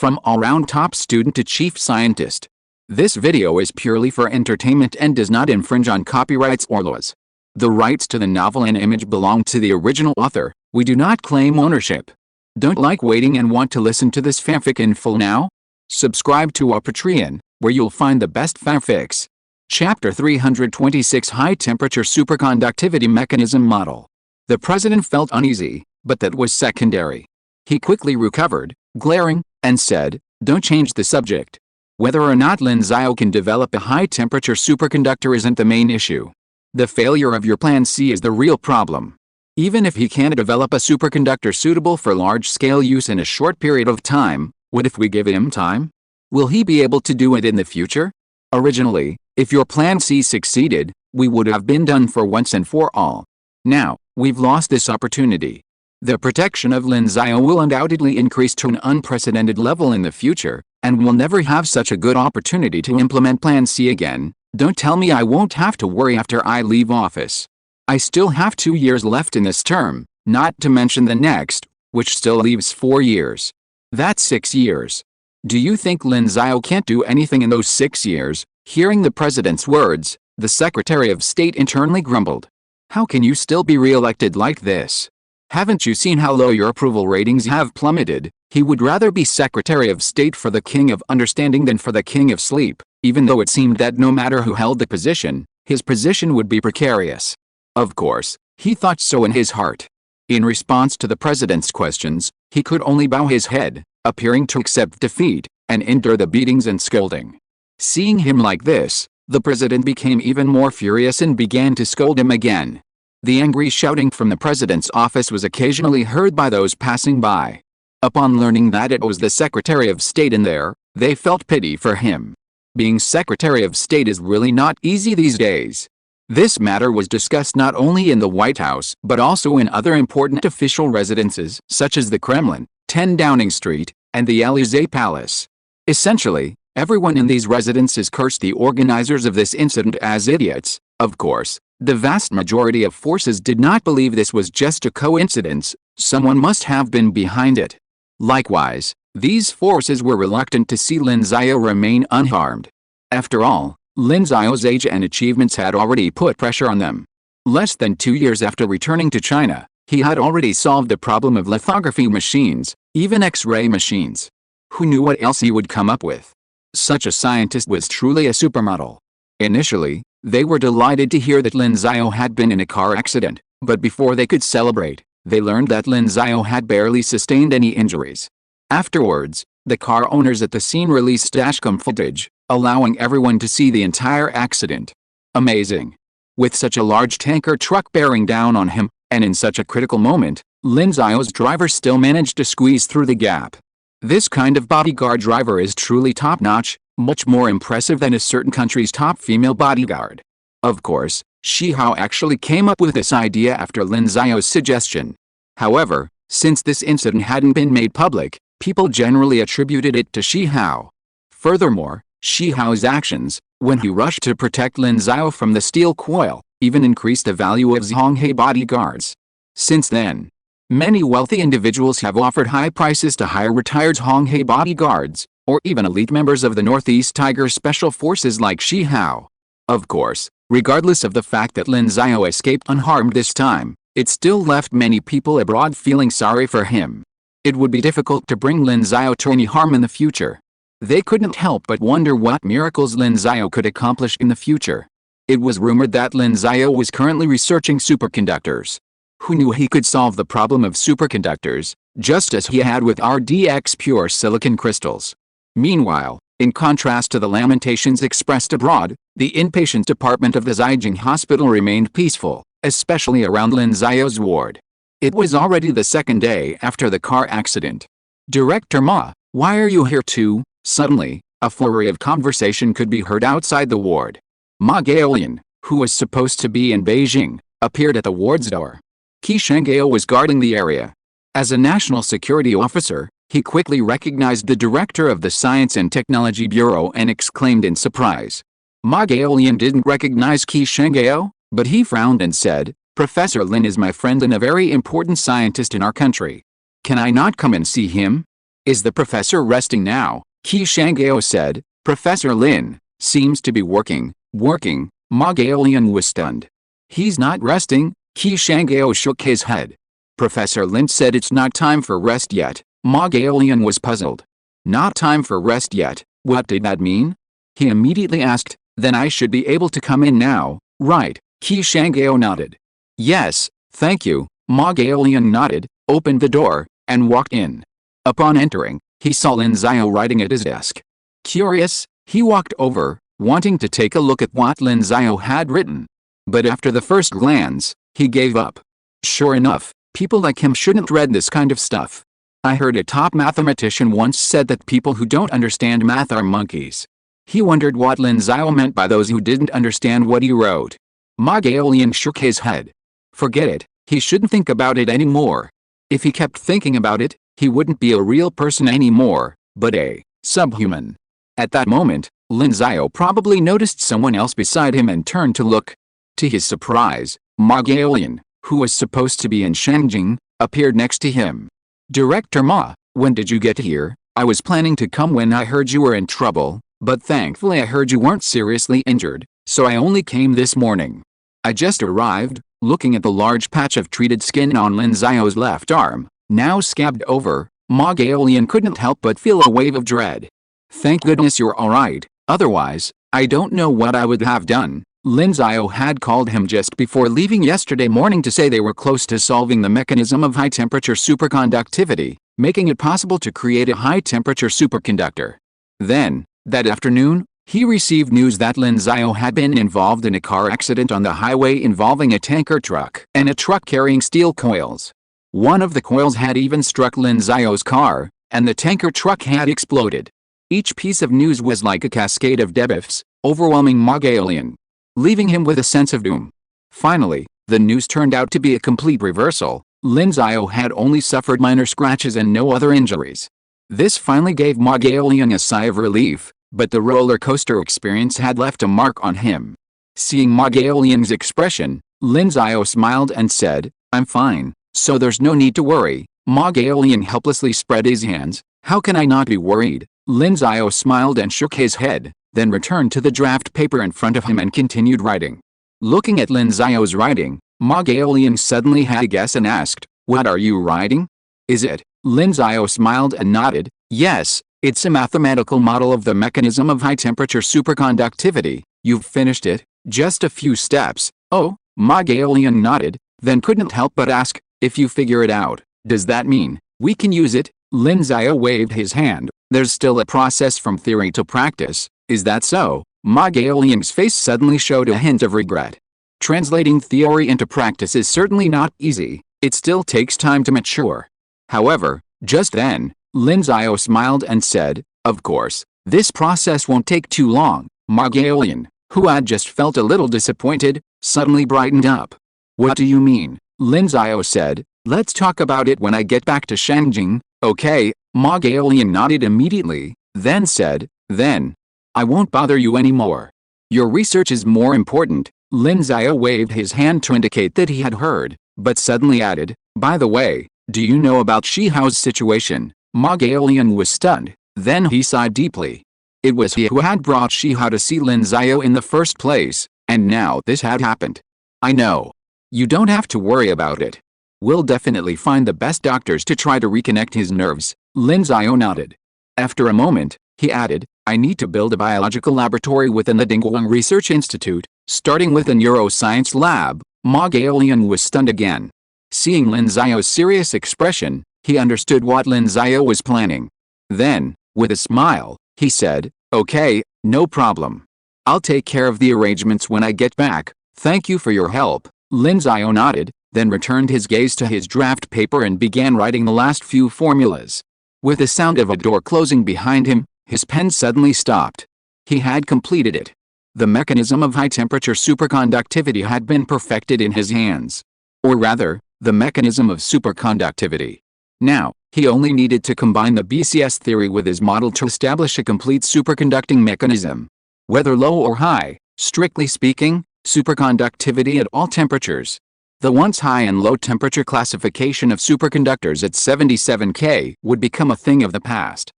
from all-round top student to chief scientist. This video is purely for entertainment and does not infringe on copyrights or laws. The rights to the novel and image belong to the original author. We do not claim ownership. Don't like waiting and want to listen to this fanfic in full now? Subscribe to our Patreon, where you'll find the best fanfics. Chapter 326 High-Temperature Superconductivity Mechanism Model. The president felt uneasy, but that was secondary. He quickly recovered, glaring, and said, "Don't change the subject. Whether or not Lin Xiao can develop a high-temperature superconductor isn't the main issue. The failure of your Plan C is the real problem. Even if he can develop a superconductor suitable for large-scale use in a short period of time, what if we give him time? Will he be able to do it in the future? Originally, if your Plan C succeeded, we would have been done for once and for all. Now, we've lost this opportunity. The protection of Lin Xiao will undoubtedly increase to an unprecedented level in the future, and we'll never have such a good opportunity to implement Plan C again. Don't tell me I won't have to worry after I leave office. I still have 2 years left in this term, not to mention the next, which still leaves 4 years. That's 6 years. Do you think Lin Xiao can't do anything in those 6 years?" Hearing the president's words, the Secretary of State internally grumbled. "How can you still be re-elected like this? Haven't you seen how low your approval ratings have plummeted?" He would rather be Secretary of State for the King of Understanding than for the King of Sleep, even though it seemed that no matter who held the position, his position would be precarious. Of course, he thought so in his heart. In response to the president's questions, he could only bow his head, appearing to accept defeat, and endure the beatings and scolding. Seeing him like this, the president became even more furious and began to scold him again. The angry shouting from the president's office was occasionally heard by those passing by. Upon learning that it was the Secretary of State in there, they felt pity for him. Being Secretary of State is really not easy these days. This matter was discussed not only in the White House but also in other important official residences such as the Kremlin, 10 Downing Street, and the Élysée Palace. Essentially, everyone in these residences cursed the organizers of this incident as idiots. Of course, the vast majority of forces did not believe this was just a coincidence. Someone must have been behind it. Likewise, these forces were reluctant to see Lin Xiao remain unharmed. After all, Lin Xiao's age and achievements had already put pressure on them. Less than 2 years after returning to China, he had already solved the problem of lithography machines, even X-ray machines. Who knew what else he would come up with? Such a scientist was truly a supermodel. Initially, they were delighted to hear that Lin Xiao had been in a car accident, but before they could celebrate, they learned that Lin Xiao had barely sustained any injuries. Afterwards, the car owners at the scene released dashcam footage, allowing everyone to see the entire accident. Amazing. With such a large tanker truck bearing down on him, and in such a critical moment, Lin Xiao's driver still managed to squeeze through the gap. This kind of bodyguard driver is truly top-notch, much more impressive than a certain country's top female bodyguard. Of course, Shihao actually came up with this idea after Lin Xiao's suggestion. However, since this incident hadn't been made public, people generally attributed it to Shihao. Furthermore, Shihao's actions, when he rushed to protect Lin Xiao from the steel coil, even increased the value of Zhonghe bodyguards. Since then, many wealthy individuals have offered high prices to hire retired Zhonghe bodyguards, or even elite members of the Northeast Tiger Special Forces like Shihao. Of course, regardless of the fact that Lin Xiao escaped unharmed this time, it still left many people abroad feeling sorry for him. It would be difficult to bring Lin Xiao to any harm in the future. They couldn't help but wonder what miracles Lin Xiao could accomplish in the future. It was rumored that Lin Xiao was currently researching superconductors. Who knew he could solve the problem of superconductors, just as he had with RDX pure silicon crystals? Meanwhile, in contrast to the lamentations expressed abroad, the inpatient department of the Zhejiang hospital remained peaceful, especially around Lin Xiao's ward. It was already the second day after the car accident. "Director Ma, why are you here too?" Suddenly, a flurry of conversation could be heard outside the ward. Ma Gaolian, who was supposed to be in Beijing, appeared at the ward's door. Qi Shenghao was guarding the area. As a national security officer, he quickly recognized the director of the Science and Technology Bureau and exclaimed in surprise. Ma Gaolian didn't recognize Qi Shenghao, but he frowned and said, "Professor Lin is my friend and a very important scientist in our country. Can I not come and see him?" Is the professor resting now? Qi Shanggao said. Professor Lin seems to be working. Ma Gaolian was stunned. He's not resting? Qi Shanggao shook his head. Professor Lin said it's not time for rest yet. Ma Gaolian was puzzled. Not time for rest yet, what did that mean? He immediately asked, then I should be able to come in now, right? Qi Shanggao nodded. Yes, thank you. Ma Gaolian nodded, opened the door, and walked in. Upon entering, he saw Lin Xiao writing at his desk. Curious, he walked over, wanting to take a look at what Lin Xiao had written. But after the first glance, he gave up. Sure enough, people like him shouldn't read this kind of stuff. I heard a top mathematician once said that people who don't understand math are monkeys. He wondered what Lin Xiao meant by those who didn't understand what he wrote. Ma Gaolian shook his head. Forget it, he shouldn't think about it anymore. If he kept thinking about it, he wouldn't be a real person anymore, but a subhuman. At that moment, Lin Xiao probably noticed someone else beside him and turned to look. To his surprise, Ma Gaolian, who was supposed to be in Shangjing, appeared next to him. Director Ma, when did you get here? I was planning to come when I heard you were in trouble, but thankfully I heard you weren't seriously injured, so I only came this morning. I just arrived, looking at the large patch of treated skin on Lin Xiao's left arm, now scabbed over. Ma Gaolian couldn't help but feel a wave of dread. Thank goodness you're alright, otherwise, I don't know what I would have done. Lin Xiao had called him just before leaving yesterday morning to say they were close to solving the mechanism of high-temperature superconductivity, making it possible to create a high-temperature superconductor. Then, that afternoon, he received news that Lin Xiao had been involved in a car accident on the highway involving a tanker truck and a truck carrying steel coils. One of the coils had even struck Lin Xiao's car, and the tanker truck had exploded. Each piece of news was like a cascade of debuffs, overwhelming Ma Gaolian, leaving him with a sense of doom. Finally, the news turned out to be a complete reversal. Lin Xiao had only suffered minor scratches and no other injuries. This finally gave Ma Gaolian a sigh of relief, but the roller coaster experience had left a mark on him. Seeing Ma Gaolian's expression, Lin Xiao smiled and said, I'm fine, so there's no need to worry. Ma Gaolian helplessly spread his hands. How can I not be worried? Lin Xiao smiled and shook his head, then returned to the draft paper in front of him and continued writing. Looking at Lin Xiao's writing, Ma Gaolian suddenly had a guess and asked, what are you writing? Is it? Lin Xiao smiled and nodded, yes, it's a mathematical model of the mechanism of high-temperature superconductivity. You've finished it? Just a few steps. Oh, Ma Gaolian nodded, then couldn't help but ask, if you figure it out, does that mean we can use it? Lin Xiao waved his hand. There's still a process from theory to practice. Is that so? Ma Gaolian's face suddenly showed a hint of regret. Translating theory into practice is certainly not easy. It still takes time to mature. However, just then, Lin Xiao smiled and said, of course, this process won't take too long. Ma Gaolian, who had just felt a little disappointed, suddenly brightened up. What do you mean? Lin Xiao said, let's talk about it when I get back to Shangjing. Okay, Ma Gaolian nodded immediately, then said, then, I won't bother you anymore. Your research is more important. Lin Xiao waved his hand to indicate that he had heard, but suddenly added, by the way, do you know about Shihao's situation? Ma Gaolian was stunned, then he sighed deeply. It was he who had brought Shihao to see Lin Xiao in the first place, and now this had happened. I know. You don't have to worry about it. We'll definitely find the best doctors to try to reconnect his nerves. Lin Xiao nodded. After a moment, he added, I need to build a biological laboratory within the Dingguang Research Institute, starting with a neuroscience lab. Ma Gaolian was stunned again. Seeing Lin Xiao's serious expression, he understood what Lin Xiao was planning. Then, with a smile, he said, okay, no problem. I'll take care of the arrangements when I get back. Thank you for your help. Lin Xiao nodded, then returned his gaze to his draft paper and began writing the last few formulas. With the sound of a door closing behind him, his pen suddenly stopped. He had completed it. The mechanism of high-temperature superconductivity had been perfected in his hands. Or rather, the mechanism of superconductivity. Now, he only needed to combine the BCS theory with his model to establish a complete superconducting mechanism. Whether low or high, strictly speaking, superconductivity at all temperatures. The once high and low temperature classification of superconductors at 77 K would become a thing of the past.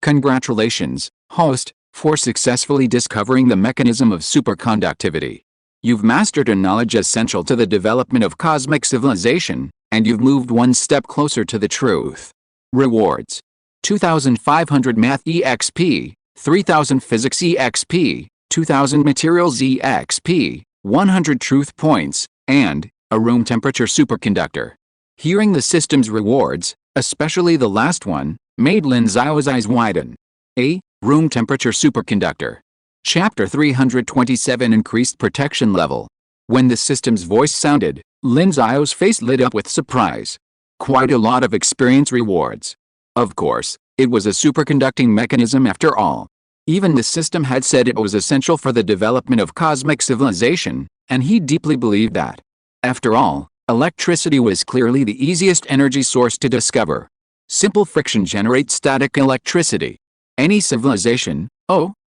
Congratulations, host, for successfully discovering the mechanism of superconductivity. You've mastered a knowledge essential to the development of cosmic civilization, and you've moved one step closer to the truth. Rewards: 2,500 Math EXP, 3,000 Physics EXP, 2,000 Materials EXP, 100 Truth Points, and a room temperature superconductor. Hearing the system's rewards, especially the last one, made Lin Xiao's eyes widen. A room temperature superconductor. Chapter 327 Increased Protection Level. When the system's voice sounded, Lin Xiao's face lit up with surprise. Quite a lot of experience rewards. Of course, it was a superconducting mechanism after all. Even the system had said it was essential for the development of cosmic civilization, and he deeply believed that. After all, electricity was clearly the easiest energy source to discover. Simple friction generates static electricity. Any civilization,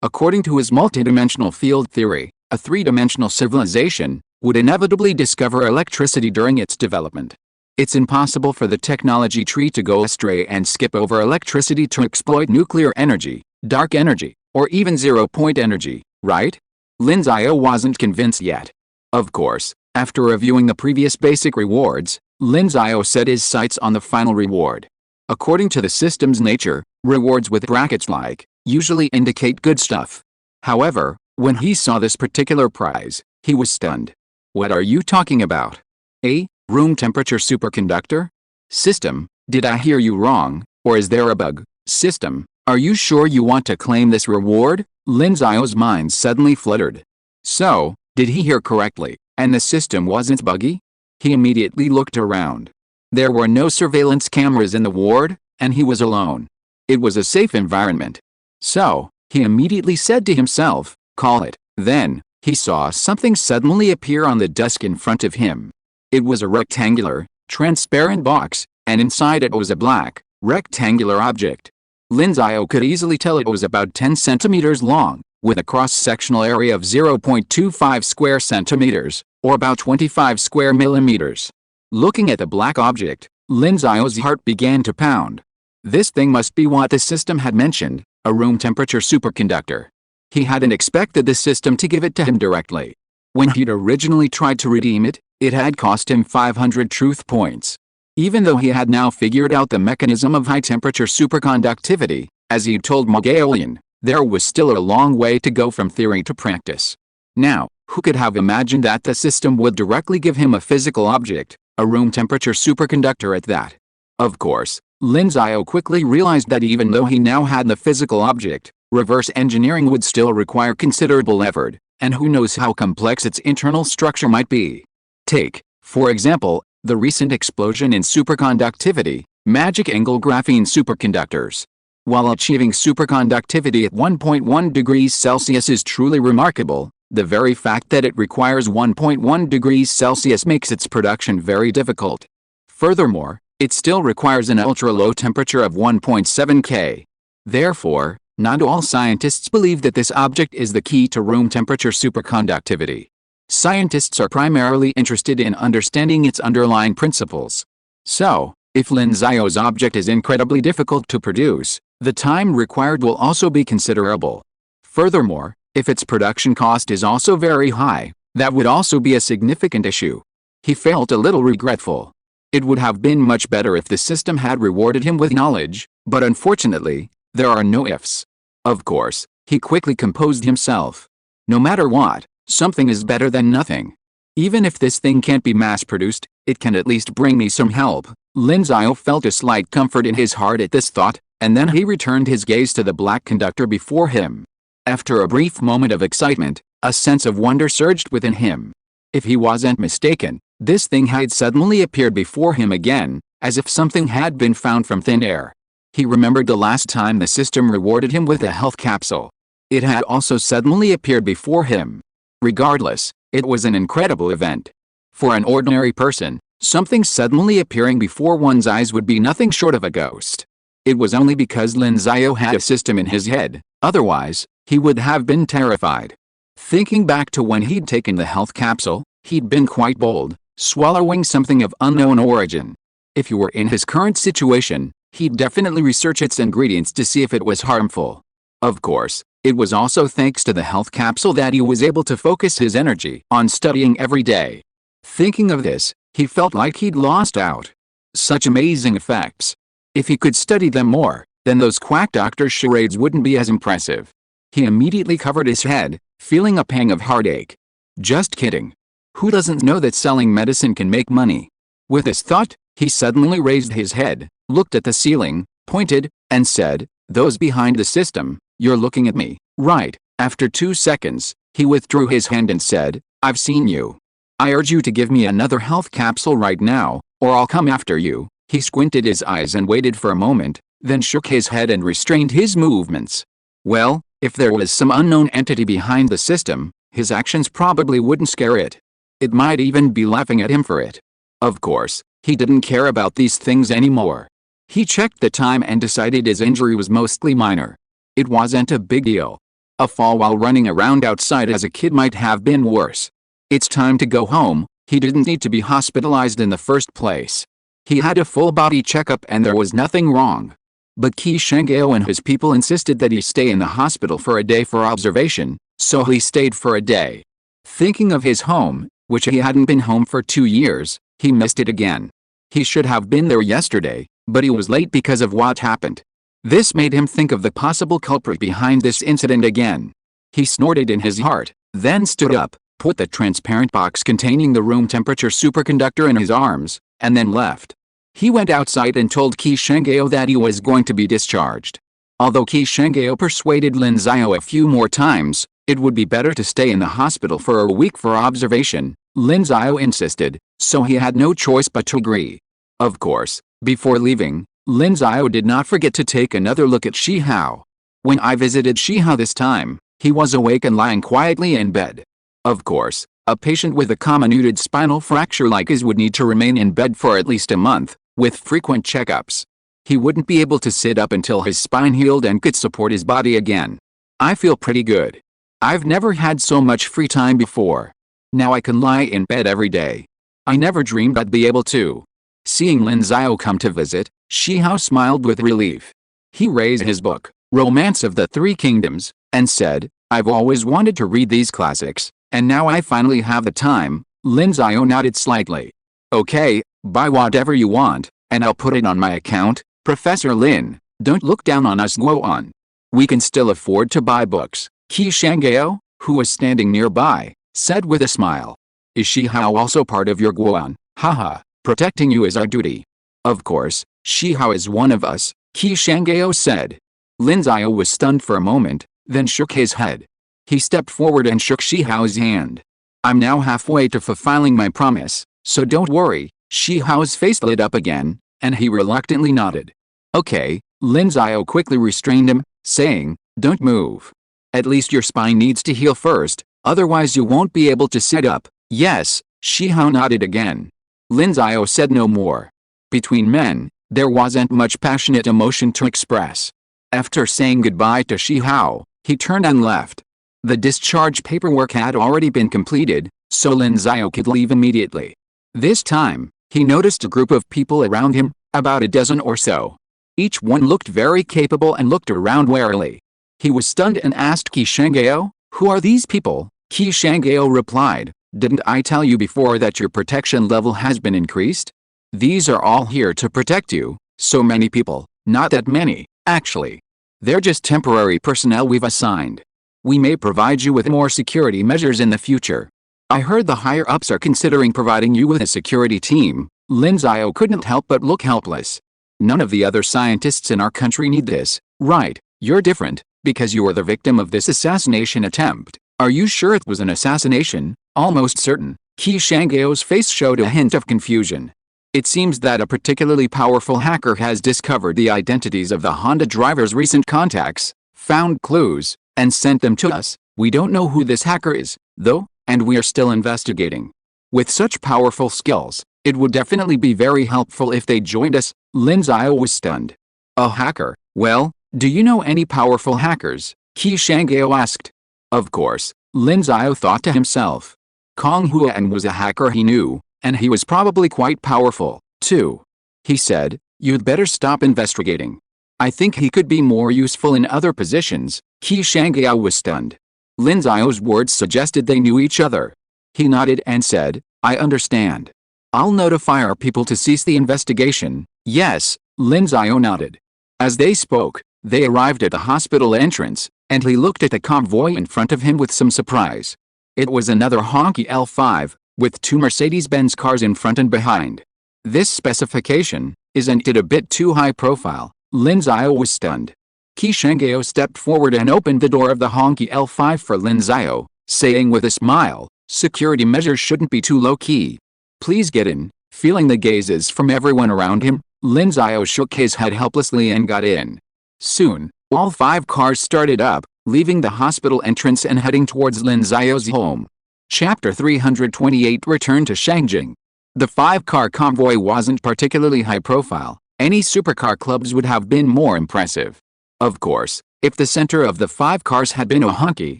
according to his multidimensional field theory, a three-dimensional civilization, would inevitably discover electricity during its development. It's impossible for the technology tree to go astray and skip over electricity to exploit nuclear energy, dark energy, or even zero-point energy, right? Lin Xiao wasn't convinced yet. Of course, after reviewing the previous basic rewards, Lin Xiao set his sights on the final reward. According to the system's nature, rewards with brackets like usually indicate good stuff. However, when he saw this particular prize, he was stunned. What are you talking about? A room temperature superconductor? System, did I hear you wrong, or is there a bug? System, are you sure you want to claim this reward? Lin Xiao's mind suddenly fluttered. So, did he hear correctly, and the system wasn't buggy? He immediately looked around. There were no surveillance cameras in the ward, and he was alone. It was a safe environment. So, he immediately said to himself, call it. Then, he saw something suddenly appear on the desk in front of him. It was a rectangular, transparent box, and inside it was a black, rectangular object. Lin Xiao could easily tell it was about 10 centimeters long, with a cross-sectional area of 0.25 square centimeters, or about 25 square millimeters. Looking at the black object, Lin Xiao's heart began to pound. This thing must be what the system had mentioned, a room temperature superconductor. He hadn't expected the system to give it to him directly. When he'd originally tried to redeem it, it had cost him 500 truth points. Even though he had now figured out the mechanism of high-temperature superconductivity, as he'd told Gaokao, there was still a long way to go from theory to practice. Now, who could have imagined that the system would directly give him a physical object, a room temperature superconductor at that? Of course, Lin Xiao quickly realized that even though he now had the physical object, reverse engineering would still require considerable effort, and who knows how complex its internal structure might be. Take, for example, the recent explosion in superconductivity, magic angle graphene superconductors. While achieving superconductivity at 1.1 degrees Celsius is truly remarkable, the very fact that it requires 1.1 degrees Celsius makes its production very difficult. Furthermore, it still requires an ultra-low temperature of 1.7 K. Therefore, not all scientists believe that this object is the key to room temperature superconductivity. Scientists are primarily interested in understanding its underlying principles. So, if Lin Xiao's object is incredibly difficult to produce, the time required will also be considerable. Furthermore, if its production cost is also very high, that would also be a significant issue. He felt a little regretful. It would have been much better if the system had rewarded him with knowledge, but unfortunately, there are no ifs. Of course, he quickly composed himself. No matter what, something is better than nothing. Even if this thing can't be mass-produced, it can at least bring me some help. Lin Xiao felt a slight comfort in his heart at this thought, and then he returned his gaze to the black conductor before him. After a brief moment of excitement, a sense of wonder surged within him. If he wasn't mistaken, this thing had suddenly appeared before him again, as if something had been found from thin air. He remembered the last time the system rewarded him with a health capsule. It had also suddenly appeared before him. Regardless, it was an incredible event. For an ordinary person, something suddenly appearing before one's eyes would be nothing short of a ghost. It was only because Lin Xiao had a system in his head, otherwise, he would have been terrified. Thinking back to when he'd taken the health capsule, he'd been quite bold. swallowing something of unknown origin. If you were in his current situation, he'd definitely research its ingredients to see if it was harmful. Of course, it was also thanks to the health capsule that he was able to focus his energy on studying every day. Thinking of this, he felt like he'd lost out. Such amazing effects. If he could study them more, then those quack doctor's charades wouldn't be as impressive. He immediately covered his head, feeling a pang of heartache. Just kidding. Who doesn't know that selling medicine can make money? With this thought, he suddenly raised his head, looked at the ceiling, pointed, and said, "Those behind the system, you're looking at me, right?" After 2 seconds, he withdrew his hand and said, "I've seen you. I urge you to give me another health capsule right now, or I'll come after you." He squinted his eyes and waited for a moment, then shook his head and restrained his movements. Well, if there was some unknown entity behind the system, his actions probably wouldn't scare it. It might even be laughing at him for it. Of course, he didn't care about these things anymore. He checked the time and decided his injury was mostly minor. It wasn't a big deal. A fall while running around outside as a kid might have been worse. It's time to go home. He didn't need to be hospitalized in the first place. He had a full body checkup and there was nothing wrong. But Qi Shanggao and his people insisted that he stay in the hospital for a day for observation, so he stayed for a day. Thinking of his home, which he hadn't been home for 2 years, he missed it again. He should have been there yesterday, but he was late because of what happened. This made him think of the possible culprit behind this incident again. He snorted in his heart, then stood up, put the transparent box containing the room temperature superconductor in his arms, and then left. He went outside and told Qi Shanggao that he was going to be discharged. Although Qi Shanggao persuaded Lin Xiao a few more times, it would be better to stay in the hospital for a week for observation, Lin Xiao insisted, so he had no choice but to agree. Of course, before leaving, Lin Xiao did not forget to take another look at Shi Hao. When I visited Shi Hao this time, he was awake and lying quietly in bed. Of course, a patient with a comminuted spinal fracture like his would need to remain in bed for at least a month, with frequent checkups. He wouldn't be able to sit up until his spine healed and could support his body again. I feel pretty good. I've never had so much free time before. Now I can lie in bed every day. I never dreamed I'd be able to. Seeing Lin Xiao come to visit, Shi Hao smiled with relief. He raised his book, Romance of the Three Kingdoms, and said, "I've always wanted to read these classics, and now I finally have the time." Lin Xiao nodded slightly. "Okay, buy whatever you want, and I'll put it on my account. Professor Lin, don't look down on us Guoan. We can still afford to buy books." Qi Shanggao, who was standing nearby, said with a smile. "Is Shi Hao also part of your Guoan? Haha, protecting you is our duty." "Of course, Shi Hao is one of us," Qi Shanggao said. Lin Xiao was stunned for a moment, then shook his head. He stepped forward and shook Shi Hao's hand. "I'm now halfway to fulfilling my promise, so don't worry." Shi Hao's face lit up again, and he reluctantly nodded. "Okay." Lin Xiao quickly restrained him, saying, "Don't move. At least your spine needs to heal first, otherwise you won't be able to sit up." "Yes." Shi Hao nodded again. Lin Xiao said no more. Between men, there wasn't much passionate emotion to express. After saying goodbye to Shi Hao, he turned and left. The discharge paperwork had already been completed, so Lin Xiao could leave immediately. This time, he noticed a group of people around him, about a dozen or so. Each one looked very capable and looked around warily. He was stunned and asked Qi Shanggao, "Who are these people?" Qi Shanggao replied, "Didn't I tell you before that your protection level has been increased? These are all here to protect you." "So many people." "Not that many, actually. They're just temporary personnel we've assigned. We may provide you with more security measures in the future." "I heard the higher-ups are considering providing you with a security team." Lin Xiao couldn't help but look helpless. "None of the other scientists in our country need this, right? You're different, because you were the victim of this assassination attempt." "Are you sure it was an assassination?" "Almost certain." Qi Shanggao's face showed a hint of confusion. "It seems that a particularly powerful hacker has discovered the identities of the Honda driver's recent contacts, found clues, and sent them to us. We don't know who this hacker is, though, and we are still investigating. With such powerful skills, it would definitely be very helpful if they joined us." Lin Xiao was stunned. "A hacker? Well, do you know any powerful hackers?" Qi Shanggao asked. Of course, Lin Xiao thought to himself. Kong Huan was a hacker he knew, And he was probably quite powerful, too. He said, "You'd better stop investigating. I think he could be more useful in other positions." Qi Shanggao was stunned. Lin Xiao's words suggested they knew each other. He nodded and said, "I understand. I'll notify our people to cease the investigation." "Yes," Lin Xiao nodded. As they spoke, they arrived at the hospital entrance, and he looked at the convoy in front of him with some surprise. It was another honky L5, with 2 Mercedes-Benz cars in front and behind. This specification, isn't it a bit too high profile? Lin Xiao was stunned. Qi Shanggao stepped forward and opened the door of the honky L5 for Lin Xiao, saying with a smile, "Security measures shouldn't be too low-key. Please get in." Feeling the gazes from everyone around him, Lin Xiao shook his head helplessly and got in. Soon, all 5 cars started up, leaving the hospital entrance and heading towards Lin Xiao's home. Chapter 328 Return to Shangjing. The 5-car convoy wasn't particularly high profile. Any supercar clubs would have been more impressive. Of course, if the center of the 5 cars had been a honky,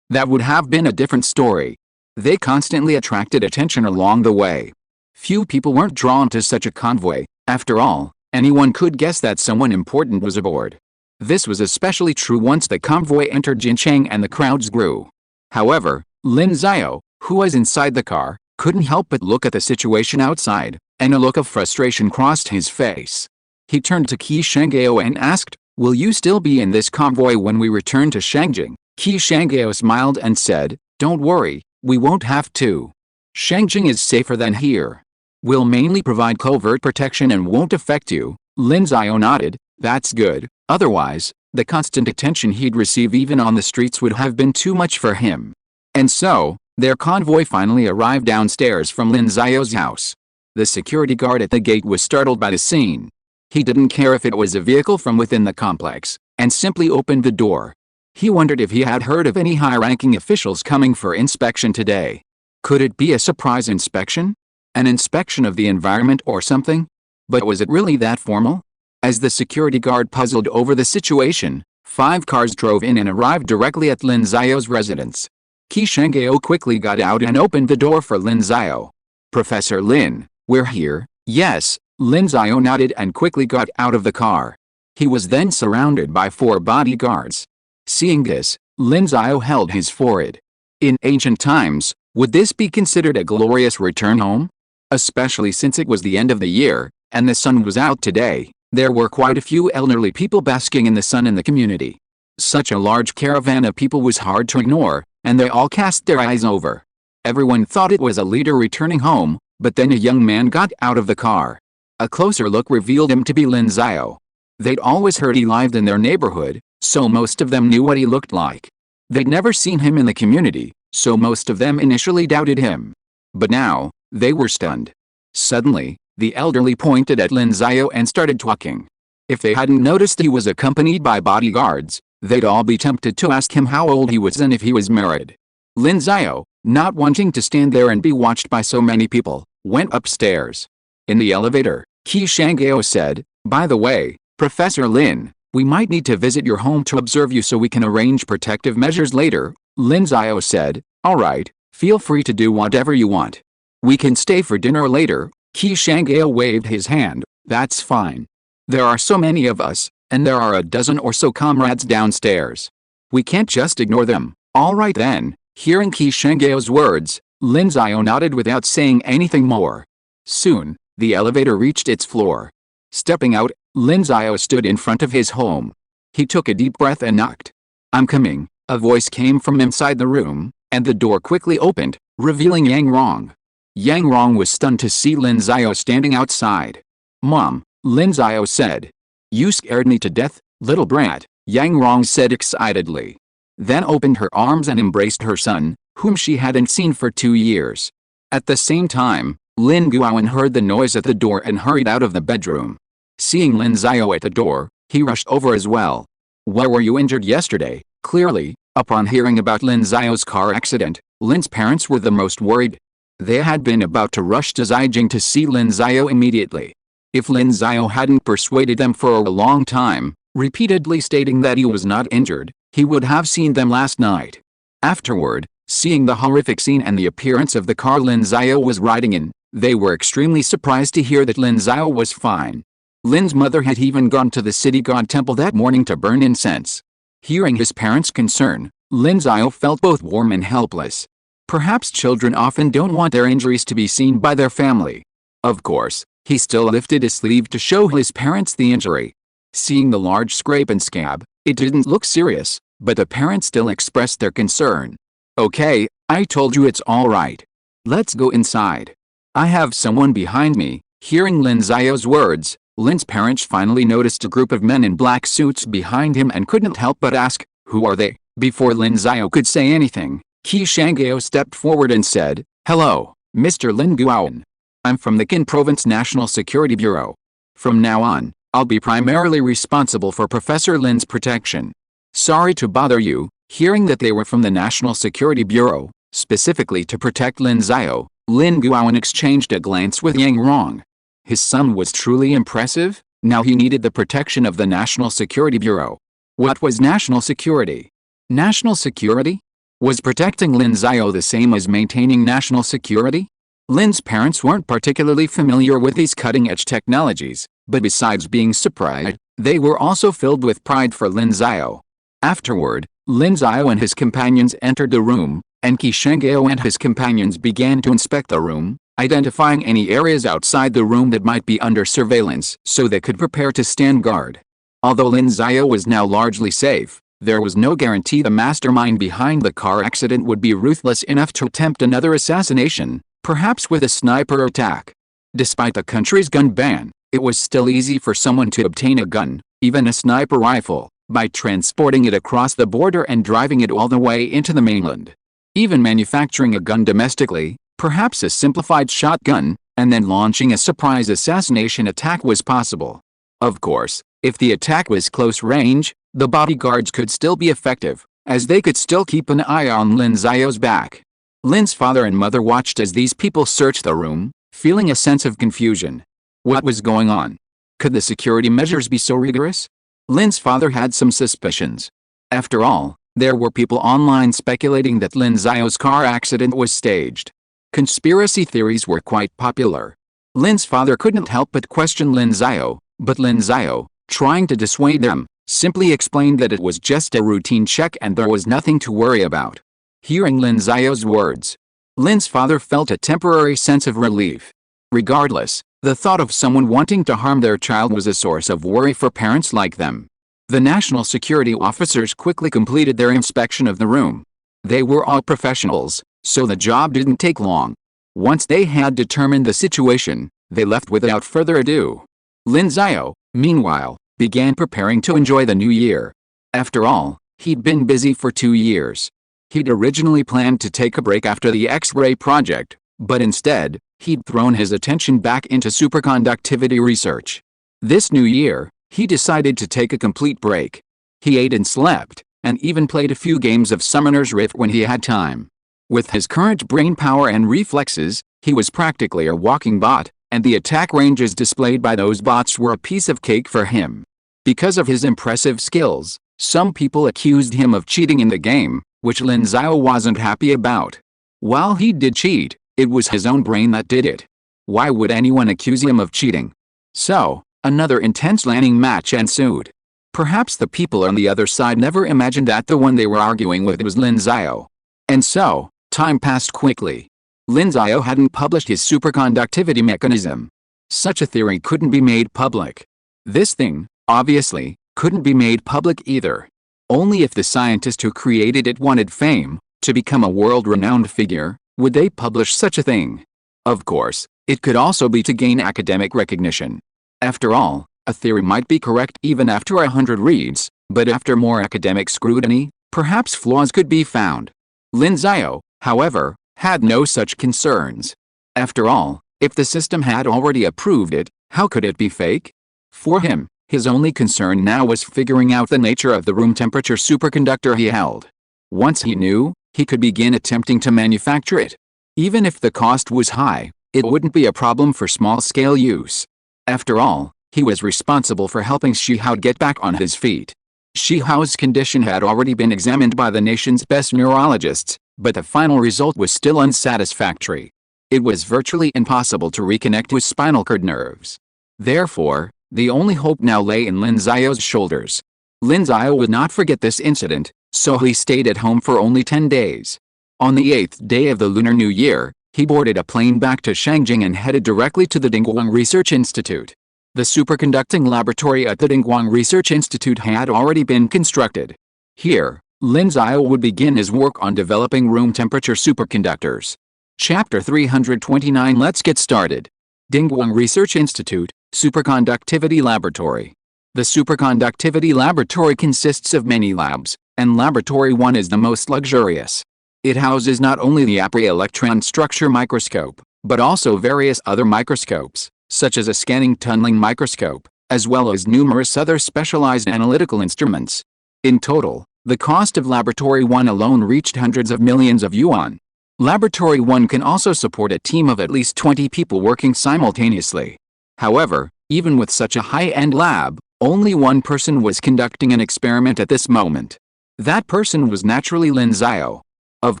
that would have been a different story. They constantly attracted attention along the way. Few people weren't drawn to such a convoy. After all, anyone could guess that someone important was aboard. This was especially true once the convoy entered Jincheng and the crowds grew. However, Lin Xiao, who was inside the car, couldn't help but look at the situation outside, and a look of frustration crossed his face. He turned to Qi Shanggao and asked, "Will you still be in this convoy when we return to Shangjing?" Qi Shanggao smiled and said, "Don't worry, we won't have to. Shangjing is safer than here. We'll mainly provide covert protection and won't affect you." Lin Xiao nodded. "That's good, otherwise, the constant attention he'd receive even on the streets would have been too much for him." And so, their convoy finally arrived downstairs from Lin Xiao's house. The security guard at the gate was startled by the scene. He didn't care if it was a vehicle from within the complex, and simply opened the door. He wondered if he had heard of any high-ranking officials coming for inspection today. Could it be a surprise inspection? An inspection of the environment or something? But was it really that formal? As the security guard puzzled over the situation, 5 cars drove in and arrived directly at Lin Xiao's residence. Qi Shanggao quickly got out and opened the door for Lin Xiao. "Professor Lin, we're here." "Yes." Lin Xiao nodded and quickly got out of the car. He was then surrounded by 4 bodyguards. Seeing this, Lin Xiao held his forehead. In ancient times, would this be considered a glorious return home? Especially since it was the end of the year, and the sun was out today, there were quite a few elderly people basking in the sun in the community. Such a large caravan of people was hard to ignore, and they all cast their eyes over. Everyone thought it was a leader returning home, but then a young man got out of the car. A closer look revealed him to be Lin Xiao. They'd always heard he lived in their neighborhood, so most of them knew what he looked like. They'd never seen him in the community, so most of them initially doubted him. But now, they were stunned. Suddenly, the elderly pointed at Lin Xiao and started talking. If they hadn't noticed he was accompanied by bodyguards, they'd all be tempted to ask him how old he was and if he was married. Lin Xiao, not wanting to stand there and be watched by so many people, went upstairs. In the elevator, Qi Shanggao said, "By the way, Professor Lin, we might need to visit your home to observe you so we can arrange protective measures later." Lin Xiao said, "All right, feel free to do whatever you want. We can stay for dinner later." Qi Shanggao waved his hand. "That's fine. There are so many of us, and there are a dozen or so comrades downstairs. We can't just ignore them." "All right then." Hearing Qi Shanggao's words, Lin Xiao nodded without saying anything more. Soon, the elevator reached its floor. Stepping out, Lin Xiao stood in front of his home. He took a deep breath and knocked. "I'm coming," a voice came from inside the room, and the door quickly opened, revealing Yang Rong. Yang Rong was stunned to see Lin Xiao standing outside. "Mom," Lin Xiao said. "You scared me to death, little brat," Yang Rong said excitedly. Then opened her arms and embraced her son, whom she hadn't seen for 2 years. At the same time, Lin Guowen heard the noise at the door and hurried out of the bedroom. Seeing Lin Xiao at the door, he rushed over as well. "Where were you injured yesterday?" Clearly, upon hearing about Lin Xiao's car accident, Lin's parents were the most worried. They had been about to rush to Zhaijing to see Lin Xiao immediately. If Lin Xiao hadn't persuaded them for a long time, repeatedly stating that he was not injured, he would have seen them last night. Afterward, seeing the horrific scene and the appearance of the car Lin Xiao was riding in, They were extremely surprised to hear that Lin Xiao was fine. Lin's mother had even gone to the city god temple that morning to burn incense. Hearing his parents' concern, Lin Xiao felt both warm and helpless. Perhaps children often don't want their injuries to be seen by their family. Of course, he still lifted his sleeve to show his parents the injury. Seeing the large scrape and scab, it didn't look serious, but the parents still expressed their concern. "Okay, I told you it's all right. Let's go inside. I have someone behind me." Hearing Lin Xiao's words, Lin's parents finally noticed a group of men in black suits behind him and couldn't help but ask, "Who are they?" Before Lin Xiao could say anything, Qi Shanggao stepped forward and said, "Hello, Mr. Lin Guowen. I'm from the Qin Province National Security Bureau. From now on, I'll be primarily responsible for Professor Lin's protection. Sorry to bother you." Hearing that they were from the National Security Bureau, specifically to protect Lin Xiao, Lin Guowen exchanged a glance with Yang Rong. His son was truly impressive. Now he needed the protection of the National Security Bureau. What was national security? National security? Was protecting Lin Xiao the same as maintaining national security? Lin's parents weren't particularly familiar with these cutting-edge technologies, but besides being surprised, they were also filled with pride for Lin Xiao. Afterward, Lin Xiao and his companions entered the room, and Qi Shanggao and his companions began to inspect the room, identifying any areas outside the room that might be under surveillance so they could prepare to stand guard. Although Lin Xiao was now largely safe, there was no guarantee the mastermind behind the car accident would be ruthless enough to attempt another assassination, perhaps with a sniper attack. Despite the country's gun ban, it was still easy for someone to obtain a gun, even a sniper rifle, by transporting it across the border and driving it all the way into the mainland. Even manufacturing a gun domestically, perhaps a simplified shotgun, and then launching a surprise assassination attack was possible. Of course, if the attack was close range, the bodyguards could still be effective, as they could still keep an eye on Lin Xiao's back. Lin's father and mother watched as these people searched the room, feeling a sense of confusion. What was going on? Could the security measures be so rigorous? Lin's father had some suspicions. After all, there were people online speculating that Lin Xiao's car accident was staged. Conspiracy theories were quite popular. Lin's father couldn't help but question Lin Xiao, but Lin Xiao, trying to dissuade them, simply explained that it was just a routine check and there was nothing to worry about. Hearing Lin Xiao's words, Lin's father felt a temporary sense of relief. Regardless, the thought of someone wanting to harm their child was a source of worry for parents like them. The national security officers quickly completed their inspection of the room. They were all professionals, so the job didn't take long. Once they had determined the situation, they left without further ado. Lin Xiao, meanwhile, began preparing to enjoy the new year. After all, he'd been busy for 2 years. He'd originally planned to take a break after the X-ray project, but instead, he'd thrown his attention back into superconductivity research. This new year, he decided to take a complete break. He ate and slept, and even played a few games of Summoner's Rift when he had time. With his current brain power and reflexes, he was practically a walking bot, and the attack ranges displayed by those bots were a piece of cake for him. Because of his impressive skills, some people accused him of cheating in the game, which Lin Xiao wasn't happy about. While he did cheat, it was his own brain that did it. Why would anyone accuse him of cheating? So, another intense landing match ensued. Perhaps the people on the other side never imagined that the one they were arguing with was Lin Xiao. And so, time passed quickly. Lin Xiao hadn't published his superconductivity mechanism. Such a theory couldn't be made public. This thing, obviously, couldn't be made public either. Only if the scientist who created it wanted fame, to become a world-renowned figure, would they publish such a thing. Of course, it could also be to gain academic recognition. After all, a theory might be correct even after 100 reads, but after more academic scrutiny, perhaps flaws could be found. Lin Xiao, however, had no such concerns. After all, if the system had already approved it, how could it be fake? For him, his only concern now was figuring out the nature of the room temperature superconductor he held. Once he knew, he could begin attempting to manufacture it. Even if the cost was high, it wouldn't be a problem for small-scale use. After all, he was responsible for helping Shihao get back on his feet. Shihao's condition had already been examined by the nation's best neurologists, but the final result was still unsatisfactory. It was virtually impossible to reconnect with spinal cord nerves. Therefore, the only hope now lay in Lin Xiao's shoulders. Lin Xiao would not forget this incident, so he stayed at home for only 10 days. On the 8th day of the Lunar New Year, he boarded a plane back to Shangjing and headed directly to the Dingguang Research Institute. The superconducting laboratory at the Dingguang Research Institute had already been constructed. Here, Lin Xiao would begin his work on developing room temperature superconductors. Chapter 329. Let's get started. Dingguang Research Institute, Superconductivity Laboratory. The Superconductivity Laboratory consists of many labs, and Laboratory 1 is the most luxurious. It houses not only the Apri electron structure microscope, but also various other microscopes, such as a scanning tunneling microscope, as well as numerous other specialized analytical instruments. In total, the cost of Laboratory 1 alone reached hundreds of millions of yuan. Laboratory 1 can also support a team of at least 20 people working simultaneously. However, even with such a high-end lab, only one person was conducting an experiment at this moment. That person was naturally Lin Xiao. Of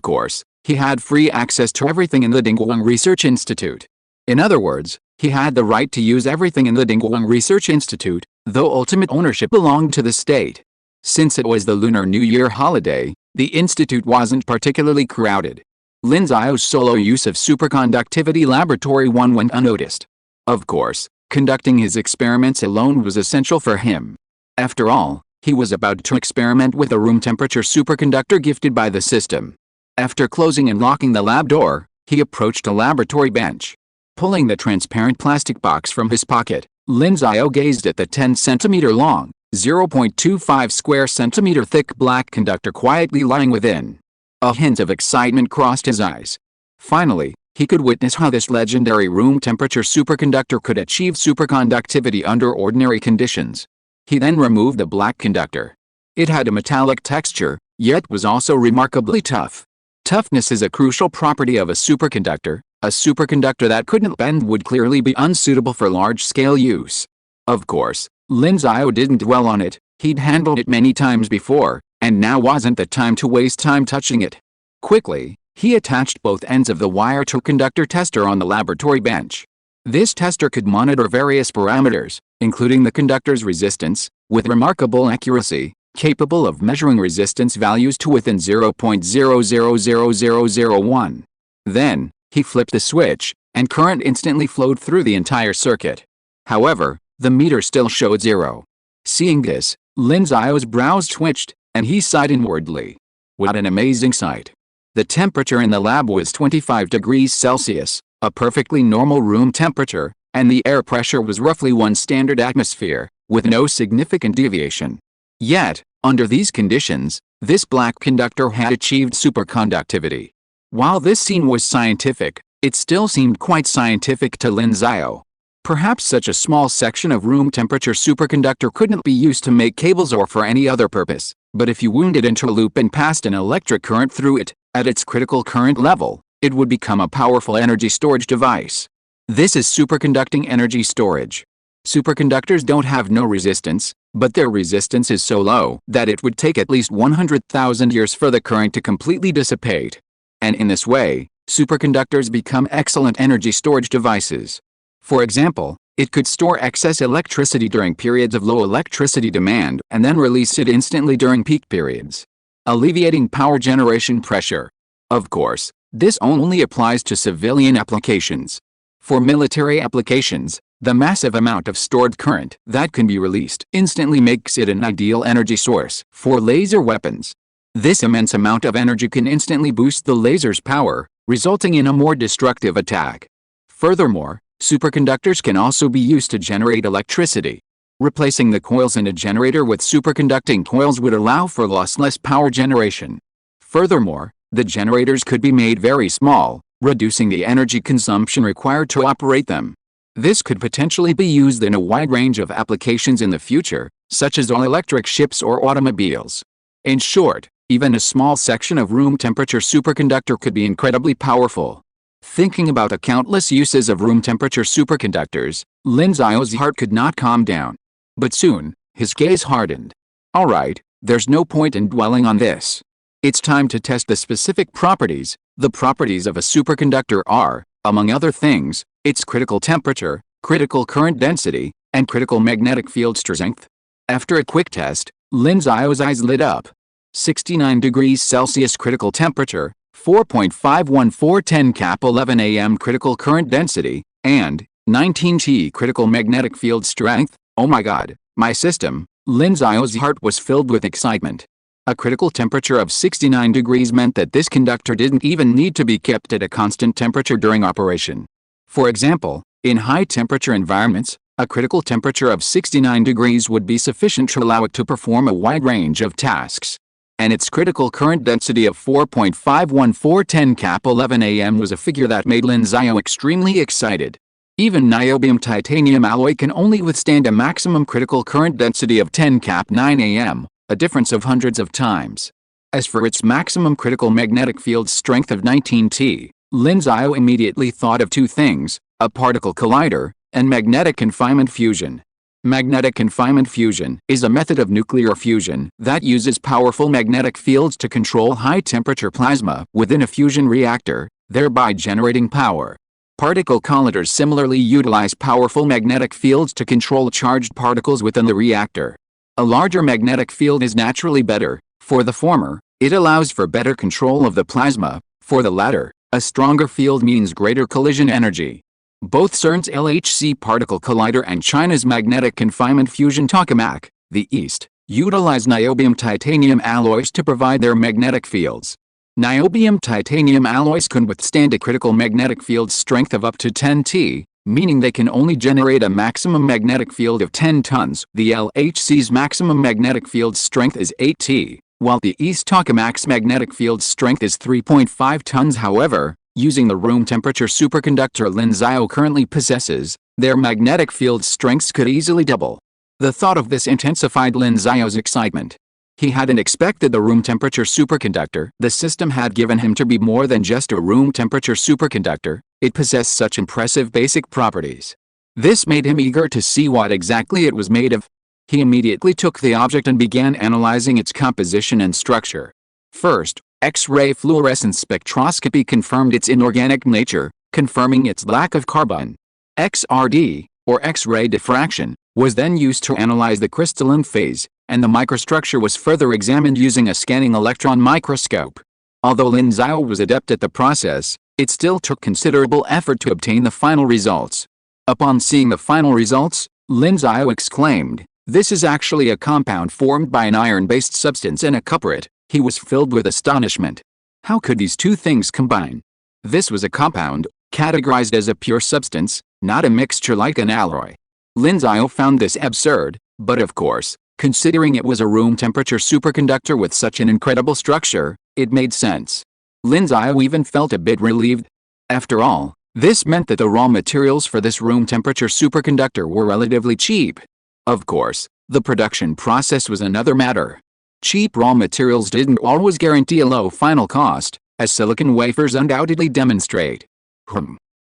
course, he had free access to everything in the Dingguang Research Institute. In other words, he had the right to use everything in the Dingguang Research Institute, though ultimate ownership belonged to the state. Since it was the Lunar New Year holiday, the institute wasn't particularly crowded. Lin Xiao's solo use of Superconductivity Laboratory 1 went unnoticed. Of course, conducting his experiments alone was essential for him. After all, he was about to experiment with a room temperature superconductor gifted by the system. After closing and locking the lab door, he approached a laboratory bench. Pulling the transparent plastic box from his pocket, Lin Xiao gazed at the 10-centimeter long, 0.25 square centimeter thick black conductor quietly lying within. A hint of excitement crossed his eyes. Finally, he could witness how this legendary room temperature superconductor could achieve superconductivity under ordinary conditions. He then removed the black conductor. It had a metallic texture, yet was also remarkably tough. Toughness is a crucial property of a superconductor. A superconductor that couldn't bend would clearly be unsuitable for large-scale use. Of course, Lin Xiao didn't dwell on it. He'd handled it many times before, and now wasn't the time to waste time touching it. Quickly, he attached both ends of the wire to a conductor tester on the laboratory bench. This tester could monitor various parameters, including the conductor's resistance, with remarkable accuracy, capable of measuring resistance values to within 0.000001. Then, he flipped the switch, and current instantly flowed through the entire circuit. However, the meter still showed 0. Seeing this, Lin Xiao's brows twitched, and he sighed inwardly. What an amazing sight. The temperature in the lab was 25 degrees Celsius, a perfectly normal room temperature, and the air pressure was roughly 1 standard atmosphere, with no significant deviation. Yet, under these conditions, this black conductor had achieved superconductivity. While this scene was scientific, it still seemed quite scientific to Lin Xiao. Perhaps such a small section of room temperature superconductor couldn't be used to make cables or for any other purpose, but if you wound it into a loop and passed an electric current through it, at its critical current level, it would become a powerful energy storage device. This is superconducting energy storage. Superconductors don't have no resistance, but their resistance is so low that it would take at least 100,000 years for the current to completely dissipate. And in this way, superconductors become excellent energy storage devices. For example, it could store excess electricity during periods of low electricity demand and then release it instantly during peak periods, alleviating power generation pressure. Of course, this only applies to civilian applications. For military applications, the massive amount of stored current that can be released instantly makes it an ideal energy source for laser weapons. This immense amount of energy can instantly boost the laser's power, resulting in a more destructive attack. Furthermore, superconductors can also be used to generate electricity. Replacing the coils in a generator with superconducting coils would allow for lossless power generation. Furthermore, the generators could be made very small, reducing the energy consumption required to operate them. This could potentially be used in a wide range of applications in the future, such as all-electric ships or automobiles. In short, even a small section of room temperature superconductor could be incredibly powerful. Thinking about the countless uses of room temperature superconductors, Lin Xiao's heart could not calm down. But soon, his gaze hardened. Alright, there's no point in dwelling on this. It's time to test the specific properties. The properties of a superconductor are, Among other things, its critical temperature, critical current density, and critical magnetic field strength. After a quick test, Lin Xiao's eyes lit up. 69 degrees Celsius critical temperature, 4.51410 cap 11 am critical current density, and 19 T critical magnetic field strength. Oh my god, my system. Lin Xiao's heart was filled with excitement. A critical temperature of 69 degrees meant that this conductor didn't even need to be kept at a constant temperature during operation. For example, in high-temperature environments, a critical temperature of 69 degrees would be sufficient to allow it to perform a wide range of tasks. And its critical current density of 4.51410 cap 11 am was a figure that made Lin Xiao extremely excited. Even niobium titanium alloy can only withstand a maximum critical current density of 10 cap 9 am, a difference of hundreds of times. As for its maximum critical magnetic field strength of 19 T, Lin Xiao immediately thought of two things: a particle collider and magnetic confinement fusion. Magnetic confinement fusion is a method of nuclear fusion that uses powerful magnetic fields to control high-temperature plasma within a fusion reactor, thereby generating power. Particle colliders similarly utilize powerful magnetic fields to control charged particles within the reactor. A larger magnetic field is naturally better. For the former, it allows for better control of the plasma. For the latter, a stronger field means greater collision energy. Both CERN's LHC particle collider and China's magnetic confinement fusion tokamak, the East, utilize niobium titanium alloys to provide their magnetic fields. Niobium titanium alloys can withstand a critical magnetic field strength of up to 10 T, meaning they can only generate a maximum magnetic field of 10 tons. The LHC's maximum magnetic field strength is 8 T, while the East tokamak's magnetic field strength is 3.5 tons. However, using the room temperature superconductor Lin Xiao currently possesses, their magnetic field strengths could easily double. The thought of this intensified Lin Xiao's excitement. He hadn't expected the room temperature superconductor the system had given him to be more than just a room temperature superconductor. It possessed such impressive basic properties. This made him eager to see what exactly it was made of. He immediately took the object and began analyzing its composition and structure. First, X-ray fluorescence spectroscopy confirmed its inorganic nature, confirming its lack of carbon. XRD, or X-ray diffraction, was then used to analyze the crystalline phase, and the microstructure was further examined using a scanning electron microscope. Although Lin Xiao was adept at the process, it still took considerable effort to obtain the final results. Upon seeing the final results, Lin Xiao exclaimed, "This is actually a compound formed by an iron-based substance and a cupriate." He was filled with astonishment. How could these two things combine? This was a compound, categorized as a pure substance, not a mixture like an alloy. Lin Xiao found this absurd, but of course, considering it was a room temperature superconductor with such an incredible structure, it made sense. Lin Xiao even felt a bit relieved. After all, this meant that the raw materials for this room temperature superconductor were relatively cheap. Of course, the production process was another matter. Cheap raw materials didn't always guarantee a low final cost, as silicon wafers undoubtedly demonstrate.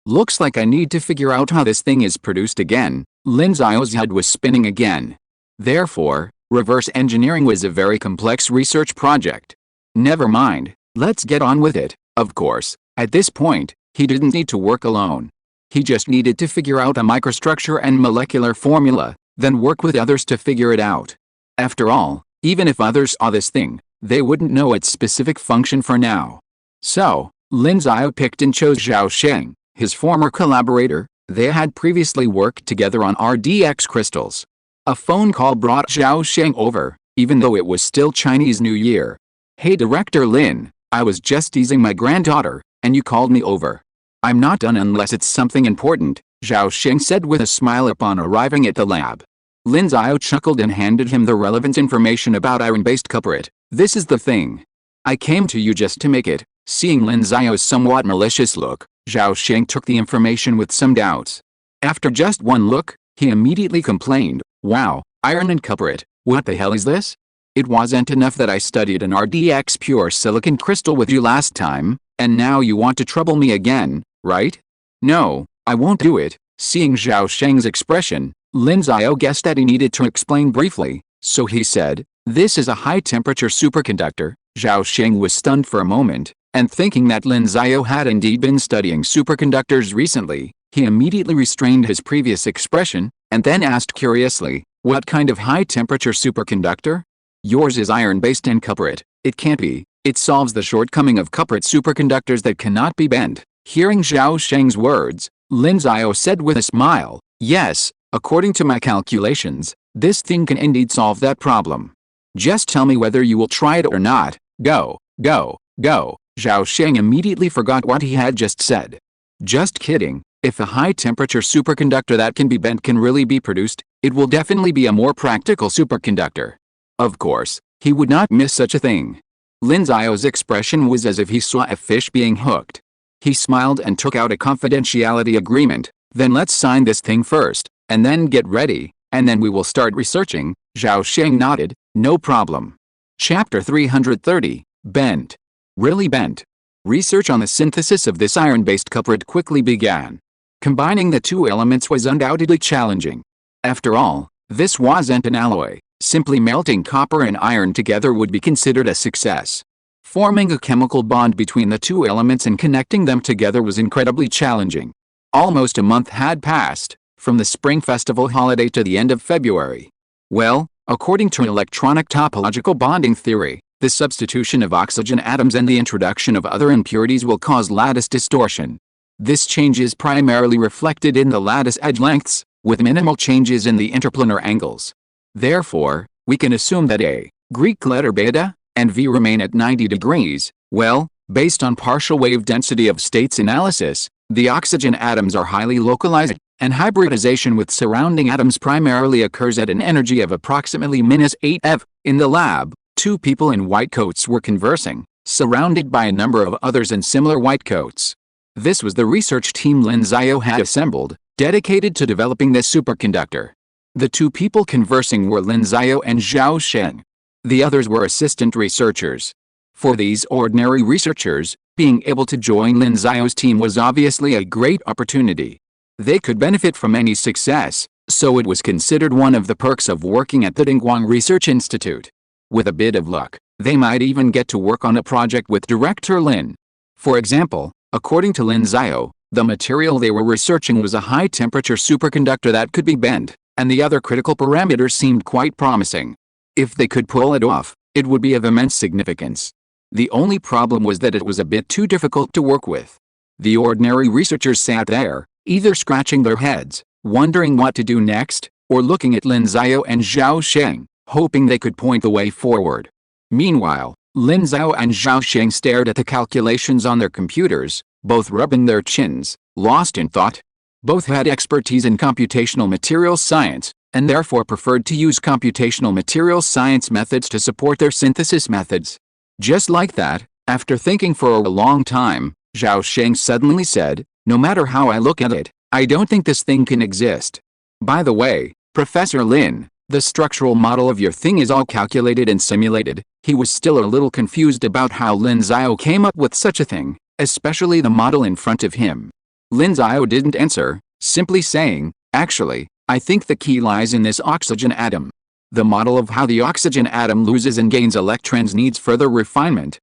Looks like I need to figure out how this thing is produced again. Lin Xiao's head was spinning again. Therefore, reverse engineering was a very complex research project. Never mind, let's get on with it. Of course, at this point, he didn't need to work alone. He just needed to figure out a microstructure and molecular formula, then work with others to figure it out. After all, even if others saw this thing, they wouldn't know its specific function for now. So, Lin Xiao picked and chose Zhao Sheng, his former collaborator. They had previously worked together on RDX crystals. A phone call brought Zhao Sheng over, even though it was still Chinese New Year. "Hey Director Lin, I was just teasing my granddaughter, and you called me over. I'm not done unless it's something important," Zhao Sheng said with a smile upon arriving at the lab. Lin Xiao chuckled and handed him the relevant information about iron-based cupriate. "This is the thing. I came to you just to make it." Seeing Lin Xiao's somewhat malicious look, Zhao Sheng took the information with some doubts. After just one look, he immediately complained, "Wow, iron and cupriate, what the hell is this? It wasn't enough that I studied an RDX pure silicon crystal with you last time, and now you want to trouble me again, right? No, I won't do it." Seeing Zhao Sheng's expression, Lin Xiao guessed that he needed to explain briefly, so he said, "This is a high-temperature superconductor." Zhao Sheng was stunned for a moment, and thinking that Lin Xiao had indeed been studying superconductors recently, he immediately restrained his previous expression, and then asked curiously, "What kind of high-temperature superconductor? Yours is iron-based and cuprate. It can't be. It solves the shortcoming of cuprate superconductors that cannot be bent." Hearing Zhao Sheng's words, Lin Xiao said with a smile, "Yes, according to my calculations, this thing can indeed solve that problem. Just tell me whether you will try it or not. Go, go, go." Zhao Sheng immediately forgot what he had just said. Just kidding. If a high-temperature superconductor that can be bent can really be produced, it will definitely be a more practical superconductor. Of course, he would not miss such a thing. Lin Xiao's expression was as if he saw a fish being hooked. He smiled and took out a confidentiality agreement. "Then let's sign this thing first, and then get ready, and then we will start researching." Zhao Sheng nodded, "No problem." Chapter 330, Bent. Really bent. Research on the synthesis of this iron-based cuprate quickly began. Combining the two elements was undoubtedly challenging. After all, this wasn't an alloy. Simply melting copper and iron together would be considered a success. Forming a chemical bond between the two elements and connecting them together was incredibly challenging. Almost a month had passed, from the Spring Festival holiday to the end of February. Well, according to electronic topological bonding theory, the substitution of oxygen atoms and the introduction of other impurities will cause lattice distortion. This change is primarily reflected in the lattice edge lengths, with minimal changes in the interplanar angles. Therefore, we can assume that A, Greek letter beta, and V remain at 90 degrees. Well, based on partial wave density of states analysis, the oxygen atoms are highly localized, and hybridization with surrounding atoms primarily occurs at an energy of approximately -8 eV. In the lab, two people in white coats were conversing, surrounded by a number of others in similar white coats. This was the research team Lin Xiao had assembled, dedicated to developing this superconductor. The two people conversing were Lin Xiao and Zhao Sheng. The others were assistant researchers. For these ordinary researchers, being able to join Lin Xiao's team was obviously a great opportunity. They could benefit from any success, so it was considered one of the perks of working at the Dingguang Research Institute. With a bit of luck, they might even get to work on a project with Director Lin. For example, according to Lin Xiao, the material they were researching was a high-temperature superconductor that could be bent, and the other critical parameters seemed quite promising. If they could pull it off, it would be of immense significance. The only problem was that it was a bit too difficult to work with. The ordinary researchers sat there, either scratching their heads, wondering what to do next, or looking at Lin Xiao and Zhao Sheng, hoping they could point the way forward. Meanwhile, Lin Xiao and Zhao Sheng stared at the calculations on their computers, both rubbing their chins, lost in thought. Both had expertise in computational materials science, and therefore preferred to use computational materials science methods to support their synthesis methods. Just like that, after thinking for a long time, Zhao Sheng suddenly said, "No matter how I look at it, I don't think this thing can exist. By the way, Professor Lin, the structural model of your thing is all calculated and simulated." He was still a little confused about how Lin Xiao came up with such a thing, especially the model in front of him. Lin Xiao didn't answer, simply saying, "Actually, I think the key lies in this oxygen atom. The model of how the oxygen atom loses and gains electrons needs further refinement.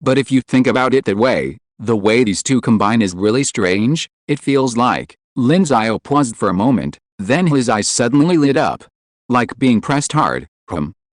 But if you think about it that way, the way these two combine is really strange. It feels like." Lin Xiao paused for a moment, then his eyes suddenly lit up. "Like being pressed hard."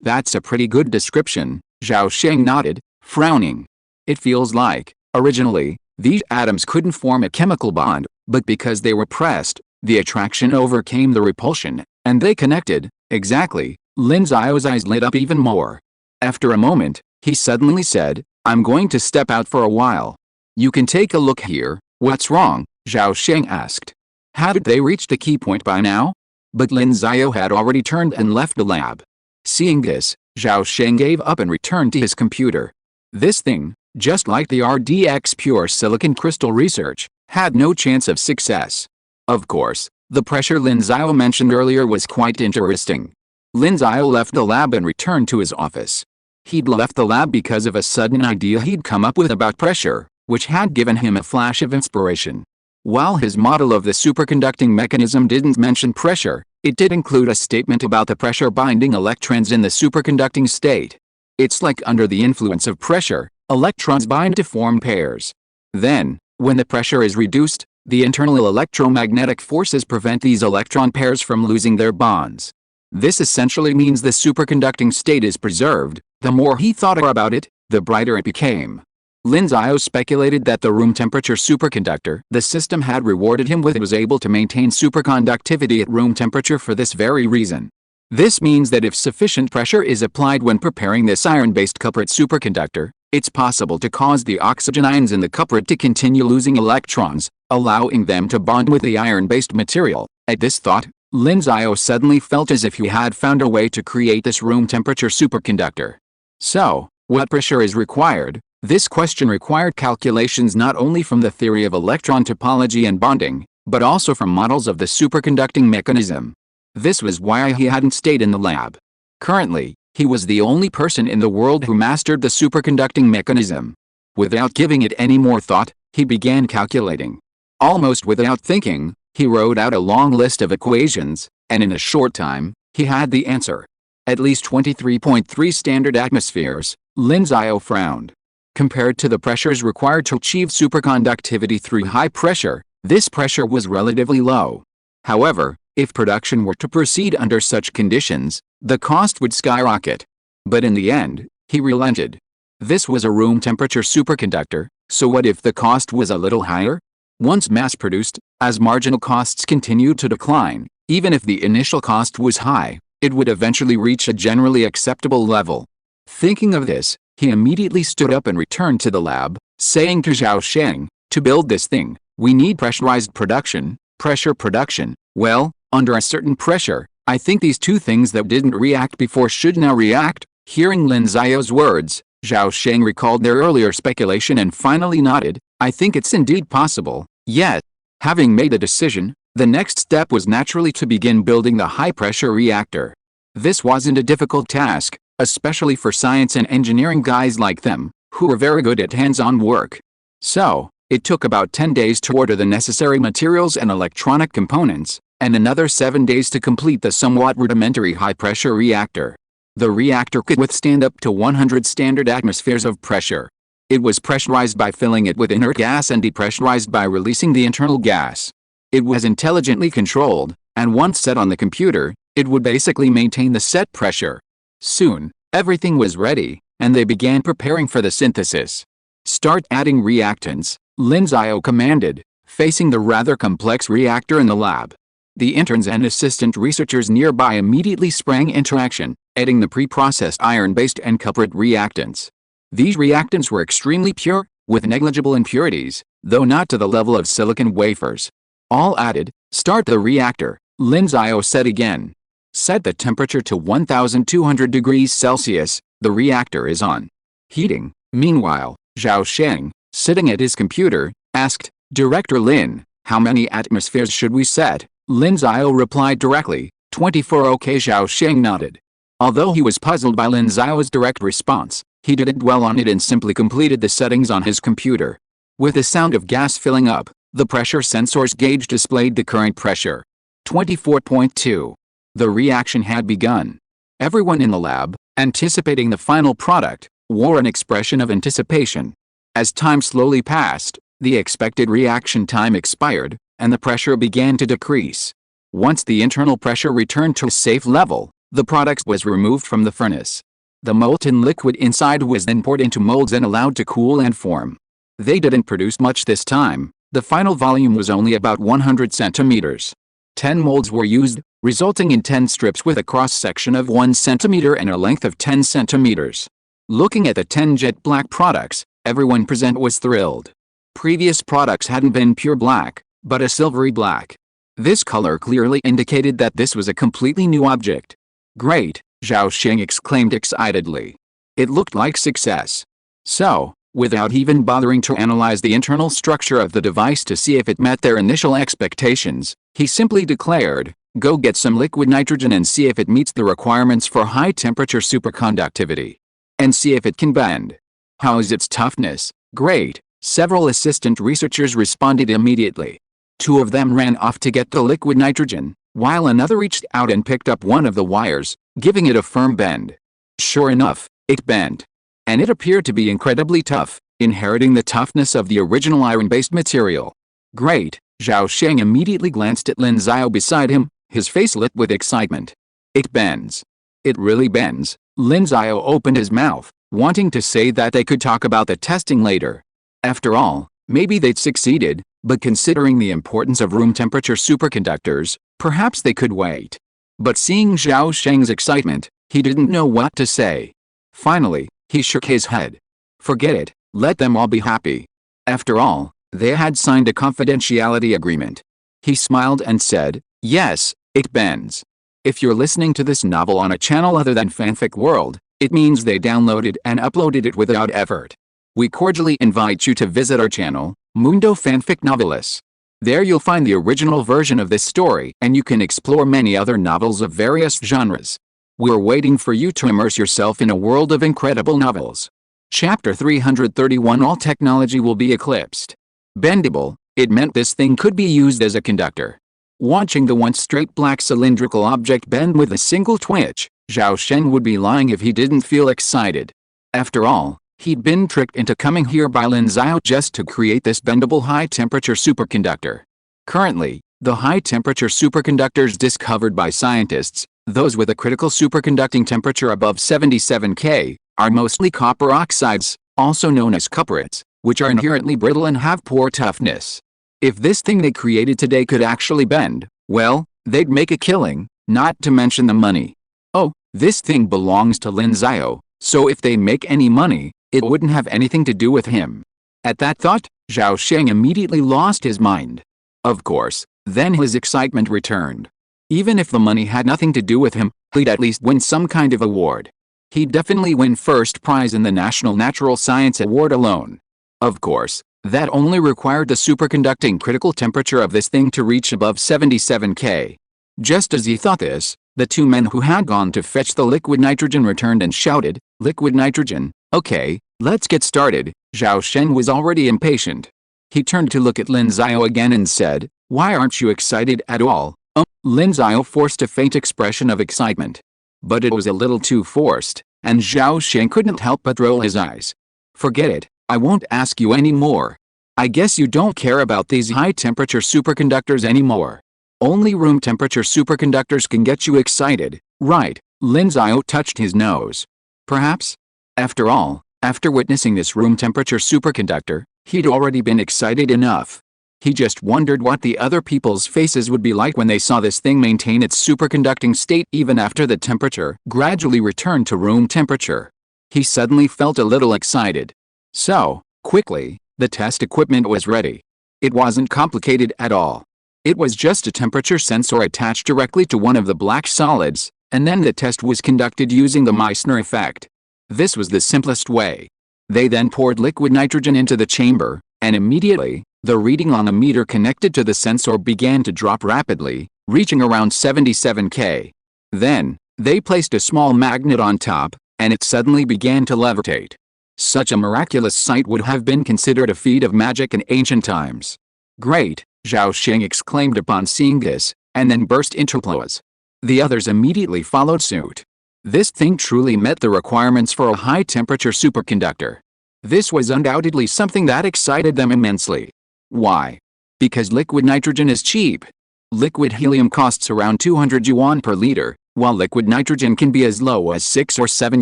That's a pretty good description," Zhao Sheng nodded, frowning. "It feels like, originally, these atoms couldn't form a chemical bond, but because they were pressed, the attraction overcame the repulsion, and they connected." "Exactly." Lin Xiao's eyes lit up even more. After a moment, he suddenly said, "I'm going to step out for a while. You can take a look here." "What's wrong?" Zhao Sheng asked. Hadn't they reached a key point by now? But Lin Xiao had already turned and left the lab. Seeing this, Zhao Sheng gave up and returned to his computer. This thing, just like the RDX pure silicon crystal research, had no chance of success. Of course, the pressure Lin Xiao mentioned earlier was quite interesting. Lin Xiao left the lab and returned to his office. He'd left the lab because of a sudden idea he'd come up with about pressure, which had given him a flash of inspiration. While his model of the superconducting mechanism didn't mention pressure, it did include a statement about the pressure binding electrons in the superconducting state. It's like under the influence of pressure, Electrons bind to form pairs. Then, when the pressure is reduced, the internal electromagnetic forces prevent these electron pairs from losing their bonds. This essentially means the superconducting state is preserved. The more he thought about it, the brighter it became. Lin Xiao speculated that the room temperature superconductor the system had rewarded him with was able to maintain superconductivity at room temperature for this very reason. This means that if sufficient pressure is applied when preparing this iron-based cuprate superconductor, it's possible to cause the oxygen ions in the cuprate to continue losing electrons, allowing them to bond with the iron-based material. At this thought, Lin Xiao suddenly felt as if he had found a way to create this room temperature superconductor. So, what pressure is required? This question required calculations not only from the theory of electron topology and bonding, but also from models of the superconducting mechanism. This was why he hadn't stayed in the lab. Currently, he was the only person in the world who mastered the superconducting mechanism. Without giving it any more thought, he began calculating. Almost without thinking, he wrote out a long list of equations, and in a short time, he had the answer. At least 23.3 standard atmospheres. Lin Xiao frowned. Compared to the pressures required to achieve superconductivity through high pressure, this pressure was relatively low. However, if production were to proceed under such conditions, the cost would skyrocket. But in the end, he relented. This was a room temperature superconductor, so what if the cost was a little higher? Once mass-produced, as marginal costs continued to decline, even if the initial cost was high, it would eventually reach a generally acceptable level. Thinking of this, he immediately stood up and returned to the lab, saying to Zhao Sheng, "To build this thing, we need pressurized production, pressure production. Well, under a certain pressure, I think these two things that didn't react before should now react." Hearing Lin Xiao's words, Zhao Sheng recalled their earlier speculation and finally nodded. "I think it's indeed possible." Yet, having made a decision, the next step was naturally to begin building the high-pressure reactor. This wasn't a difficult task, especially for science and engineering guys like them, who were very good at hands-on work. So, it took about 10 days to order the necessary materials and electronic components, and another 7 days to complete the somewhat rudimentary high-pressure reactor. The reactor could withstand up to 100 standard atmospheres of pressure. It was pressurized by filling it with inert gas and depressurized by releasing the internal gas. It was intelligently controlled, and once set on the computer, it would basically maintain the set pressure. Soon, everything was ready, and they began preparing for the synthesis. "Start adding reactants," Lin Xiao commanded, facing the rather complex reactor in the lab. The interns and assistant researchers nearby immediately sprang into action, adding the pre-processed iron-based and cuprate reactants. These reactants were extremely pure, with negligible impurities, though not to the level of silicon wafers. All added. "Start the reactor," Lin Xiao said again. "Set the temperature to 1200 degrees Celsius, the reactor is on." Heating. Meanwhile, Zhao Sheng, sitting at his computer, asked, "Director Lin, how many atmospheres should we set?" Lin Xiao replied directly, 24. "Okay." Zhao Sheng nodded. Although he was puzzled by Lin Xiao's direct response, he didn't dwell on it and simply completed the settings on his computer. With the sound of gas filling up, the pressure sensor's gauge displayed the current pressure. 24.2. The reaction had begun. Everyone in the lab, anticipating the final product, wore an expression of anticipation. As time slowly passed, the expected reaction time expired, and the pressure began to decrease. Once the internal pressure returned to a safe level, the product was removed from the furnace. The molten liquid inside was then poured into molds and allowed to cool and form. They didn't produce much this time. The final volume was only about 100 centimeters. 10 molds were used, resulting in 10 strips with a cross-section of 1 centimeter and a length of 10 centimeters. Looking at the 10 jet black products, everyone present was thrilled. Previous products hadn't been pure black, but a silvery black. This color clearly indicated that this was a completely new object. "Great," Zhao Sheng exclaimed excitedly. It looked like success. So, without even bothering to analyze the internal structure of the device to see if it met their initial expectations, he simply declared, "Go get some liquid nitrogen and see if it meets the requirements for high-temperature superconductivity. And see if it can bend. How is its toughness?" "Great," several assistant researchers responded immediately. 2 of them ran off to get the liquid nitrogen, while another reached out and picked up one of the wires, giving it a firm bend. Sure enough, it bent. and it appeared to be incredibly tough, inheriting the toughness of the original iron-based material. Great, Zhao Sheng immediately glanced at Lin Xiao beside him, his face lit with excitement. It bends. It really bends. Lin Xiao opened his mouth, wanting to say that they could talk about the testing later. After all, maybe they'd succeeded, but considering the importance of room temperature superconductors, perhaps they could wait. But seeing Zhao Sheng's excitement, he didn't know what to say. Finally, he shook his head. Forget it, let them all be happy. After all, they had signed a confidentiality agreement. He smiled and said, yes, it bends. If you're listening to this novel on a channel other than Fanfic World, it means they downloaded and uploaded it without effort. We cordially invite you to visit our channel, Mundo Fanfic Novelis. There you'll find the original version of this story and you can explore many other novels of various genres. We're waiting for you to immerse yourself in a world of incredible novels. Chapter 331 All technology will be eclipsed. Bendable, it meant this thing could be used as a conductor. Watching the once straight black cylindrical object bend with a single twitch, Zhao Sheng would be lying if he didn't feel excited. After all, he'd been tricked into coming here by Lin Xiao just to create this bendable high-temperature superconductor. Currently, the high-temperature superconductors discovered by scientists, those with a critical superconducting temperature above 77 K, are mostly copper oxides, also known as cuprates, which are inherently brittle and have poor toughness. If this thing they created today could actually bend, well, they'd make a killing, not to mention the money. Oh, this thing belongs to Lin Xiao, so if they make any money, it wouldn't have anything to do with him. At that thought, Zhao Sheng immediately lost his mind. Of course, then his excitement returned. Even if the money had nothing to do with him, he'd at least win some kind of award. He'd definitely win first prize in the National Natural Science Award alone. Of course, that only required the superconducting critical temperature of this thing to reach above 77 K. Just as he thought this, the two men who had gone to fetch the liquid nitrogen returned and shouted, "Liquid nitrogen, okay, let's get started." Zhao Sheng was already impatient. He turned to look at Lin Xiao again and said, "Why aren't you excited at all?" Lin Xiao forced a faint expression of excitement. But it was a little too forced, and Zhao Sheng couldn't help but roll his eyes. "Forget it, I won't ask you anymore. I guess you don't care about these high-temperature superconductors anymore. Only room temperature superconductors can get you excited, right?" Lin Xiao touched his nose. Perhaps? After all, after witnessing this room temperature superconductor, he'd already been excited enough. He just wondered what the other people's faces would be like when they saw this thing maintain its superconducting state even after the temperature gradually returned to room temperature. He suddenly felt a little excited. So, quickly, the test equipment was ready. It wasn't complicated at all. It was just a temperature sensor attached directly to one of the black solids, and then the test was conducted using the Meissner effect. This was the simplest way. They then poured liquid nitrogen into the chamber, and immediately, the reading on a meter connected to the sensor began to drop rapidly, reaching around 77 K. Then, they placed a small magnet on top, and it suddenly began to levitate. Such a miraculous sight would have been considered a feat of magic in ancient times. "Great," Zhao Sheng exclaimed upon seeing this, and then burst into applause. The others immediately followed suit. This thing truly met the requirements for a high-temperature superconductor. This was undoubtedly something that excited them immensely. Why? Because liquid nitrogen is cheap. Liquid helium costs around 200 yuan per liter, while liquid nitrogen can be as low as 6 or 7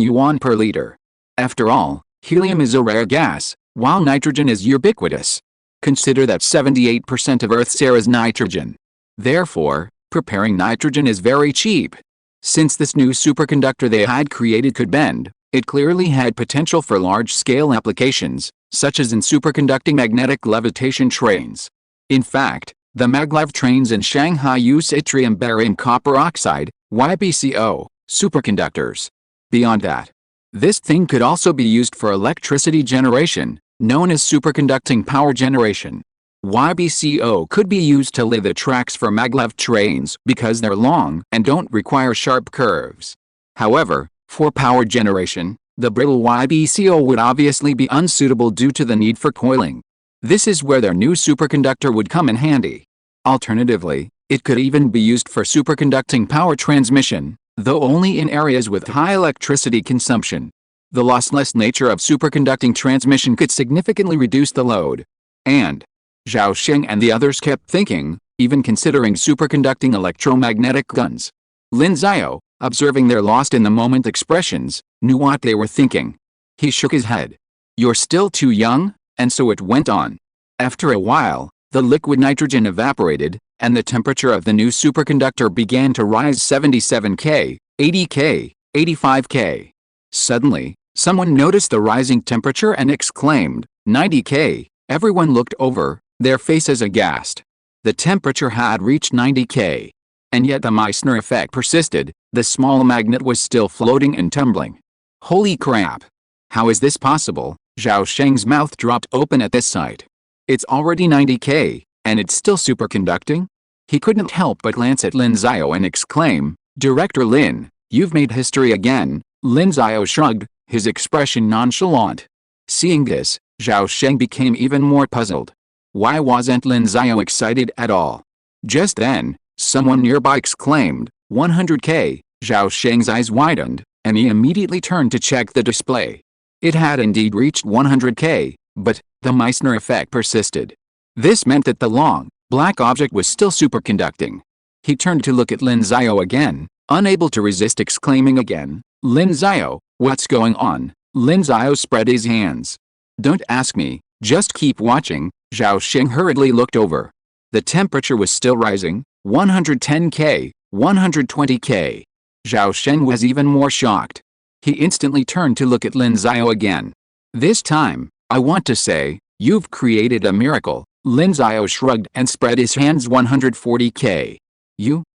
yuan per liter. After all, helium is a rare gas, while nitrogen is ubiquitous. Consider that 78% of Earth's air is nitrogen. Therefore, preparing nitrogen is very cheap. Since this new superconductor they had created could bend, it clearly had potential for large-scale applications, such as in superconducting magnetic levitation trains. In fact, the maglev trains in Shanghai use yttrium barium copper oxide, YbCO, superconductors. Beyond that, this thing could also be used for electricity generation, known as superconducting power generation. YbCO could be used to lay the tracks for maglev trains because they're long and don't require sharp curves. However, for power generation, the brittle YbCO would obviously be unsuitable due to the need for coiling. This is where their new superconductor would come in handy. Alternatively, it could even be used for superconducting power transmission, though only in areas with high electricity consumption. The lossless nature of superconducting transmission could significantly reduce the load. And Zhao Sheng and the others kept thinking, even considering superconducting electromagnetic guns. Lin Xiao, observing their lost-in-the-moment expressions, knew what they were thinking. He shook his head. "You're still too young," and so it went on. After a while, the liquid nitrogen evaporated, and the temperature of the new superconductor began to rise 77 K, 80 K, 85 K. Suddenly, someone noticed the rising temperature and exclaimed, 90 K. Everyone looked over, their faces aghast. The temperature had reached 90 K. And yet the Meissner effect persisted, the small magnet was still floating and tumbling. Holy crap! How is this possible? Zhao Sheng's mouth dropped open at this sight. It's already 90 K, and it's still superconducting? He couldn't help but glance at Lin Xiao and exclaim, Director Lin, you've made history again. Lin Xiao shrugged, his expression nonchalant. Seeing this, Zhao Sheng became even more puzzled. Why wasn't Lin Xiao excited at all? Just then, someone nearby exclaimed, 100 K. Zhao Sheng's eyes widened, and he immediately turned to check the display. It had indeed reached 100 K, but the Meissner effect persisted. This meant that the long, black object was still superconducting. He turned to look at Lin Xiao again, unable to resist exclaiming again, Lin Xiao, what's going on? Lin Xiao spread his hands. Don't ask me, just keep watching. Zhao Sheng hurriedly looked over. The temperature was still rising, 110 K, 120 K. Zhao Sheng was even more shocked. He instantly turned to look at Lin Xiao again. This time, I want to say, you've created a miracle. Lin Xiao shrugged and spread his hands 140 K.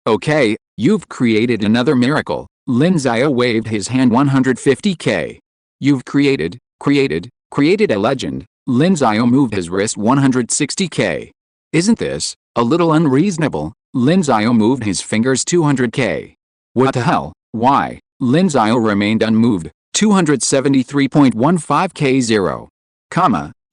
Okay, you've created another miracle. Lin Xiao waved his hand 150 K. You've created a legend. Lin Xiao moved his wrist 160 K. Isn't this a little unreasonable? Lin Xiao moved his fingers 200 K. What the hell? Why? Lin Xiao remained unmoved, 273.15 K0.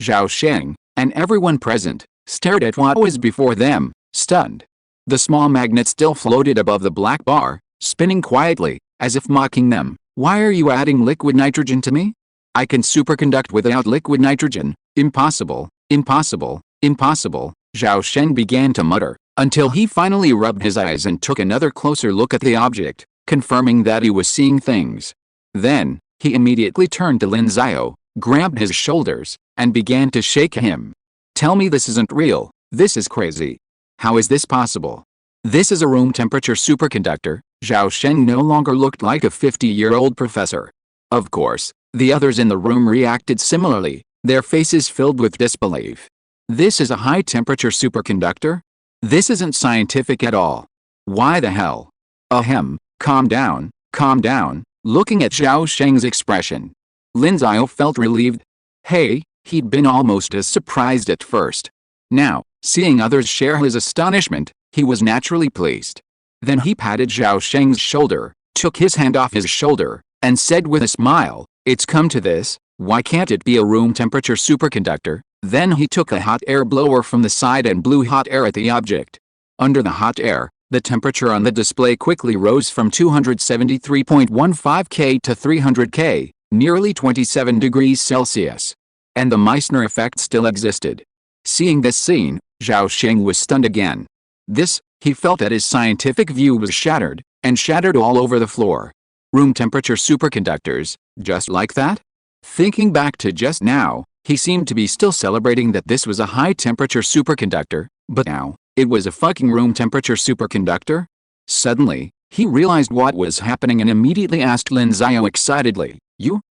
Zhao Sheng, and everyone present, stared at what was before them, stunned. The small magnet still floated above the black bar, spinning quietly, as if mocking them. Why are you adding liquid nitrogen to me? I can superconduct without liquid nitrogen. Impossible, impossible, impossible. Zhao Sheng began to mutter, until he finally rubbed his eyes and took another closer look at the object, confirming that he was seeing things. Then, he immediately turned to Lin Xiao, grabbed his shoulders, and began to shake him. Tell me this isn't real. This is crazy. How is this possible? This is a room temperature superconductor. Zhao Sheng no longer looked like a 50-year-old professor. Of course, the others in the room reacted similarly, their faces filled with disbelief. This is a high-temperature superconductor? This isn't scientific at all. Why the hell? Ahem, calm down, calm down. Looking at Zhao Sheng's expression, Lin Xiao felt relieved. Hey, he'd been almost as surprised at first. Now, seeing others share his astonishment, he was naturally pleased. Then he patted Zhao Sheng's shoulder, took his hand off his shoulder, and said with a smile, It's come to this, why can't it be a room temperature superconductor? Then he took a hot air blower from the side and blew hot air at the object. Under the hot air, the temperature on the display quickly rose from 273.15 K to 300 K, nearly 27 degrees Celsius. And the Meissner effect still existed. Seeing this scene, Zhao Sheng was stunned again. He felt that his scientific view was shattered, and shattered all over the floor. Room temperature superconductors, just like that? Thinking back to just now, he seemed to be still celebrating that this was a high-temperature superconductor, but now, it was a fucking room temperature superconductor? Suddenly, he realized what was happening and immediately asked Lin Xiao excitedly,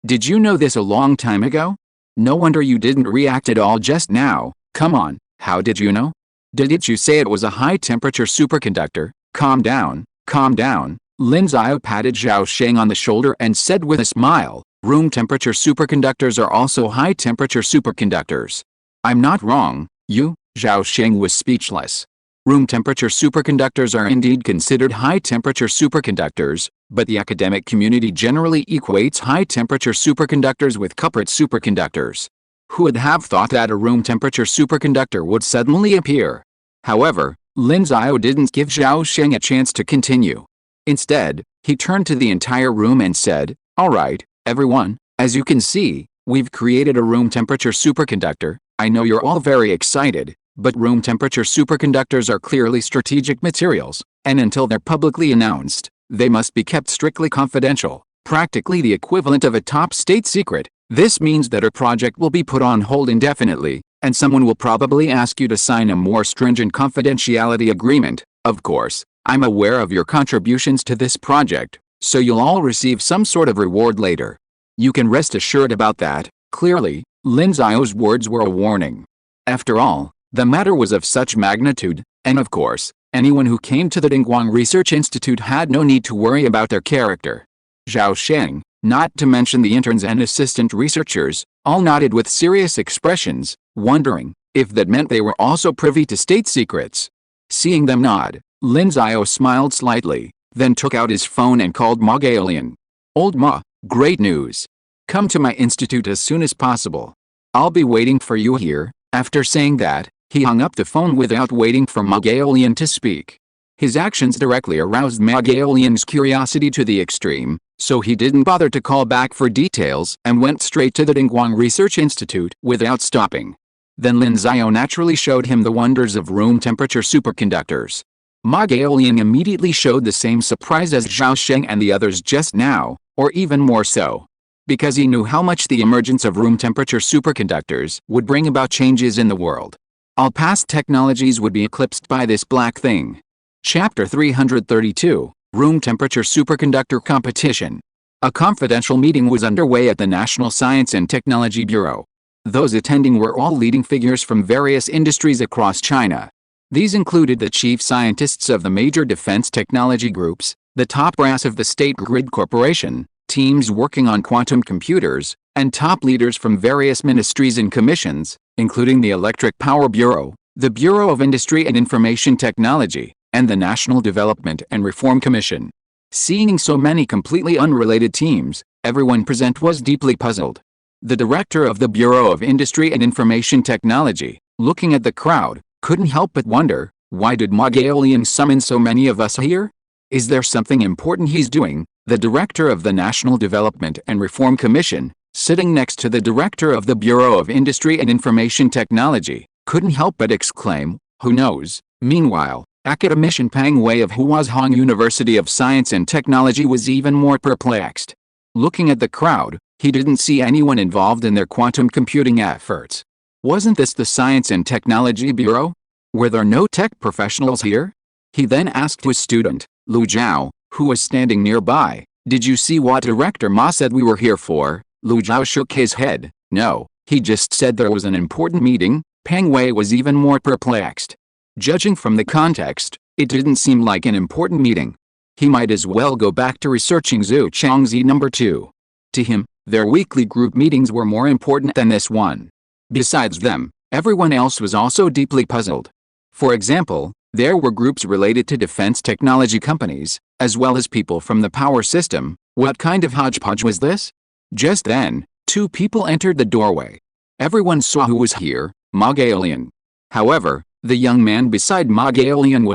Did you know this a long time ago? No wonder you didn't react at all just now. Come on, how did you know? Didn't you say it was a high-temperature superconductor? Calm down, calm down. Lin Xiao patted Zhao Sheng on the shoulder and said with a smile, Room temperature superconductors are also high-temperature superconductors. I'm not wrong, Zhao Sheng was speechless. Room temperature superconductors are indeed considered high-temperature superconductors, but the academic community generally equates high-temperature superconductors with cuprate superconductors. Who would have thought that a room temperature superconductor would suddenly appear? However, Lin Xiao didn't give Zhao Sheng a chance to continue. Instead, he turned to the entire room and said, All right, everyone, As you can see, we've created a room temperature superconductor. I know you're all very excited, but room temperature superconductors are clearly strategic materials, and until they're publicly announced, they must be kept strictly confidential, practically the equivalent of a top state secret. This means that a project will be put on hold indefinitely, and someone will probably ask you to sign a more stringent confidentiality agreement. Of course, I'm aware of your contributions to this project, so you'll all receive some sort of reward later. You can rest assured about that. Clearly, Lin Xiao's words were a warning. After all, the matter was of such magnitude, and of course, anyone who came to the Dingguang Research Institute had no need to worry about their character. Zhao Sheng, not to mention the interns and assistant researchers, all nodded with serious expressions, wondering if that meant they were also privy to state secrets. Seeing them nod, Lin Xiao smiled slightly, then took out his phone and called Ma Gaolian. "Old Ma, great news. Come to my institute as soon as possible. I'll be waiting for you here." After saying that, he hung up the phone without waiting for Ma Gaolian to speak. His actions directly aroused Ma Gaolian's curiosity to the extreme, so he didn't bother to call back for details and went straight to the Dingguang Research Institute without stopping. Then Lin Xiao naturally showed him the wonders of room temperature superconductors. Ma Gaolian immediately showed the same surprise as Zhao Sheng and the others just now, or even more so. Because he knew how much the emergence of room temperature superconductors would bring about changes in the world. All past technologies would be eclipsed by this black thing. Chapter 332, Room Temperature Superconductor Competition. A confidential meeting was underway at the National Science and Technology Bureau. Those attending were all leading figures from various industries across China. These included the chief scientists of the major defense technology groups, the top brass of the State Grid Corporation, teams working on quantum computers, and top leaders from various ministries and commissions, including the Electric Power Bureau, the Bureau of Industry and Information Technology, and the National Development and Reform Commission. Seeing so many completely unrelated teams, everyone present was deeply puzzled. The director of the Bureau of Industry and Information Technology, looking at the crowd, couldn't help but wonder, why did Ma Gaolian summon so many of us here? Is there something important he's doing? The director of the National Development and Reform Commission, sitting next to the director of the Bureau of Industry and Information Technology, couldn't help but exclaim, "Who knows?" Meanwhile, academician Pang Wei of Huazhong University of Science and Technology was even more perplexed. Looking at the crowd, he didn't see anyone involved in their quantum computing efforts. Wasn't this the Science and Technology Bureau? Were there no tech professionals here? He then asked his student, Lu Zhao, who was standing nearby, "Did you see what Director Ma said we were here for?" Lu Zhao shook his head. "No, he just said there was an important meeting." Pang Wei was even more perplexed. Judging from the context, it didn't seem like an important meeting. He might as well go back to researching Zhu Changzi number 2. To him, their weekly group meetings were more important than this one. Besides them, everyone else was also deeply puzzled. For example, there were groups related to defense technology companies, as well as people from the power system. What kind of hodgepodge was this? Just then, two people entered the doorway. Everyone saw who was here, Ma Gaolian. However, the young man beside Ma Gaolian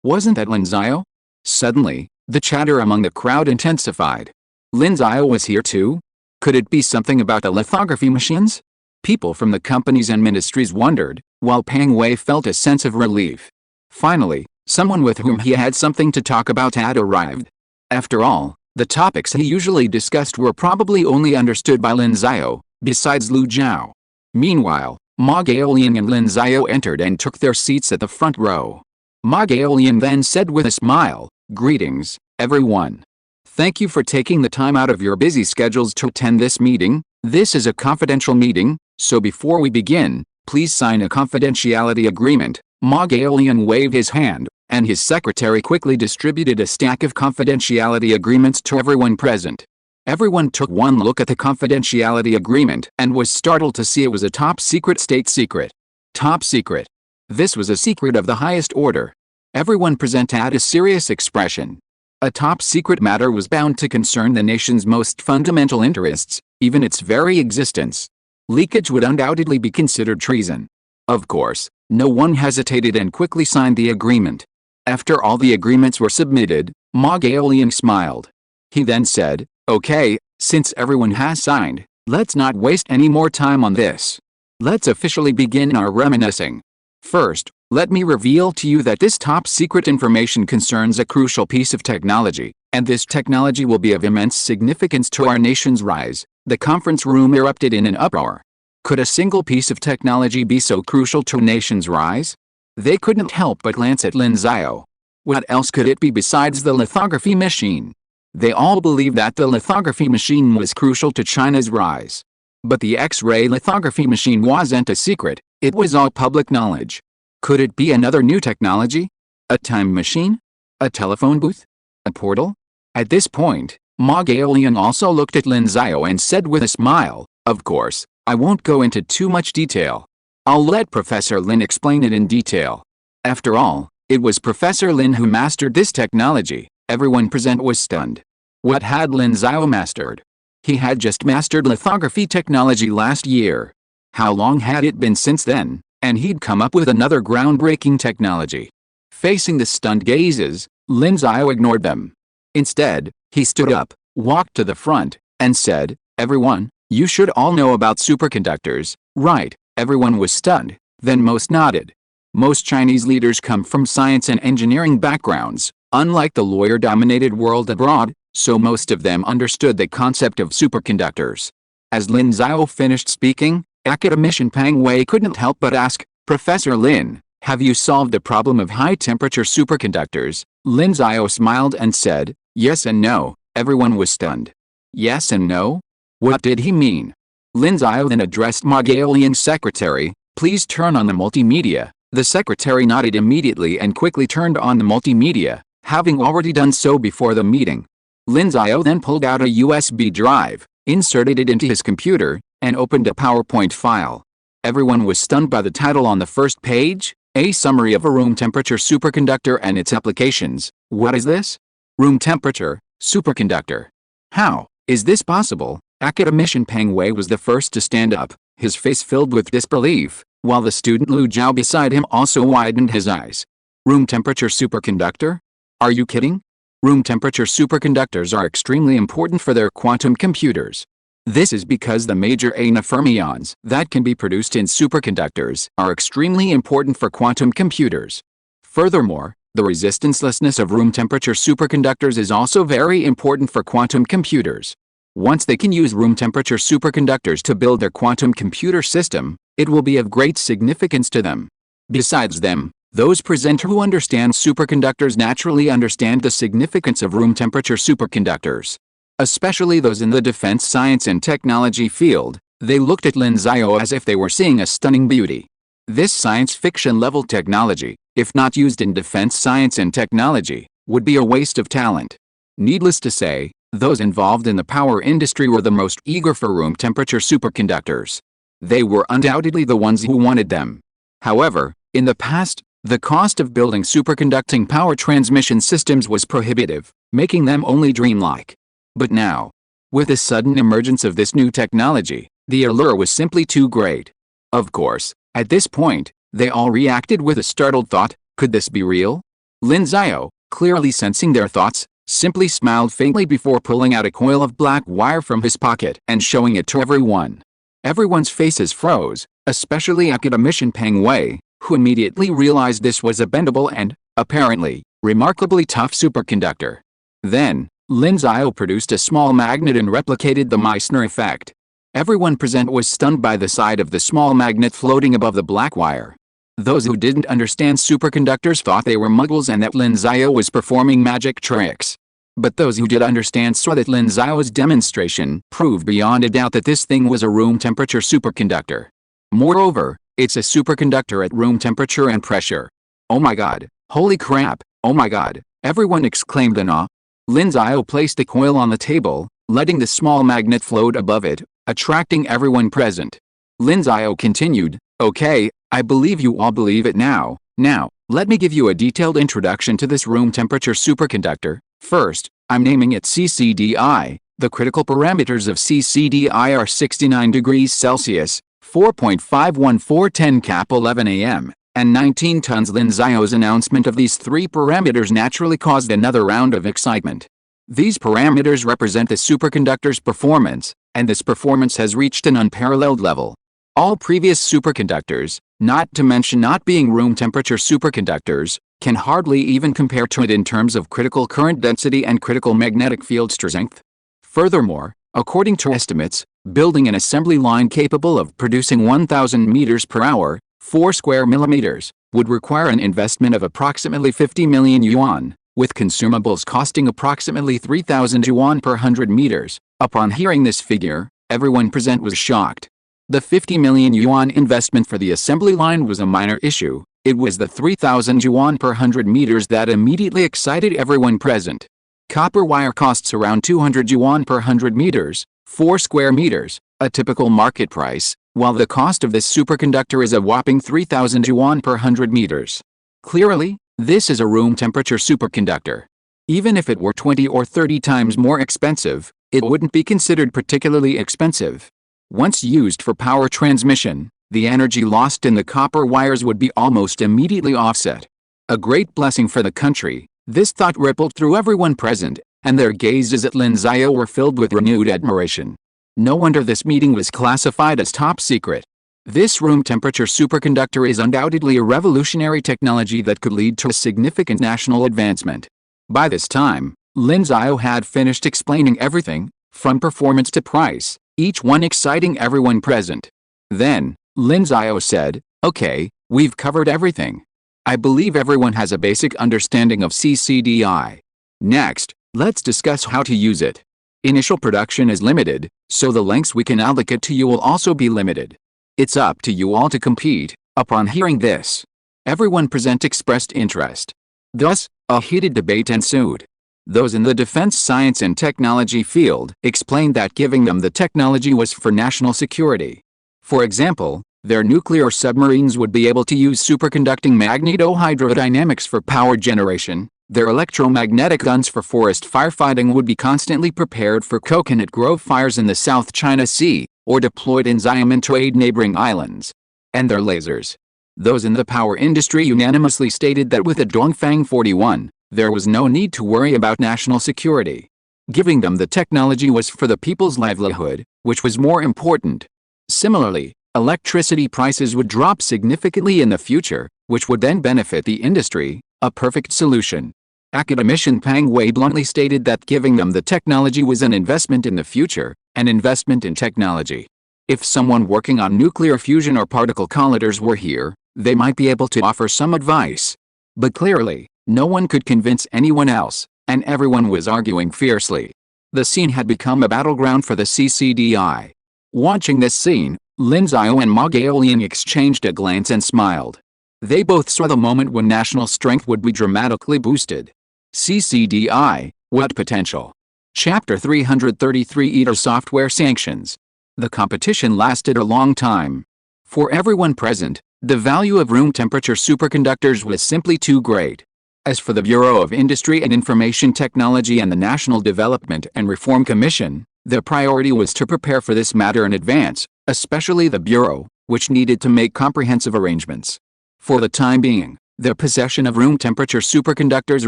wasn't that Lin Xiao? Suddenly, the chatter among the crowd intensified. Lin Xiao was here too? Could it be something about the lithography machines? People from the companies and ministries wondered, while Pang Wei felt a sense of relief. Finally, someone with whom he had something to talk about had arrived. After all, the topics he usually discussed were probably only understood by Lin Xiao, besides Lu Zhao. Meanwhile, Ma Gaolian and Lin Xiao entered and took their seats at the front row. Ma Gaolian then said with a smile, "Greetings, everyone. Thank you for taking the time out of your busy schedules to attend this meeting. This is a confidential meeting, so before we begin, please sign a confidentiality agreement." Ma Gaolian waved his hand, and his secretary quickly distributed a stack of confidentiality agreements to everyone present. Everyone took one look at the confidentiality agreement and was startled to see it was a top-secret state secret. Top secret. This was a secret of the highest order. Everyone present had a serious expression. A top-secret matter was bound to concern the nation's most fundamental interests, even its very existence. Leakage would undoubtedly be considered treason. Of course, no one hesitated and quickly signed the agreement. After all the agreements were submitted, Ma Gaolian smiled. He then said, "Okay, since everyone has signed, Let's not waste any more time on this. Let's officially begin our reminiscing. First, let me reveal to you that this top-secret information concerns a crucial piece of technology, and this technology will be of immense significance to our nation's rise. The conference room erupted in an uproar. Could a single piece of technology be so crucial to a nation's rise? They couldn't help but glance at Lin Xiao. What else could it be besides the lithography machine? They all believed that the lithography machine was crucial to China's rise. But the X-ray lithography machine wasn't a secret, it was all public knowledge. Could it be another new technology? A time machine? A telephone booth? A portal? At this point, Ma Gaolian also looked at Lin Xiao and said with a smile, "Of course, I won't go into too much detail. I'll let Professor Lin explain it in detail." After all, it was Professor Lin who mastered this technology. Everyone present was stunned. What had Lin Xiao mastered? He had just mastered lithography technology last year. How long had it been since then? And he'd come up with another groundbreaking technology. Facing the stunned gazes, Lin Xiao ignored them. Instead, he stood up, walked to the front, and said, "Everyone, you should all know about superconductors, right?" Everyone was stunned, then most nodded. Most Chinese leaders come from science and engineering backgrounds, unlike the lawyer-dominated world abroad, so most of them understood the concept of superconductors. As Lin Xiao finished speaking, academician Pang Wei couldn't help but ask, "Professor Lin, have you solved the problem of high-temperature superconductors?" Lin Xiao smiled and said, "Yes and no." Everyone was stunned. Yes and no? What did he mean? Lin Xiao then addressed Ma Gaolian's secretary, "Please turn on the multimedia." The secretary nodded immediately and quickly turned on the multimedia, having already done so before the meeting. Lin Xiao then pulled out a USB drive, inserted it into his computer, and opened a PowerPoint file. Everyone was stunned by the title on the first page, "A Summary of a Room Temperature Superconductor and Its Applications." What is this? Room temperature, superconductor. How is this possible? Academician Pang Wei was the first to stand up, his face filled with disbelief, while the student Lu Zhao beside him also widened his eyes. Room temperature superconductor? Are you kidding? Room temperature superconductors are extremely important for their quantum computers. This is because the major fermions that can be produced in superconductors are extremely important for quantum computers. Furthermore, the resistancelessness of room temperature superconductors is also very important for quantum computers. Once they can use room temperature superconductors to build their quantum computer system, it will be of great significance to them. Besides them, those present who understand superconductors naturally understand the significance of room temperature superconductors. Especially those in the defense science and technology field, they looked at Lin Xiao as if they were seeing a stunning beauty. This science fiction level technology, if not used in defense science and technology, would be a waste of talent. Needless to say, those involved in the power industry were the most eager for room temperature superconductors. They were undoubtedly the ones who wanted them. However, in the past, the cost of building superconducting power transmission systems was prohibitive, making them only dreamlike. But now, with the sudden emergence of this new technology, the allure was simply too great. Of course, at this point, they all reacted with a startled thought, could this be real? Lin Xiao, clearly sensing their thoughts, simply smiled faintly before pulling out a coil of black wire from his pocket and showing it to everyone. Everyone's faces froze, especially academician Pang Wei, who immediately realized this was a bendable and, apparently, remarkably tough superconductor. Then, Lin Xiao produced a small magnet and replicated the Meissner effect. Everyone present was stunned by the sight of the small magnet floating above the black wire. Those who didn't understand superconductors thought they were muggles and that Lin Xiao was performing magic tricks. But those who did understand saw that Lin Xiao's demonstration proved beyond a doubt that this thing was a room temperature superconductor. Moreover, it's a superconductor at room temperature and pressure. Oh my god, holy crap, oh my god, everyone exclaimed in awe. Lin Xiao placed a coil on the table, letting the small magnet float above it, attracting everyone present. Lin Xiao continued, "Okay, I believe you all believe it now. Now, let me give you a detailed introduction to this room temperature superconductor. First, I'm naming it CCDI. The critical parameters of CCDI are 69 degrees Celsius, 4.51410 cap 11 am, and 19 tons. Lin Xiao's announcement of these three parameters naturally caused another round of excitement. These parameters represent the superconductor's performance, and this performance has reached an unparalleled level. All previous superconductors, not to mention not being room temperature superconductors, can hardly even compare to it in terms of critical current density and critical magnetic field strength. Furthermore, according to estimates, building an assembly line capable of producing 1,000 meters per hour, 4 square millimeters, would require an investment of approximately 50 million yuan, with consumables costing approximately 3,000 yuan per 100 meters. Upon hearing this figure, everyone present was shocked. The 50 million yuan investment for the assembly line was a minor issue. It was the 3,000 yuan per 100 meters that immediately excited everyone present. Copper wire costs around 200 yuan per 100 meters, 4 square meters, a typical market price, while the cost of this superconductor is a whopping 3,000 yuan per 100 meters. Clearly, this is a room temperature superconductor. Even if it were 20 or 30 times more expensive, it wouldn't be considered particularly expensive. Once used for power transmission, the energy lost in the copper wires would be almost immediately offset. A great blessing for the country, this thought rippled through everyone present, and their gazes at Lin Xiao were filled with renewed admiration. No wonder this meeting was classified as top secret. This room temperature superconductor is undoubtedly a revolutionary technology that could lead to a significant national advancement. By this time, Lin Xiao had finished explaining everything, from performance to price, each one exciting everyone present. Then, Lin Xiao said, "Okay, we've covered everything. I believe everyone has a basic understanding of CCDI. Next, let's discuss how to use it. Initial production is limited, so the lengths we can allocate to you will also be limited. It's up to you all to compete." Upon hearing this, everyone present expressed interest. Thus, a heated debate ensued. Those in the defense science and technology field explained that giving them the technology was for national security. For example, their nuclear submarines would be able to use superconducting magnetohydrodynamics for power generation. Their electromagnetic guns for forest firefighting would be constantly prepared for coconut grove fires in the South China Sea, or deployed in Xiamen to aid neighboring islands. And their lasers. Those in the power industry unanimously stated that with the Dongfang 41, there was no need to worry about national security. Giving them the technology was for the people's livelihood, which was more important. Similarly, electricity prices would drop significantly in the future, which would then benefit the industry, a perfect solution. Academician Pang Wei bluntly stated that giving them the technology was an investment in the future, an investment in technology. If someone working on nuclear fusion or particle colliders were here, they might be able to offer some advice. But clearly, no one could convince anyone else, and everyone was arguing fiercely. The scene had become a battleground for the CCDI. Watching this scene, Lin Xiao and Ma Gaolian exchanged a glance and smiled. They both saw the moment when national strength would be dramatically boosted. CCDI, what potential? Chapter 333 ITER Software Sanctions. The competition lasted a long time. For everyone present, the value of room temperature superconductors was simply too great. As for the Bureau of Industry and Information Technology and the National Development and Reform Commission, their priority was to prepare for this matter in advance, especially the Bureau, which needed to make comprehensive arrangements. For the time being, their possession of room temperature superconductors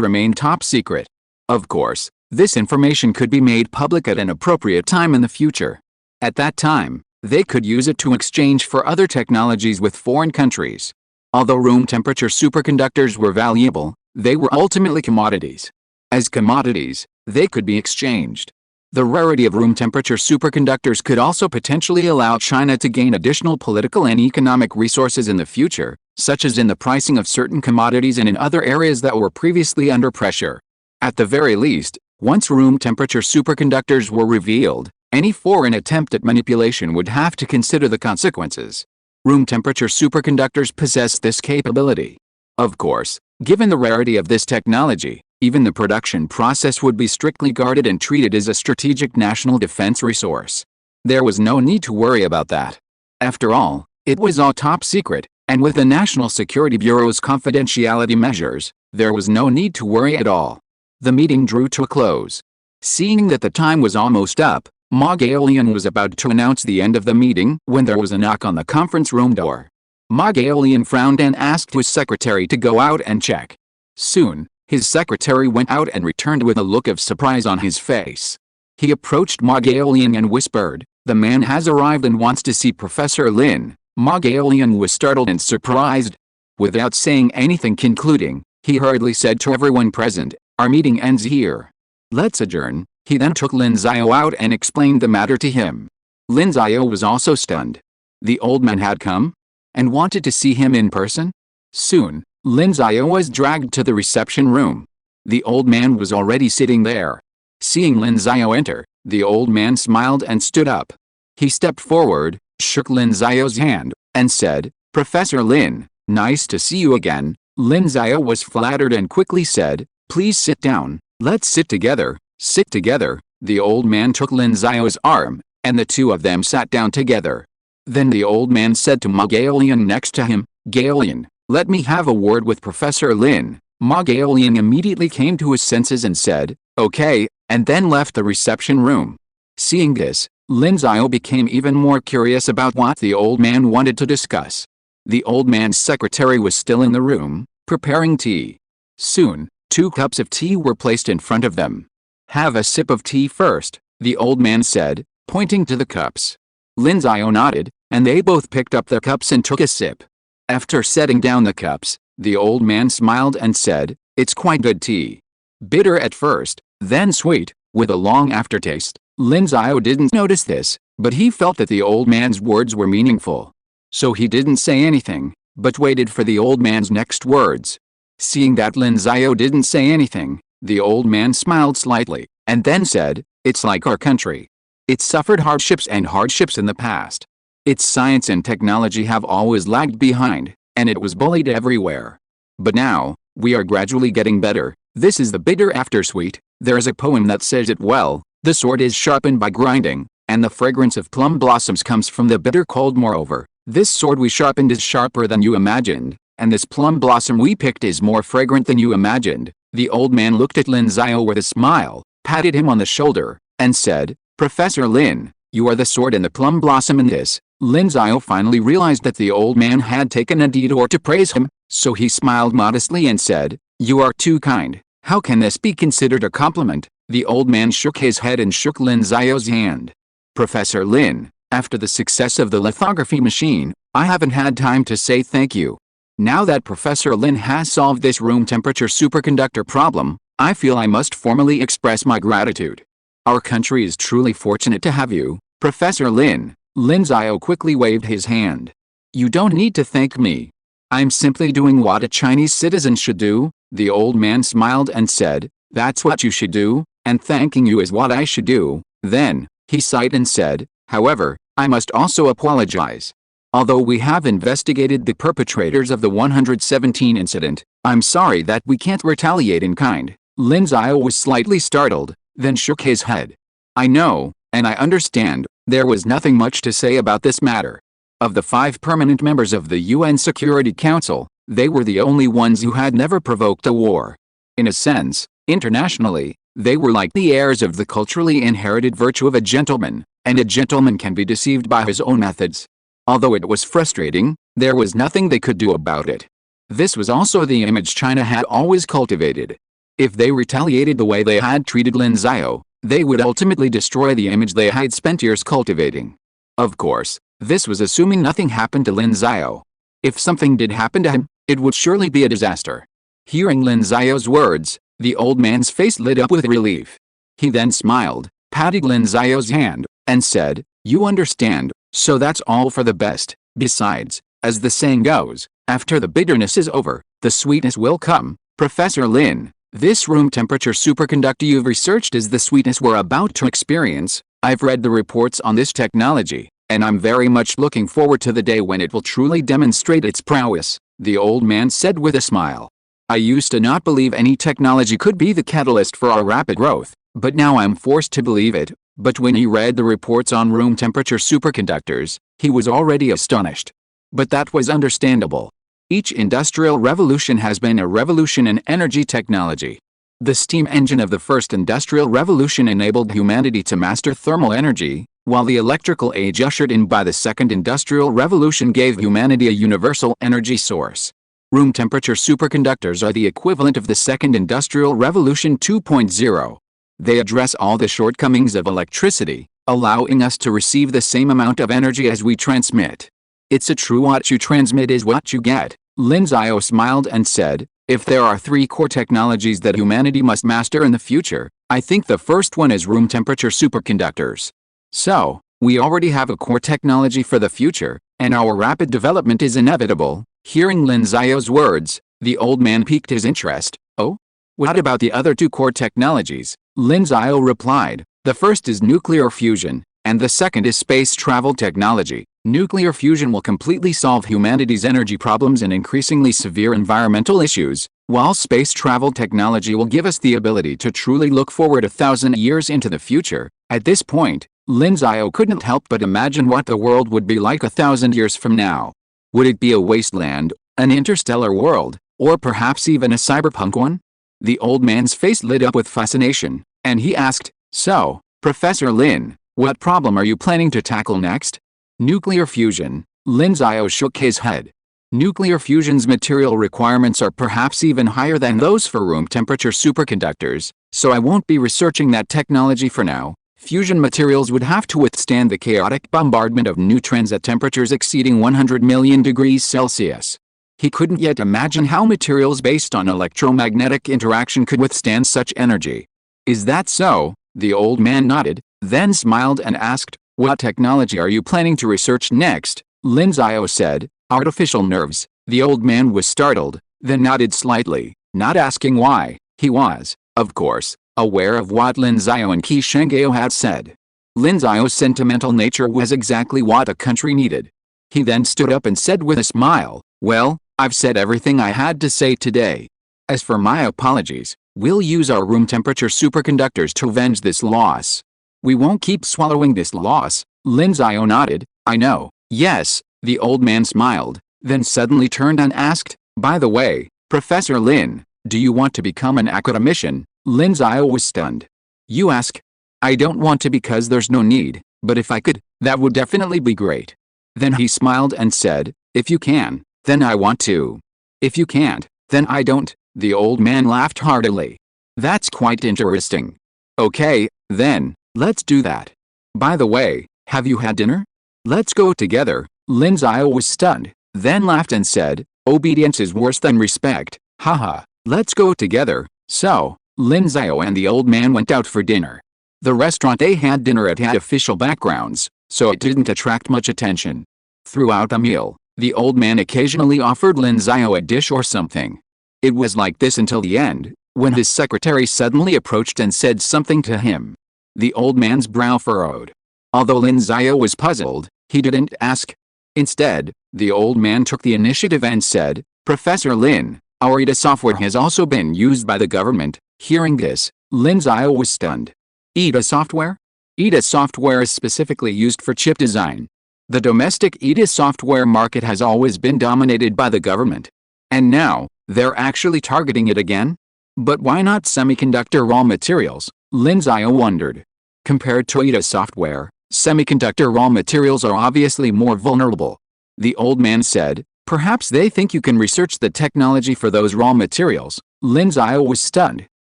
remained top secret. Of course, this information could be made public at an appropriate time in the future. At that time, they could use it to exchange for other technologies with foreign countries. Although room temperature superconductors were valuable, they were ultimately commodities. As commodities, they could be exchanged. The rarity of room temperature superconductors could also potentially allow China to gain additional political and economic resources in the future, such as in the pricing of certain commodities and in other areas that were previously under pressure. At the very least, once room temperature superconductors were revealed, any foreign attempt at manipulation would have to consider the consequences. Room temperature superconductors possess this capability. Of course, given the rarity of this technology, even the production process would be strictly guarded and treated as a strategic national defense resource. There was no need to worry about that. After all, it was all top secret, and with the National Security Bureau's confidentiality measures, there was no need to worry at all. The meeting drew to a close. Seeing that the time was almost up, Ma Gaolian was about to announce the end of the meeting when there was a knock on the conference room door. Ma Gaolian frowned and asked his secretary to go out and check. Soon, his secretary went out and returned with a look of surprise on his face. He approached Ma Gaolian and whispered, The man has arrived and wants to see Professor Lin. Gaokao was startled and surprised. Without saying anything concluding, he hurriedly said to everyone present, "Our meeting ends here. Let's adjourn." He then took Lin Xiao out and explained the matter to him. Lin Xiao was also stunned. The old man had come? And wanted to see him in person? Soon, Lin Xiao was dragged to the reception room. The old man was already sitting there. Seeing Lin Xiao enter, the old man smiled and stood up. He stepped forward, shook Lin Xiao's hand, and said, "Professor Lin, nice to see you again." Lin Xiao was flattered and quickly said, "Please sit down, let's sit together." Sit together. The old man took Lin Xiao's arm, and the two of them sat down together. Then the old man said to Gaokao next to him, "Gaokao, let me have a word with Professor Lin." Gaokao immediately came to his senses and said, "Okay," and then left the reception room. Seeing this, Lin Xiao became even more curious about what the old man wanted to discuss. The old man's secretary was still in the room, preparing tea. Soon, 2 cups of tea were placed in front of them. "Have a sip of tea first," the old man said, pointing to the cups. Lin Xiao nodded, and they both picked up their cups and took a sip. After setting down the cups, the old man smiled and said, "It's quite good tea. Bitter at first, then sweet, with a long aftertaste." Lin Xiao didn't notice this, but he felt that the old man's words were meaningful. So he didn't say anything, but waited for the old man's next words. Seeing that Lin Xiao didn't say anything, the old man smiled slightly, and then said, "It's like our country. It suffered hardships in the past. Its science and technology have always lagged behind, and it was bullied everywhere. But now, we are gradually getting better. This is the bitter after sweet." There is a poem that says it well, "The sword is sharpened by grinding, and the fragrance of plum blossoms comes from the bitter cold. Moreover, this sword we sharpened is sharper than you imagined, and this plum blossom we picked is more fragrant than you imagined." The old man looked at Lin Xiao with a smile, patted him on the shoulder, and said, "Professor Lin, you are the sword and the plum blossom in this." Lin Xiao finally realized that the old man had taken a detour to praise him, so he smiled modestly and said, "You are too kind. How can this be considered a compliment?" The old man shook his head and shook Lin Xiao's hand. "Professor Lin, after the success of the lithography machine, I haven't had time to say thank you. Now that Professor Lin has solved this room temperature superconductor problem, I feel I must formally express my gratitude. Our country is truly fortunate to have you, Professor Lin." Lin Xiao quickly waved his hand. "You don't need to thank me. I'm simply doing what a Chinese citizen should do." The old man smiled and said, "That's what you should do, and thanking you is what I should do." Then, he sighed and said, "However, I must also apologize. Although we have investigated the perpetrators of the 117 incident, I'm sorry that we can't retaliate in kind." Lin Xiao was slightly startled, then shook his head. "I know, and I understand, there was nothing much to say about this matter. Of the 5 permanent members of the UN Security Council, they were the only ones who had never provoked a war. In a sense, internationally, they were like the heirs of the culturally inherited virtue of a gentleman, and a gentleman can be deceived by his own methods. Although it was frustrating, there was nothing they could do about it. This was also the image China had always cultivated. If they retaliated the way they had treated Lin Xiao, they would ultimately destroy the image they had spent years cultivating. Of course, this was assuming nothing happened to Lin Xiao. If something did happen to him, it would surely be a disaster." Hearing Lin Xiao's words, the old man's face lit up with relief. He then smiled, patted Lin Xiao's hand, and said, "You understand, so that's all for the best. Besides, as the saying goes, after the bitterness is over, the sweetness will come." Professor Lin, this room temperature superconductor you've researched is the sweetness we're about to experience. I've read the reports on this technology, and I'm very much looking forward to the day when it will truly demonstrate its prowess," the old man said with a smile. "I used to not believe any technology could be the catalyst for our rapid growth, but now I'm forced to believe it." But when he read the reports on room temperature superconductors, he was already astonished. But that was understandable. Each industrial revolution has been a revolution in energy technology. The steam engine of the first industrial revolution enabled humanity to master thermal energy, while the electrical age ushered in by the second industrial revolution gave humanity a universal energy source. Room temperature superconductors are the equivalent of the second industrial revolution 2.0. They address all the shortcomings of electricity, allowing us to receive the same amount of energy as we transmit. It's a true what you transmit is what you get. Lin Xiao smiled and said, if there are 3 core technologies that humanity must master in the future, I think the first one is room temperature superconductors. So, we already have a core technology for the future, and our rapid development is inevitable. Hearing Lin Xiao's words, the old man piqued his interest. Oh? What about the other 2 core technologies? Lin Xiao replied, the first is nuclear fusion, and the second is space travel technology. Nuclear fusion will completely solve humanity's energy problems and increasingly severe environmental issues, while space travel technology will give us the ability to truly look forward 1,000 years into the future. At this point, Lin Xiao couldn't help but imagine what the world would be like 1,000 years from now. Would it be a wasteland, an interstellar world, or perhaps even a cyberpunk one? The old man's face lit up with fascination, and he asked, so, Professor Lin, what problem are you planning to tackle next? Nuclear fusion. Lin Xiao shook his head. Nuclear fusion's material requirements are perhaps even higher than those for room temperature superconductors, so I won't be researching that technology for now. Fusion materials would have to withstand the chaotic bombardment of neutrons at temperatures exceeding 100 million degrees Celsius. He couldn't yet imagine how materials based on electromagnetic interaction could withstand such energy. Is that so? The old man nodded, then smiled and asked, what technology are you planning to research next? Lin Xiao said, artificial nerves. The old man was startled, then nodded slightly, not asking why. He was, of course, aware of what Lin Xiao and Qi Shenggao had said. Lin Xiao's sentimental nature was exactly what a country needed. He then stood up and said with a smile, well, I've said everything I had to say today. As for my apologies, we'll use our room temperature superconductors to avenge this loss. We won't keep swallowing this loss. Lin Xiao nodded, I know. Yes, the old man smiled, then suddenly turned and asked, by the way, Professor Lin, do you want to become an academician? Lin Xiao was stunned. You ask? I don't want to because there's no need, but if I could, that would definitely be great. Then he smiled and said, if you can, then I want to. If you can't, then I don't. The old man laughed heartily. That's quite interesting. Okay, then, let's do that. By the way, have you had dinner? Let's go together. Lin Xiao was stunned, then laughed and said, obedience is worse than respect. Haha, let's go together. So, Lin Xiao and the old man went out for dinner. The restaurant they had dinner at had official backgrounds, so it didn't attract much attention. Throughout the meal, the old man occasionally offered Lin Xiao a dish or something. It was like this until the end, when his secretary suddenly approached and said something to him. The old man's brow furrowed. Although Lin Xiao was puzzled, he didn't ask. Instead, the old man took the initiative and said, Professor Lin, our EDA software has also been used by the government. Hearing this, Lin Xiao was stunned. EDA software? EDA software is specifically used for chip design. The domestic EDA software market has always been dominated by the government. And now, they're actually targeting it again? But why not semiconductor raw materials? Lin Xiao wondered. Compared to EDA software, semiconductor raw materials are obviously more vulnerable. The old man said, perhaps they think you can research the technology for those raw materials. Lin Xiao was stunned,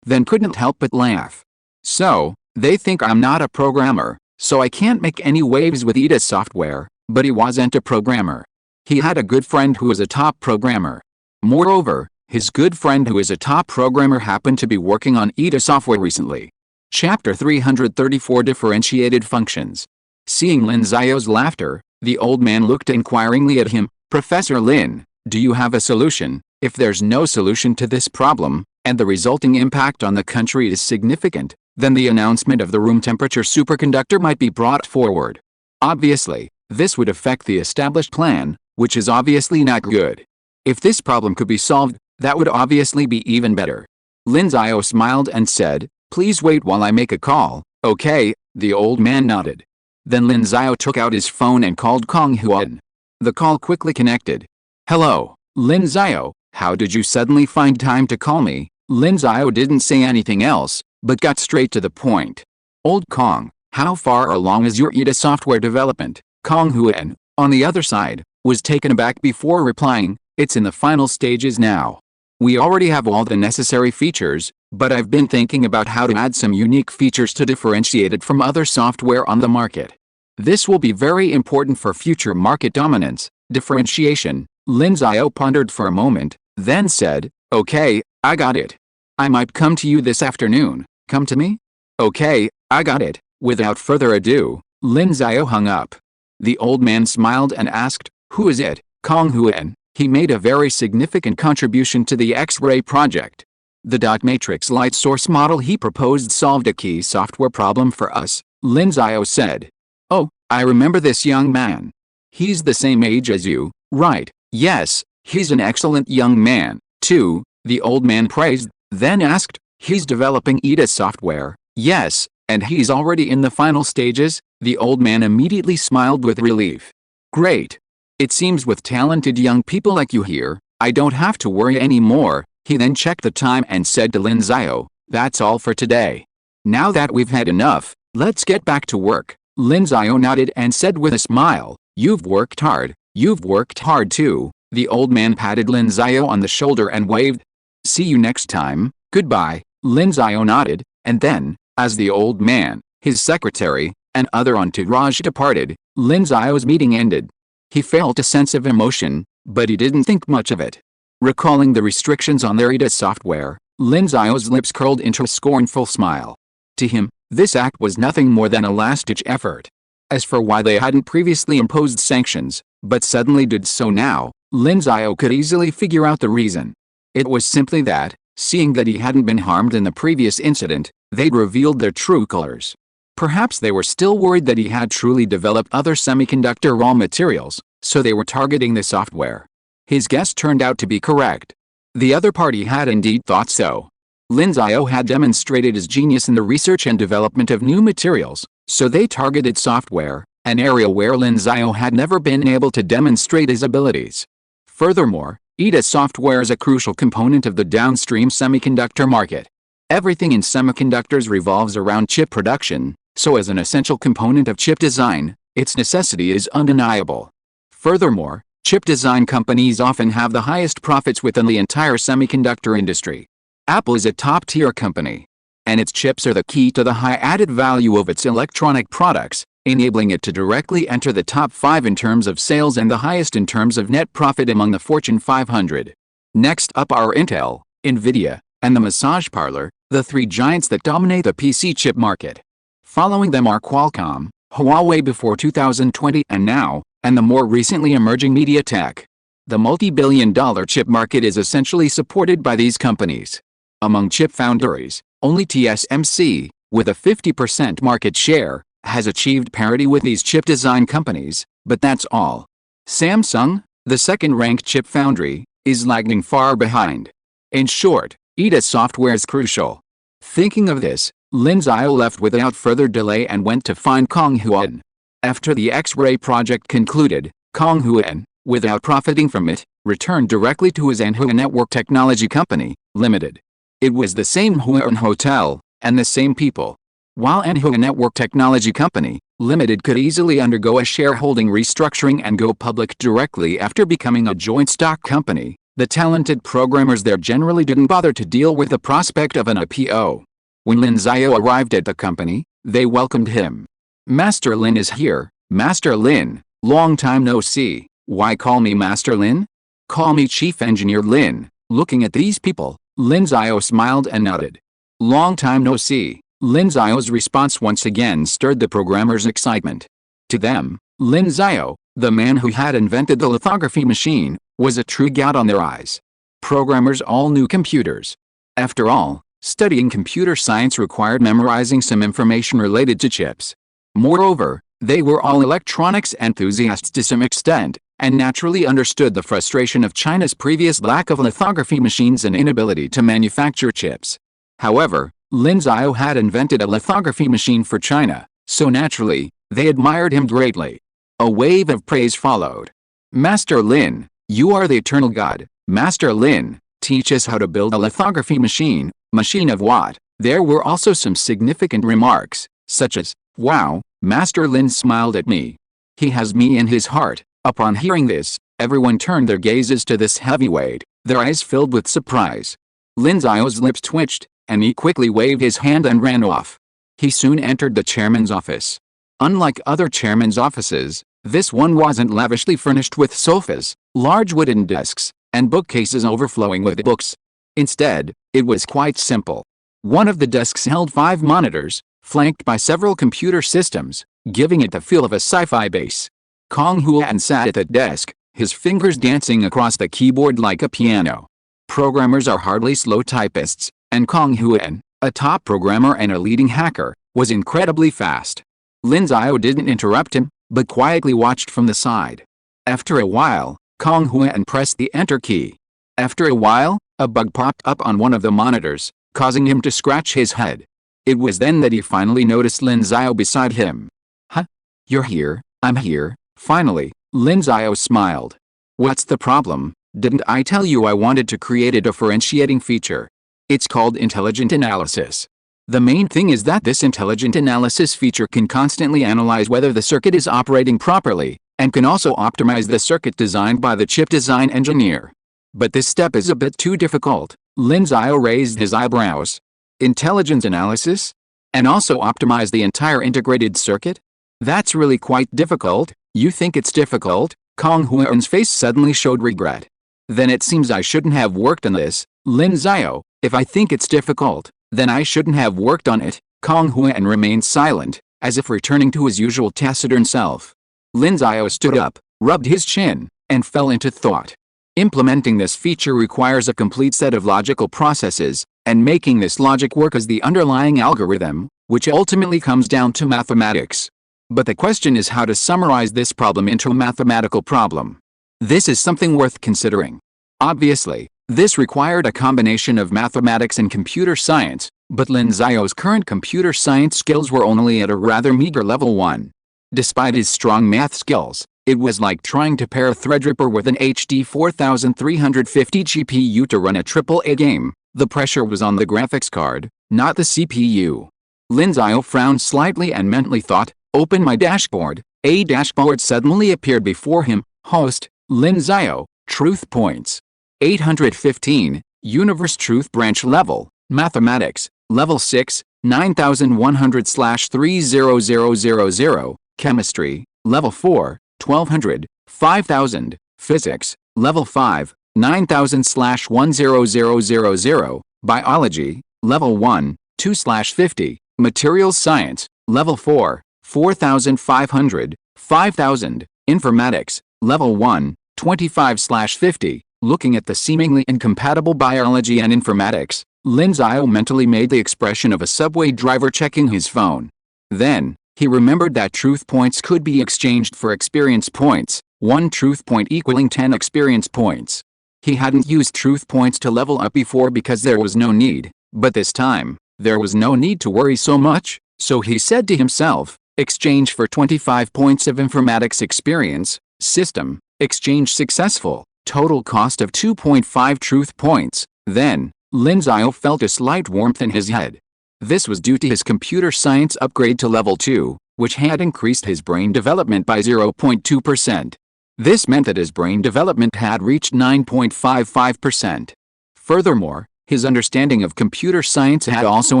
then couldn't help but laugh. So, they think I'm not a programmer, so I can't make any waves with EDA software, but he wasn't a programmer. He had a good friend who was a top programmer. Moreover, his good friend who is a top programmer happened to be working on EDA software recently. Chapter 334 Differentiated Functions. Seeing Lin Xiao's laughter, the old man looked inquiringly at him. Professor Lin, do you have a solution? If there's no solution to this problem, and the resulting impact on the country is significant, then the announcement of the room temperature superconductor might be brought forward. Obviously, this would affect the established plan, which is obviously not good. If this problem could be solved, that would obviously be even better. Lin Xiao smiled and said, please wait while I make a call. Okay, the old man nodded. Then Lin Xiao took out his phone and called Kong Huan. The call quickly connected. Hello, Lin Xiao, how did you suddenly find time to call me? Lin Xiao didn't say anything else, but got straight to the point. Old Kong, how far along is your EDA software development? Kong Huan, on the other side, was taken aback before replying, it's in the final stages now. We already have all the necessary features, but I've been thinking about how to add some unique features to differentiate it from other software on the market. This will be very important for future market dominance, differentiation." Lin Xiao pondered for a moment, then said, "Okay, I got it. I might come to you this afternoon." "Come to me?" "Okay, I got it." Without further ado, Lin Xiao hung up. The old man smiled and asked, "Who is it?" "Kong Huan. He made a very significant contribution to the X-ray project. The dot matrix light source model he proposed solved a key software problem for us," Lin Xiao said. "Oh, I remember this young man. He's the same age as you, right?" "Yes, he's an excellent young man, too," the old man praised, then asked, "He's developing EDA software?" "Yes, and he's already in the final stages." The old man immediately smiled with relief. "Great. It seems with talented young people like you here, I don't have to worry anymore." He then checked the time and said to Lin Xiao, "That's all for today. Now that we've had enough, let's get back to work." Lin Xiao nodded and said with a smile, "You've worked hard. You've worked hard too." The old man patted Lin Xiao on the shoulder and waved. "See you next time, goodbye." Lin Xiao nodded, and then, as the old man, his secretary, and other entourage departed, Lin Xiao's meeting ended. He felt a sense of emotion, but he didn't think much of it. Recalling the restrictions on their EDA software, Lin Xiao's lips curled into a scornful smile. To him, this act was nothing more than a last-ditch effort. As for why they hadn't previously imposed sanctions, but suddenly did so now, Lin Xiao could easily figure out the reason. It was simply that, seeing that he hadn't been harmed in the previous incident, they'd revealed their true colors. Perhaps they were still worried that he had truly developed other semiconductor raw materials, so they were targeting the software. His guess turned out to be correct. The other party had indeed thought so. Lin Xiao had demonstrated his genius in the research and development of new materials, so they targeted software, an area where Lin Xiao had never been able to demonstrate his abilities. Furthermore, EDA software is a crucial component of the downstream semiconductor market. Everything in semiconductors revolves around chip production, so as an essential component of chip design, its necessity is undeniable. Furthermore, chip design companies often have the highest profits within the entire semiconductor industry. Apple is a top-tier company, and its chips are the key to the high added value of its electronic products, enabling it to directly enter the top 5 in terms of sales and the highest in terms of net profit among the Fortune 500. Next up are Intel, Nvidia, and the massage parlor, the 3 giants that dominate the PC chip market. Following them are Qualcomm, Huawei before 2020 and now, and the more recently emerging MediaTek. The multi-billion-dollar chip market is essentially supported by these companies. Among chip foundries, only TSMC, with a 50% market share, has achieved parity with these chip design companies, but that's all. Samsung, the second-ranked chip foundry, is lagging far behind. In short, EDA software is crucial. Thinking of this, Lin Xiao left without further delay and went to find Kong Huan. After the X-ray project concluded, Kong Huan, without profiting from it, returned directly to his Anhui Network Technology Company, Limited. It was the same Huan Hotel, and the same people. While Anhui Network Technology Company, Limited could easily undergo a shareholding restructuring and go public directly after becoming a joint stock company, the talented programmers there generally didn't bother to deal with the prospect of an IPO. When Lin Xiao arrived at the company, they welcomed him. "Master Lin is here. Master Lin, long time no see. Why call me Master Lin? Call me Chief Engineer Lin." Looking at these people, Lin Xiao smiled and nodded. "Long time no see." Lin Xiao's response once again stirred the programmers' excitement. To them, Lin Xiao, the man who had invented the lithography machine, was a true god on their eyes. Programmers all knew computers. After all, studying computer science required memorizing some information related to chips. Moreover, they were all electronics enthusiasts to some extent, and naturally understood the frustration of China's previous lack of lithography machines and inability to manufacture chips. However, Lin Xiao had invented a lithography machine for China, so naturally, they admired him greatly. A wave of praise followed. "Master Lin, you are the eternal god. Master Lin, teach us how to build a lithography machine. Machine of what?" There were also some significant remarks, such as, "Wow, Master Lin smiled at me. He has me in his heart." Upon hearing this, everyone turned their gazes to this heavyweight, their eyes filled with surprise. Lin Xiao's lips twitched, and he quickly waved his hand and ran off. He soon entered the chairman's office. Unlike other chairman's offices, this one wasn't lavishly furnished with sofas, large wooden desks, and bookcases overflowing with books. Instead, it was quite simple. One of the desks held 5 monitors, flanked by several computer systems, giving it the feel of a sci-fi base. Kong Huan sat at the desk, his fingers dancing across the keyboard like a piano. Programmers are hardly slow typists, and Kong Huan, a top programmer and a leading hacker, was incredibly fast. Lin Xiao didn't interrupt him, but quietly watched from the side. After a while, Kong Huan pressed the enter key. After a while, a bug popped up on one of the monitors, causing him to scratch his head. It was then that he finally noticed Lin Xiao beside him. Huh? You're here, I'm here, finally, Lin Xiao smiled. What's the problem? Didn't I tell you I wanted to create a differentiating feature? It's called intelligent analysis. The main thing is that this intelligent analysis feature can constantly analyze whether the circuit is operating properly, and can also optimize the circuit designed by the chip design engineer. But this step is a bit too difficult. Lin Xiao raised his eyebrows. Intelligent analysis? And also optimize the entire integrated circuit? That's really quite difficult. You think it's difficult? Kong Huan's face suddenly showed regret. Then it seems I shouldn't have worked on this, Lin Xiao. If I think it's difficult, then I shouldn't have worked on it. Kong Huan remained silent, as if returning to his usual taciturn self. Lin Xiao stood up, rubbed his chin, and fell into thought. Implementing this feature requires a complete set of logical processes, and making this logic work as the underlying algorithm, which ultimately comes down to mathematics. But the question is how to summarize this problem into a mathematical problem. This is something worth considering. Obviously, this required a combination of mathematics and computer science, but Lin Xiao's current computer science skills were only at a rather meager level 1. Despite his strong math skills, it was like trying to pair Threadripper with an HD 4350 GPU to run a AAA game. The pressure was on the graphics card, not the CPU. Lin Xiao frowned slightly and mentally thought, open my dashboard. A dashboard suddenly appeared before him. Host, Lin Xiao, truth points. 815, Universe Truth Branch Level, Mathematics, Level 6, 9100/30000, Chemistry, Level 4, 1200, 5000, Physics, Level 5, 9000/10000, Biology, Level 1, 2/50, Materials Science, Level 4, 4500, 5000, Informatics, Level 1, 25/50. Looking at the seemingly incompatible biology and informatics, Lin Xiao mentally made the expression of a subway driver checking his phone. Then, he remembered that truth points could be exchanged for experience points, 1 truth point equaling 10 experience points. He hadn't used truth points to level up before because there was no need, but this time, there was no need to worry so much, so he said to himself, exchange for 25 points of informatics experience, system, exchange successful. Total cost of 2.5 truth points. Then, Lin Xiao felt a slight warmth in his head. This was due to his computer science upgrade to level 2, which had increased his brain development by 0.2%. This meant that his brain development had reached 9.55%. Furthermore, his understanding of computer science had also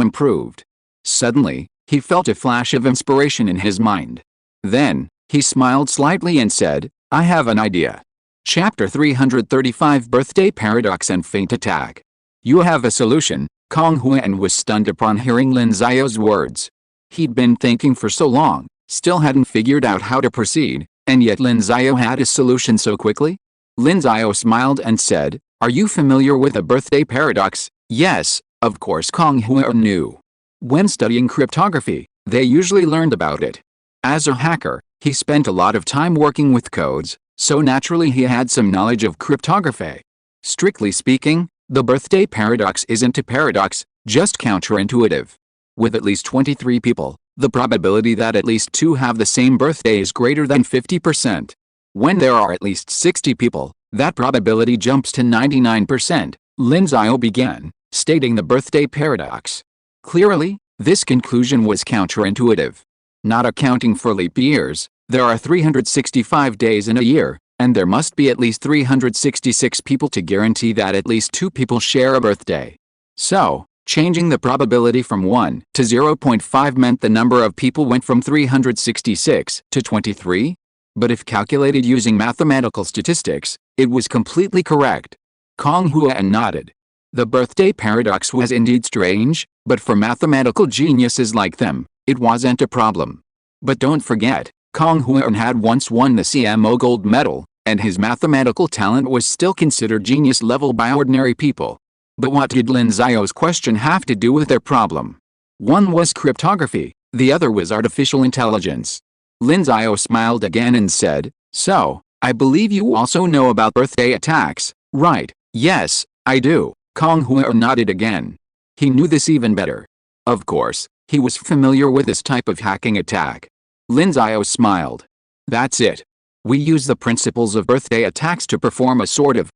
improved. Suddenly, he felt a flash of inspiration in his mind. Then, he smiled slightly and said, I have an idea. Chapter 335 Birthday Paradox and Faint Attack. You have a solution. Kong Huan was stunned upon hearing Lin Xiao's words. He'd been thinking for so long, still hadn't figured out how to proceed, and yet Lin Xiao had a solution so quickly? Lin Xiao smiled and said, are you familiar with the birthday paradox? Yes, of course Kong Huan knew. When studying cryptography, they usually learned about it. As a hacker, he spent a lot of time working with codes, so naturally he had some knowledge of cryptography. Strictly speaking, the birthday paradox isn't a paradox, just counterintuitive. With at least 23 people, the probability that at least 2 have the same birthday is greater than 50%. When there are at least 60 people, that probability jumps to 99%, Lin Xiao began, stating the birthday paradox. Clearly, this conclusion was counterintuitive. Not accounting for leap years, there are 365 days in a year, and there must be at least 366 people to guarantee that at least 2 people share a birthday. So, Changing the probability from 1 to 0.5 meant the number of people went from 366 to 23. But if calculated using mathematical statistics, it was completely correct. Kong Huan nodded. The birthday paradox was indeed strange, but for mathematical geniuses like them, it wasn't a problem. But don't forget, Kong Huan had once won the CMO gold medal, and his mathematical talent was still considered genius level by ordinary people. But what did Lin Xiao's question have to do with their problem? One was cryptography, the other was artificial intelligence. Lin Xiao smiled again and said, "So, I believe you also know about birthday attacks, right?" "Yes, I do." Kong Huan nodded again. He knew this even better. Of course, he was familiar with this type of hacking attack. Lin Xiao smiled. "That's it. We use the principles of birthday attacks to perform a sort of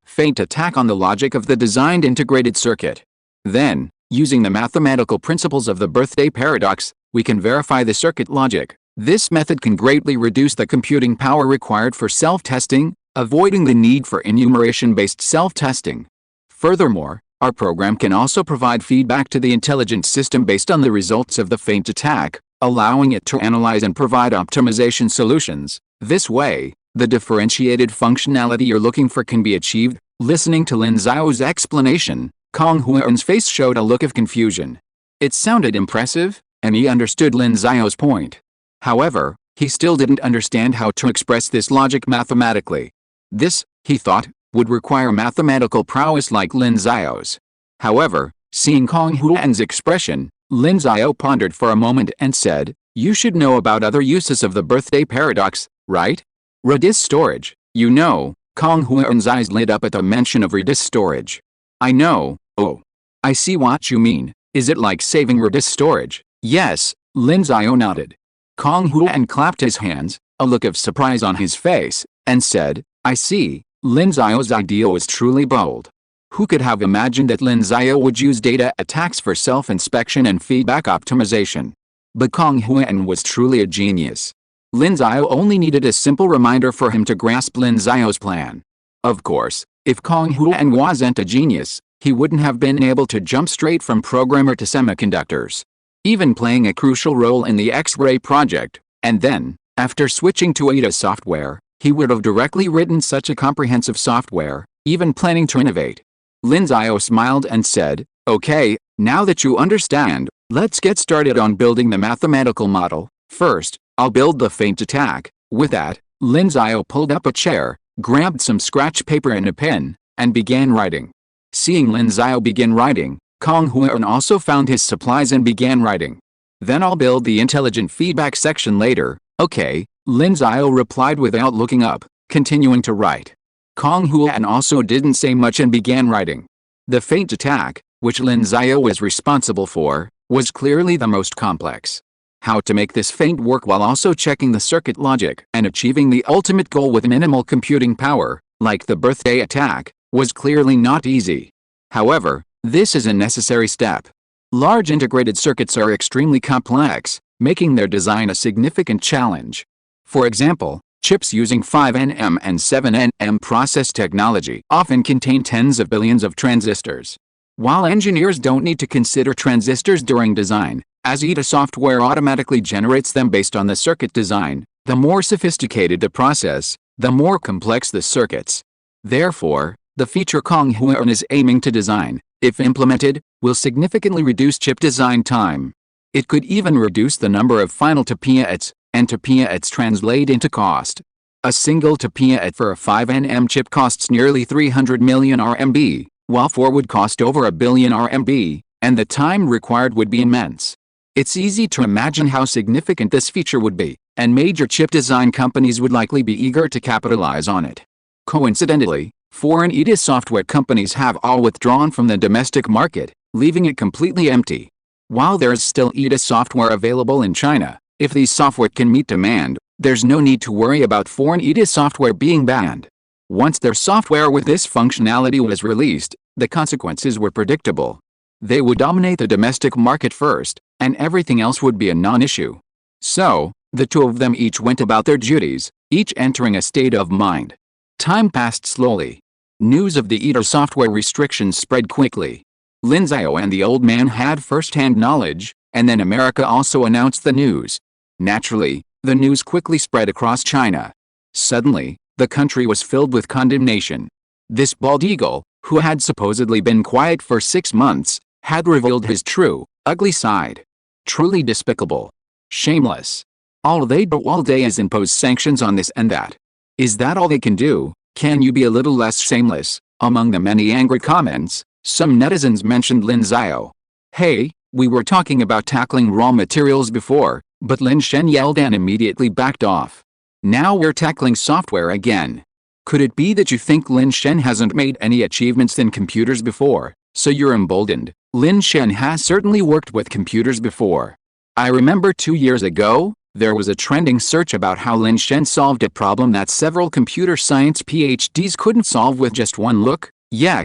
feint attack on the logic of the designed integrated circuit. Then, using the mathematical principles of the birthday paradox, we can verify the circuit logic. This method can greatly reduce the computing power required for self-testing, avoiding the need for enumeration-based self-testing. Furthermore, our program can also provide feedback to the intelligent system based on the results of the feint attack, allowing it to analyze and provide optimization solutions. This way, the differentiated functionality you're looking for can be achieved." Listening to Lin Xiao's explanation, Kong Huan's face showed a look of confusion. It sounded impressive, and he understood Lin Xiao's point. However, he still didn't understand how to express this logic mathematically. This, he thought, would require mathematical prowess like Lin Xiao's. However, seeing Kong Huan's expression, Lin Xiao pondered for a moment and said, "You should know about other uses of the birthday paradox, right? Redis storage, you know." Kong Huan's eyes lit up at the mention of Redis storage. "I know, oh. I see what you mean. Is it like saving Redis storage?" "Yes," Lin Xiao nodded. Kong Huan clapped his hands, a look of surprise on his face, and said, "I see." Lin Xiao's idea was truly bold. Who could have imagined that Lin Xiao would use data attacks for self-inspection and feedback optimization? But Kong Huan was truly a genius. Lin Xiao only needed a simple reminder for him to grasp Lin Xiao's plan. Of course, if Kong Huan wasn't a genius, he wouldn't have been able to jump straight from programmer to semiconductors, even playing a crucial role in the X-ray project, and then, after switching to Ada software, he would have directly written such a comprehensive software, even planning to innovate. Lin Xiao smiled and said, "Okay, now that you understand, let's get started on building the mathematical model. First, I'll build the feint attack." With that, Lin Xiao pulled up a chair, grabbed some scratch paper and a pen, and began writing. Seeing Lin Xiao begin writing, Kong Huan also found his supplies and began writing. "Then I'll build the intelligent feedback section later." "Okay," Lin Xiao replied without looking up, continuing to write. Kong Huan also didn't say much and began writing. The feint attack, which Lin Xiao was responsible for, was clearly the most complex. How to make this feint work while also checking the circuit logic and achieving the ultimate goal with minimal computing power, like the birthday attack, was clearly not easy. However, this is a necessary step. Large integrated circuits are extremely complex, making their design a significant challenge. For example, chips using 5nm and 7nm process technology often contain tens of billions of transistors. While engineers don't need to consider transistors during design, as Ada software automatically generates them based on the circuit design, the more sophisticated the process, the more complex the circuits. Therefore, the feature Kong Huan is aiming to design, if implemented, will significantly reduce chip design time. It could even reduce the number of final tapiats, and tapiats translate into cost. A single tapiat for a 5nm chip costs nearly 300 million RMB, while 4 would cost over a billion RMB, and the time required would be immense. It's easy to imagine how significant this feature would be, and major chip design companies would likely be eager to capitalize on it. Coincidentally, foreign Ada software companies have all withdrawn from the domestic market, leaving it completely empty. While there is still Ada software available in China, if these software can meet demand, there's no need to worry about foreign Ada software being banned. Once their software with this functionality was released, the consequences were predictable. They would dominate the domestic market first, and everything else would be a non-issue. So, the two of them each went about their duties, each entering a state of mind. Time passed slowly. News of the Ada software restrictions spread quickly. Lin Xiao and the old man had first-hand knowledge, and then America also announced the news. Naturally, the news quickly spread across China. Suddenly, the country was filled with condemnation. This bald eagle, who had supposedly been quiet for 6 months, had revealed his true, ugly side. Truly despicable. Shameless. All they do all day is impose sanctions on this and that. Is that all they can do? Can you be a little less shameless? Among the many angry comments, some netizens mentioned Lin Xiao. Hey, we were talking about tackling raw materials before, but Lin Xiao yelled and immediately backed off. Now we're tackling software again. Could it be that you think Lin Xiao hasn't made any achievements in computers before, so you're emboldened? Lin Xiao has certainly worked with computers before. I remember 2 years ago, there was a trending search about how Lin Xiao solved a problem that several computer science PhDs couldn't solve with just one look. Yeah,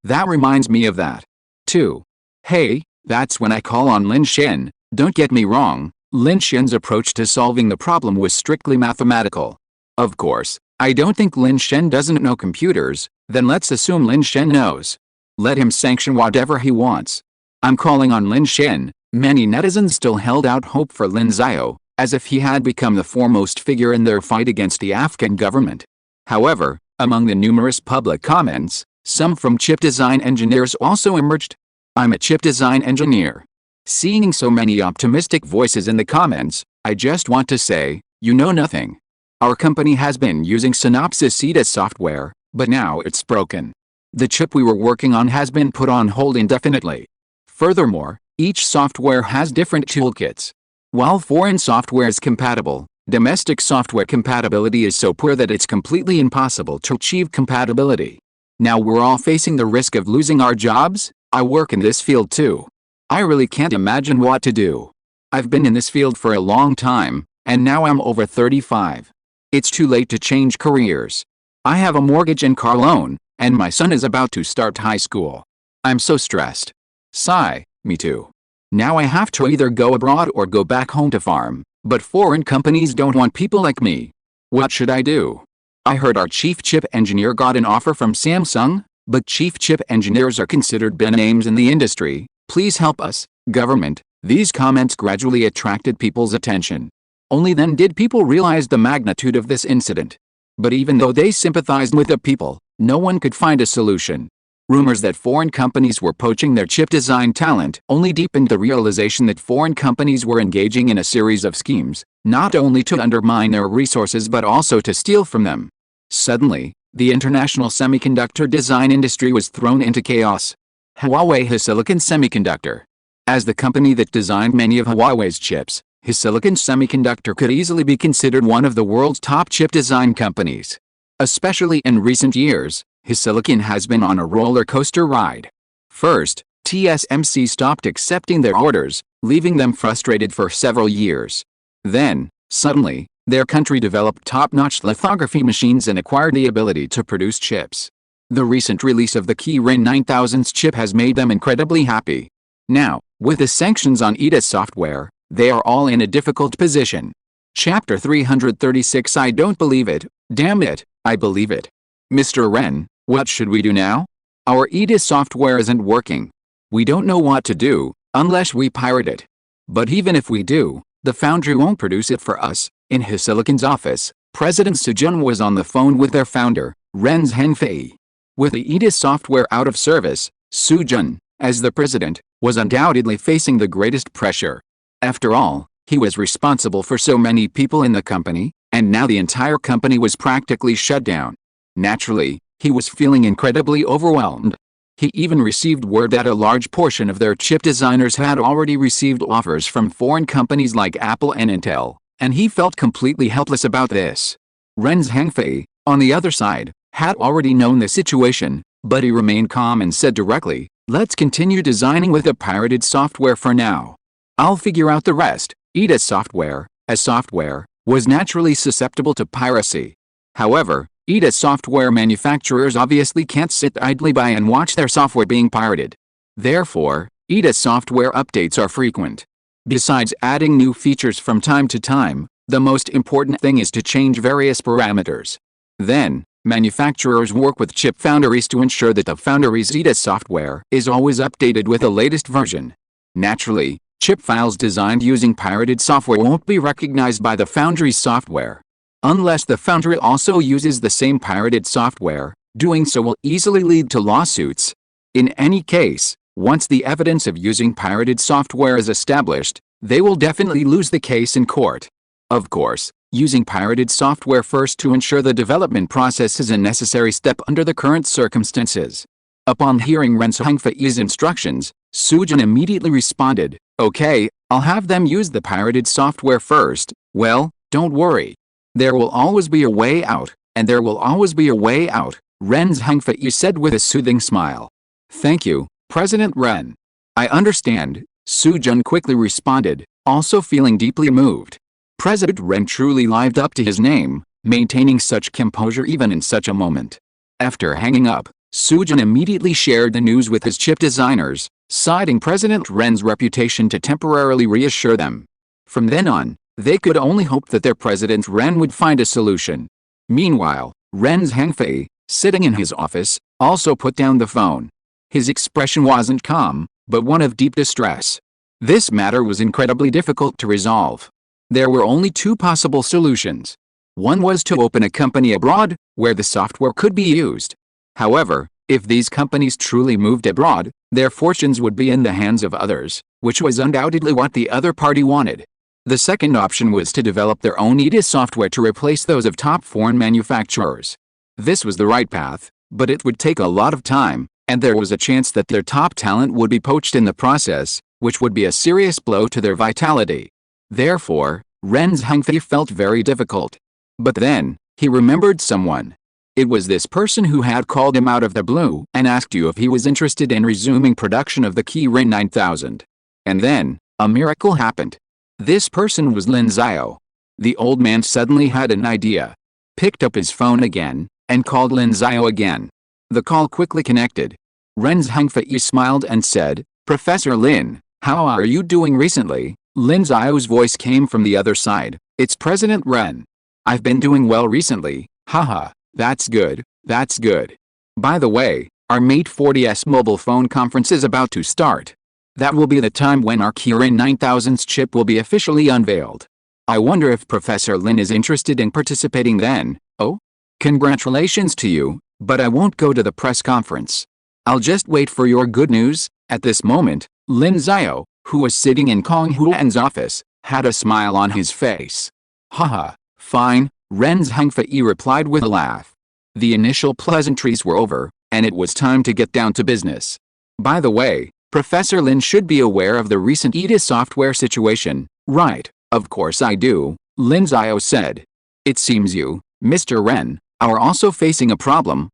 that reminds me of that. 2. Hey, that's when I call on Lin Xiao. Don't get me wrong, Lin Xiao's approach to solving the problem was strictly mathematical. Of course, I don't think Lin Xiao doesn't know computers, then let's assume Lin Xiao knows. Let him sanction whatever he wants. I'm calling on Lin Xiao. Many netizens still held out hope for Lin Xiao, as if he had become the foremost figure in their fight against the Afghan government. However, among the numerous public comments, some from chip design engineers also emerged. I'm a chip design engineer. Seeing so many optimistic voices in the comments, I just want to say, you know nothing. Our company has been using SYNOPSIS EDA software, but now it's broken. The chip we were working on has been put on hold indefinitely. Furthermore, each software has different toolkits. While foreign software is compatible, domestic software compatibility is so poor that it's completely impossible to achieve compatibility. Now we're all facing the risk of losing our jobs. I work in this field too. I really can't imagine what to do. I've been in this field for a long time, and now I'm over 35. It's too late to change careers. I have a mortgage and car loan, and my son is about to start high school. I'm so stressed. Sigh, me too. Now I have to either go abroad or go back home to farm, but foreign companies don't want people like me. What should I do? I heard our chief chip engineer got an offer from Samsung, but chief chip engineers are considered big names in the industry. Please help us, government. These comments gradually attracted people's attention. Only then did people realize the magnitude of this incident. But even though they sympathized with the people, no one could find a solution. Rumors that foreign companies were poaching their chip design talent only deepened the realization that foreign companies were engaging in a series of schemes, not only to undermine their resources but also to steal from them. Suddenly, the international semiconductor design industry was thrown into chaos. Huawei HiSilicon Semiconductor. As the company that designed many of Huawei's chips, HiSilicon Semiconductor could easily be considered one of the world's top chip design companies. Especially in recent years, HiSilicon has been on a roller coaster ride. First, TSMC stopped accepting their orders, leaving them frustrated for several years. Then, suddenly, their country developed top-notch lithography machines and acquired the ability to produce chips. The recent release of the Kirin 9000's chip has made them incredibly happy. Now, with the sanctions on EDA software, they are all in a difficult position. Chapter 336. I don't believe it. Damn it, I believe it. Mr. Ren, what should we do now? Our EDA software isn't working. We don't know what to do, unless we pirate it. But even if we do, the foundry won't produce it for us. In HiSilicon's office, President Sujun was on the phone with their founder, Ren Zhengfei. With the EDA software out of service, Sujun, as the president, was undoubtedly facing the greatest pressure. After all, he was responsible for so many people in the company, and now the entire company was practically shut down. Naturally, he was feeling incredibly overwhelmed. He even received word that a large portion of their chip designers had already received offers from foreign companies like Apple and Intel, and he felt completely helpless about this. Ren Zhengfei, on the other side, had already known the situation, but he remained calm and said directly, "Let's continue designing with the pirated software for now. I'll figure out the rest." EDA software, as software, was naturally susceptible to piracy. However, EDA software manufacturers obviously can't sit idly by and watch their software being pirated. Therefore, EDA software updates are frequent. Besides adding new features from time to time, the most important thing is to change various parameters. Then, Manufacturers work with chip foundries to ensure that the foundry's EDA software is always updated with the latest version. Naturally, chip files designed using pirated software won't be recognized by the foundry's software. Unless the foundry also uses the same pirated software, doing so will easily lead to lawsuits. In any case, once the evidence of using pirated software is established, they will definitely lose the case in court. Of course, using pirated software first to ensure the development process is a necessary step under the current circumstances. Upon hearing Ren Hengfei's instructions, Sujin immediately responded, "Okay, I'll have them use the pirated software first. Well, don't worry. There will always be a way out, and there will always be a way out," Ren Hengfei said with a soothing smile. "Thank you, President Ren. I understand," Sujin quickly responded, also feeling deeply moved. President Ren truly lived up to his name, maintaining such composure even in such a moment. After hanging up, Sujin immediately shared the news with his chip designers, citing President Ren's reputation to temporarily reassure them. From then on, they could only hope that their President Ren would find a solution. Meanwhile, Ren Hengfei, sitting in his office, also put down the phone. His expression wasn't calm, but one of deep distress. This matter was incredibly difficult to resolve. There were only two possible solutions. One was to open a company abroad, where the software could be used. However, if these companies truly moved abroad, their fortunes would be in the hands of others, which was undoubtedly what the other party wanted. The second option was to develop their own EDA software to replace those of top foreign manufacturers. This was the right path, but it would take a lot of time, and there was a chance that their top talent would be poached in the process, which would be a serious blow to their vitality. Therefore, Ren Hengfei felt very difficult. But then, he remembered someone. It was this person who had called him out of the blue and asked you if he was interested in resuming production of the Kirin 9000. And then, a miracle happened. This person was Lin Xiao. The old man suddenly had an idea. Picked up his phone again, and called Lin Xiao again. The call quickly connected. Ren Hengfei smiled and said, "Professor Lin, how are you doing recently?" Lin Xiao's voice came from the other side. "It's President Ren. I've been doing well recently, haha, that's good, that's good. By the way, our Mate 40s mobile phone conference is about to start. That will be the time when our Kirin 9000's chip will be officially unveiled. I wonder if Professor Lin is interested in participating then." "Oh? Congratulations to you, but I won't go to the press conference. I'll just wait for your good news." At this moment, Lin Xiao, who was sitting in Kong Huan's office, had a smile on his face. "Haha, fine," Ren Hengfei replied with a laugh. The initial pleasantries were over, and it was time to get down to business. "By the way, Professor Lin should be aware of the recent EDA software situation." "Right, of course I do," Lin Xiao said. "It seems you, Mr. Ren, are also facing a problem."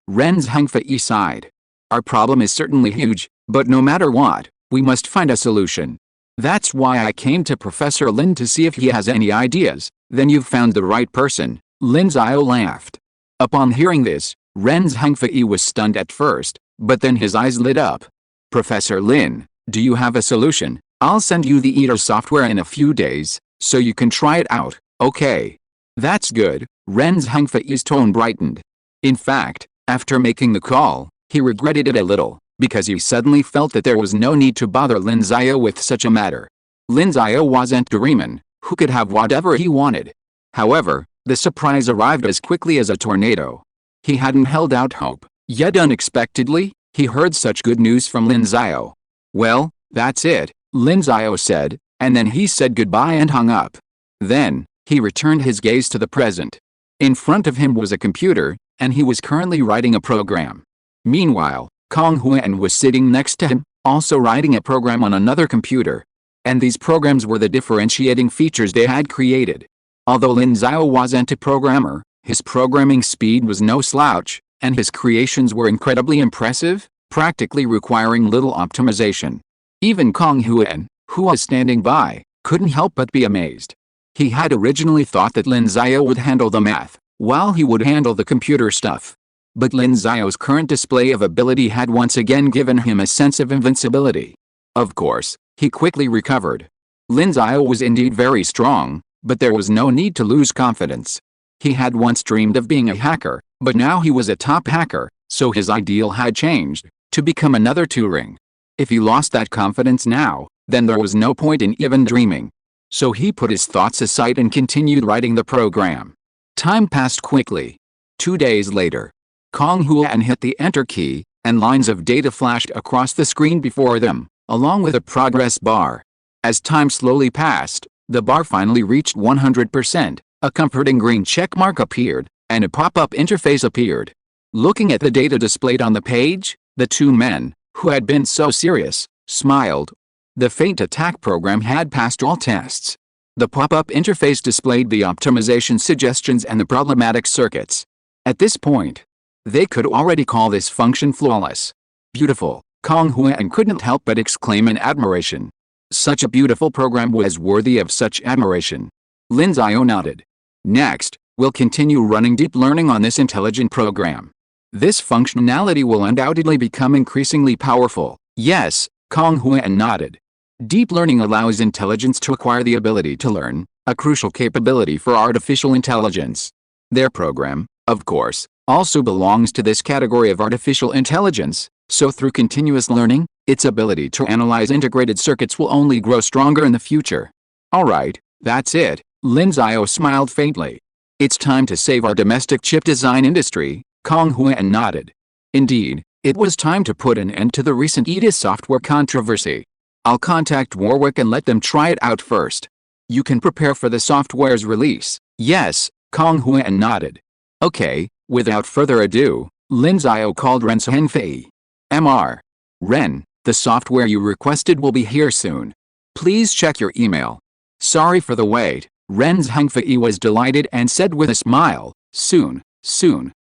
Ren Hengfei sighed. "Our problem is certainly huge, but no matter what, we must find a solution. That's why I came to Professor Lin to see if he has any ideas." "Then you've found the right person," Lin Xiao laughed. Upon hearing this, Ren Hengfei was stunned at first, but then his eyes lit up. "Professor Lin, do you have a solution? I'll send you the EDA software in a few days, so you can try it out, okay?" "That's good," Ren Hengfei's tone brightened. In fact, after making the call, he regretted it a little, because he suddenly felt that there was no need to bother Lin Xiao with such a matter. Lin Xiao wasn't Riemann, who could have whatever he wanted. However, the surprise arrived as quickly as a tornado. He hadn't held out hope, yet unexpectedly, he heard such good news from Lin Xiao. "Well, that's it," Lin Xiao said, and then he said goodbye and hung up. Then, he returned his gaze to the present. In front of him was a computer, and he was currently writing a program. Meanwhile, Kong Huan was sitting next to him, also writing a program on another computer. And these programs were the differentiating features they had created. Although Lin Xiao wasn't a programmer, his programming speed was no slouch, and his creations were incredibly impressive, practically requiring little optimization. Even Kong Huan, who was standing by, couldn't help but be amazed. He had originally thought that Lin Xiao would handle the math, while he would handle the computer stuff. But Lin Xiao's current display of ability had once again given him a sense of invincibility. Of course, he quickly recovered. Lin Xiao was indeed very strong, but there was no need to lose confidence. He had once dreamed of being a hacker, but now he was a top hacker, so his ideal had changed, to become another Turing. If he lost that confidence now, then there was no point in even dreaming. So he put his thoughts aside and continued writing the program. Time passed quickly. 2 days later, Kong Huan hit the enter key, and lines of data flashed across the screen before them, along with a progress bar. As time slowly passed, the bar finally reached 100%, a comforting green check mark appeared, and a pop-up interface appeared. Looking at the data displayed on the page, the two men, who had been so serious, smiled. The Fate Attack program had passed all tests. The pop-up interface displayed the optimization suggestions and the problematic circuits. At this point, they could already call this function flawless. Beautiful, Kong Huan couldn't help but exclaim in admiration. Such a beautiful program was worthy of such admiration. Lin Xiao nodded. Next, we'll continue running deep learning on this intelligent program. This functionality will undoubtedly become increasingly powerful. Yes, Kong Huan nodded. Deep learning allows intelligence to acquire the ability to learn, a crucial capability for artificial intelligence. Their program, of course, also belongs to this category of artificial intelligence, so through continuous learning, its ability to analyze integrated circuits will only grow stronger in the future. Alright, that's it, Lin Xiao smiled faintly. It's time to save our domestic chip design industry, Kong Huan nodded. Indeed, it was time to put an end to the recent EDA software controversy. I'll contact Warwick and let them try it out first. You can prepare for the software's release. Yes, Kong Huan nodded. Okay, without further ado, Lin Xiao called Ren Hengfei. Mr. Ren, the software you requested will be here soon. Please check your email. Sorry for the wait, Ren Hengfei was delighted and said with a smile, soon.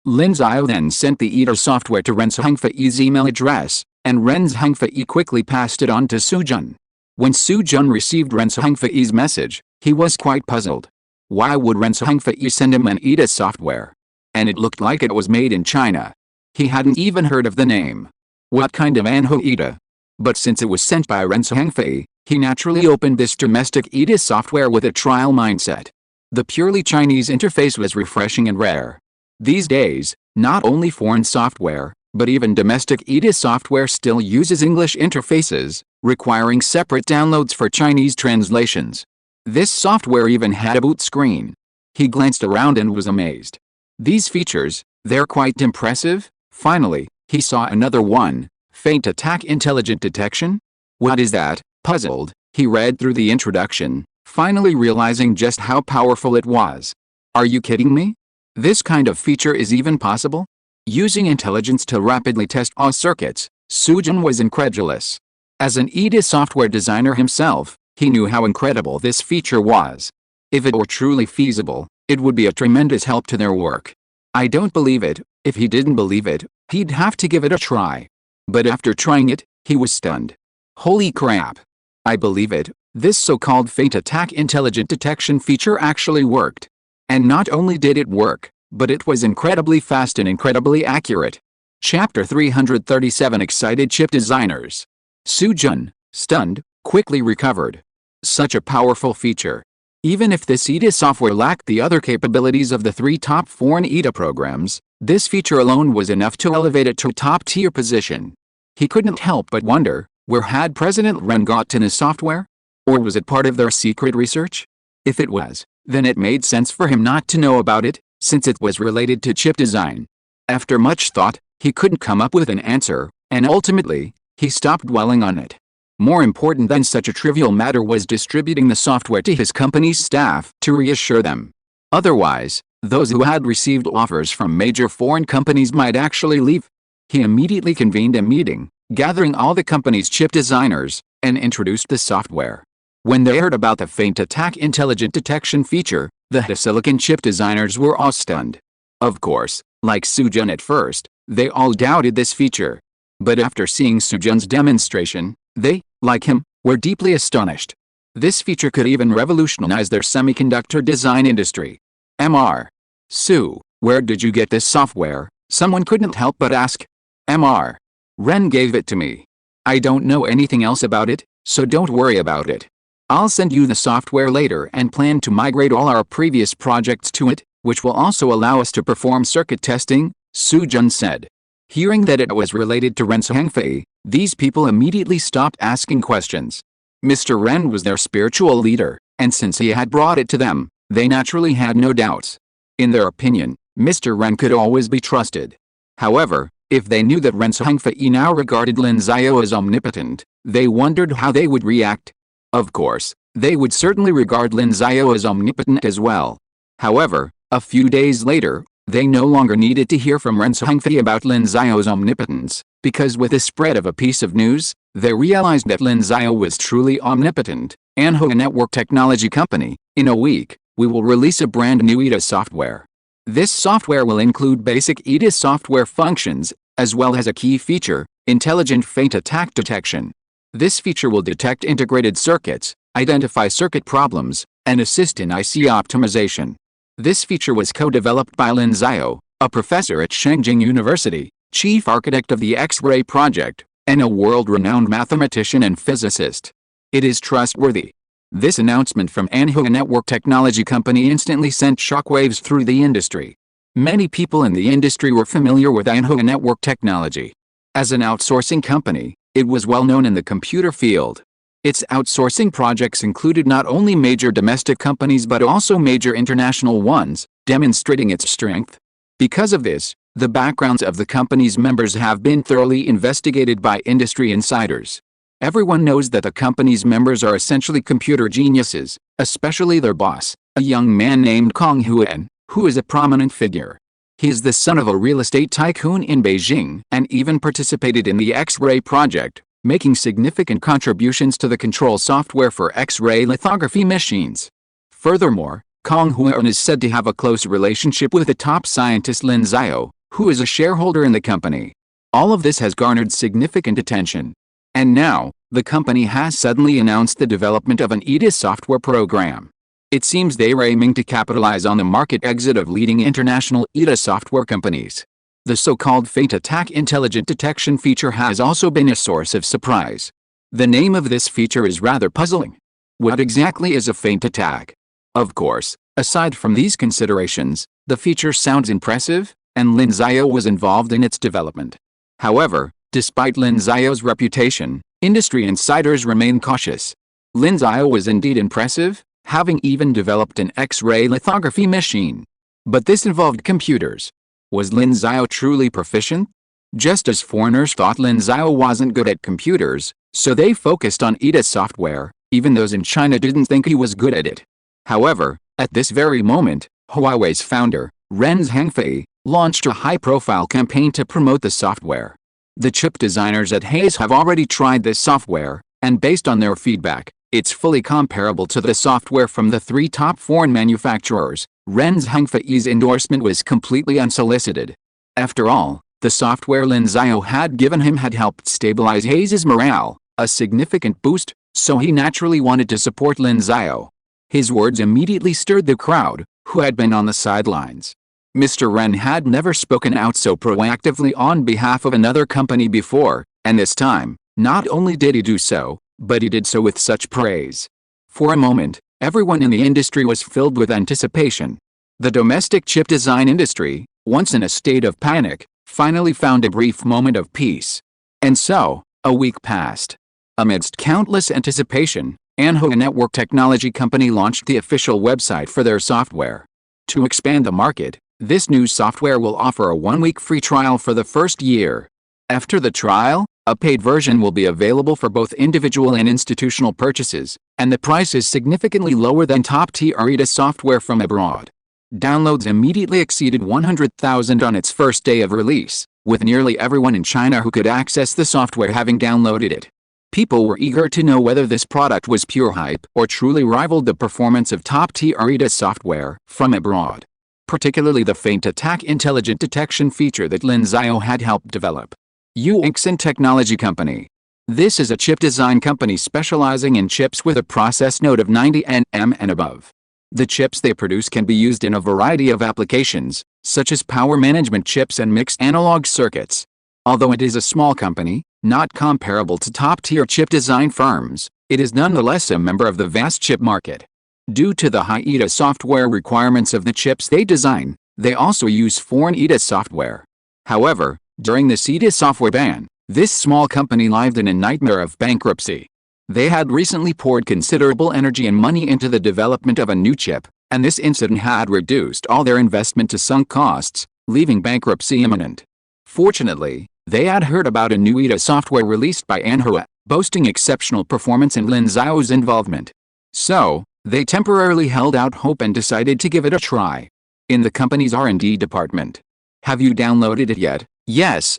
Lin Xiao then sent the EDA software to Ren Hengfei's email address, and Ren Hengfei quickly passed it on to Sujun. When Sujun received Ren Hengfei's message, he was quite puzzled. Why would Ren Hengfei send him an EDA software? And it looked like it was made in China. He hadn't even heard of the name. What kind of Anho EDA? But since it was sent by Ren Hengfei, he naturally opened this domestic EDA software with a trial mindset. The purely Chinese interface was refreshing and rare. These days, not only foreign software, but even domestic EDA software still uses English interfaces, requiring separate downloads for Chinese translations. This software even had a boot screen. He glanced around and was amazed. These features, they're quite impressive. Finally, he saw another one, Fate Attack Intelligent Detection? What is that? Puzzled, he read through the introduction, finally realizing just how powerful it was. Are you kidding me? This kind of feature is even possible? Using intelligence to rapidly test all circuits, Sujun was incredulous. As an EDA software designer himself, he knew how incredible this feature was. If it were truly feasible, it would be a tremendous help to their work. I don't believe it. If he didn't believe it, he'd have to give it a try. But after trying it, he was stunned. Holy crap! I believe it. This so-called Fate Attack Intelligent Detection feature actually worked. And not only did it work, but it was incredibly fast and incredibly accurate. Chapter 337 Excited Chip Designers. Sujun, stunned, quickly recovered. Such a powerful feature. Even if this EDA software lacked the other capabilities of the 3 top foreign EDA programs, this feature alone was enough to elevate it to a top-tier position. He couldn't help but wonder, where had President Ren gotten his software? Or was it part of their secret research? If it was, then it made sense for him not to know about it, since it was related to chip design. After much thought, he couldn't come up with an answer, and ultimately, he stopped dwelling on it. More important than such a trivial matter was distributing the software to his company's staff to reassure them. Otherwise, those who had received offers from major foreign companies might actually leave. He immediately convened a meeting, gathering all the company's chip designers, and introduced the software. When they heard about the Fate Attack Intelligent Detection feature, the silicon chip designers were all stunned. Of course, like Sujun at first, they all doubted this feature. But after seeing Sujun's demonstration, they, like him, were deeply astonished. This feature could even revolutionize their semiconductor design industry. Mr. Su, where did you get this software? Someone couldn't help but ask. Mr. Ren gave it to me. I don't know anything else about it, so don't worry about it. I'll send you the software later and plan to migrate all our previous projects to it. which will also allow us to perform circuit testing, Su Jun said. Hearing that it was related to Ren's Hengfei, these people immediately stopped asking questions. Mr. Ren was their spiritual leader, and since he had brought it to them, they naturally had no doubts. In their opinion, Mr. Ren could always be trusted. However, if they knew that Ren's Hengfei now regarded Lin Xiao as omnipotent, they wondered how they would react. Of course, they would certainly regard Lin Xiao as omnipotent as well. However, a few days later, they no longer needed to hear from Ren Hengfei about Lin Xiao's omnipotence, because with the spread of a piece of news, they realized that Lin Xiao was truly omnipotent. Anhui Network Technology Company, in a week, we will release a brand new EDA software. This software will include basic EDA software functions, as well as a key feature, intelligent feint attack detection. This feature will detect integrated circuits, identify circuit problems, and assist in IC optimization. This feature was co-developed by Lin Xiao, a professor at Shengjing University, chief architect of the X-ray project, and a world-renowned mathematician and physicist. It is trustworthy. This announcement from Anhui Network Technology Company instantly sent shockwaves through the industry. Many people in the industry were familiar with Anhui Network Technology. As an outsourcing company, it was well known in the computer field. Its outsourcing projects included not only major domestic companies but also major international ones, demonstrating its strength. Because of this, the backgrounds of the company's members have been thoroughly investigated by industry insiders. Everyone knows that the company's members are essentially computer geniuses, especially their boss, a young man named Kong Huan, who is a prominent figure. He is the son of a real estate tycoon in Beijing and even participated in the X-ray project, making significant contributions to the control software for X-ray lithography machines. Furthermore, Kong Huan is said to have a close relationship with the top scientist Lin Xiao, who is a shareholder in the company. All of this has garnered significant attention. And now, the company has suddenly announced the development of an EDA software program. It seems they are aiming to capitalize on the market exit of leading international EDA software companies. The so-called feint attack intelligent detection feature has also been a source of surprise. The name of this feature is rather puzzling. What exactly is a feint attack? Of course, aside from these considerations, the feature sounds impressive, and Lin Xiao was involved in its development. However, despite Lin Xiao's reputation, industry insiders remain cautious. Lin Xiao was indeed impressive, having even developed an X-ray lithography machine. But this involved computers. Was Lin Xiao truly proficient? Just as foreigners thought Lin Xiao wasn't good at computers, so they focused on EDA software, even those in China didn't think he was good at it. However, at this very moment, Huawei's founder, Ren Hengfei, launched a high-profile campaign to promote the software. The chip designers at Hayes have already tried this software, and based on their feedback, it's fully comparable to the software from the 3 top foreign manufacturers. Ren Hengfei's endorsement was completely unsolicited. After all, the software Lin Xiao had given him had helped stabilize Hayes' morale, a significant boost, so he naturally wanted to support Lin Xiao. His words immediately stirred the crowd, who had been on the sidelines. Mr. Ren had never spoken out so proactively on behalf of another company before, and this time, not only did he do so, but he did so with such praise. For a moment, everyone in the industry was filled with anticipation. The domestic chip design industry, once in a state of panic, finally found a brief moment of peace. And so, a week passed. Amidst countless anticipation, Anhui Network Technology Company launched the official website for their software. To expand the market, this new software will offer a 1-week free trial for the first year. After the trial, a paid version will be available for both individual and institutional purchases, and the price is significantly lower than top-tier EDA software from abroad. Downloads immediately exceeded 100,000 on its first day of release, with nearly everyone in China who could access the software having downloaded it. People were eager to know whether this product was pure hype or truly rivaled the performance of top-tier EDA software from abroad. Particularly the feint attack intelligent detection feature that Lin Xiao had helped develop. Yuxin Technology Company. This is a chip design company specializing in chips with a process node of 90 nm and above. The chips they produce can be used in a variety of applications, such as power management chips and mixed analog circuits. Although it is a small company, not comparable to top-tier chip design firms, it is nonetheless a member of the vast chip market. Due to the high EDA software requirements of the chips they design, they also use foreign EDA software. However, during the EDA software ban, this small company lived in a nightmare of bankruptcy. They had recently poured considerable energy and money into the development of a new chip, and this incident had reduced all their investment to sunk costs, leaving bankruptcy imminent. Fortunately, they had heard about a new EDA software released by Anhua, boasting exceptional performance and Lin Xiao's involvement. So, they temporarily held out hope and decided to give it a try. In the company's R&D department. Have you downloaded it yet? Yes,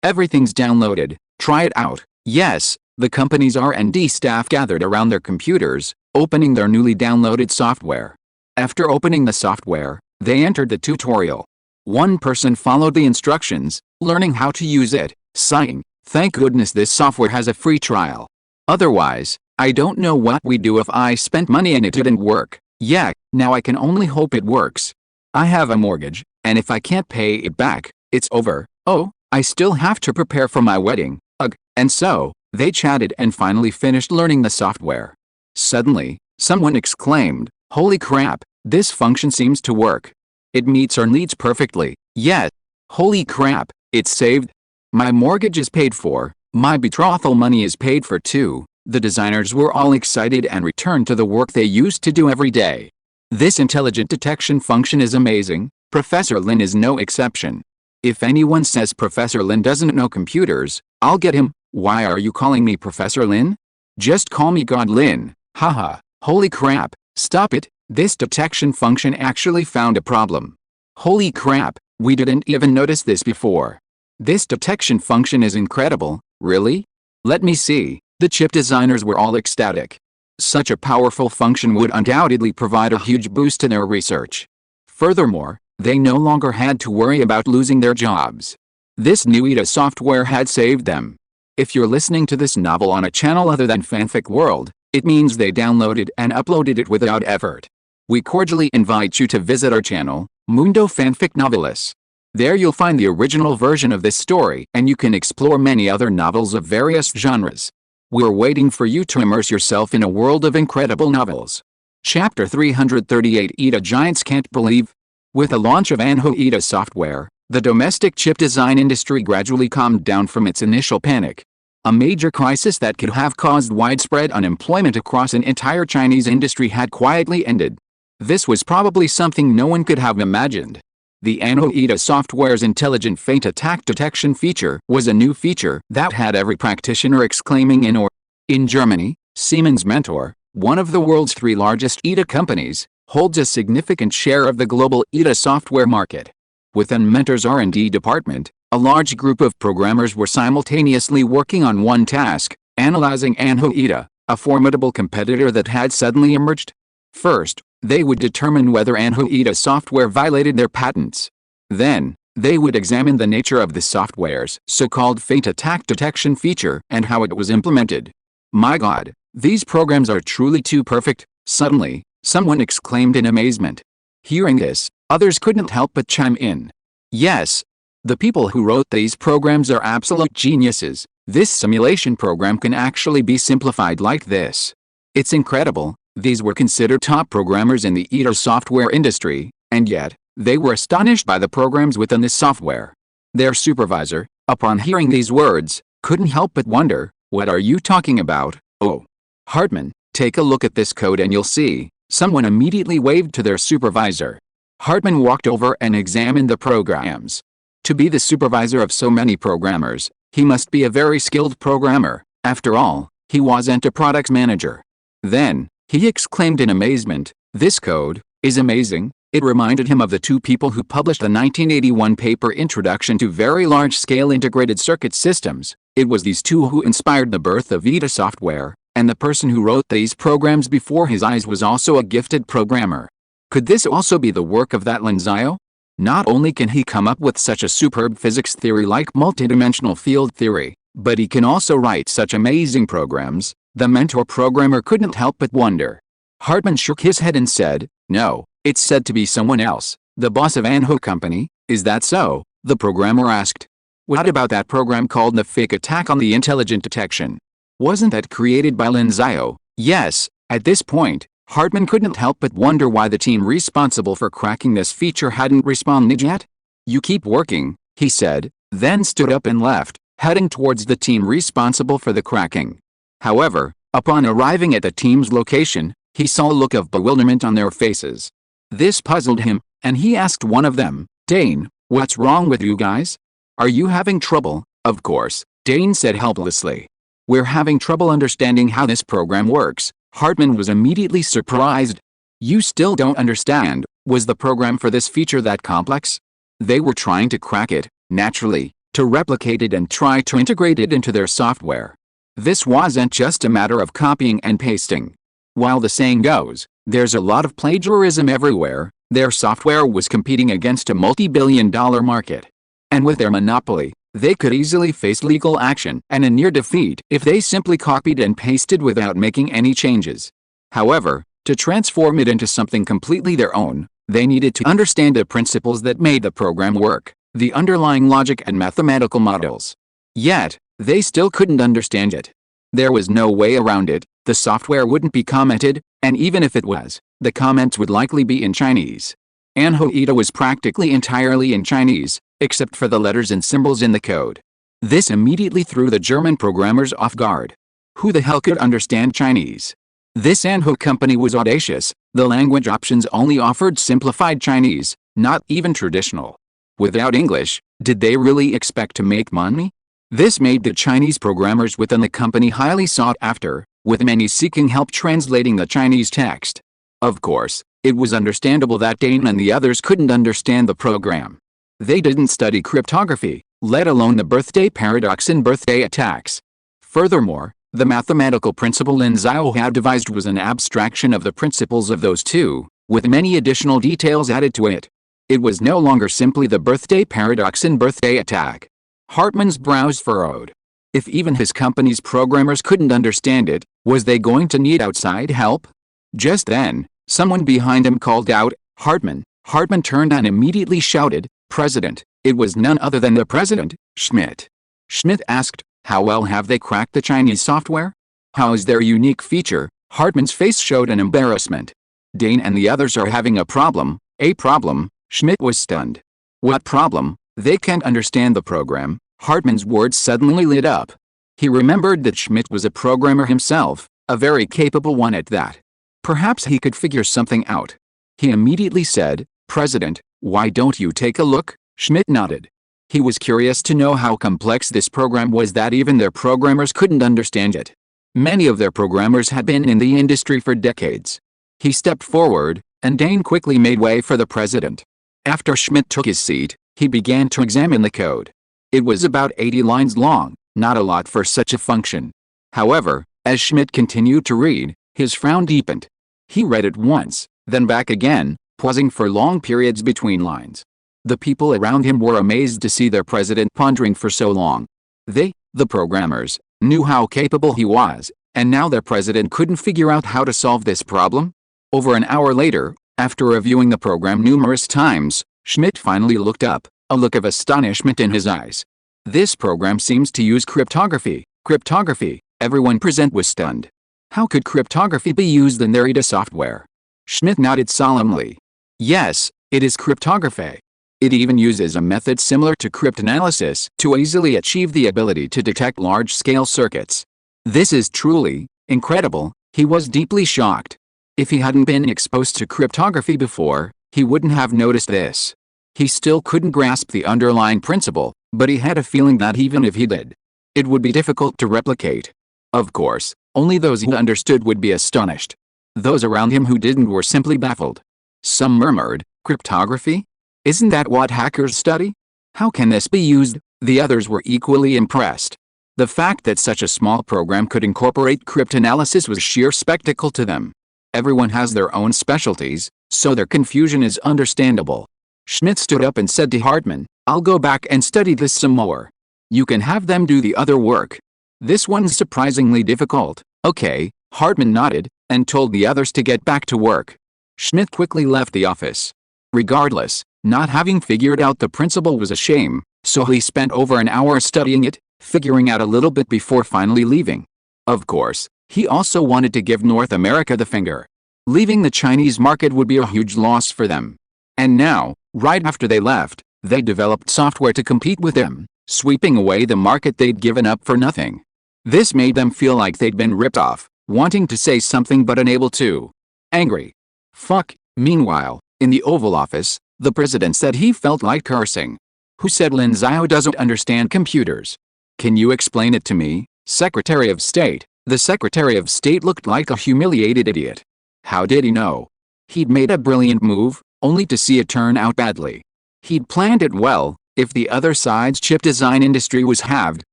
everything's downloaded. Try it out. Yes, the company's R&D staff gathered around their computers, opening their newly downloaded software. After opening the software, they entered the tutorial. One person followed the instructions, learning how to use it, sighing, "Thank goodness this software has a free trial. Otherwise, I don't know what we'd do if I spent money and it didn't work. Yeah, now I can only hope it works. I have a mortgage, and if I can't pay it back, it's over. Oh, I still have to prepare for my wedding. Ugh." And so, they chatted and finally finished learning the software. Suddenly, someone exclaimed, "Holy crap, this function seems to work. It meets our needs perfectly. Yeah. Holy crap, it's saved. My mortgage is paid for, my betrothal money is paid for too." The designers were all excited and returned to the work they used to do every day. This intelligent detection function is amazing. Professor Lin is no exception. If anyone says Professor Lin doesn't know computers, I'll get him. Why are you calling me Professor Lin? Just call me God Lin. Haha. Holy crap, stop it. This detection function actually found a problem. Holy crap, we didn't even notice this before. This detection function is incredible. Really? Let me see. The chip designers were all ecstatic. Such a powerful function would undoubtedly provide a huge boost to their research. Furthermore, they no longer had to worry about losing their jobs. This new EDA software had saved them. If you're listening to this novel on a channel other than Fanfic World, it means they downloaded and uploaded it without effort. We cordially invite you to visit our channel, Mundo Fanfic Novelis. There you'll find the original version of this story and you can explore many other novels of various genres. We're waiting for you to immerse yourself in a world of incredible novels. Chapter 338 EDA Giants Can't Believe. With the launch of Anhua EDA software, the domestic chip design industry gradually calmed down from its initial panic. A major crisis that could have caused widespread unemployment across an entire Chinese industry had quietly ended. This was probably something no one could have imagined. The Anhua EDA software's intelligent faint attack detection feature was a new feature that had every practitioner exclaiming in awe. In Germany, Siemens Mentor, one of the world's 3 largest EDA companies, holds a significant share of the global EDA software market. Within Mentor's R&D department, a large group of programmers were simultaneously working on one task, analyzing Anhua EDA, a formidable competitor that had suddenly emerged. First, they would determine whether Anhua EDA software violated their patents. Then, they would examine the nature of the software's so-called faint attack detection feature and how it was implemented. My God, these programs are truly too perfect. Suddenly, someone exclaimed in amazement. Hearing this, others couldn't help but chime in. Yes, the people who wrote these programs are absolute geniuses. This simulation program can actually be simplified like this. It's incredible. These were considered top programmers in the EDA software industry, and yet, they were astonished by the programs within this software. Their supervisor, upon hearing these words, couldn't help but wonder, "What are you talking about?" "Oh, Hartman, take a look at this code and you'll see." Someone immediately waved to their supervisor. Hartman walked over and examined the programs. To be the supervisor of so many programmers, he must be a very skilled programmer. After all, he wasn't a products manager. Then, he exclaimed in amazement, "This code is amazing." It reminded him of the 2 people who published the 1981 paper Introduction to Very Large-Scale Integrated Circuit Systems. It was these 2 who inspired the birth of EDA software, and the person who wrote these programs before his eyes was also a gifted programmer. Could this also be the work of that Lin Xiao? Not only can he come up with such a superb physics theory like multidimensional field theory, but he can also write such amazing programs. The Mentor programmer couldn't help but wonder. Hartman shook his head and said, "No, it's said to be someone else, the boss of Anhua Company." "Is that so?" the programmer asked. "What about that program called the fake attack on the intelligent detection? Wasn't that created by Lin Xiao?" "Yes." At this point, Hartman couldn't help but wonder why the team responsible for cracking this feature hadn't responded yet. "You keep working," he said, then stood up and left, heading towards the team responsible for the cracking. However, upon arriving at the team's location, he saw a look of bewilderment on their faces. This puzzled him, and he asked one of them, "Dane, what's wrong with you guys? Are you having trouble?" "Of course," Dane said helplessly. "We're having trouble understanding how this program works." Hartman was immediately surprised. "You still don't understand? Was the program for this feature that complex?" They were trying to crack it, naturally, to replicate it and try to integrate it into their software. This wasn't just a matter of copying and pasting. While the saying goes, there's a lot of plagiarism everywhere, their software was competing against a multi-billion-dollar market. And with their monopoly, they could easily face legal action and a near defeat if they simply copied and pasted without making any changes. However, to transform it into something completely their own, they needed to understand the principles that made the program work, the underlying logic and mathematical models. Yet, they still couldn't understand it. There was no way around it. The software wouldn't be commented, and even if it was, the comments would likely be in Chinese. Anhoita was practically entirely in Chinese, except for the letters and symbols in the code. This immediately threw the German programmers off guard. Who the hell could understand Chinese? This Anho company was audacious. The language options only offered simplified Chinese, not even traditional. Without English, did they really expect to make money? This made the Chinese programmers within the company highly sought after, with many seeking help translating the Chinese text. Of course, it was understandable that Dane and the others couldn't understand the program. They didn't study cryptography, let alone the birthday paradox and birthday attacks. Furthermore, the mathematical principle Lin Xiao had devised was an abstraction of the principles of those two, with many additional details added to it. It was no longer simply the birthday paradox and birthday attack. Hartman's brows furrowed. If even his company's programmers couldn't understand it, was they going to need outside help? Just then, someone behind him called out, "Hartman!" Hartman turned and immediately shouted, "President!" It was none other than the president, Schmidt. Schmidt asked, "How well have they cracked the Chinese software? How is their unique feature?" Hartman's face showed an embarrassment. "Dane and the others are having a problem." "A problem?" Schmidt was stunned. "What problem? They can't understand the program." Hartman's words suddenly lit up. He remembered that Schmidt was a programmer himself, a very capable one at that. Perhaps he could figure something out. He immediately said, "President, why don't you take a look?" Schmidt nodded. He was curious to know how complex this program was that even their programmers couldn't understand it. Many of their programmers had been in the industry for decades. He stepped forward, and Dane quickly made way for the president. After Schmidt took his seat, he began to examine the code. It was about 80 lines long, not a lot for such a function. However, as Schmidt continued to read, his frown deepened. He read it once, then back again, pausing for long periods between lines. The people around him were amazed to see their president pondering for so long. They, the programmers, knew how capable he was, and now their president couldn't figure out how to solve this problem? Over an hour later, after reviewing the program numerous times, Schmidt finally looked up, a look of astonishment in his eyes. "This program seems to use cryptography." "Cryptography?" Everyone present was stunned. How could cryptography be used in their EDA software? Schmidt nodded solemnly. "Yes, it is cryptography. It even uses a method similar to cryptanalysis to easily achieve the ability to detect large-scale circuits." This is truly incredible. He was deeply shocked. If he hadn't been exposed to cryptography before, he wouldn't have noticed this. He still couldn't grasp the underlying principle, but he had a feeling that even if he did, it would be difficult to replicate. Of course, only those who understood would be astonished. Those around him who didn't were simply baffled. Some murmured, "Cryptography? Isn't that what hackers study? How can this be used?" The others were equally impressed. The fact that such a small program could incorporate cryptanalysis was sheer spectacle to them. Everyone has their own specialties, so their confusion is understandable. Schmidt stood up and said to Hartman, "I'll go back and study this some more. You can have them do the other work. This one's surprisingly difficult." "Okay," Hartman nodded, and told the others to get back to work. Schmidt quickly left the office. Regardless, not having figured out the principle was a shame, so he spent over an hour studying it, figuring out a little bit before finally leaving. Of course, he also wanted to give North America the finger. Leaving the Chinese market would be a huge loss for them. And now, right after they left, they developed software to compete with them, sweeping away the market they'd given up for nothing. This made them feel like they'd been ripped off, wanting to say something but unable to. Angry. Fuck. Meanwhile, in the Oval Office, the president said he felt like cursing. Who said Lin Xiao doesn't understand computers? Can you explain it to me, Secretary of State? The Secretary of State looked like a humiliated idiot. How did he know? He'd made a brilliant move, only to see it turn out badly. He'd planned it well. If the other side's chip design industry was halved,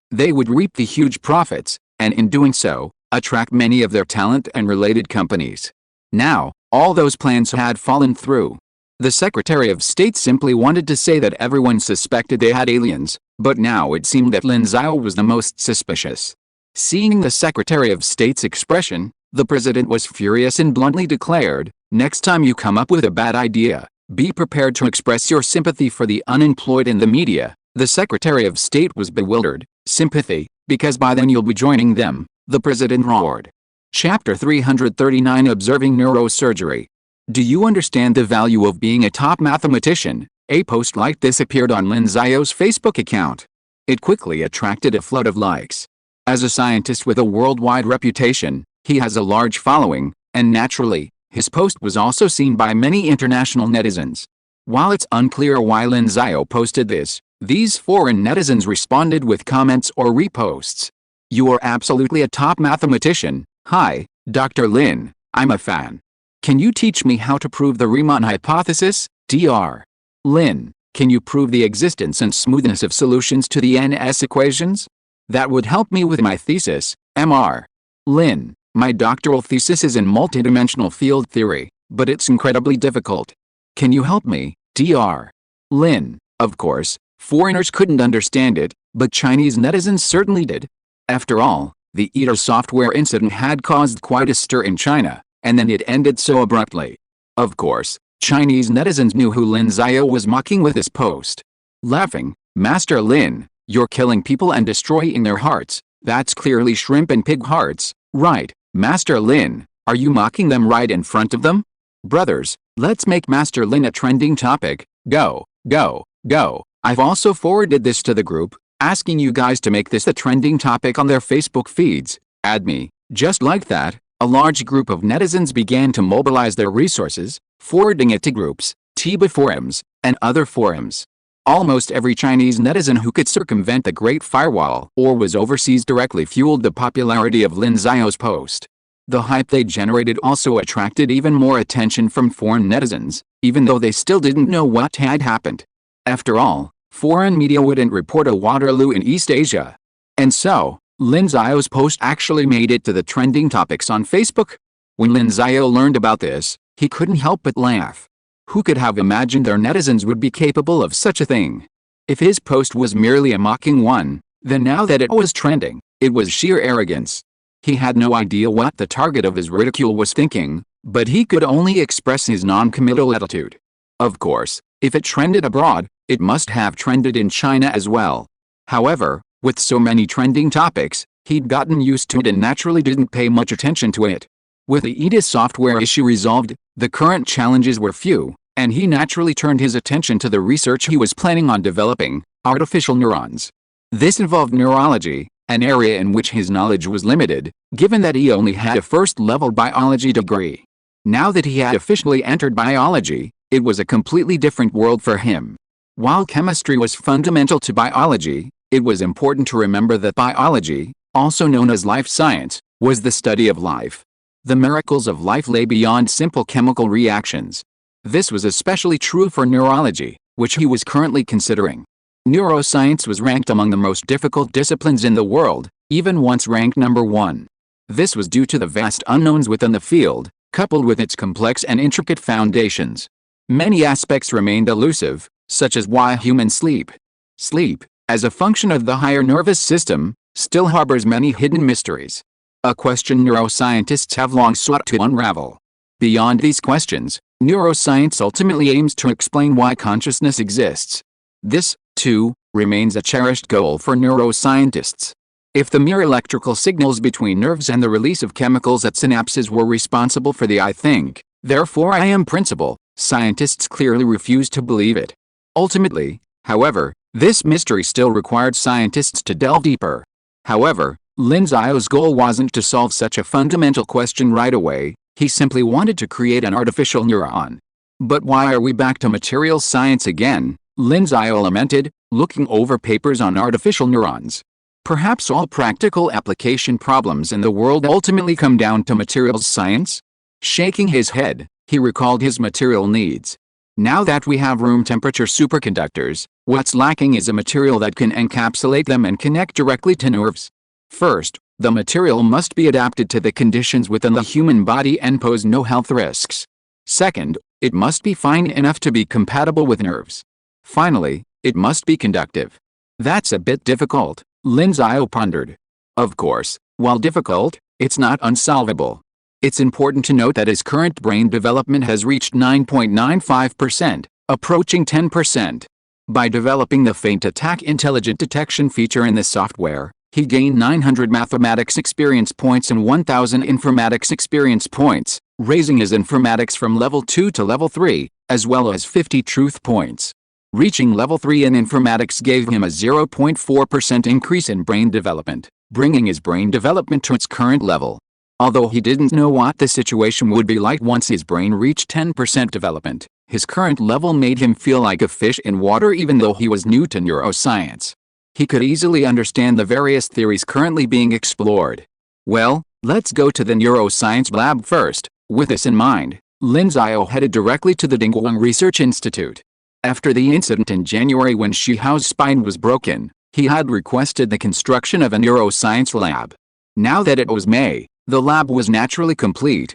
they would reap the huge profits, and in doing so, attract many of their talent and related companies. Now, all those plans had fallen through. The Secretary of State simply wanted to say that everyone suspected they had aliens, but now it seemed that Lin Xiao was the most suspicious. Seeing the Secretary of State's expression, the president was furious and bluntly declared, "Next time you come up with a bad idea, be prepared to express your sympathy for the unemployed in the media." The Secretary of State was bewildered. Sympathy, because by then you'll be joining them, the president roared. Chapter 339 Observing Neurosurgery. Do you understand the value of being a top mathematician? A post like this appeared on Lin Xiao's Facebook account. It quickly attracted a flood of likes. As a scientist with a worldwide reputation, he has a large following, and naturally, his post was also seen by many international netizens. While it's unclear why Lin Xiao posted this, these foreign netizens responded with comments or reposts. You are absolutely a top mathematician. Hi, Dr. Lin, I'm a fan. Can you teach me how to prove the Riemann Hypothesis? Dr. Lin, can you prove the existence and smoothness of solutions to the NS equations? That would help me with my thesis. Mr. Lin, my doctoral thesis is in multidimensional field theory, but it's incredibly difficult. Can you help me? Dr. Lin. Of course, foreigners couldn't understand it, but Chinese netizens certainly did. After all, the Eater software incident had caused quite a stir in China, and then it ended so abruptly. Of course, Chinese netizens knew who Lin Xiao was mocking with this post. Laughing, Master Lin, you're killing people and destroying their hearts. That's clearly shrimp and pig hearts, right? Master Lin, are you mocking them right in front of them? Brothers, let's make Master Lin a trending topic. Go, go, go. I've also forwarded this to the group, asking you guys to make this a trending topic on their Facebook feeds. Add me. Just like that, a large group of netizens began to mobilize their resources, forwarding it to groups, Tiba forums, and other forums. Almost every Chinese netizen who could circumvent the Great Firewall or was overseas directly fueled the popularity of Lin Xiao's post. The hype they generated also attracted even more attention from foreign netizens, even though they still didn't know what had happened. After all, foreign media wouldn't report a Waterloo in East Asia. And so, Lin Xiao's post actually made it to the trending topics on Facebook. When Lin Xiao learned about this, he couldn't help but laugh. Who could have imagined their netizens would be capable of such a thing? If his post was merely a mocking one, then now that it was trending, it was sheer arrogance. He had no idea what the target of his ridicule was thinking, but he could only express his non-committal attitude. Of course, if it trended abroad, it must have trended in China as well. However, with so many trending topics, he'd gotten used to it and naturally didn't pay much attention to it. With the EDIS software issue resolved, the current challenges were few, and he naturally turned his attention to the research he was planning on developing, artificial neurons. This involved neurology, an area in which his knowledge was limited, given that he only had a first-level biology degree. Now that he had officially entered biology, it was a completely different world for him. While chemistry was fundamental to biology, it was important to remember that biology, also known as life science, was the study of life. The miracles of life lay beyond simple chemical reactions. This was especially true for neurology, which he was currently considering. Neuroscience was ranked among the most difficult disciplines in the world, even once ranked number 1. This was due to the vast unknowns within the field, coupled with its complex and intricate foundations. Many aspects remained elusive, such as why humans sleep. Sleep, as a function of the higher nervous system, still harbors many hidden mysteries. A question neuroscientists have long sought to unravel. Beyond these questions, neuroscience ultimately aims to explain why consciousness exists. This, too, remains a cherished goal for neuroscientists. If the mere electrical signals between nerves and the release of chemicals at synapses were responsible for the I think, therefore I am principle, scientists clearly refuse to believe it. Ultimately, however, this mystery still required scientists to delve deeper. However, Lin Xiao's goal wasn't to solve such a fundamental question right away, he simply wanted to create an artificial neuron. But why are we back to materials science again? Lin Xiao lamented, looking over papers on artificial neurons. Perhaps all practical application problems in the world ultimately come down to materials science? Shaking his head, he recalled his material needs. Now that we have room temperature superconductors, what's lacking is a material that can encapsulate them and connect directly to nerves. First, the material must be adapted to the conditions within the human body and pose no health risks. Second, it must be fine enough to be compatible with nerves. Finally, it must be conductive. That's a bit difficult, Lin Xiao pondered. Of course, while difficult, it's not unsolvable. It's important to note that his current brain development has reached 9.95%, approaching 10%. By developing the faint attack intelligent detection feature in the software, he gained 900 mathematics experience points and 1000 informatics experience points, raising his informatics from level 2 to level 3, as well as 50 truth points. Reaching level 3 in informatics gave him a 0.4% increase in brain development, bringing his brain development to its current level. Although he didn't know what the situation would be like once his brain reached 10% development, his current level made him feel like a fish in water even though he was new to neuroscience. He could easily understand the various theories currently being explored. Well, let's go to the neuroscience lab first. With this in mind, Lin Xiao headed directly to the Dingguang Research Institute. After the incident in January when Shihao's spine was broken, he had requested the construction of a neuroscience lab. Now that it was May, the lab was naturally complete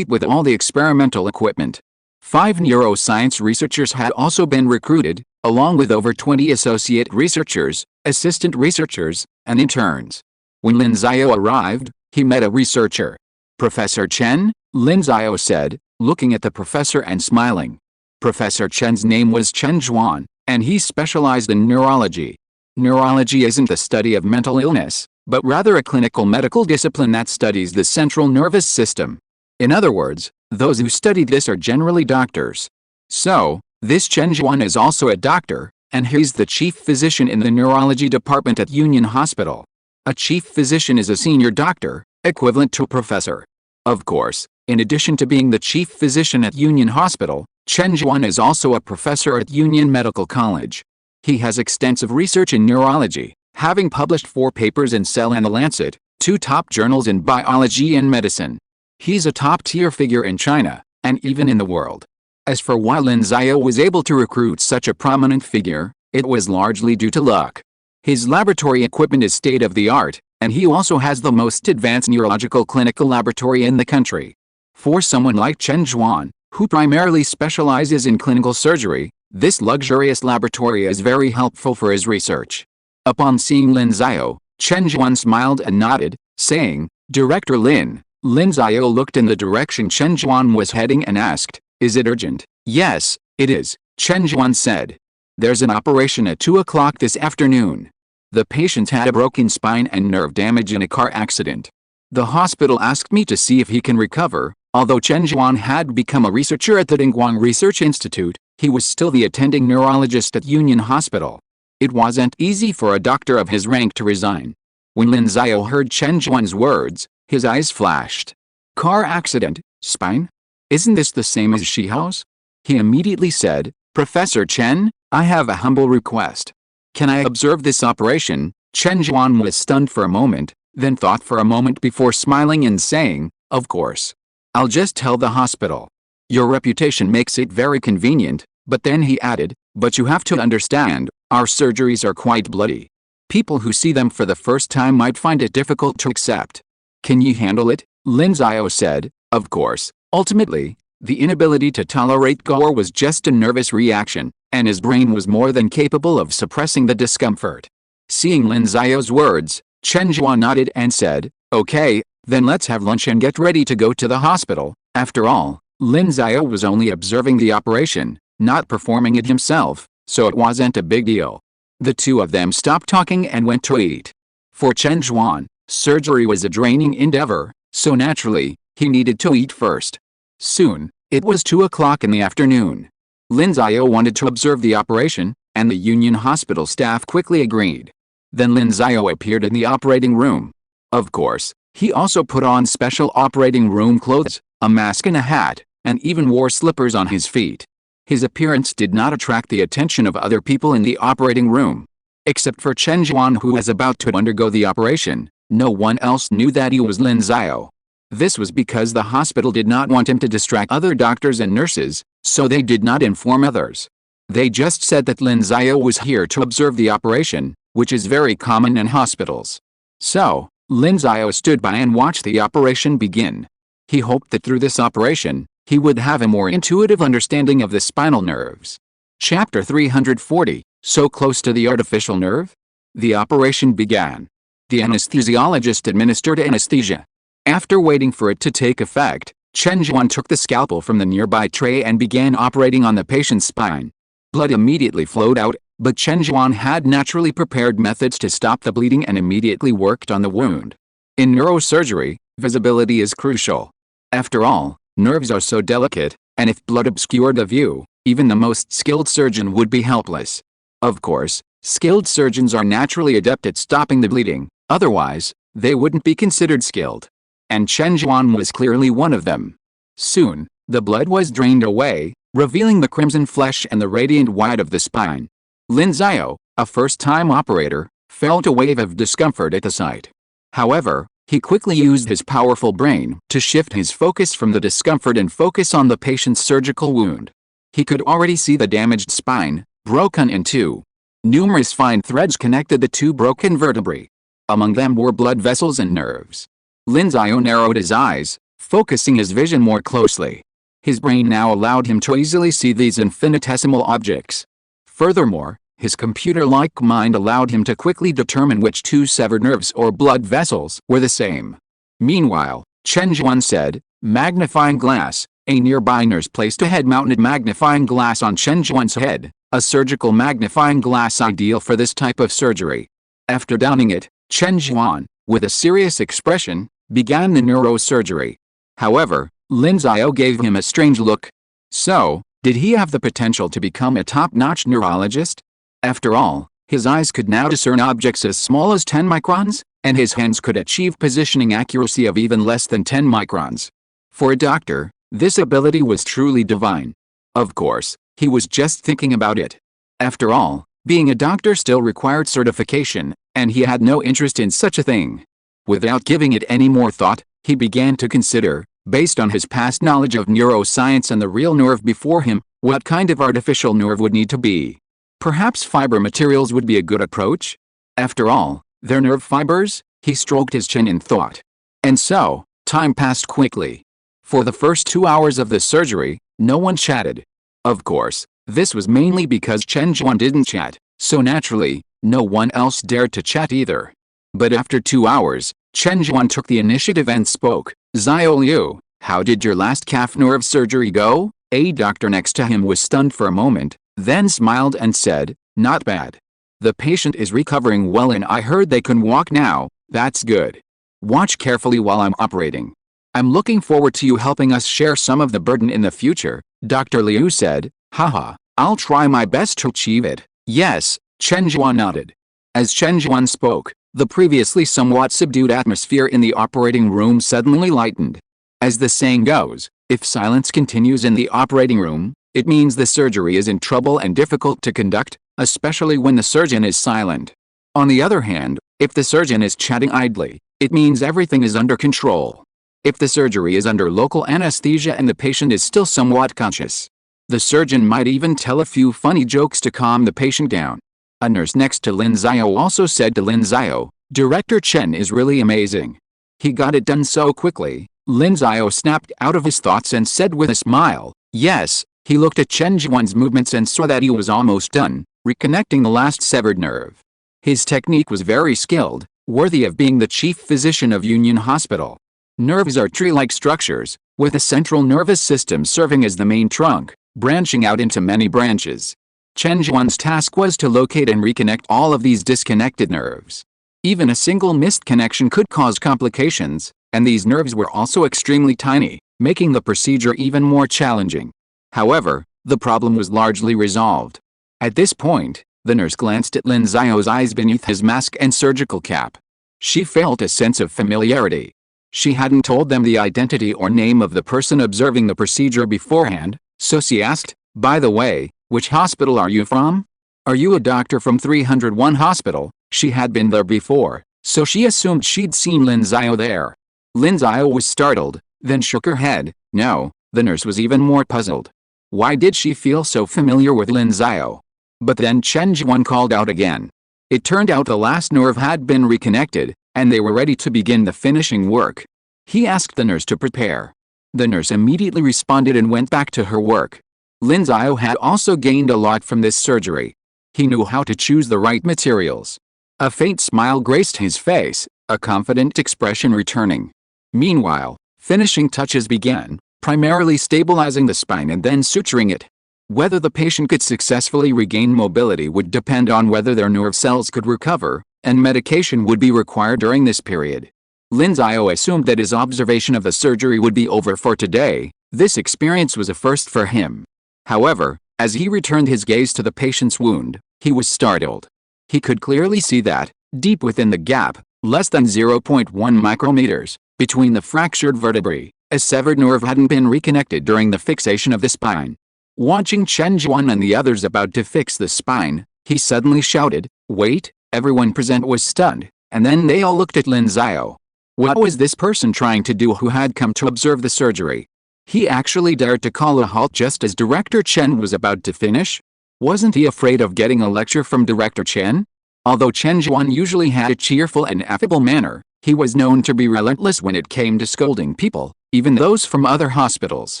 with all the experimental equipment. 5 neuroscience researchers had also been recruited, along with over 20 associate researchers, assistant researchers, and interns. When Lin Xiao arrived, he met a researcher. Professor Chen, Lin Xiao said, looking at the professor and smiling. Professor Chen's name was Chen Zhuan, and he specialized in neurology. Neurology isn't the study of mental illness, but rather a clinical medical discipline that studies the central nervous system. In other words, those who study this are generally doctors. So, this Chen Zhuan is also a doctor, and he's the chief physician in the neurology department at Union Hospital. A chief physician is a senior doctor, equivalent to a professor. Of course, in addition to being the chief physician at Union Hospital, Chen Zhuan is also a professor at Union Medical College. He has extensive research in neurology, having published 4 papers in Cell and The Lancet, 2 top journals in biology and medicine. He's a top-tier figure in China, and even in the world. As for why Lin Xiao was able to recruit such a prominent figure, it was largely due to luck. His laboratory equipment is state-of-the-art, and he also has the most advanced neurological clinical laboratory in the country. For someone like Chen Zhuan, who primarily specializes in clinical surgery, this luxurious laboratory is very helpful for his research. Upon seeing Lin Xiao, Chen Zhuan smiled and nodded, saying, "Director Lin." Lin Xiao looked in the direction Chen Zhuan was heading and asked, "Is it urgent?" "Yes, it is," Chen Zhuan said. "There's an operation at 2 o'clock this afternoon. The patient had a broken spine and nerve damage in a car accident. The hospital asked me to see if he can recover." Although Chen Zhuan had become a researcher at the Dingguang Research Institute, he was still the attending neurologist at Union Hospital. It wasn't easy for a doctor of his rank to resign. When Lin Xiao heard Chen Zhuan's words, his eyes flashed. "Car accident, spine? Isn't this the same as Shihao's?" He immediately said, "Professor Chen, I have a humble request. Can I observe this operation?" Chen Zhuan was stunned for a moment, then thought for a moment before smiling and saying, "Of course. I'll just tell the hospital. Your reputation makes it very convenient," but then he added, "But you have to understand, our surgeries are quite bloody. People who see them for the first time might find it difficult to accept. Can you handle it?" Lin Xiao said, "Of course." Ultimately, the inability to tolerate gore was just a nervous reaction, and his brain was more than capable of suppressing the discomfort. Seeing Lin Xiao's words, Chen Zhuan nodded and said, "Okay, then let's have lunch and get ready to go to the hospital." After all, Lin Xiao was only observing the operation, not performing it himself, so it wasn't a big deal. The two of them stopped talking and went to eat. For Chen Zhuan, surgery was a draining endeavor, so naturally, he needed to eat first. Soon, it was 2 o'clock in the afternoon. Lin Xiao wanted to observe the operation, and the Union Hospital staff quickly agreed. Then Lin Xiao appeared in the operating room. Of course, he also put on special operating room clothes, a mask and a hat, and even wore slippers on his feet. His appearance did not attract the attention of other people in the operating room. Except for Chen Zhuan, who was about to undergo the operation, no one else knew that he was Lin Xiao. This was because the hospital did not want him to distract other doctors and nurses, so they did not inform others. They just said that Lin Xiao was here to observe the operation, which is very common in hospitals. So, Lin Xiao stood by and watched the operation begin. He hoped that through this operation, he would have a more intuitive understanding of the spinal nerves. Chapter 340, So Close to the Artificial Nerve? The operation began. The anesthesiologist administered anesthesia. After waiting for it to take effect, Chen Zhuan took the scalpel from the nearby tray and began operating on the patient's spine. Blood immediately flowed out, but Chen Zhuan had naturally prepared methods to stop the bleeding and immediately worked on the wound. In neurosurgery, visibility is crucial. After all, nerves are so delicate, and if blood obscured the view, even the most skilled surgeon would be helpless. Of course, skilled surgeons are naturally adept at stopping the bleeding, otherwise, they wouldn't be considered skilled. And Chen Zhuan was clearly one of them. Soon, the blood was drained away, revealing the crimson flesh and the radiant white of the spine. Lin Xiao, a first-time operator, felt a wave of discomfort at the sight. However, he quickly used his powerful brain to shift his focus from the discomfort and focus on the patient's surgical wound. He could already see the damaged spine, broken in two. Numerous fine threads connected the two broken vertebrae. Among them were blood vessels and nerves. Lin Xiao narrowed his eyes, focusing his vision more closely. His brain now allowed him to easily see these infinitesimal objects. Furthermore, his computer-like mind allowed him to quickly determine which two severed nerves or blood vessels were the same. Meanwhile, Chen Zhuan said, "Magnifying glass." A nearby nurse placed a head-mounted magnifying glass on Chen Zhuan's head, a surgical magnifying glass ideal for this type of surgery. After downing it, Chen Zhuan, with a serious expression, began the neurosurgery. However, Lin Xiao gave him a strange look. So, did he have the potential to become a top-notch neurologist? After all, his eyes could now discern objects as small as 10 microns, and his hands could achieve positioning accuracy of even less than 10 microns. For a doctor, this ability was truly divine. Of course, he was just thinking about it. After all, being a doctor still required certification, and he had no interest in such a thing. Without giving it any more thought, he began to consider, based on his past knowledge of neuroscience and the real nerve before him, what kind of artificial nerve would need to be. Perhaps fiber materials would be a good approach? After all, they're nerve fibers? He stroked his chin in thought. And so, time passed quickly. For the first 2 hours of the surgery, no one chatted. Of course, this was mainly because Chen Zhuan didn't chat, so naturally, no one else dared to chat either. But after 2 hours, Chen Zhuan took the initiative and spoke. "Xiao Liu, how did your last calf nerve surgery go?" A doctor next to him was stunned for a moment, then smiled and said, "Not bad. The patient is recovering well and I heard they can walk now. That's good. Watch carefully while I'm operating. I'm looking forward to you helping us share some of the burden in the future," Dr. Liu said. "Haha, I'll try my best to achieve it." "Yes," Chen Zhuan nodded. As Chen Zhuan spoke, the previously somewhat subdued atmosphere in the operating room suddenly lightened. As the saying goes, if silence continues in the operating room, it means the surgery is in trouble and difficult to conduct, especially when the surgeon is silent. On the other hand, if the surgeon is chatting idly, it means everything is under control. If the surgery is under local anesthesia and the patient is still somewhat conscious, the surgeon might even tell a few funny jokes to calm the patient down. A nurse next to Lin Xiao also said to Lin Xiao, "Director Chen is really amazing. He got it done so quickly." Lin Xiao snapped out of his thoughts and said with a smile, "Yes." He looked at Chen Zhuan's movements and saw that he was almost done, reconnecting the last severed nerve. His technique was very skilled, worthy of being the chief physician of Union Hospital. Nerves are tree-like structures, with a central nervous system serving as the main trunk, branching out into many branches. Chen Zhuan's task was to locate and reconnect all of these disconnected nerves. Even a single missed connection could cause complications, and these nerves were also extremely tiny, making the procedure even more challenging. However, the problem was largely resolved. At this point, the nurse glanced at Lin Xiao's eyes beneath his mask and surgical cap. She felt a sense of familiarity. She hadn't told them the identity or name of the person observing the procedure beforehand, so she asked, "By the way, which hospital are you from? Are you a doctor from 301 Hospital?" She had been there before, so she assumed she'd seen Lin Xiao there. Lin Xiao was startled, then shook her head. No. The nurse was even more puzzled. Why did she feel so familiar with Lin Xiao? But then Chen Zhuan called out again. It turned out the last nerve had been reconnected, and they were ready to begin the finishing work. He asked the nurse to prepare. The nurse immediately responded and went back to her work. Lin Xiao had also gained a lot from this surgery. He knew how to choose the right materials. A faint smile graced his face, a confident expression returning. Meanwhile, finishing touches began, primarily stabilizing the spine and then suturing it. Whether the patient could successfully regain mobility would depend on whether their nerve cells could recover, and medication would be required during this period. Lin Xiao assumed that his observation of the surgery would be over for today. This experience was a first for him. However, as he returned his gaze to the patient's wound, he was startled. He could clearly see that, deep within the gap, less than 0.1 micrometers, between the fractured vertebrae, a severed nerve hadn't been reconnected during the fixation of the spine. Watching Chen Zhuan and the others about to fix the spine, he suddenly shouted, "Wait!" Everyone present was stunned, and then they all looked at Lin Xiao. What was this person trying to do who had come to observe the surgery? He actually dared to call a halt just as Director Chen was about to finish? Wasn't he afraid of getting a lecture from Director Chen? Although Chen Zhuan usually had a cheerful and affable manner, he was known to be relentless when it came to scolding people, even those from other hospitals.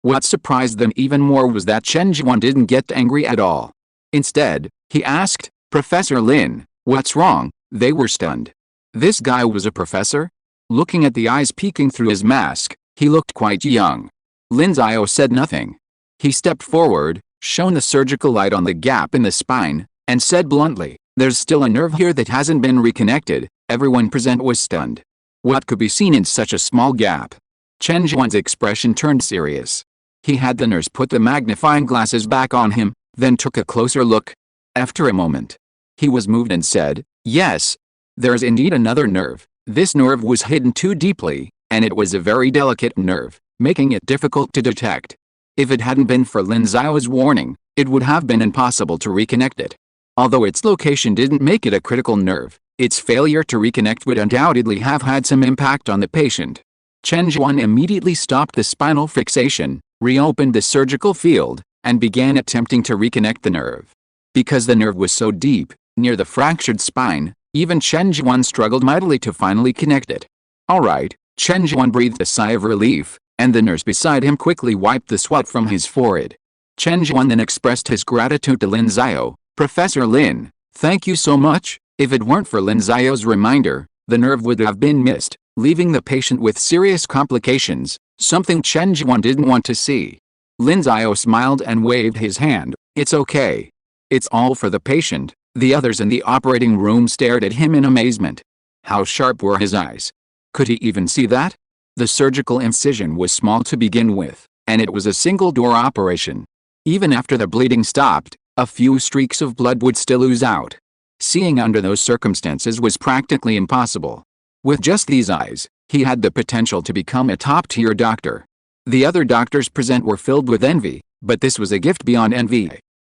What surprised them even more was that Chen Zhuan didn't get angry at all. Instead, he asked, "Professor Lin, what's wrong?" They were stunned. This guy was a professor? Looking at the eyes peeking through his mask, he looked quite young. Lin Xiao said nothing. He stepped forward, shone the surgical light on the gap in the spine, and said bluntly, "There's still a nerve here that hasn't been reconnected." Everyone present was stunned. What could be seen in such a small gap? Chen Zhuan's expression turned serious. He had the nurse put the magnifying glasses back on him, then took a closer look. After a moment, he was moved and said, "Yes, there's indeed another nerve. This nerve was hidden too deeply, and it was a very delicate nerve, making it difficult to detect. If it hadn't been for Lin Xiao's warning, it would have been impossible to reconnect it. Although its location didn't make it a critical nerve, its failure to reconnect would undoubtedly have had some impact on the patient." Chen Zhuan immediately stopped the spinal fixation, reopened the surgical field, and began attempting to reconnect the nerve. Because the nerve was so deep, near the fractured spine, even Chen Zhuan struggled mightily to finally connect it. "All right," Chen Zhuan breathed a sigh of relief, and the nurse beside him quickly wiped the sweat from his forehead. Chen Zhuan then expressed his gratitude to Lin Xiao. "Professor Lin, thank you so much. If it weren't for Lin Xiao's reminder, the nerve would have been missed, leaving the patient with serious complications, something Chen Zhuan didn't want to see." Lin Xiao smiled and waved his hand. "It's okay. It's all for the patient." The others in the operating room stared at him in amazement. How sharp were his eyes? Could he even see that? The surgical incision was small to begin with, and it was a single-door operation. Even after the bleeding stopped, a few streaks of blood would still ooze out. Seeing under those circumstances was practically impossible. With just these eyes, he had the potential to become a top-tier doctor. The other doctors present were filled with envy, but this was a gift beyond envy.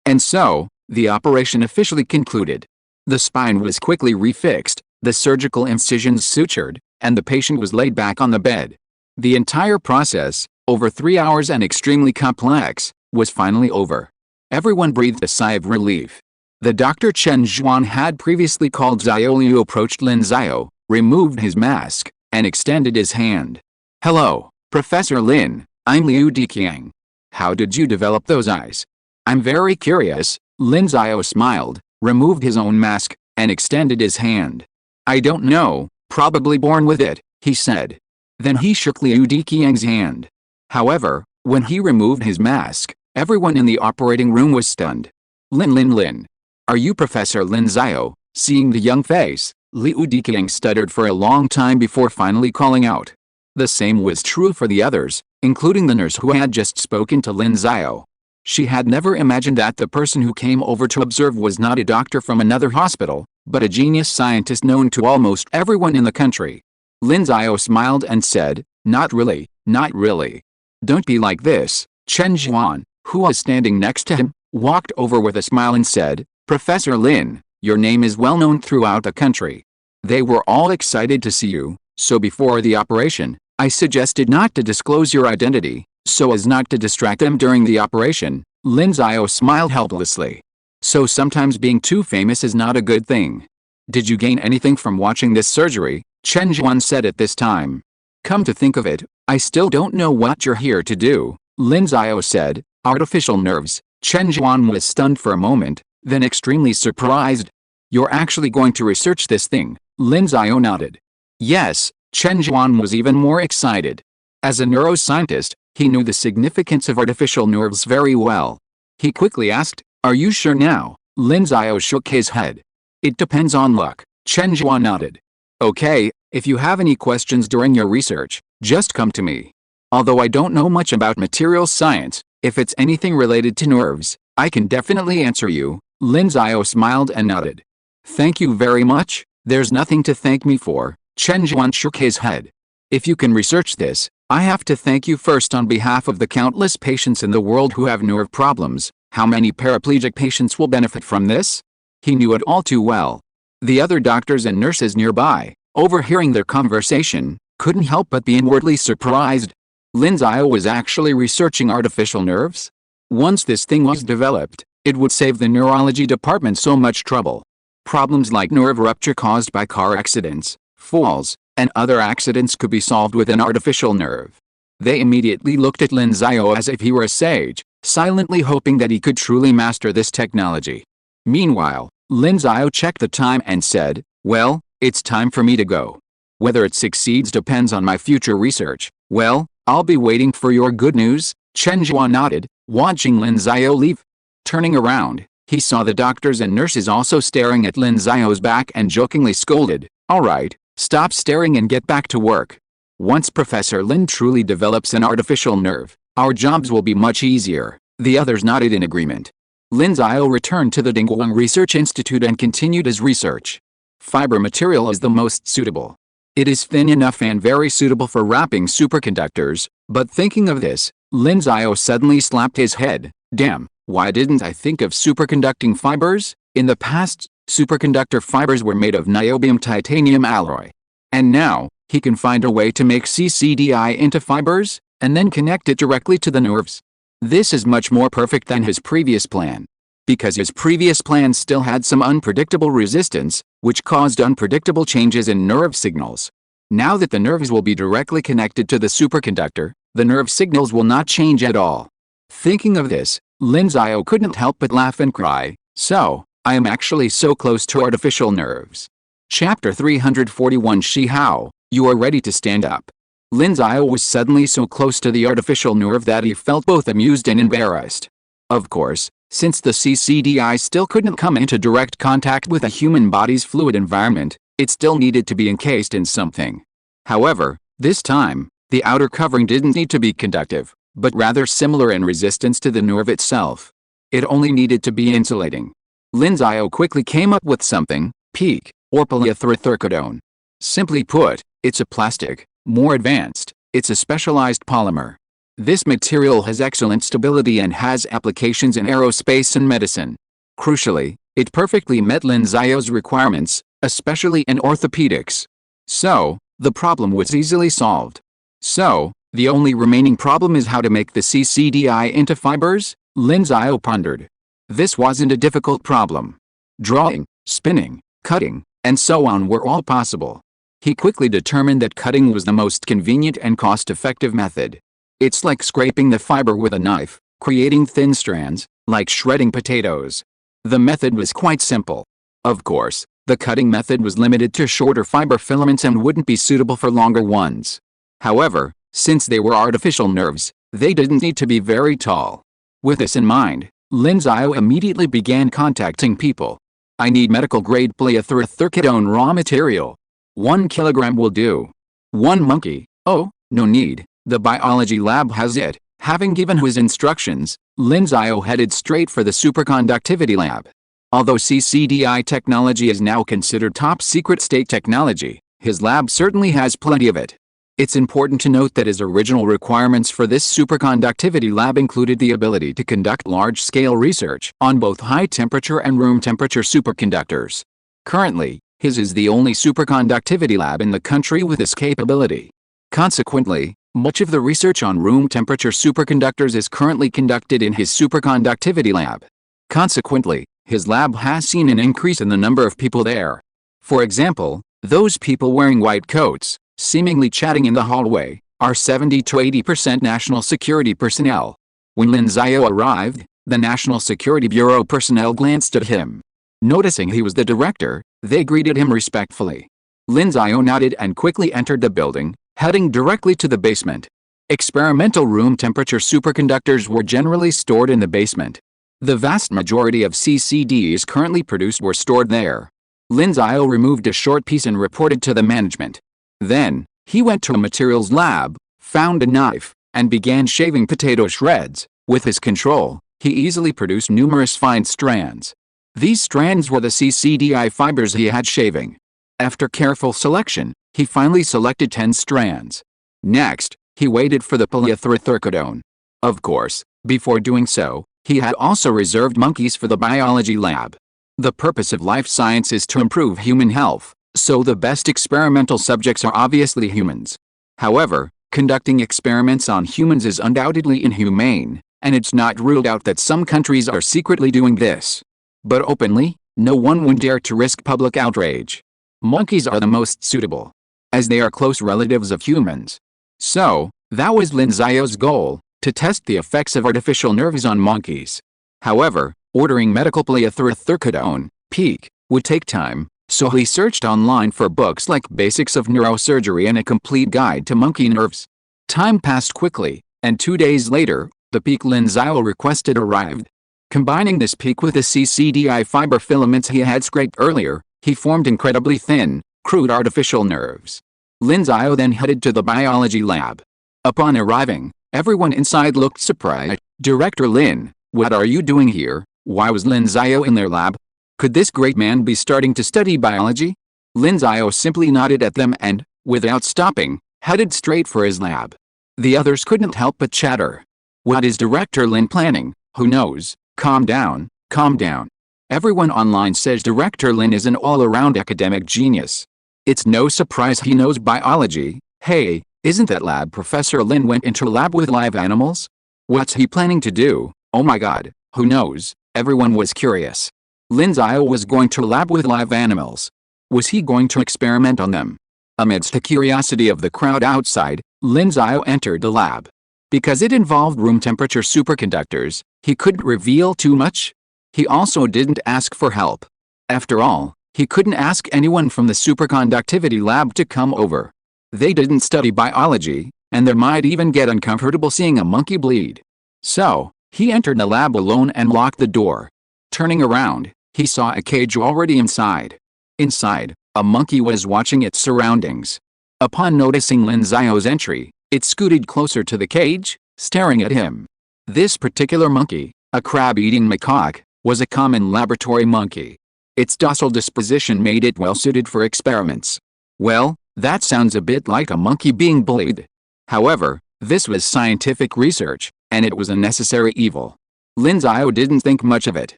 And so, the operation officially concluded. The spine was quickly refixed, the surgical incisions sutured, and the patient was laid back on the bed. The entire process, over 3 hours and extremely complex, was finally over. Everyone breathed a sigh of relief. The Dr. Chen Zhuan had previously called Xiao Liu approached Lin Xiao, removed his mask, and extended his hand. "Hello, Professor Lin, I'm Liu Diqiang. How did you develop those eyes? I'm very curious." Lin Xiao smiled, removed his own mask, and extended his hand. "I don't know, probably born with it," he said. Then he shook Liu Diqiang's hand. However, when he removed his mask, everyone in the operating room was stunned. Lin, are you Professor Lin Xiao?" Seeing the young face, Liu Diqiang stuttered for a long time before finally calling out. The same was true for the others, including the nurse who had just spoken to Lin Xiao. She had never imagined that the person who came over to observe was not a doctor from another hospital, but a genius scientist known to almost everyone in the country. Lin Xiao smiled and said, "Not really, not really. Don't be like this." Chen Zhuan, who was standing next to him, walked over with a smile and said, "Professor Lin, your name is well known throughout the country. They were all excited to see you, so before the operation, I suggested not to disclose your identity, so as not to distract them during the operation." Lin Xiao smiled helplessly. So sometimes being too famous is not a good thing. "Did you gain anything from watching this surgery?" Chen Zhuan said at this time. "Come to think of it, I still don't know what you're here to do," Lin Xiao said. "Artificial nerves." Chen Zhuan was stunned for a moment, then extremely surprised. "You're actually going to research this thing?" Lin Xiao nodded. "Yes." Chen Zhuan was even more excited. As a neuroscientist, he knew the significance of artificial nerves very well. He quickly asked, "Are you sure now?" Lin Xiao shook his head. "It depends on luck." Chen Zhuan nodded. "Okay, if you have any questions during your research, just come to me. Although I don't know much about material science, if it's anything related to nerves, I can definitely answer you." Lin Xiao smiled and nodded. "Thank you very much. There's nothing to thank me for." Chen Zhuan shook his head. "If you can research this, I have to thank you first on behalf of the countless patients in the world who have nerve problems. How many paraplegic patients will benefit from this?" He knew it all too well. The other doctors and nurses nearby, overhearing their conversation, couldn't help but be inwardly surprised. Lin Xiao was actually researching artificial nerves? Once this thing was developed, it would save the neurology department so much trouble. Problems like nerve rupture caused by car accidents, falls, and other accidents could be solved with an artificial nerve. They immediately looked at Lin Xiao as if he were a sage, silently hoping that he could truly master this technology. Meanwhile, Lin Xiao checked the time and said, "Well, it's time for me to go. Whether it succeeds depends on my future research. Well, I'll be waiting for your good news." Chen Zhuan nodded, watching Lin Xiao leave. Turning around, he saw the doctors and nurses also staring at Lin Xiao's back and jokingly scolded, "All right, stop staring and get back to work. Once Professor Lin truly develops an artificial nerve, our jobs will be much easier." The others nodded in agreement. Lin Xiao returned to the Dingguang Research Institute and continued his research. Fiber material is the most suitable. It is thin enough and very suitable for wrapping superconductors, but thinking of this, Lin Xiao suddenly slapped his head. "Damn, why didn't I think of superconducting fibers? In the past, superconductor fibers were made of niobium titanium alloy. And now, he can find a way to make CCDI into fibers, and then connect it directly to the nerves. This is much more perfect than his previous plan. Because his previous plan still had some unpredictable resistance, which caused unpredictable changes in nerve signals. Now that the nerves will be directly connected to the superconductor, the nerve signals will not change at all." Thinking of this, Lin Xiao couldn't help but laugh and cry, "So, I am actually so close to artificial nerves." Chapter 341 Shi Hao, you are ready to stand up. Lin Xiao was suddenly so close to the artificial nerve that he felt both amused and embarrassed. Of course, since the CCDI still couldn't come into direct contact with a human body's fluid environment, it still needed to be encased in something. However, this time, the outer covering didn't need to be conductive, but rather similar in resistance to the nerve itself. It only needed to be insulating. Lin Xiao quickly came up with something, PEEK, or polyethylthercodone. Simply put, it's a plastic, more advanced, it's a specialized polymer. This material has excellent stability and has applications in aerospace and medicine. Crucially, it perfectly met Lin Xiao's requirements, especially in orthopedics. So, the problem was easily solved. So, the only remaining problem is how to make the CCDI into fibers, Lin Xiao pondered. This wasn't a difficult problem. Drawing, spinning, cutting, and so on were all possible. He quickly determined that cutting was the most convenient and cost-effective method. It's like scraping the fiber with a knife, creating thin strands, like shredding potatoes. The method was quite simple. Of course, the cutting method was limited to shorter fiber filaments and wouldn't be suitable for longer ones. However, since they were artificial nerves, they didn't need to be very tall. With this in mind, Lin Xiao immediately began contacting people. I need medical-grade polyethylene raw material. 1 kilogram will do. 1 monkey. Oh, no need. The biology lab has it. Having given his instructions, Lin Xiao headed straight for the superconductivity lab. Although CCDI technology is now considered top secret state technology, his lab certainly has plenty of it. It's important to note that his original requirements for this superconductivity lab included the ability to conduct large-scale research on both high-temperature and room-temperature superconductors. Currently, his is the only superconductivity lab in the country with this capability. Consequently, much of the research on room-temperature superconductors is currently conducted in his superconductivity lab. Consequently, his lab has seen an increase in the number of people there. For example, those people wearing white coats, seemingly chatting in the hallway, are 70 to 80% national security personnel. When Lin Xiao arrived, the National Security Bureau personnel glanced at him. Noticing he was the director, they greeted him respectfully. Lin Xiao nodded and quickly entered the building, heading directly to the basement. Experimental room temperature superconductors were generally stored in the basement. The vast majority of CCDs currently produced were stored there. Lin Xiao removed a short piece and reported to the management. Then, he went to a materials lab, found a knife, and began shaving potato shreds. With his control, he easily produced numerous fine strands. These strands were the CCDI fibers he had shaving. After careful selection, he finally selected 10 strands. Next, he waited for the polyethylene. Of course, before doing so, he had also reserved monkeys for the biology lab. The purpose of life science is to improve human health, so the best experimental subjects are obviously humans. However, conducting experiments on humans is undoubtedly inhumane, and it's not ruled out that some countries are secretly doing this. But openly, no one would dare to risk public outrage. Monkeys are the most suitable, as they are close relatives of humans. So, that was Lin Xiao's goal, to test the effects of artificial nerves on monkeys. However, ordering medical polyethylene (PEEK) would take time, so he searched online for books like Basics of Neurosurgery and a complete guide to monkey nerves. Time passed quickly, and 2 days later, the PEEK Lin Xiao requested arrived. Combining this PEEK with the CCDI fiber filaments he had scraped earlier, he formed incredibly thin, crude artificial nerves. Lin Xiao then headed to the biology lab. Upon arriving, everyone inside looked surprised. "Director Lin, what are you doing here? Why was Lin Xiao in their lab? Could this great man be starting to study biology?" Lin Xiao simply nodded at them and, without stopping, headed straight for his lab. The others couldn't help but chatter. "What is Director Lin planning? Who knows? Calm down, calm down." Everyone online says Director Lin is an all-around academic genius. It's no surprise he knows biology. Hey, isn't that lab Professor Lin went into a lab with live animals? What's he planning to do? Oh my god, who knows? Everyone was curious. Lin Xiao was going to a lab with live animals. Was he going to experiment on them? Amidst the curiosity of the crowd outside, Lin Xiao entered the lab. Because it involved room temperature superconductors, he couldn't reveal too much. He also didn't ask for help. After all, he couldn't ask anyone from the superconductivity lab to come over. They didn't study biology, and they might even get uncomfortable seeing a monkey bleed. So, he entered the lab alone and locked the door. Turning around, he saw a cage already inside. Inside, a monkey was watching its surroundings. Upon noticing Lin Xiao's entry, it scooted closer to the cage, staring at him. This particular monkey, a crab-eating macaque, was a common laboratory monkey. Its docile disposition made it well-suited for experiments. Well, that sounds a bit like a monkey being bullied. However, this was scientific research, and it was a necessary evil. Lin Xiao didn't think much of it.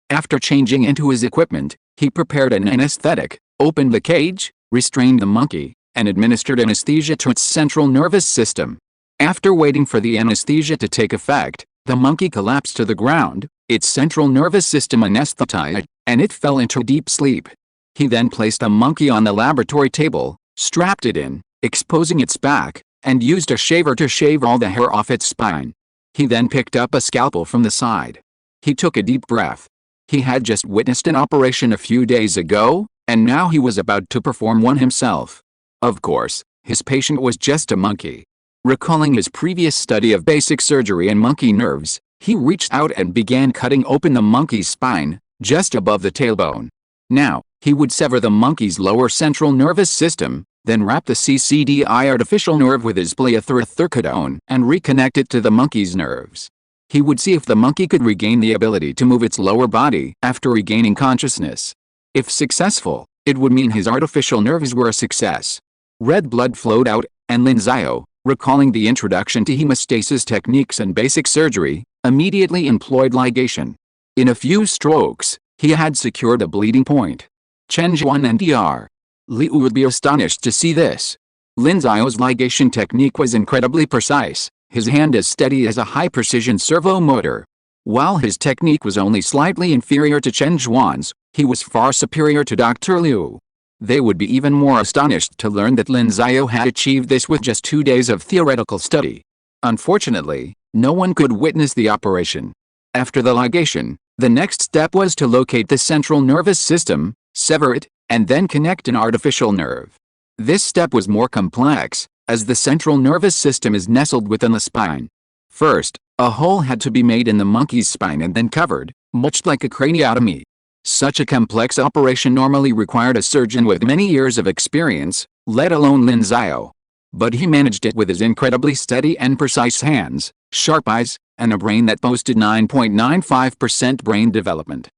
After changing into his equipment, he prepared an anesthetic, opened the cage, restrained the monkey, and administered anesthesia to its central nervous system. After waiting for the anesthesia to take effect, the monkey collapsed to the ground, its central nervous system anesthetized, and it fell into deep sleep. He then placed the monkey on the laboratory table, strapped it in, exposing its back, and used a shaver to shave all the hair off its spine. He then picked up a scalpel from the side. He took a deep breath. He had just witnessed an operation a few days ago, and now he was about to perform one himself. Of course, his patient was just a monkey. Recalling his previous study of basic surgery and monkey nerves, he reached out and began cutting open the monkey's spine, just above the tailbone. Now, he would sever the monkey's lower central nervous system, then wrap the CCDI artificial nerve with his pliothericodone and reconnect it to the monkey's nerves. He would see if the monkey could regain the ability to move its lower body after regaining consciousness. If successful, it would mean his artificial nerves were a success. Red blood flowed out, and Lin Xiao, recalling the introduction to hemostasis techniques and basic surgery, immediately employed ligation. In a few strokes, he had secured a bleeding point. Chen Zhuan and Dr. Liu would be astonished to see this. Lin Xiao's ligation technique was incredibly precise, his hand as steady as a high-precision servo motor. While his technique was only slightly inferior to Chen Zhuan's, he was far superior to Dr. Liu. They would be even more astonished to learn that Lin Xiao had achieved this with just 2 days of theoretical study. Unfortunately, no one could witness the operation. After the ligation, the next step was to locate the central nervous system, sever it, and then connect an artificial nerve. This step was more complex, as the central nervous system is nestled within the spine. First, a hole had to be made in the monkey's spine and then covered, much like a craniotomy. Such a complex operation normally required a surgeon with many years of experience, let alone Lin Xiao. But he managed it with his incredibly steady and precise hands, sharp eyes, and a brain that boasted 9.95% brain development.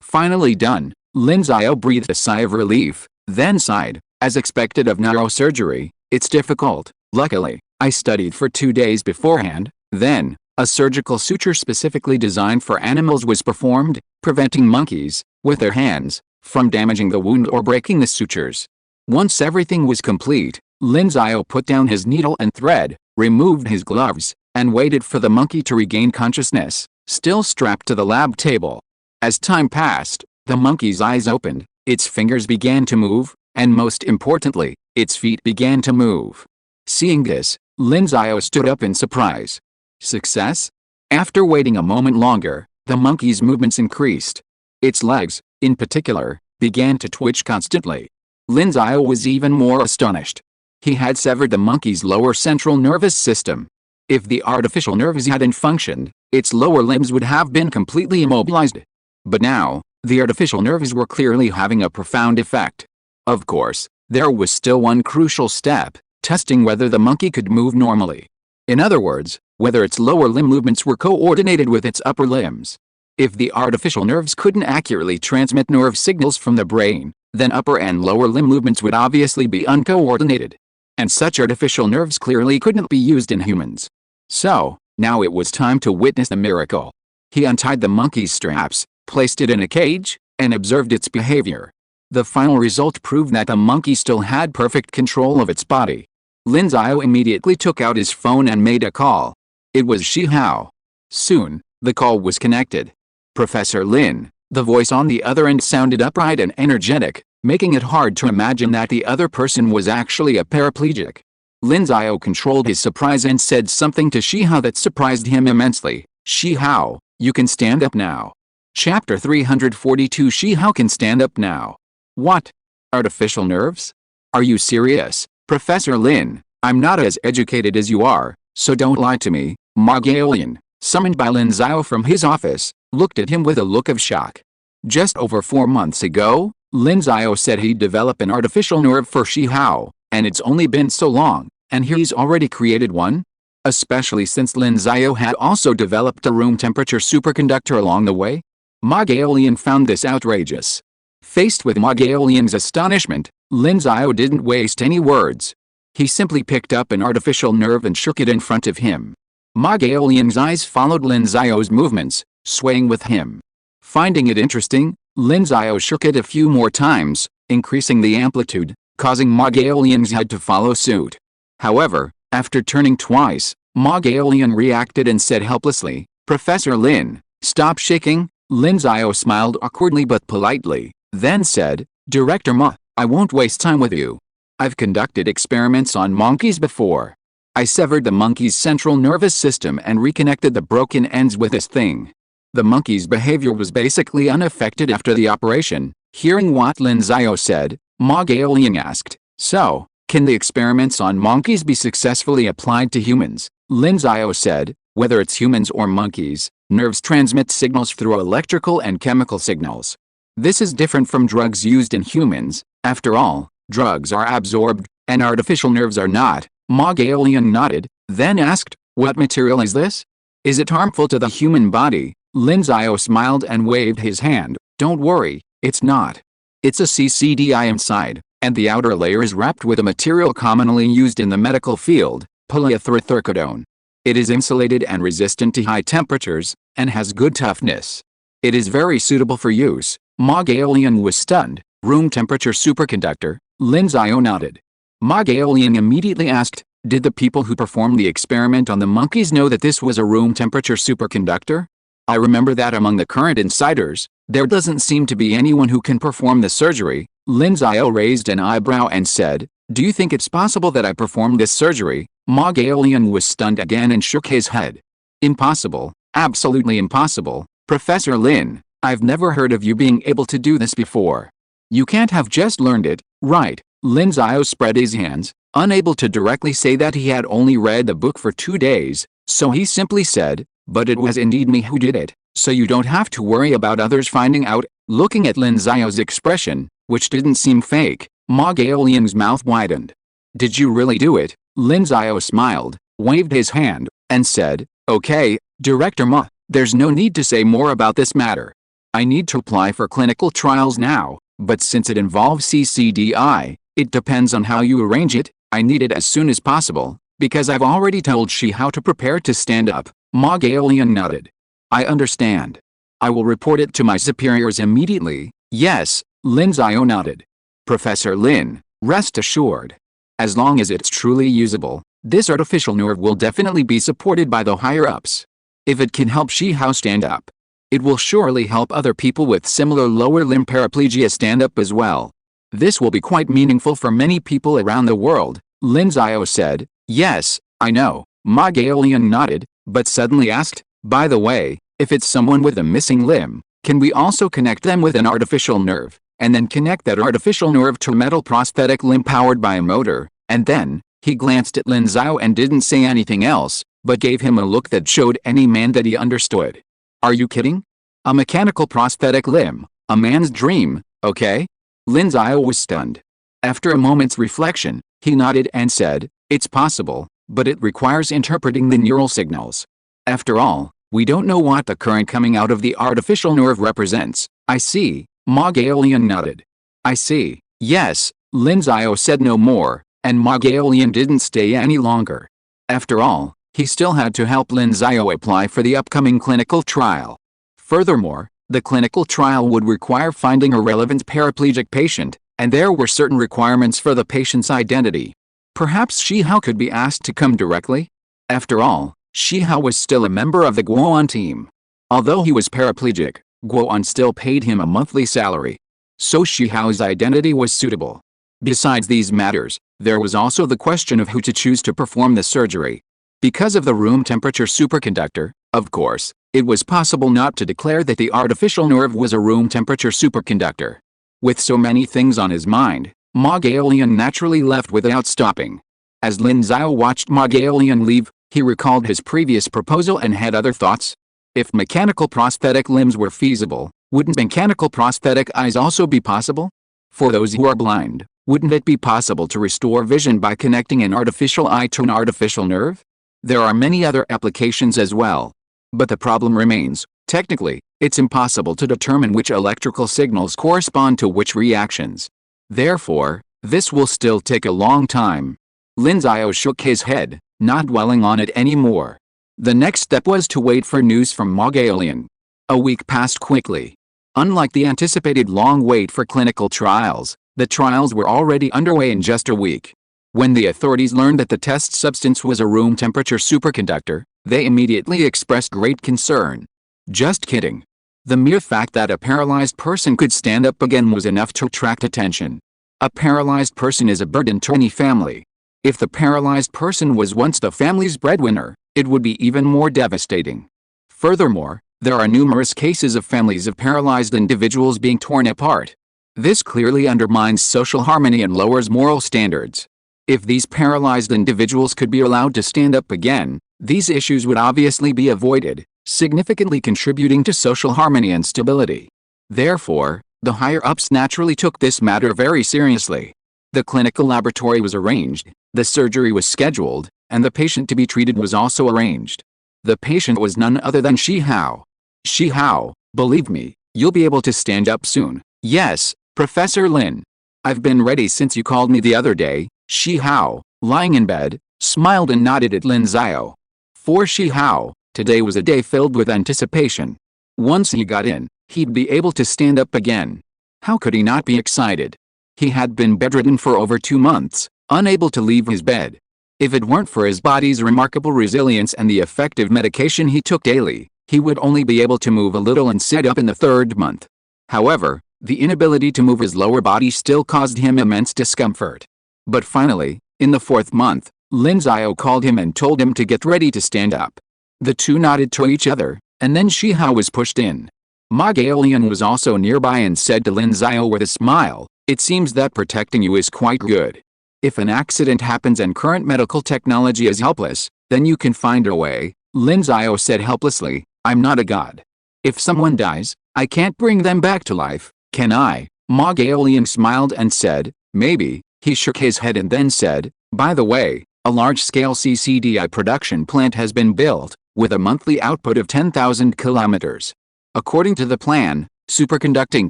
Finally done, Lin Xiao breathed a sigh of relief, then sighed, as expected of neurosurgery, it's difficult. Luckily, I studied for 2 days beforehand. Then, a surgical suture specifically designed for animals was performed, preventing monkeys, with their hands, from damaging the wound or breaking the sutures. Once everything was complete, Lin Xiao put down his needle and thread, removed his gloves, and waited for the monkey to regain consciousness, still strapped to the lab table. As time passed, the monkey's eyes opened, its fingers began to move, and most importantly, its feet began to move. Seeing this, Lin Xiao stood up in surprise. Success? After waiting a moment longer, the monkey's movements increased. Its legs, in particular, began to twitch constantly. Lin Xiao was even more astonished. He had severed the monkey's lower central nervous system. If the artificial nerves hadn't functioned, its lower limbs would have been completely immobilized. But now, the artificial nerves were clearly having a profound effect. Of course, there was still one crucial step, testing whether the monkey could move normally. In other words, whether its lower limb movements were coordinated with its upper limbs. If the artificial nerves couldn't accurately transmit nerve signals from the brain, then upper and lower limb movements would obviously be uncoordinated. And such artificial nerves clearly couldn't be used in humans. So, now it was time to witness the miracle. He untied the monkey's straps, placed it in a cage, and observed its behavior. The final result proved that the monkey still had perfect control of its body. Lin Xiao immediately took out his phone and made a call. It was Xiao. Soon, the call was connected. Professor Lin, the voice on the other end sounded upright and energetic, making it hard to imagine that the other person was actually a paraplegic. Lin Xiao controlled his surprise and said something to Xiao that surprised him immensely. Xiao, you can stand up now. Chapter 342 Xiao can stand up now. What? Artificial nerves? Are you serious, Professor Lin? I'm not as educated as you are, so don't lie to me. Ma Gaolian, summoned by Lin Xiao from his office, looked at him with a look of shock. Just over 4 months ago, Lin Xiao said he'd develop an artificial nerve for Xiao, and it's only been so long, and he's already created one? Especially since Lin Xiao had also developed a room temperature superconductor along the way? Ma Gaolian found this outrageous. Faced with Ma Gaolian's astonishment, Lin Xiao didn't waste any words. He simply picked up an artificial nerve and shook it in front of him. Ma Gaolian's eyes followed Lin Xiao's movements, swaying with him. Finding it interesting, Lin Xiao shook it a few more times, increasing the amplitude, causing Ma Gaolian's head to follow suit. However, after turning twice, Ma Gaolian reacted and said helplessly, Professor Lin, stop shaking. Lin Xiao smiled awkwardly but politely, then said, Director Ma, I won't waste time with you. I've conducted experiments on monkeys before. I severed the monkey's central nervous system and reconnected the broken ends with this thing. The monkey's behavior was basically unaffected after the operation. Hearing what Lin Xiao said, Ma Gaolian asked, So, can the experiments on monkeys be successfully applied to humans? Lin Xiao said, Whether it's humans or monkeys, nerves transmit signals through electrical and chemical signals. This is different from drugs used in humans. After all, drugs are absorbed, and artificial nerves are not. Ma Gaolian nodded, then asked, what material is this? Is it harmful to the human body? Lin Xiao smiled and waved his hand. Don't worry, it's not. It's a CCDI inside, and the outer layer is wrapped with a material commonly used in the medical field, polyethylethyrcodone. It is insulated and resistant to high temperatures, and has good toughness. It is very suitable for use. Ma Gaolian was stunned. Room temperature superconductor? Lin Xiao nodded. Ma Gaolian immediately asked, did the people who performed the experiment on the monkeys know that this was a room temperature superconductor? I remember that among the current insiders, there doesn't seem to be anyone who can perform the surgery. Lin Xiao raised an eyebrow and said, do you think it's possible that I performed this surgery? Ma Gaolian was stunned again and shook his head. Impossible, absolutely impossible, Professor Lin, I've never heard of you being able to do this before. You can't have just learned it, right? Lin Xiao spread his hands, unable to directly say that he had only read the book for 2 days, so he simply said, but it was indeed me who did it, so you don't have to worry about others finding out. Looking at Lin Xiao's expression, which didn't seem fake, Ma Gaolian's mouth widened. Did you really do it? Lin Xiao smiled, waved his hand, and said, okay, Director Ma, there's no need to say more about this matter. I need to apply for clinical trials now, but since it involves CCDI, it depends on how you arrange it. I need it as soon as possible, because I've already told she how to prepare to stand up. Ma Gaolian nodded. I understand. I will report it to my superiors immediately. Yes, Lin Xiao nodded. Professor Lin, rest assured. As long as it's truly usable, this artificial nerve will definitely be supported by the higher-ups. If it can help Shihao stand up, it will surely help other people with similar lower limb paraplegia stand up as well. This will be quite meaningful for many people around the world, Lin Xiao said. Yes, I know, Ma Gaolian nodded, but suddenly asked, by the way, if it's someone with a missing limb, can we also connect them with an artificial nerve, and then connect that artificial nerve to a metal prosthetic limb powered by a motor? And then, he glanced at Lin Xiao and didn't say anything else, but gave him a look that showed any man that he understood. Are you kidding? A mechanical prosthetic limb, a man's dream, okay? Lin Xiao was stunned. After a moment's reflection, he nodded and said, it's possible, but it requires interpreting the neural signals. After all, we don't know what the current coming out of the artificial nerve represents. I see, Ma Gaolian nodded. I see, yes, Lin Xiao said no more, and Ma Gaolian didn't stay any longer. After all, he still had to help Lin Xiao apply for the upcoming clinical trial. Furthermore, the clinical trial would require finding a relevant paraplegic patient, and there were certain requirements for the patient's identity. Perhaps Shihao could be asked to come directly? After all, Shihao was still a member of the Guoan team. Although he was paraplegic, Guoan still paid him a monthly salary. So Shihao's identity was suitable. Besides these matters, there was also the question of who to choose to perform the surgery. Because of the room temperature superconductor, of course, it was possible not to declare that the artificial nerve was a room temperature superconductor. With so many things on his mind, Ma Gaolian naturally left without stopping. As Lin Xiao watched Ma Gaolian leave, he recalled his previous proposal and had other thoughts. If mechanical prosthetic limbs were feasible, wouldn't mechanical prosthetic eyes also be possible? For those who are blind, wouldn't it be possible to restore vision by connecting an artificial eye to an artificial nerve? There are many other applications as well. But the problem remains, technically, it's impossible to determine which electrical signals correspond to which reactions. Therefore, this will still take a long time. Lin Xiao shook his head, not dwelling on it anymore. The next step was to wait for news from Ma Gaolian. A week passed quickly. Unlike the anticipated long wait for clinical trials, the trials were already underway in just a week. When the authorities learned that the test substance was a room temperature superconductor, they immediately expressed great concern. Just kidding. The mere fact that a paralyzed person could stand up again was enough to attract attention. A paralyzed person is a burden to any family. If the paralyzed person was once the family's breadwinner, it would be even more devastating. Furthermore, there are numerous cases of families of paralyzed individuals being torn apart. This clearly undermines social harmony and lowers moral standards. If these paralyzed individuals could be allowed to stand up again, these issues would obviously be avoided, significantly contributing to social harmony and stability. Therefore, The higher-ups naturally took this matter very seriously. The clinical laboratory was arranged, the surgery was scheduled, and the patient to be treated was also arranged. The patient was none other than Xiao. Xiao, believe me, you'll be able to stand up soon. Yes, Professor Lin. I've been ready since you called me the other day. Xiao, lying in bed, smiled and nodded at Lin Xiao. For Xiao, today was a day filled with anticipation. Once he got in, he'd be able to stand up again. How could he not be excited? He had been bedridden for over 2 months, unable to leave his bed. If it weren't for his body's remarkable resilience and the effective medication he took daily, he would only be able to move a little and sit up in the 3rd month. However, the inability to move his lower body still caused him immense discomfort. But finally, in the 4th month, Lin Xiao called him and told him to get ready to stand up. The two nodded to each other, and then Xiao was pushed in. Ma Gaolian was also nearby and said to Lin Xiao with a smile, "It seems that protecting you is quite good. If an accident happens and current medical technology is helpless, then you can find a way." Lin Xiao said helplessly, "I'm not a god. If someone dies, I can't bring them back to life, can I?" Ma Gaolian smiled and said, "Maybe." He shook his head and then said, "By the way, a large-scale CCDI production plant has been built, with a monthly output of 10,000 kilometers. According to the plan, superconducting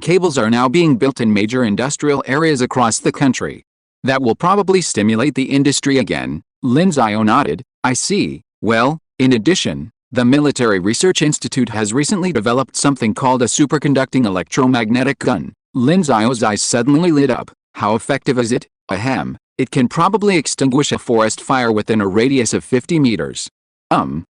cables are now being built in major industrial areas across the country. That will probably stimulate the industry again." Lin Xiao nodded, "I see. Well, in addition, the Military Research Institute has recently developed something called a superconducting electromagnetic gun." Lin Xiao's eyes suddenly lit up. "How effective is it?" "Ahem, it can probably extinguish a forest fire within a radius of 50 meters.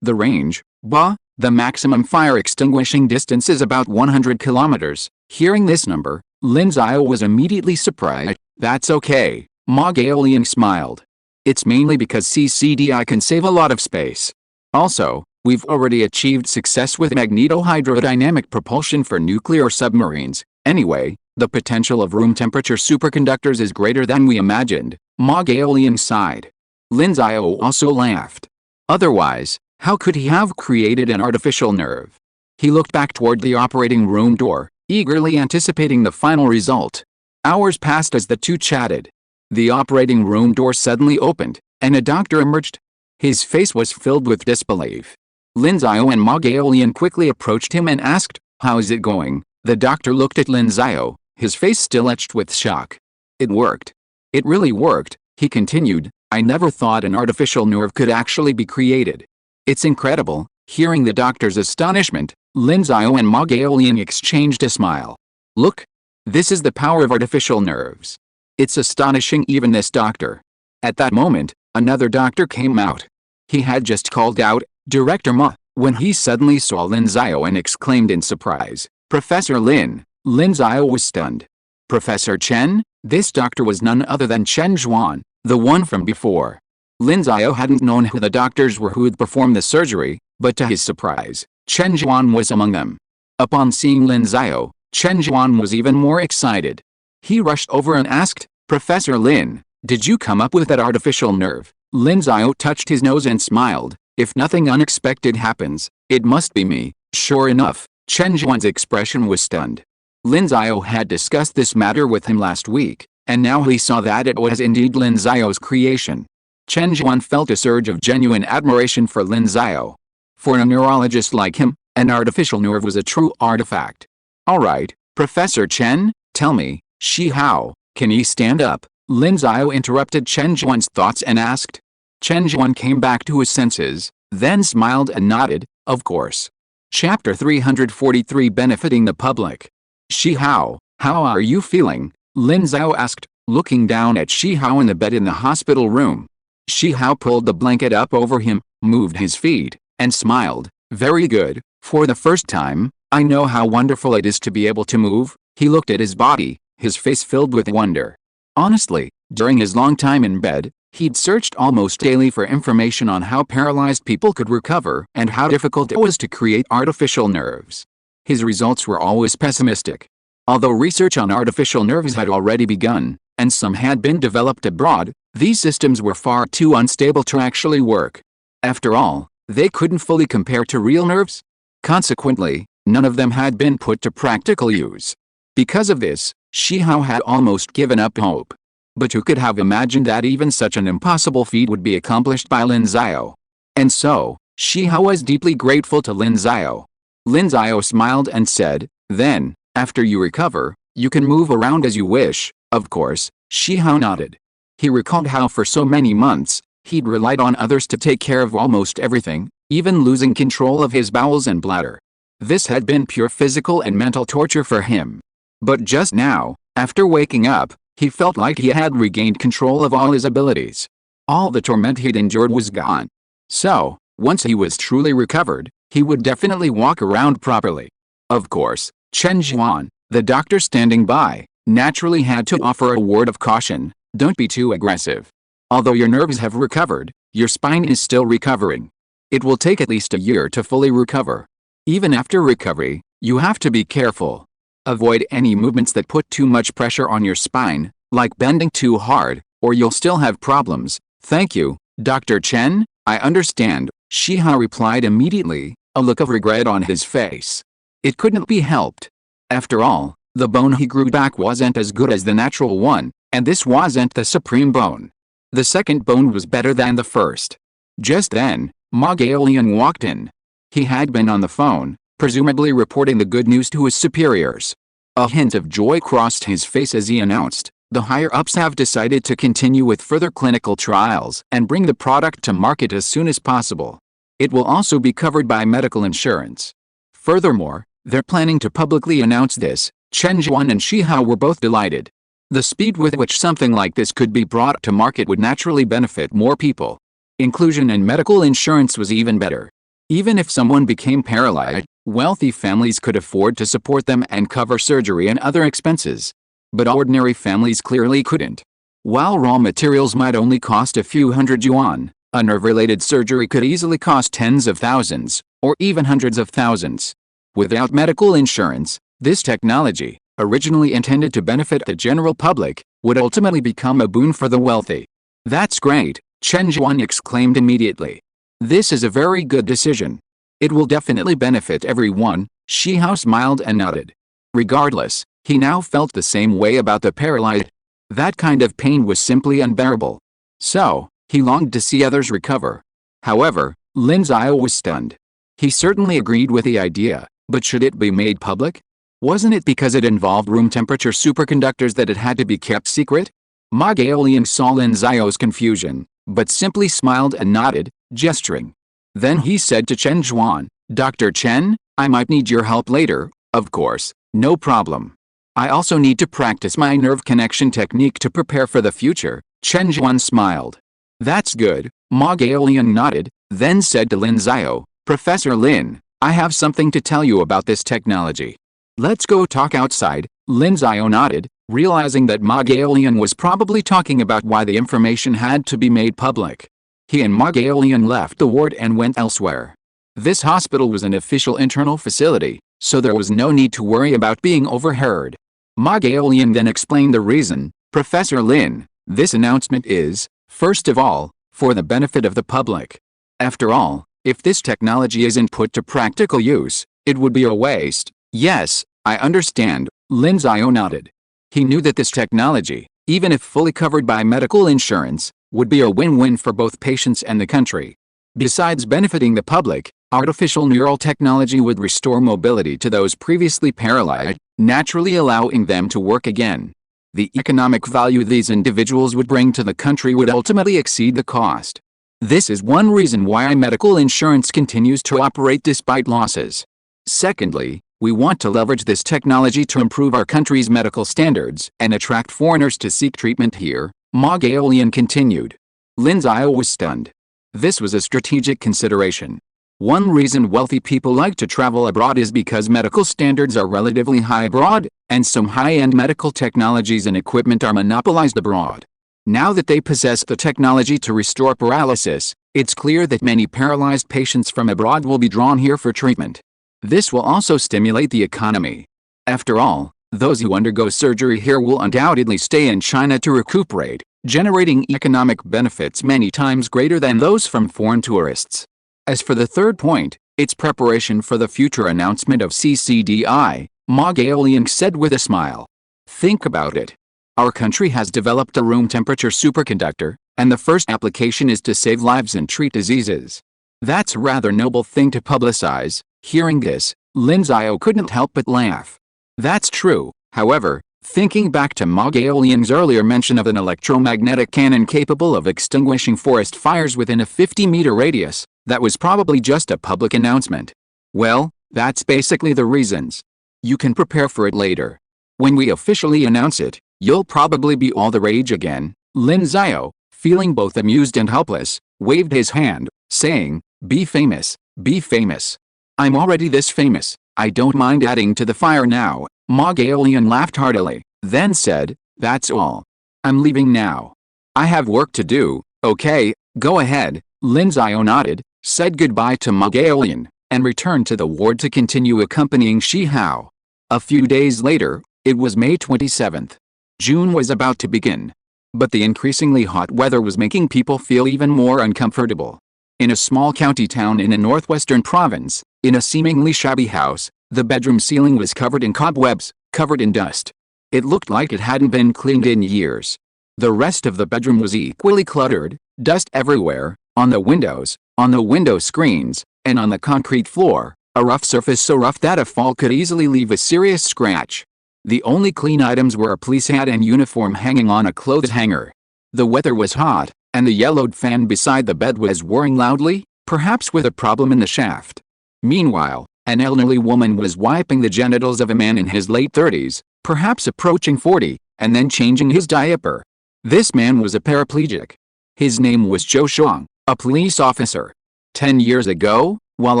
The range, the maximum fire extinguishing distance is about 100 kilometers. Hearing this number, Lin Xiao was immediately surprised. "That's okay," Ma Gaolian smiled. "It's mainly because CCDI can save a lot of space. Also, we've already achieved success with magnetohydrodynamic propulsion for nuclear submarines. Anyway, the potential of room temperature superconductors is greater than we imagined." Ma Gaolian sighed. Lin Xiao also laughed. Otherwise, how could he have created an artificial nerve? He looked back toward the operating room door, eagerly anticipating the final result. Hours passed as the two chatted. The operating room door suddenly opened, and a doctor emerged. His face was filled with disbelief. Lin Xiao and Ma Gaolian quickly approached him and asked, "How's it going?" The doctor looked at Lin Xiao, his face still etched with shock. "It worked. It really worked," he continued. "I never thought an artificial nerve could actually be created. It's incredible." Hearing the doctor's astonishment, Lin Xiao and Ma Gaolian exchanged a smile. "Look. This is the power of artificial nerves. It's astonishing." Even this doctor. At that moment, another doctor came out. He had just called out, "Director Ma," when he suddenly saw Lin Xiao and exclaimed in surprise, "Professor Lin." Lin Xiao was stunned. "Professor Chen?" This doctor was none other than Chen Zhuan, the one from before. Lin Xiao hadn't known who the doctors were who had performed the surgery, but to his surprise, Chen Zhuan was among them. Upon seeing Lin Xiao, Chen Zhuan was even more excited. He rushed over and asked, "Professor Lin, did you come up with that artificial nerve?" Lin Xiao touched his nose and smiled. "If nothing unexpected happens, it must be me." Sure enough, Chen Zhuan's expression was stunned. Lin Xiao had discussed this matter with him last week, and now he saw that it was indeed Lin Xiao's creation. Chen Zhuan felt a surge of genuine admiration for Lin Xiao. For a neurologist like him, an artificial nerve was a true artifact. "All right, Professor Chen, tell me, Xiao, can he stand up?" Lin Xiao interrupted Chen Zhuan's thoughts and asked. Chen Zhuan came back to his senses, then smiled and nodded, "Of course." Chapter 343 Benefiting the Public. "Xiao, how are you feeling?" Lin Xiao asked, looking down at Xiao in the bed in the hospital room. Xiao pulled the blanket up over him, moved his feet, and smiled. "Very good. For the first time, I know how wonderful it is to be able to move." He looked at his body, his face filled with wonder. Honestly, during his long time in bed, he'd searched almost daily for information on how paralyzed people could recover and how difficult it was to create artificial nerves. His results were always pessimistic. Although research on artificial nerves had already begun, and some had been developed abroad, these systems were far too unstable to actually work. After all, they couldn't fully compare to real nerves. Consequently, none of them had been put to practical use. Because of this, Xiao had almost given up hope. But who could have imagined that even such an impossible feat would be accomplished by Lin Xiao? And so, Xiao was deeply grateful to Lin Xiao. Lin Xiao smiled and said, "Then, after you recover, you can move around as you wish." Of course, Xiao nodded. He recalled how for so many months, he'd relied on others to take care of almost everything, even losing control of his bowels and bladder. This had been pure physical and mental torture for him. But just now, after waking up, he felt like he had regained control of all his abilities. All the torment he'd endured was gone. So, once he was truly recovered, he would definitely walk around properly. Of course, Chen Zhuan, the doctor standing by, naturally had to offer a word of caution: don't be too aggressive. Although your nerves have recovered, your spine is still recovering. It will take at least a year to fully recover. Even after recovery, you have to be careful. Avoid any movements that put too much pressure on your spine, like bending too hard, or you'll still have problems. Thank you, Dr. Chen, I understand, Xiao replied immediately, a look of regret on his face. It couldn't be helped. After all, the bone he grew back wasn't as good as the natural one, and this wasn't the supreme bone. The second bone was better than the first. Just then, Ma Gaolian walked in. He had been on the phone, presumably reporting the good news to his superiors. A hint of joy crossed his face as he announced, the higher-ups have decided to continue with further clinical trials and bring the product to market as soon as possible. It will also be covered by medical insurance. Furthermore, they're planning to publicly announce this. Chen Zhuan and Xiao were both delighted. The speed with which something like this could be brought to market would naturally benefit more people. Inclusion in medical insurance was even better. Even if someone became paralyzed, wealthy families could afford to support them and cover surgery and other expenses. But ordinary families clearly couldn't. While raw materials might only cost a few hundred yuan, a nerve-related surgery could easily cost tens of thousands, or even hundreds of thousands. Without medical insurance, this technology, originally intended to benefit the general public, would ultimately become a boon for the wealthy. That's great, Chen Zhuan exclaimed immediately. This is a very good decision. It will definitely benefit everyone, Xiao smiled and nodded. Regardless, he now felt the same way about the paralyzed. That kind of pain was simply unbearable. So, he longed to see others recover. However, Lin Xiao was stunned. He certainly agreed with the idea, but should it be made public? Wasn't it because it involved room temperature superconductors that it had to be kept secret? Ma Gaolian saw Lin Xiao's confusion, but simply smiled and nodded, gesturing. Then he said to Chen Zhuan, Dr. Chen, I might need your help later. Of course, no problem. I also need to practice my nerve connection technique to prepare for the future. Chen Zhuan smiled. That's good, Ma Gaolian nodded, then said to Lin Xiao, Professor Lin, I have something to tell you about this technology. Let's go talk outside. Lin Xiao nodded, realizing that Ma Gaolian was probably talking about why the information had to be made public. He and Ma Gaolian left the ward and went elsewhere. This hospital was an official internal facility, so there was no need to worry about being overheard. Ma Gaolian then explained the reason. Professor Lin, this announcement is, first of all, for the benefit of the public. After all, if this technology isn't put to practical use, it would be a waste. Yes, I understand, Lin Xiao nodded. He knew that this technology, even if fully covered by medical insurance, would be a win-win for both patients and the country. Besides benefiting the public, artificial neural technology would restore mobility to those previously paralyzed, naturally allowing them to work again. The economic value these individuals would bring to the country would ultimately exceed the cost. This is one reason why medical insurance continues to operate despite losses. Secondly, we want to leverage this technology to improve our country's medical standards and attract foreigners to seek treatment here, Ma Gaolian continued. Lin Xiao was stunned. This was a strategic consideration. One reason wealthy people like to travel abroad is because medical standards are relatively high abroad, and some high-end medical technologies and equipment are monopolized abroad. Now that they possess the technology to restore paralysis, it's clear that many paralyzed patients from abroad will be drawn here for treatment. This will also stimulate the economy. After all, those who undergo surgery here will undoubtedly stay in China to recuperate, generating economic benefits many times greater than those from foreign tourists. As for the third point, its preparation for the future announcement of CCDI, Ma Gaolian said with a smile. Think about it. Our country has developed a room temperature superconductor, and the first application is to save lives and treat diseases. That's a rather noble thing to publicize. Hearing this, Lin Xiao couldn't help but laugh. That's true, however, thinking back to Ma Gaolian's earlier mention of an electromagnetic cannon capable of extinguishing forest fires within a 50-meter radius, that was probably just a public announcement. Well, that's basically the reasons. You can prepare for it later. When we officially announce it, you'll probably be all the rage again. Lin Xiao, feeling both amused and helpless, waved his hand, saying, be famous, be famous. I'm already this famous, I don't mind adding to the fire now. Ma Gaolian laughed heartily, then said, that's all. I'm leaving now. I have work to do. Okay, go ahead. Lin Xiao nodded, said goodbye to Ma Gaolian, and returned to the ward to continue accompanying Shi Hao. A few days later, it was May 27th. June was about to begin. But the increasingly hot weather was making people feel even more uncomfortable. In a small county town in a northwestern province, in a seemingly shabby house, the bedroom ceiling was covered in cobwebs, covered in dust. It looked like it hadn't been cleaned in years. The rest of the bedroom was equally cluttered, dust everywhere, on the windows, on the window screens, and on the concrete floor, a rough surface so rough that a fall could easily leave a serious scratch. The only clean items were a police hat and uniform hanging on a clothes hanger. The weather was hot, and the yellowed fan beside the bed was whirring loudly, perhaps with a problem in the shaft. Meanwhile, an elderly woman was wiping the genitals of a man in his late 30s, perhaps approaching 40, and then changing his diaper. This man was a paraplegic. His name was Zhou Shuang, a police officer. 10 years ago, while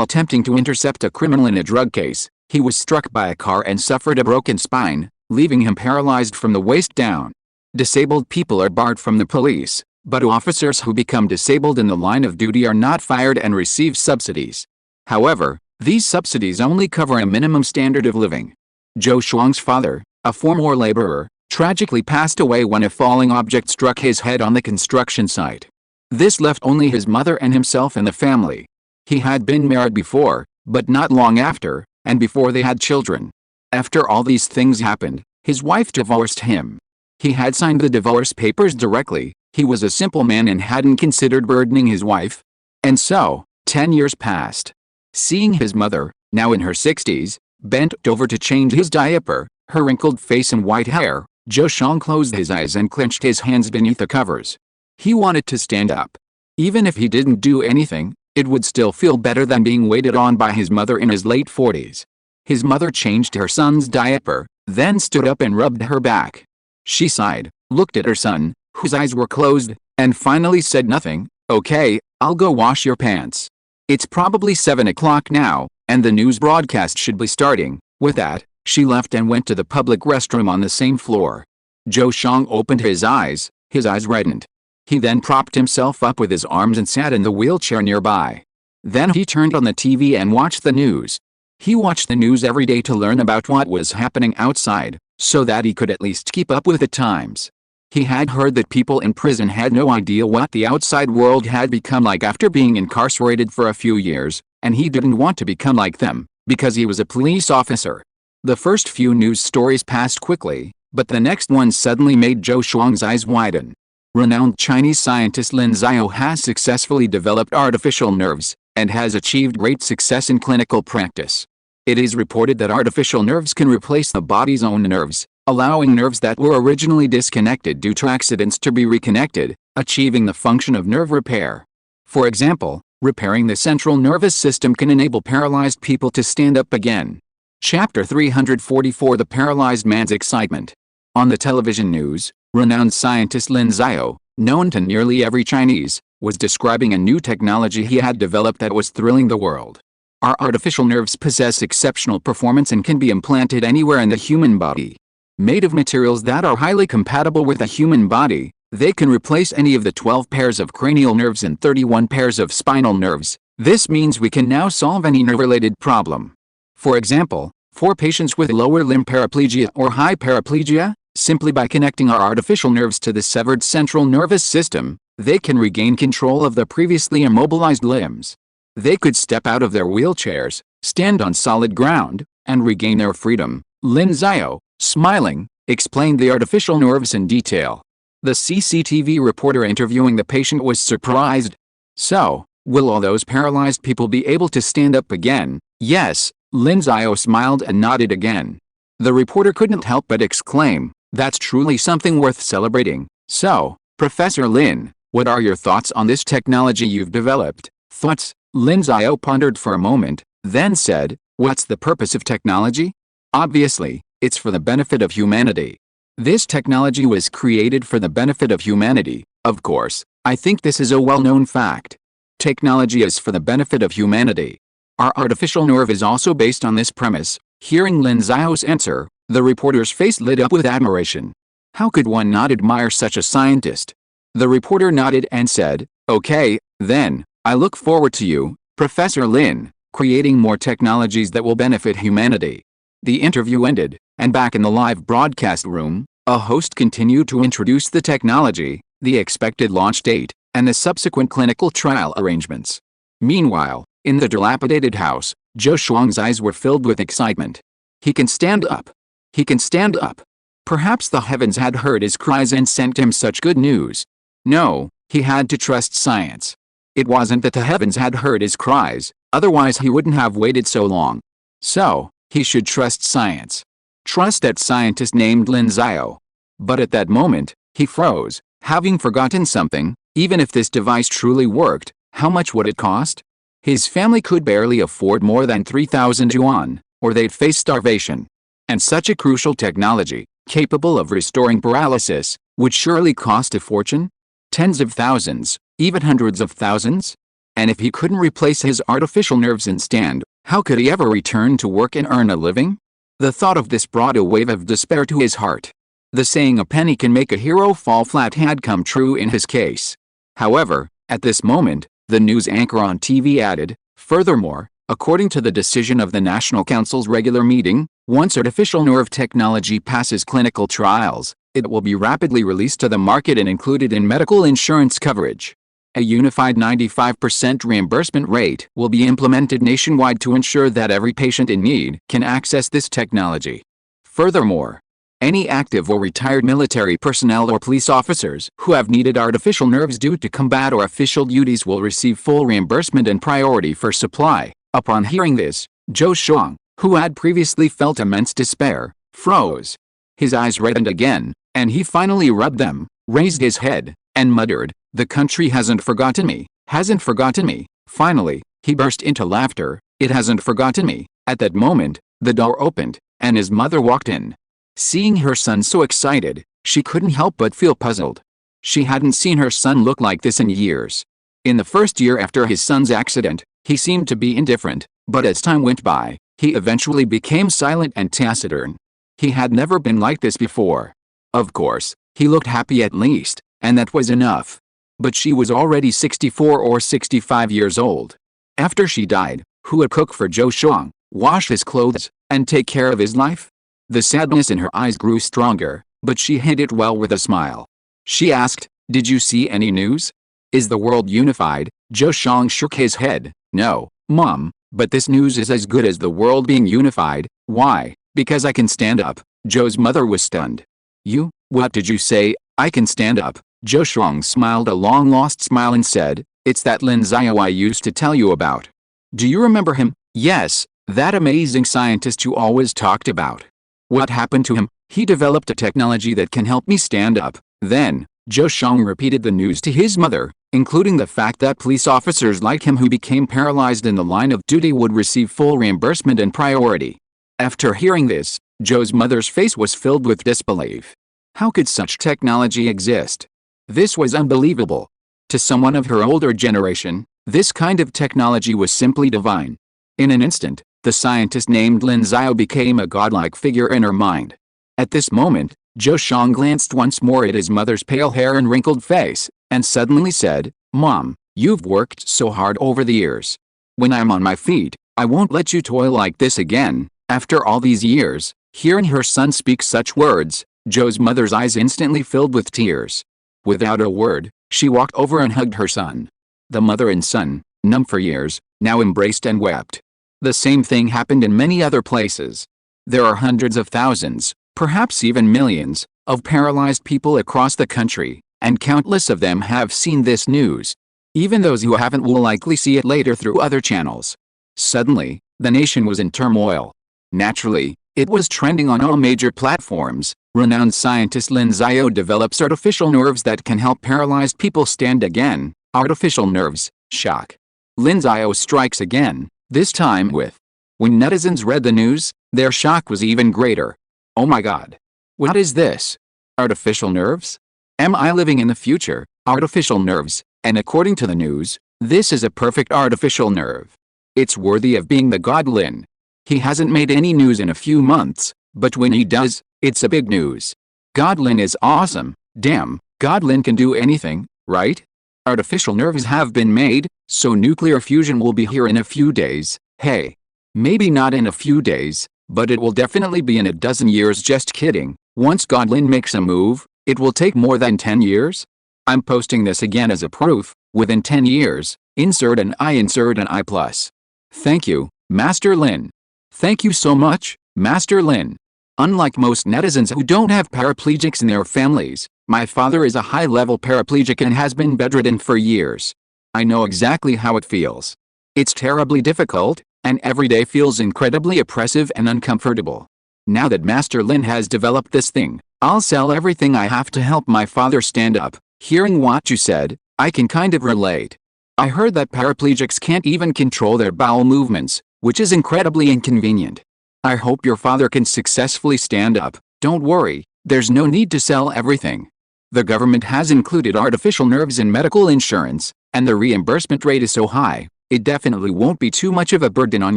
attempting to intercept a criminal in a drug case, he was struck by a car and suffered a broken spine, leaving him paralyzed from the waist down. Disabled people are barred from the police, but officers who become disabled in the line of duty are not fired and receive subsidies. However, these subsidies only cover a minimum standard of living. Zhou Shuang's father, a former laborer, tragically passed away when a falling object struck his head on the construction site. This left only his mother and himself in the family. He had been married before, but not long after, and before they had children. After all these things happened, his wife divorced him. He had signed the divorce papers directly. He was a simple man and hadn't considered burdening his wife. And so, 10 years passed. Seeing his mother, now in her 60s, bent over to change his diaper, her wrinkled face and white hair, Zhou Shuang closed his eyes and clenched his hands beneath the covers. He wanted to stand up. Even if he didn't do anything, it would still feel better than being waited on by his mother in his late 40s. His mother changed her son's diaper, then stood up and rubbed her back. She sighed, looked at her son, whose eyes were closed, and finally said nothing. Okay, I'll go wash your pants. It's probably 7 o'clock now, and the news broadcast should be starting. With that, she left and went to the public restroom on the same floor. Zhou Shuang opened his eyes reddened. He then propped himself up with his arms and sat in the wheelchair nearby. Then he turned on the TV and watched the news. He watched the news every day to learn about what was happening outside, so that he could at least keep up with the times. He had heard that people in prison had no idea what the outside world had become like after being incarcerated for a few years, and he didn't want to become like them, because he was a police officer. The first few news stories passed quickly, but the next one suddenly made Zhou Shuang's eyes widen. Renowned Chinese scientist Lin Xiao has successfully developed artificial nerves, and has achieved great success in clinical practice. It is reported that artificial nerves can replace the body's own nerves, allowing nerves that were originally disconnected due to accidents to be reconnected, achieving the function of nerve repair. For example, repairing the central nervous system can enable paralyzed people to stand up again. Chapter 344 The Paralyzed Man's Excitement. On the television news, renowned scientist Lin Xiao, known to nearly every Chinese, was describing a new technology he had developed that was thrilling the world. Our artificial nerves possess exceptional performance and can be implanted anywhere in the human body. Made of materials that are highly compatible with the human body, they can replace any of the 12 pairs of cranial nerves and 31 pairs of spinal nerves. This means we can now solve any nerve-related problem. For example, for patients with lower limb paraplegia or high paraplegia, simply by connecting our artificial nerves to the severed central nervous system, they can regain control of the previously immobilized limbs. They could step out of their wheelchairs, stand on solid ground, and regain their freedom, Lin Xiao, smiling, explained the artificial nerves in detail. The CCTV reporter interviewing the patient was surprised. So, will all those paralyzed people be able to stand up again? Yes, Lin Xiao smiled and nodded again. The reporter couldn't help but exclaim, that's truly something worth celebrating. So, Professor Lin, what are your thoughts on this technology you've developed? Thoughts? Lin Xiao pondered for a moment, then said, what's the purpose of technology? Obviously, it's for the benefit of humanity. This technology was created for the benefit of humanity, of course. I think this is a well-known fact. Technology is for the benefit of humanity. Our artificial nerve is also based on this premise. Hearing Lin Xiao's answer, the reporter's face lit up with admiration. How could one not admire such a scientist? The reporter nodded and said, okay, then, I look forward to you, Professor Lin, creating more technologies that will benefit humanity. The interview ended, and back in the live broadcast room, a host continued to introduce the technology, the expected launch date, and the subsequent clinical trial arrangements. Meanwhile, in the dilapidated house, Zhou Shuang's eyes were filled with excitement. He can stand up. He can stand up. Perhaps the heavens had heard his cries and sent him such good news. No, he had to trust science. It wasn't that the heavens had heard his cries, otherwise he wouldn't have waited so long. So, he should trust science. Trust that scientist named Lin Xiao. But at that moment, he froze, having forgotten something. Even if this device truly worked, how much would it cost? His family could barely afford more than 3,000 yuan, or they'd face starvation. And such a crucial technology, capable of restoring paralysis, would surely cost a fortune? Tens of thousands, even hundreds of thousands? And if he couldn't replace his artificial nerves and stand, how could he ever return to work and earn a living? The thought of this brought a wave of despair to his heart. The saying a penny can make a hero fall flat had come true in his case. However, at this moment, the news anchor on TV added, furthermore, according to the decision of the National Council's regular meeting, once artificial nerve technology passes clinical trials, it will be rapidly released to the market and included in medical insurance coverage. A unified 95% reimbursement rate will be implemented nationwide to ensure that every patient in need can access this technology. Furthermore, any active or retired military personnel or police officers who have needed artificial nerves due to combat or official duties will receive full reimbursement and priority for supply. Upon hearing this, Zhou Shuang, who had previously felt immense despair, froze. His eyes reddened again, and he finally rubbed them, raised his head, and muttered, the country hasn't forgotten me, hasn't forgotten me. Finally, he burst into laughter, it hasn't forgotten me. At that moment, the door opened, and his mother walked in. Seeing her son so excited, she couldn't help but feel puzzled. She hadn't seen her son look like this in years. In the first year after his son's accident, he seemed to be indifferent, but as time went by, he eventually became silent and taciturn. He had never been like this before. Of course, he looked happy at least, and that was enough. But she was already 64 or 65 years old. After she died, who would cook for Zhou Shuang, wash his clothes, and take care of his life? The sadness in her eyes grew stronger, but she hid it well with a smile. She asked, did you see any news? Is the world unified? Zhou Shuang shook his head. No, Mom, but this news is as good as the world being unified. Why? Because I can stand up. Zhou's mother was stunned. You, what did you say? I can stand up. Zhou Shuang smiled a long-lost smile and said, it's that Lin Xiao I used to tell you about. Do you remember him? Yes, that amazing scientist you always talked about. What happened to him? He developed a technology that can help me stand up. Then, Zhou Shuang repeated the news to his mother, including the fact that police officers like him who became paralyzed in the line of duty would receive full reimbursement and priority. After hearing this, Zhou's mother's face was filled with disbelief. How could such technology exist? This was unbelievable. To someone of her older generation, this kind of technology was simply divine. In an instant, the scientist named Lin Xiao became a godlike figure in her mind. At this moment, Zhou Shuang glanced once more at his mother's pale hair and wrinkled face, and suddenly said, Mom, you've worked so hard over the years. When I'm on my feet, I won't let you toil like this again. After all these years, hearing her son speak such words, Zhou's mother's eyes instantly filled with tears. Without a word, she walked over and hugged her son. The mother and son, numb for years, now embraced and wept. The same thing happened in many other places. There are hundreds of thousands, perhaps even millions, of paralyzed people across the country, and countless of them have seen this news. Even those who haven't will likely see it later through other channels. Suddenly, the nation was in turmoil. Naturally, it was trending on all major platforms. Renowned scientist Lin Xiao develops artificial nerves that can help paralyzed people stand again. Artificial nerves, shock. Lin Xiao strikes again, this time with. When netizens read the news, their shock was even greater. Oh my god. What is this? Artificial nerves? Am I living in the future? Artificial nerves, and according to the news, this is a perfect artificial nerve. It's worthy of being the god Lin. He hasn't made any news in a few months, but when he does, it's a big news. God Lin is awesome. Damn, God Lin can do anything, right? Artificial nerves have been made, so nuclear fusion will be here in a few days. Hey. Maybe not in a few days, but it will definitely be in a dozen years. Just kidding. Once God Lin makes a move, it will take more than 10 years? I'm posting this again as a proof. Within 10 years, insert an I plus. Thank you, Master Lin. Thank you so much, Master Lin. Unlike most netizens who don't have paraplegics in their families, my father is a high-level paraplegic and has been bedridden for years. I know exactly how it feels. It's terribly difficult, and every day feels incredibly oppressive and uncomfortable. Now that Master Lin has developed this thing, I'll sell everything I have to help my father stand up. Hearing what you said, I can kind of relate. I heard that paraplegics can't even control their bowel movements, which is incredibly inconvenient. I hope your father can successfully stand up. Don't worry, there's no need to sell everything. The government has included artificial nerves in medical insurance, and the reimbursement rate is so high, it definitely won't be too much of a burden on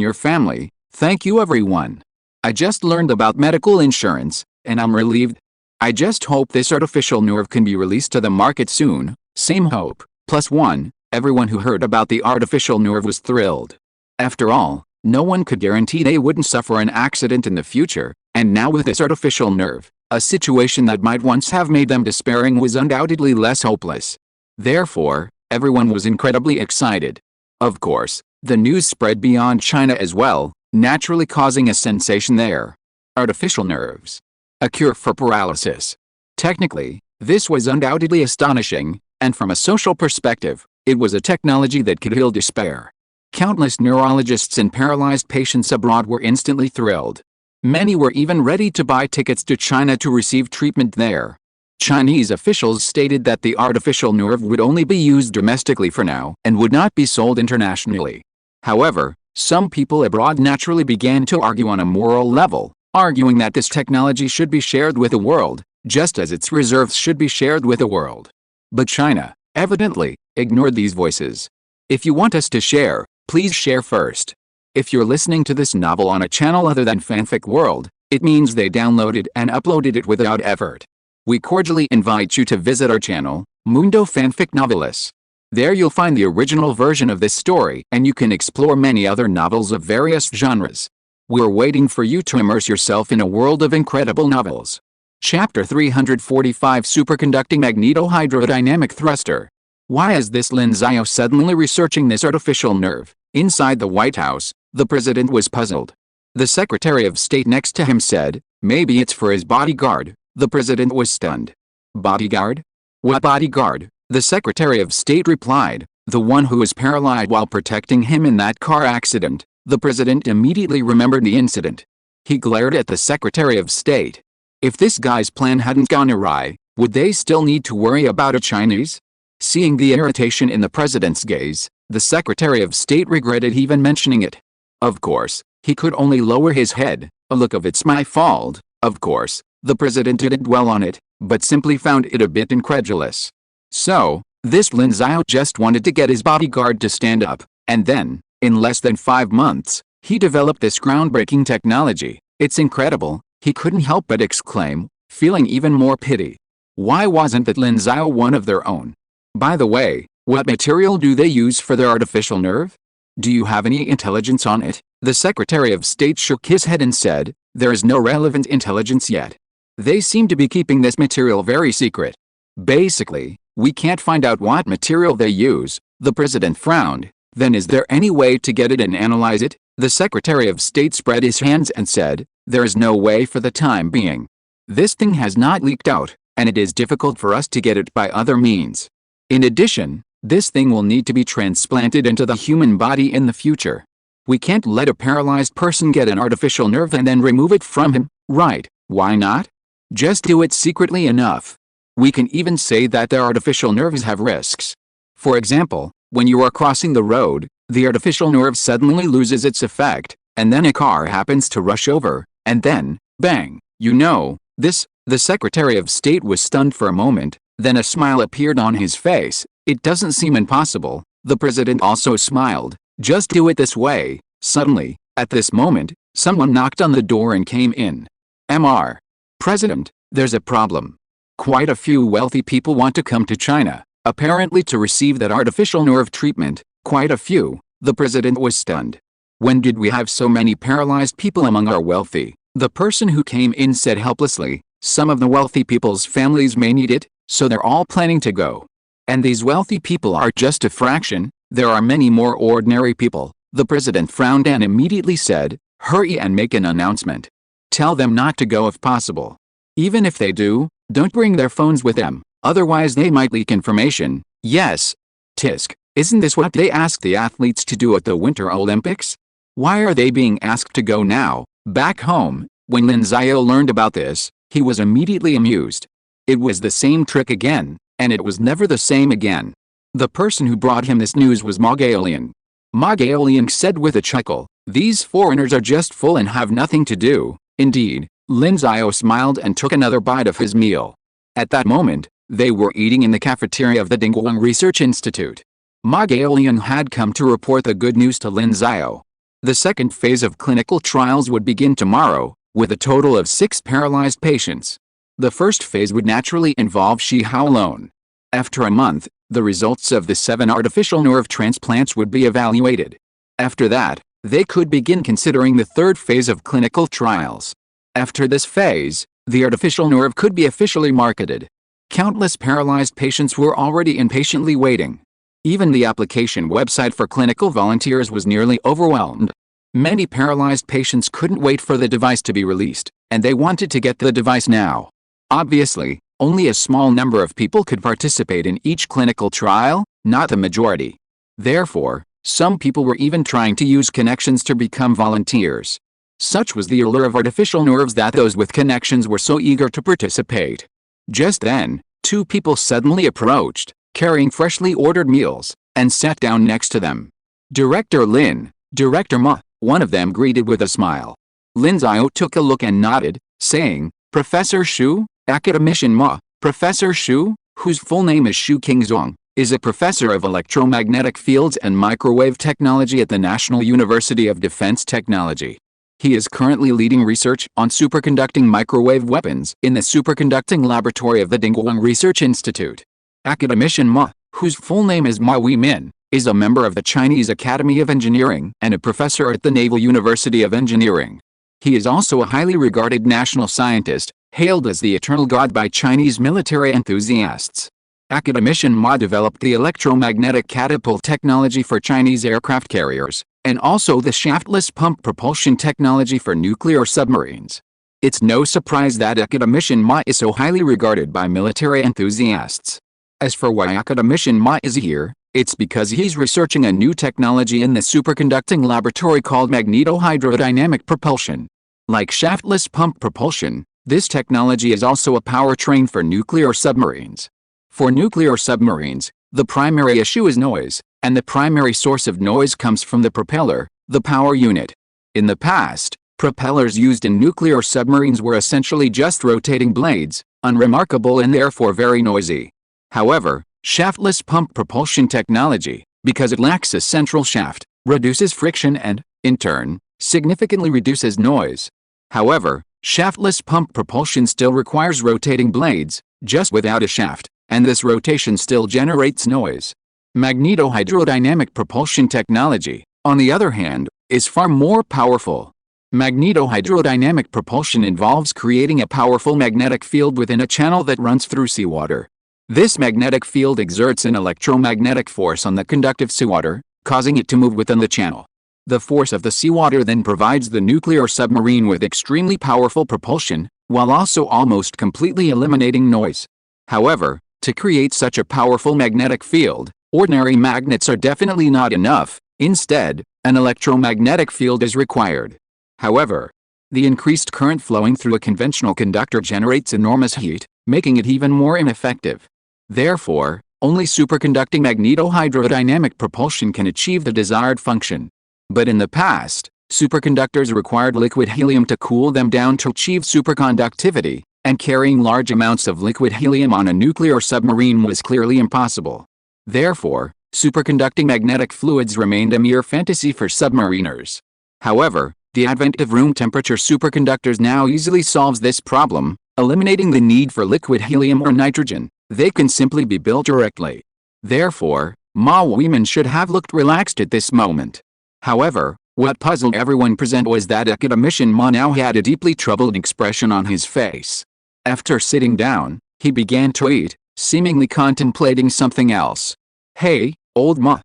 your family. Thank you everyone. I just learned about medical insurance, and I'm relieved. I just hope this artificial nerve can be released to the market soon. Same hope. +1, everyone who heard about the artificial nerve was thrilled. After all, no one could guarantee they wouldn't suffer an accident in the future, and now with this artificial nerve, a situation that might once have made them despairing was undoubtedly less hopeless. Therefore, everyone was incredibly excited. Of course, the news spread beyond China as well, naturally causing a sensation there. Artificial nerves. A cure for paralysis. Technically, this was undoubtedly astonishing, and from a social perspective, it was a technology that could heal despair. Countless neurologists and paralyzed patients abroad were instantly thrilled. Many were even ready to buy tickets to China to receive treatment there. Chinese officials stated that the artificial nerve would only be used domestically for now and would not be sold internationally. However, some people abroad naturally began to argue on a moral level, arguing that this technology should be shared with the world, just as its reserves should be shared with the world. But China, evidently, ignored these voices. If you want us to share, please share first. If you're listening to this novel on a channel other than Fanfic World, it means they downloaded and uploaded it without effort. We cordially invite you to visit our channel, Mundo Fanfic Novelis. There you'll find the original version of this story and you can explore many other novels of various genres. We're waiting for you to immerse yourself in a world of incredible novels. Chapter 345 Superconducting Magnetohydrodynamic Thruster. Why is this Lin Xiao suddenly researching this artificial nerve? Inside the White House, the president was puzzled. The Secretary of State next to him said, maybe it's for his bodyguard. The president was stunned. Bodyguard? What bodyguard? The Secretary of State replied, the one who was paralyzed while protecting him in that car accident. The president immediately remembered the incident. He glared at the Secretary of State. If this guy's plan hadn't gone awry, would they still need to worry about a Chinese? Seeing the irritation in the president's gaze, the Secretary of State regretted even mentioning it. Of course, he could only lower his head, a look of it's my fault. Of course, the president didn't dwell on it, but simply found it a bit incredulous. So, this Lin Xiao just wanted to get his bodyguard to stand up, and then, in less than 5 months, he developed this groundbreaking technology. It's incredible, he couldn't help but exclaim, feeling even more pity. Why wasn't that Lin Xiao one of their own? By the way, what material do they use for their artificial nerve? Do you have any intelligence on it? The Secretary of State shook his head and said, there is no relevant intelligence yet. They seem to be keeping this material very secret. Basically, we can't find out what material they use. The president frowned. Then is there any way to get it and analyze it? The Secretary of State spread his hands and said, There is no way for the time being. This thing has not leaked out, and it is difficult for us to get it by other means. In addition, this thing will need to be transplanted into the human body in the future. We can't let a paralyzed person get an artificial nerve and then remove it from him, right? Why not? Just do it secretly enough. We can even say that the artificial nerves have risks. For example, when you are crossing the road, the artificial nerve suddenly loses its effect, and then a car happens to rush over, and then, bang, the Secretary of State was stunned for a moment, then a smile appeared on his face. It doesn't seem impossible. The president also smiled. Just do it this way. Suddenly, at this moment, someone knocked on the door and came in. Mr. President, there's a problem. Quite a few wealthy people want to come to China, apparently to receive that artificial nerve treatment. Quite a few. The president was stunned. When did we have so many paralyzed people among our wealthy? The person who came in said helplessly. Some of the wealthy people's families may need it, so they're all planning to go. And these wealthy people are just a fraction. There are many more ordinary people. The president frowned and immediately said, hurry and make an announcement. Tell them not to go if possible. Even if they do, don't bring their phones with them, otherwise they might leak information. Yes. Tisk, isn't this what they asked the athletes to do at the Winter Olympics? Why are they being asked to go now? Back home, when Lin Xiao learned about this, he was immediately amused. It was the same trick again, and it was never the same again. The person who brought him this news was Ma Gaolian. Ma Gaolian said with a chuckle, these foreigners are just full and have nothing to do. Indeed, Lin Xiao smiled and took another bite of his meal. At that moment, they were eating in the cafeteria of the Dingguang Research Institute. Ma Gaolian had come to report the good news to Lin Xiao. The second phase of clinical trials would begin tomorrow, with a total of 6 paralyzed patients. The first phase would naturally involve Shi Hao alone. After a month, the results of the 7 artificial nerve transplants would be evaluated. After that, they could begin considering the third phase of clinical trials. After this phase, the artificial nerve could be officially marketed. Countless paralyzed patients were already impatiently waiting. Even the application website for clinical volunteers was nearly overwhelmed. Many paralyzed patients couldn't wait for the device to be released, and they wanted to get the device now. Obviously, only a small number of people could participate in each clinical trial, not the majority. Therefore, some people were even trying to use connections to become volunteers. Such was the allure of artificial nerves that those with connections were so eager to participate. Just then, 2 people suddenly approached, carrying freshly ordered meals, and sat down next to them. Director Lin, Director Ma, one of them greeted with a smile. Lin Xiao took a look and nodded, saying, Professor Xu, Academician Ma. Professor Xu, whose full name is Xu Qingzong, is a professor of electromagnetic fields and microwave technology at the National University of Defense Technology. He is currently leading research on superconducting microwave weapons in the superconducting laboratory of the Dingguang Research Institute. Academician Ma, whose full name is Ma Weimin, is a member of the Chinese Academy of Engineering and a professor at the Naval University of Engineering. He is also a highly regarded national scientist, hailed as the eternal god by Chinese military enthusiasts. Academician Ma developed the electromagnetic catapult technology for Chinese aircraft carriers, and also the shaftless pump propulsion technology for nuclear submarines. It's no surprise that Academician Ma is so highly regarded by military enthusiasts. As for why Academician Ma is here, it's because he's researching a new technology in the superconducting laboratory called magnetohydrodynamic propulsion. Like shaftless pump propulsion, this technology is also a powertrain for nuclear submarines. For nuclear submarines, the primary issue is noise, and the primary source of noise comes from the propeller, the power unit. In the past, propellers used in nuclear submarines were essentially just rotating blades, unremarkable and therefore very noisy. However, shaftless pump propulsion technology, because it lacks a central shaft, reduces friction and, in turn, significantly reduces noise. However, shaftless pump propulsion still requires rotating blades, just without a shaft, and this rotation still generates noise. Magnetohydrodynamic propulsion technology, on the other hand, is far more powerful. Magnetohydrodynamic propulsion involves creating a powerful magnetic field within a channel that runs through seawater. This magnetic field exerts an electromagnetic force on the conductive seawater, causing it to move within the channel. The force of the seawater then provides the nuclear submarine with extremely powerful propulsion, while also almost completely eliminating noise. However, to create such a powerful magnetic field, ordinary magnets are definitely not enough. Instead, an electromagnetic field is required. However, the increased current flowing through a conventional conductor generates enormous heat, making it even more ineffective. Therefore, only superconducting magnetohydrodynamic propulsion can achieve the desired function. But in the past, superconductors required liquid helium to cool them down to achieve superconductivity, and carrying large amounts of liquid helium on a nuclear submarine was clearly impossible. Therefore, superconducting magnetic fluids remained a mere fantasy for submariners. However, the advent of room temperature superconductors now easily solves this problem, eliminating the need for liquid helium or nitrogen. They can simply be built directly. Therefore, Ma Weiman should have looked relaxed at this moment. However, what puzzled everyone present was that academician Ma now had a deeply troubled expression on his face. After sitting down, he began to eat, seemingly contemplating something else. "Hey, old Ma,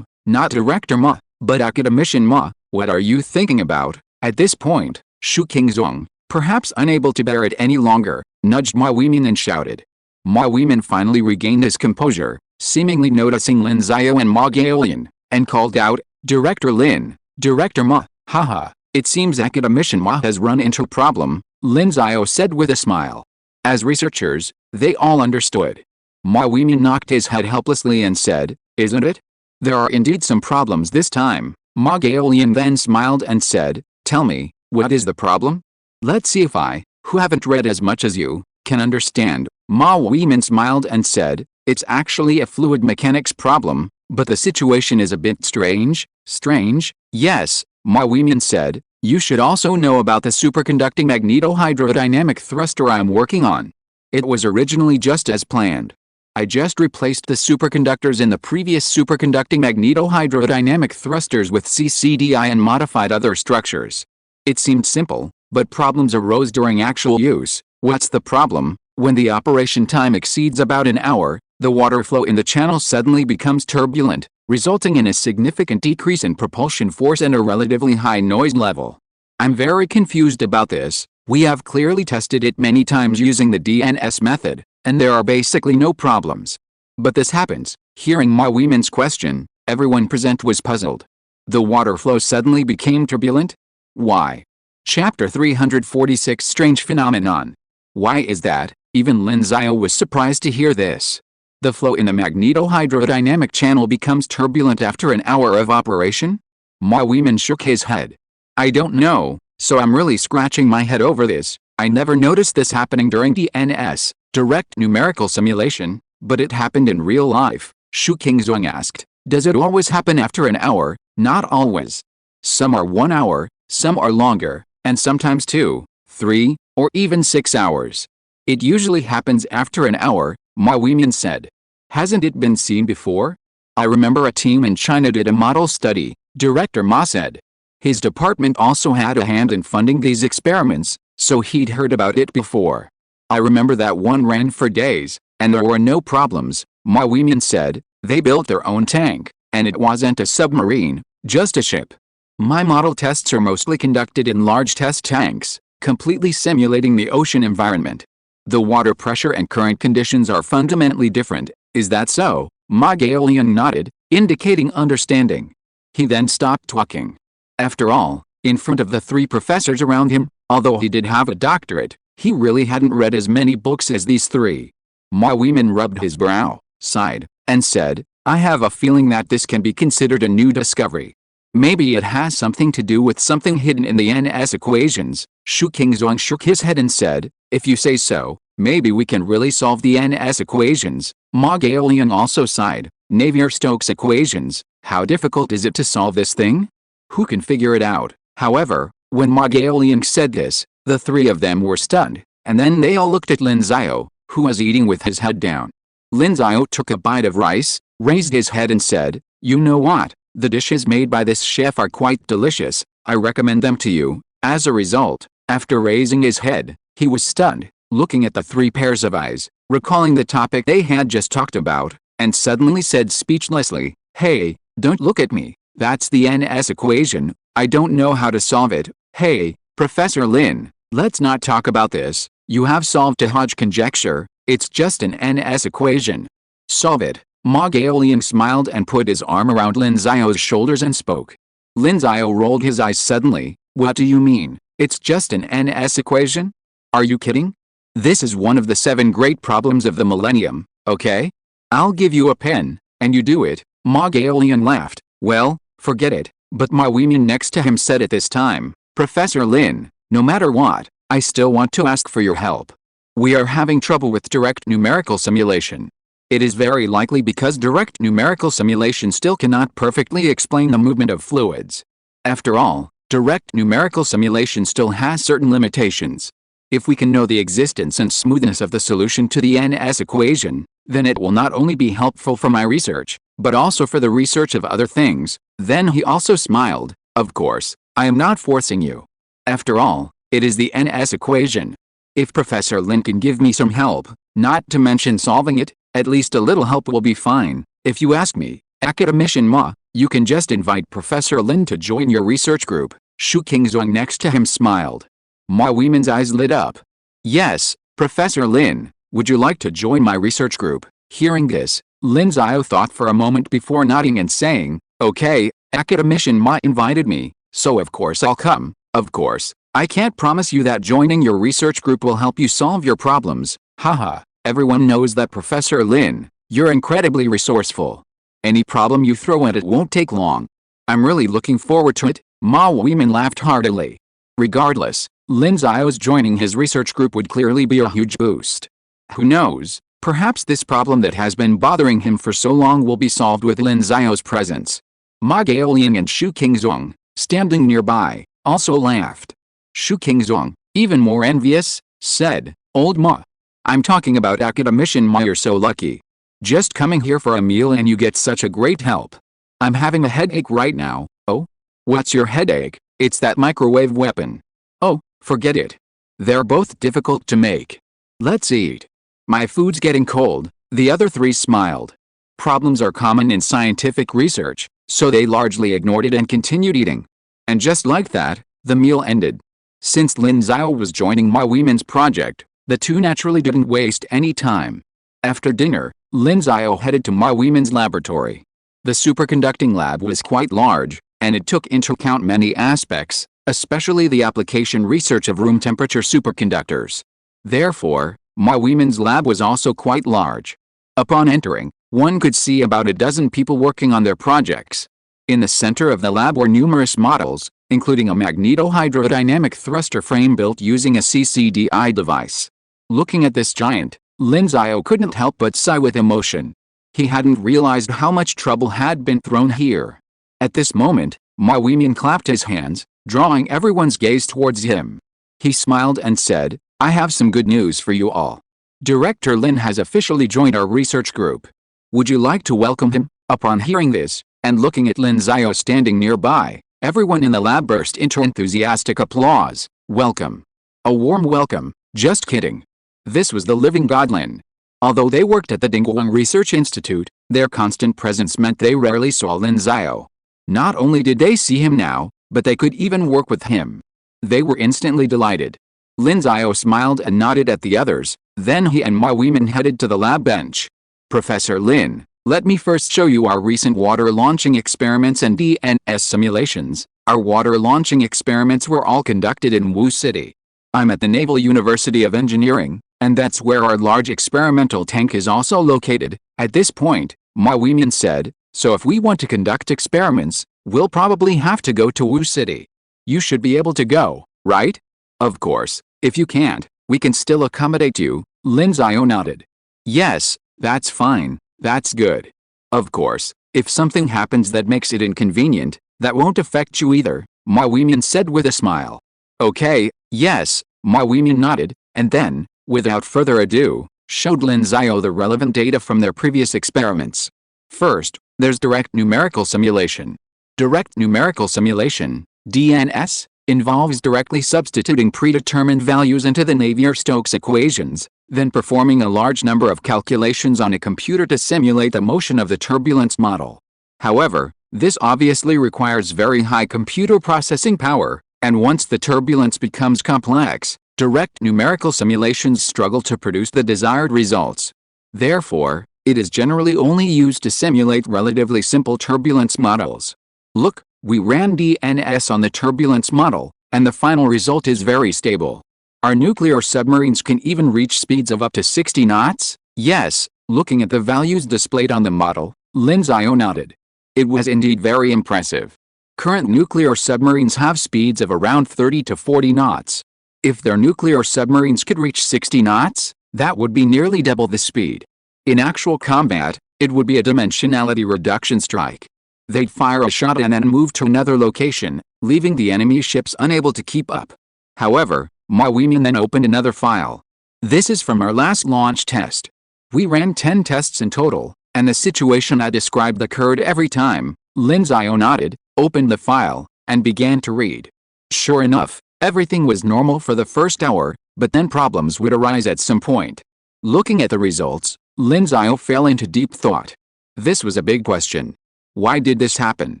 not director Ma, but academician Ma, what are you thinking about?" At this point, Shu Qingzong, perhaps unable to bear it any longer, nudged Ma Weiman and shouted. Ma Weiman finally regained his composure, seemingly noticing Lin Xiao and Ma Gaolian, and called out, "Director Lin, Director Ma, haha, it seems academician Ma has run into a problem," Lin Xiao said with a smile. As researchers, they all understood. Ma Weiman knocked his head helplessly and said, "Isn't it? There are indeed some problems this time." Ma Gaolian then smiled and said, "Tell me, what is the problem? Let's see if I, who haven't read as much as you, can understand." Ma Weiman smiled and said, "It's actually a fluid mechanics problem, but the situation is a bit strange." "Strange? Yes," Ma Weiman said, "you should also know about the superconducting magnetohydrodynamic thruster I'm working on. It was originally just as planned. I just replaced the superconductors in the previous superconducting magnetohydrodynamic thrusters with CCDI and modified other structures. It seemed simple, but problems arose during actual use." "What's the problem?" "When the operation time exceeds about an hour, the water flow in the channel suddenly becomes turbulent, resulting in a significant decrease in propulsion force and a relatively high noise level. I'm very confused about this. We have clearly tested it many times using the DNS method, and there are basically no problems. But this happens." Hearing Ma Weiman's question, everyone present was puzzled. The water flow suddenly became turbulent? Why? Chapter 346 Strange Phenomenon. Why is that? Even Lin Xiao was surprised to hear this. The flow in the magnetohydrodynamic channel becomes turbulent after an hour of operation? Ma Weiman shook his head. "I don't know, so I'm really scratching my head over this. I never noticed this happening during DNS, direct numerical simulation, but it happened in real life." Shu Qingzong asked, "Does it always happen after an hour?" "Not always. Some are 1 hour, some are longer, and sometimes 2, 3, or even 6 hours. It usually happens after an hour," Ma Weiman said. "Hasn't it been seen before? I remember a team in China did a model study," Director Ma said. "His department also had a hand in funding these experiments, so he'd heard about it before. I remember that one ran for days, and there were no problems," Ma Weiman said. "They built their own tank, and it wasn't a submarine, just a ship. My model tests are mostly conducted in large test tanks, completely simulating the ocean environment. The water pressure and current conditions are fundamentally different." "Is that so?" Ma Gaolian nodded, indicating understanding. He then stopped talking. After all, in front of the 3 professors around him, although he did have a doctorate, he really hadn't read as many books as these 3. Ma Weiman rubbed his brow, sighed, and said, "I have a feeling that this can be considered a new discovery. Maybe it has something to do with something hidden in the NS equations." Shu Qingzong shook his head and said, "If you say so, maybe we can really solve the NS equations." Ma Gaolian also sighed. "Navier-Stokes equations, how difficult is it to solve this thing? Who can figure it out?" However, when Ma Gaolian said this, the 3 of them were stunned, and then they all looked at Lin Xiao, who was eating with his head down. Lin Xiao took a bite of rice, raised his head and said, "You know what? The dishes made by this chef are quite delicious. I recommend them to you." As a result, after raising his head, he was stunned, looking at the 3 pairs of eyes, recalling the topic they had just talked about, and suddenly said speechlessly, "Hey, don't look at me. That's the NS equation. I don't know how to solve it. Hey, Professor Lin, let's not talk about this. You have solved a Hodge conjecture. It's just an NS equation. Solve it. Ma Gaolian smiled and put his arm around Lin Xiao's shoulders and spoke. Lin Xiao rolled his eyes suddenly. What do you mean? It's just an NS equation? Are you kidding? This is one of the 7 great problems of the millennium, okay? I'll give you a pen, and you do it. Ma Gaolian laughed. Well, forget it. But Ma Weimin next to him said at this time, Professor Lin, no matter what, I still want to ask for your help. We are having trouble with direct numerical simulation. It is very likely because direct numerical simulation still cannot perfectly explain the movement of fluids. After all, direct numerical simulation still has certain limitations. If we can know the existence and smoothness of the solution to the NS equation, then it will not only be helpful for my research, but also for the research of other things. Then he also smiled. Of course, I am not forcing you. After all, it is the NS equation. If Professor Lin can give me some help, not to mention solving it, at least a little help will be fine. If you ask me, academician Ma, you can just invite Professor Lin to join your research group. Shu Qingzhuang next to him smiled. Ma Weimin's eyes lit up. Yes, Professor Lin, would you like to join my research group? Hearing this, Lin Xiao thought for a moment before nodding and saying, okay, academician Ma invited me, so of course I'll come. Of course, I can't promise you that joining your research group will help you solve your problems. Haha, everyone knows that Professor Lin, you're incredibly resourceful. Any problem you throw at it won't take long. I'm really looking forward to it. Ma Weimin laughed heartily. Regardless, Lin Xiao's joining his research group would clearly be a huge boost. Who knows, perhaps this problem that has been bothering him for so long will be solved with Lin Xiao's presence. Ma Gaolian and Shu Qingzhuang, standing nearby, also laughed. Shu Qingzhuang, even more envious, said, Old Ma. I'm talking about academician Ma, you're so lucky. Just coming here for a meal and you get such a great help. I'm having a headache right now. Oh? What's your headache? It's that microwave weapon. Oh, forget it. They're both difficult to make. Let's eat. My food's getting cold. The other 3 smiled. Problems are common in scientific research, so they largely ignored it and continued eating. And just like that, the meal ended. Since Lin Xiao was joining Ma Weimin's project, the two naturally didn't waste any time. After dinner, Lin Xiao headed to Ma Weimin's laboratory. The superconducting lab was quite large, and it took into account many aspects, especially the application research of room temperature superconductors. Therefore, Ma Weimin's lab was also quite large. Upon entering, one could see about a dozen people working on their projects. In the center of the lab were numerous models, including a magneto-hydrodynamic thruster frame built using a CCDI device. Looking at this giant, Lin Xiao couldn't help but sigh with emotion. He hadn't realized how much trouble had been thrown here. At this moment, Ma Weimin clapped his hands, drawing everyone's gaze towards him. He smiled and said, I have some good news for you all. Director Lin has officially joined our research group. Would you like to welcome him? Upon hearing this, and looking at Lin Xiao standing nearby, everyone in the lab burst into enthusiastic applause. Welcome. A warm welcome. Just kidding. This was the living god Lin. Although they worked at the Dingguang Research Institute, their constant presence meant they rarely saw Lin Xiao. Not only did they see him now, but they could even work with him. They were instantly delighted. Lin Xiao smiled and nodded at the others, then he and Ma Weimin headed to the lab bench. Professor Lin, let me first show you our recent water launching experiments and DNS simulations. Our water launching experiments were all conducted in Wu City. I'm at the Naval University of Engineering, and that's where our large experimental tank is also located. At this point, Ma Weimin said, so if we want to conduct experiments, we'll probably have to go to Wu City. You should be able to go, right? Of course, if you can't, we can still accommodate you. Lin Xiao nodded. Yes, that's fine, that's good. Of course, if something happens that makes it inconvenient, that won't affect you either, Ma Weimin said with a smile. Okay, yes, Ma Weimin nodded, and then, without further ado, showed Lin Xiao the relevant data from their previous experiments. First, there's direct numerical simulation. Direct numerical simulation, DNS, involves directly substituting predetermined values into the Navier-Stokes equations, then performing a large number of calculations on a computer to simulate the motion of the turbulence model. However, This obviously requires very high computer processing power, and once the turbulence becomes complex, direct numerical simulations struggle to produce the desired results. Therefore, it is generally only used to simulate relatively simple turbulence models. Look, we ran DNS on the turbulence model, and the final result is very stable. Our nuclear submarines can even reach speeds of up to 60 knots? Yes, looking at the values displayed on the model, Lin Xiao nodded. It was indeed very impressive. Current nuclear submarines have speeds of around 30 to 40 knots. If their nuclear submarines could reach 60 knots, that would be nearly double the speed. In actual combat, it would be a dimensionality reduction strike. They'd fire a shot and then move to another location, leaving the enemy ships unable to keep up. However, Ma Weimin then opened another file. This is from our last launch test. We ran 10 tests in total, and the situation I described occurred every time. Lin Xiao nodded, opened the file, and began to read. Sure enough, everything was normal for the first hour, but then problems would arise at some point. Looking at the results, Lin Xiao fell into deep thought. This was a big question. Why did this happen?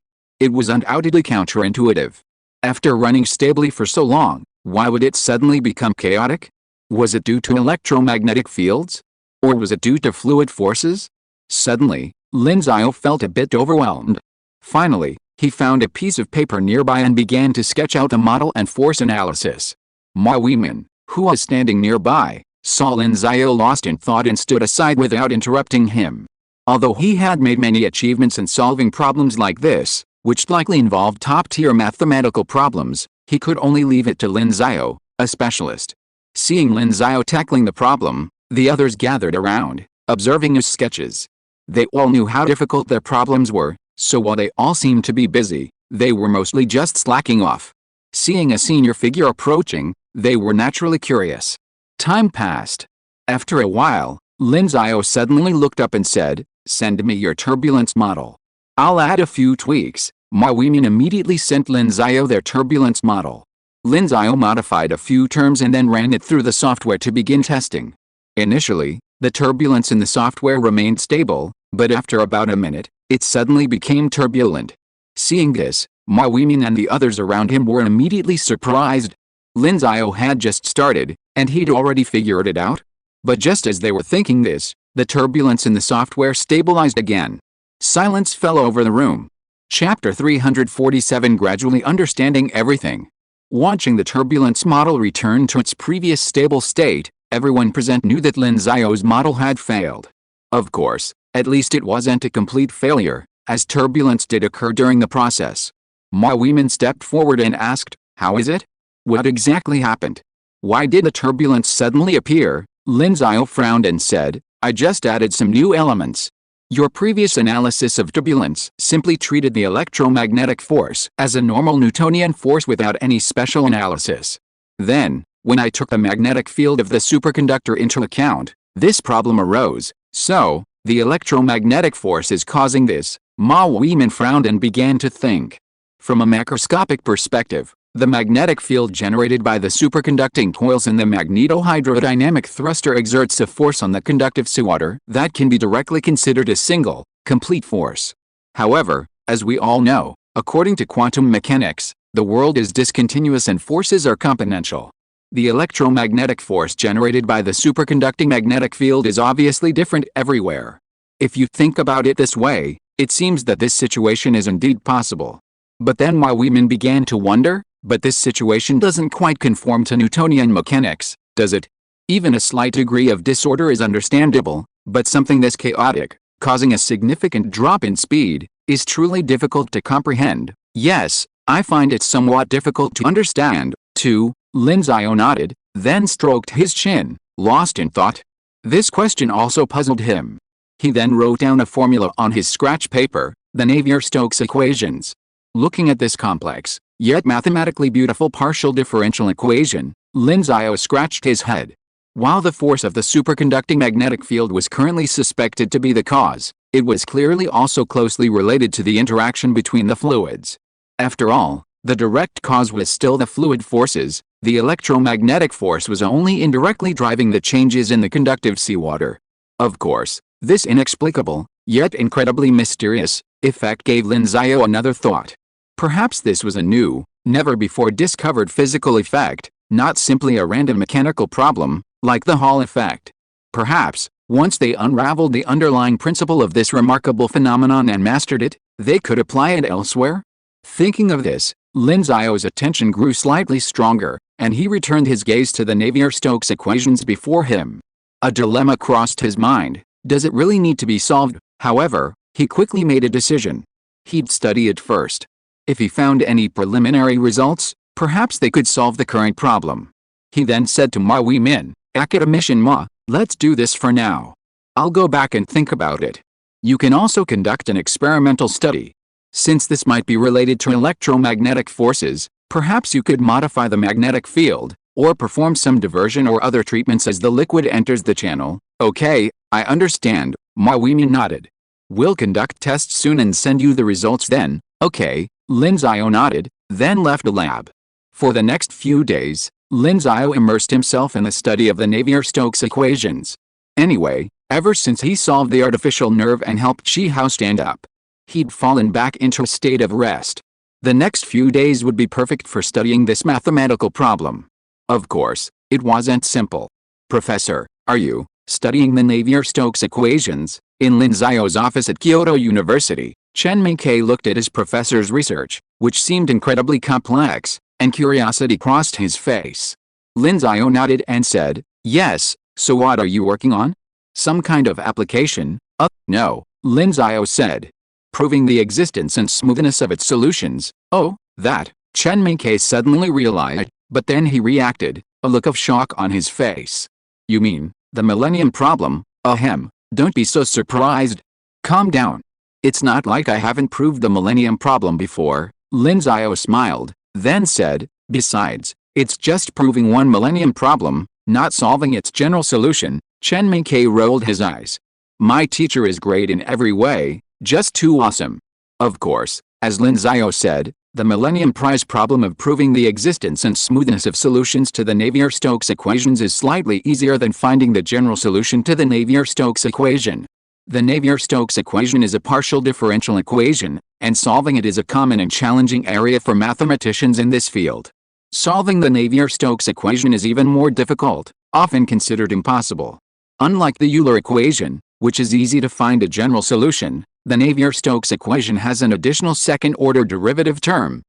It was undoubtedly counterintuitive. After running stably for so long, why would it suddenly become chaotic? Was it due to electromagnetic fields? Or was it due to fluid forces? Suddenly, Lin Xiao felt a bit overwhelmed. Finally, he found a piece of paper nearby and began to sketch out the model and force analysis. Ma Weimin, who was standing nearby, saw Lin Xiao lost in thought and stood aside without interrupting him. Although he had made many achievements in solving problems like this, which likely involved top-tier mathematical problems, he could only leave it to Lin Xiao, a specialist. Seeing Lin Xiao tackling the problem, the others gathered around, observing his sketches. They all knew how difficult their problems were, so while they all seemed to be busy, they were mostly just slacking off. Seeing a senior figure approaching, they were naturally curious. Time passed. After a while, Lin Xiao suddenly looked up and said, "Send me your turbulence model. I'll add a few tweaks." Ma Weimin immediately sent Lin Xiao their turbulence model. Lin Xiao modified a few terms and then ran it through the software to begin testing. Initially, the turbulence in the software remained stable, but after about a minute, it suddenly became turbulent. Seeing this, Ma Weimin and the others around him were immediately surprised. Lin Xiao had just started, and he'd already figured it out. But just as they were thinking this, the turbulence in the software stabilized again. Silence fell over the room. Chapter 347 Gradually Understanding Everything. Watching the turbulence model return to its previous stable state, everyone present knew that Lin Xiao's model had failed. Of course, at least it wasn't a complete failure, as turbulence did occur during the process. Ma Weimin stepped forward and asked, "How is it? What exactly happened? Why did the turbulence suddenly appear?" Lin Xiao frowned and said, "I just added some new elements. Your previous analysis of turbulence simply treated the electromagnetic force as a normal Newtonian force without any special analysis. Then, when I took the magnetic field of the superconductor into account, this problem arose. So, the electromagnetic force is causing this." Ma Weimin frowned and began to think. From a macroscopic perspective, the magnetic field generated by the superconducting coils in the magnetohydrodynamic thruster exerts a force on the conductive seawater that can be directly considered a single, complete force. However, as we all know, according to quantum mechanics, the world is discontinuous and forces are componential. The electromagnetic force generated by the superconducting magnetic field is obviously different everywhere. If you think about it this way, it seems that this situation is indeed possible. But then Ma Weimin began to wonder, but this situation doesn't quite conform to Newtonian mechanics, does it? Even a slight degree of disorder is understandable, but something this chaotic, causing a significant drop in speed, is truly difficult to comprehend. Yes, I find it somewhat difficult to understand, too. Lin Xiao nodded, then stroked his chin, lost in thought. This question also puzzled him. He then wrote down a formula on his scratch paper, the Navier-Stokes equations. Looking at this complex, yet mathematically beautiful partial differential equation, Lin Xiao scratched his head. While the force of the superconducting magnetic field was currently suspected to be the cause, it was clearly also closely related to the interaction between the fluids. After all, the direct cause was still the fluid forces. The electromagnetic force was only indirectly driving the changes in the conductive seawater. Of course, this inexplicable, yet incredibly mysterious, effect gave Lin Xiao another thought. Perhaps this was a new, never-before-discovered physical effect, not simply a random mechanical problem, like the Hall effect. Perhaps, once they unraveled the underlying principle of this remarkable phenomenon and mastered it, they could apply it elsewhere? Thinking of this, Lin Xiao's attention grew slightly stronger, and he returned his gaze to the Navier-Stokes equations before him. A dilemma crossed his mind. Does it really need to be solved? However, he quickly made a decision. He'd study it first. If he found any preliminary results, perhaps they could solve the current problem. He then said to Ma Weimin, "Academician Ma, let's do this for now. I'll go back and think about it. You can also conduct an experimental study. Since this might be related to electromagnetic forces, perhaps you could modify the magnetic field, or perform some diversion or other treatments as the liquid enters the channel." "Okay, I understand," Ma Weimin nodded. "We'll conduct tests soon and send you the results then." "Okay," Lin Xiao nodded, then left the lab. For the next few days, Lin Xiao immersed himself in the study of the Navier-Stokes equations. Anyway, ever since he solved the artificial nerve and helped Qi Hao stand up, he'd fallen back into a state of rest. The next few days would be perfect for studying this mathematical problem. Of course, it wasn't simple. "Professor, are you studying the Navier-Stokes equations?" In Lin Xiao's office at Kyoto University, Chen Mingke looked at his professor's research, which seemed incredibly complex, and curiosity crossed his face. Lin Xiao nodded and said, "Yes, so what are you working on? Some kind of application?" No," Lin Xiao said. "Proving the existence and smoothness of its solutions." "Oh, that," Chen Mingke suddenly realized, but then he reacted, a look of shock on his face. "You mean, the Millennium Problem? Ahem, don't be so surprised. Calm down. It's not like I haven't proved the Millennium Problem before." Lin Xiao smiled, then said, "Besides, it's just proving one Millennium Problem, not solving its general solution." Chen Mingke rolled his eyes. "My teacher is great in every way, just too awesome." Of course, as Lin Xiao said, the Millennium Prize problem of proving the existence and smoothness of solutions to the Navier-Stokes equations is slightly easier than finding the general solution to the Navier-Stokes equation. The Navier-Stokes equation is a partial differential equation, and solving it is a common and challenging area for mathematicians in this field. Solving the Navier-Stokes equation is even more difficult, often considered impossible. Unlike the Euler equation, which is easy to find a general solution, the Navier-Stokes equation has an additional second-order derivative term,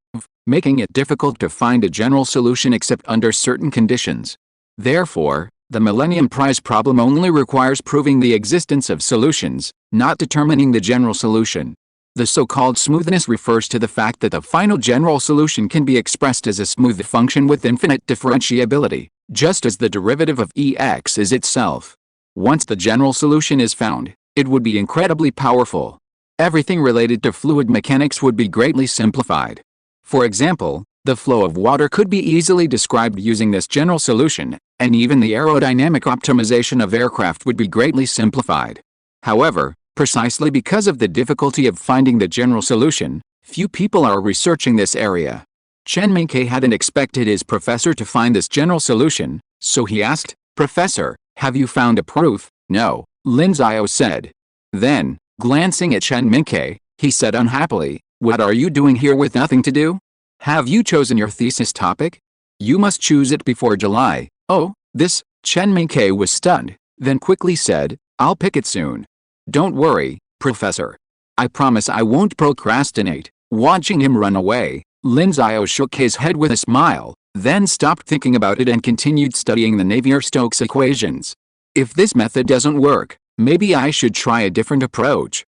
making it difficult to find a general solution except under certain conditions. Therefore, the Millennium Prize problem only requires proving the existence of solutions, not determining the general solution. The so-called smoothness refers to the fact that the final general solution can be expressed as a smooth function with infinite differentiability, just as the derivative of Ex is itself. Once the general solution is found, it would be incredibly powerful. Everything related to fluid mechanics would be greatly simplified. For example, the flow of water could be easily described using this general solution, and even the aerodynamic optimization of aircraft would be greatly simplified. However, precisely because of the difficulty of finding the general solution, few people are researching this area. Chen Mingke hadn't expected his professor to find this general solution, so he asked, "Professor, have you found a proof?" "No," Lin Xiao said. Then, glancing at Chen Mingke, he said unhappily, "What are you doing here with nothing to do? Have you chosen your thesis topic? You must choose it before July." "Oh, this," Chen Mingke was stunned, then quickly said, "I'll pick it soon. Don't worry, Professor. I promise I won't procrastinate." Watching him run away, Lin Xiao shook his head with a smile, then stopped thinking about it and continued studying the Navier-Stokes equations. "If this method doesn't work, maybe I should try a different approach.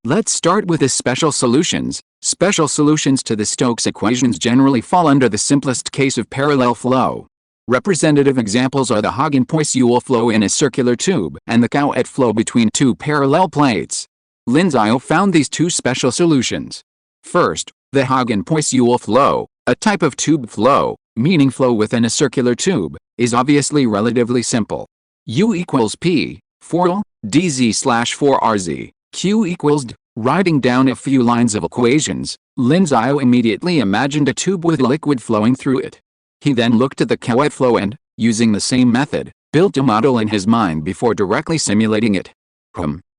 Let's start with the special solutions." Special solutions to the Stokes equations generally fall under the simplest case of parallel flow. Representative examples are the Hagen-Poiseuille flow in a circular tube and the Gaokao flow between two parallel plates. Lin Xiao found these two special solutions. First, the Hagen-Poiseuille flow, a type of tube flow, meaning flow within a circular tube, is obviously relatively simple. U equals P, 4L, dz/4rz, Q equals d. Writing down a few lines of equations, Lin Xiao immediately imagined a tube with liquid flowing through it. He then looked at the Gaokao flow and, using the same method, built a model in his mind before directly simulating it.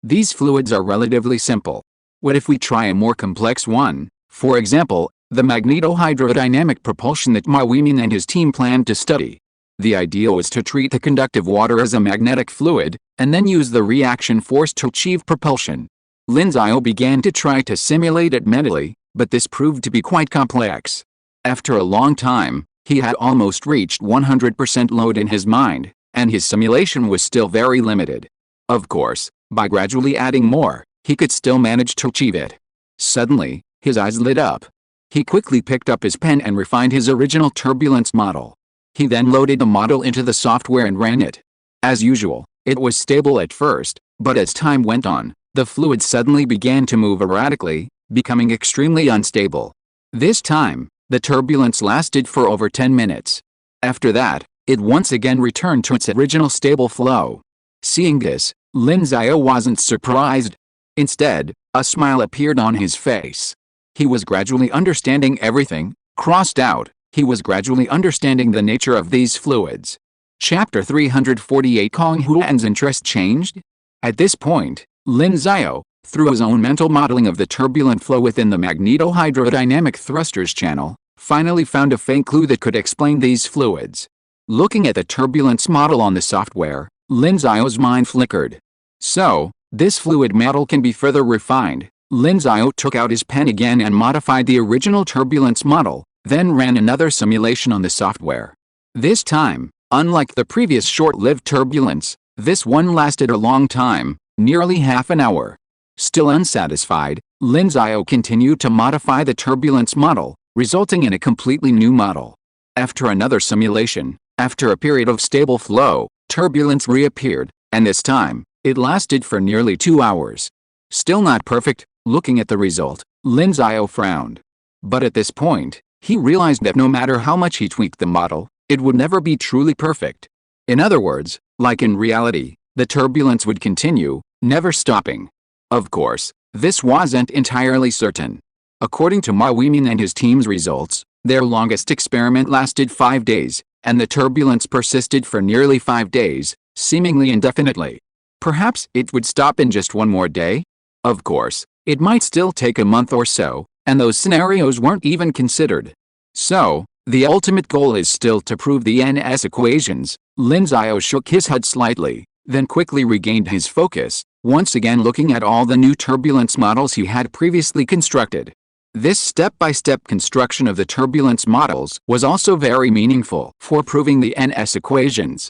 These fluids are relatively simple. What if we try a more complex one? For example, the magnetohydrodynamic propulsion that Riemann and his team planned to study. The idea was to treat the conductive water as a magnetic fluid, and then use the reaction force to achieve propulsion. Lin Xiao began to try to simulate it mentally, but this proved to be quite complex. After a long time, he had almost reached 100% load in his mind, and his simulation was still very limited. Of course, by gradually adding more, he could still manage to achieve it. Suddenly, his eyes lit up. He quickly picked up his pen and refined his original turbulence model. He then loaded the model into the software and ran it. As usual, it was stable at first, but as time went on, the fluid suddenly began to move erratically, becoming extremely unstable. This time, the turbulence lasted for over 10 minutes. After that, it once again returned to its original stable flow. Seeing this, Lin Xiao wasn't surprised. Instead, a smile appeared on his face. He was gradually understanding everything. Crossed out, he was gradually understanding the nature of these fluids. Chapter 348. Kong Huan's interest changed? At this point, Lin Xiao, through his own mental modeling of the turbulent flow within the magnetohydrodynamic thrusters channel, finally found a faint clue that could explain these fluids. Looking at the turbulence model on the software, Lin Xiao's mind flickered. So, this fluid model can be further refined. Lin Xiao took out his pen again and modified the original turbulence model, then ran another simulation on the software. This time, unlike the previous short-lived turbulence, this one lasted a long time, nearly half an hour. Still unsatisfied, Lin Xiao continued to modify the turbulence model, resulting in a completely new model. After another simulation, after a period of stable flow, turbulence reappeared, and this time, it lasted for nearly 2 hours. Still not perfect. Looking at the result, Lin Xiao frowned. But at this point, he realized that no matter how much he tweaked the model, it would never be truly perfect. In other words, like in reality, the turbulence would continue, never stopping. Of course, this wasn't entirely certain. According to Riemann and his team's results, their longest experiment lasted 5 days, and the turbulence persisted for nearly 5 days, seemingly indefinitely. Perhaps it would stop in just one more day? Of course, it might still take a month or so, and those scenarios weren't even considered. So, the ultimate goal is still to prove the NS equations. Lin Xiao shook his head slightly, then quickly regained his focus, once again looking at all the new turbulence models he had previously constructed. This step-by-step construction of the turbulence models was also very meaningful for proving the NS equations.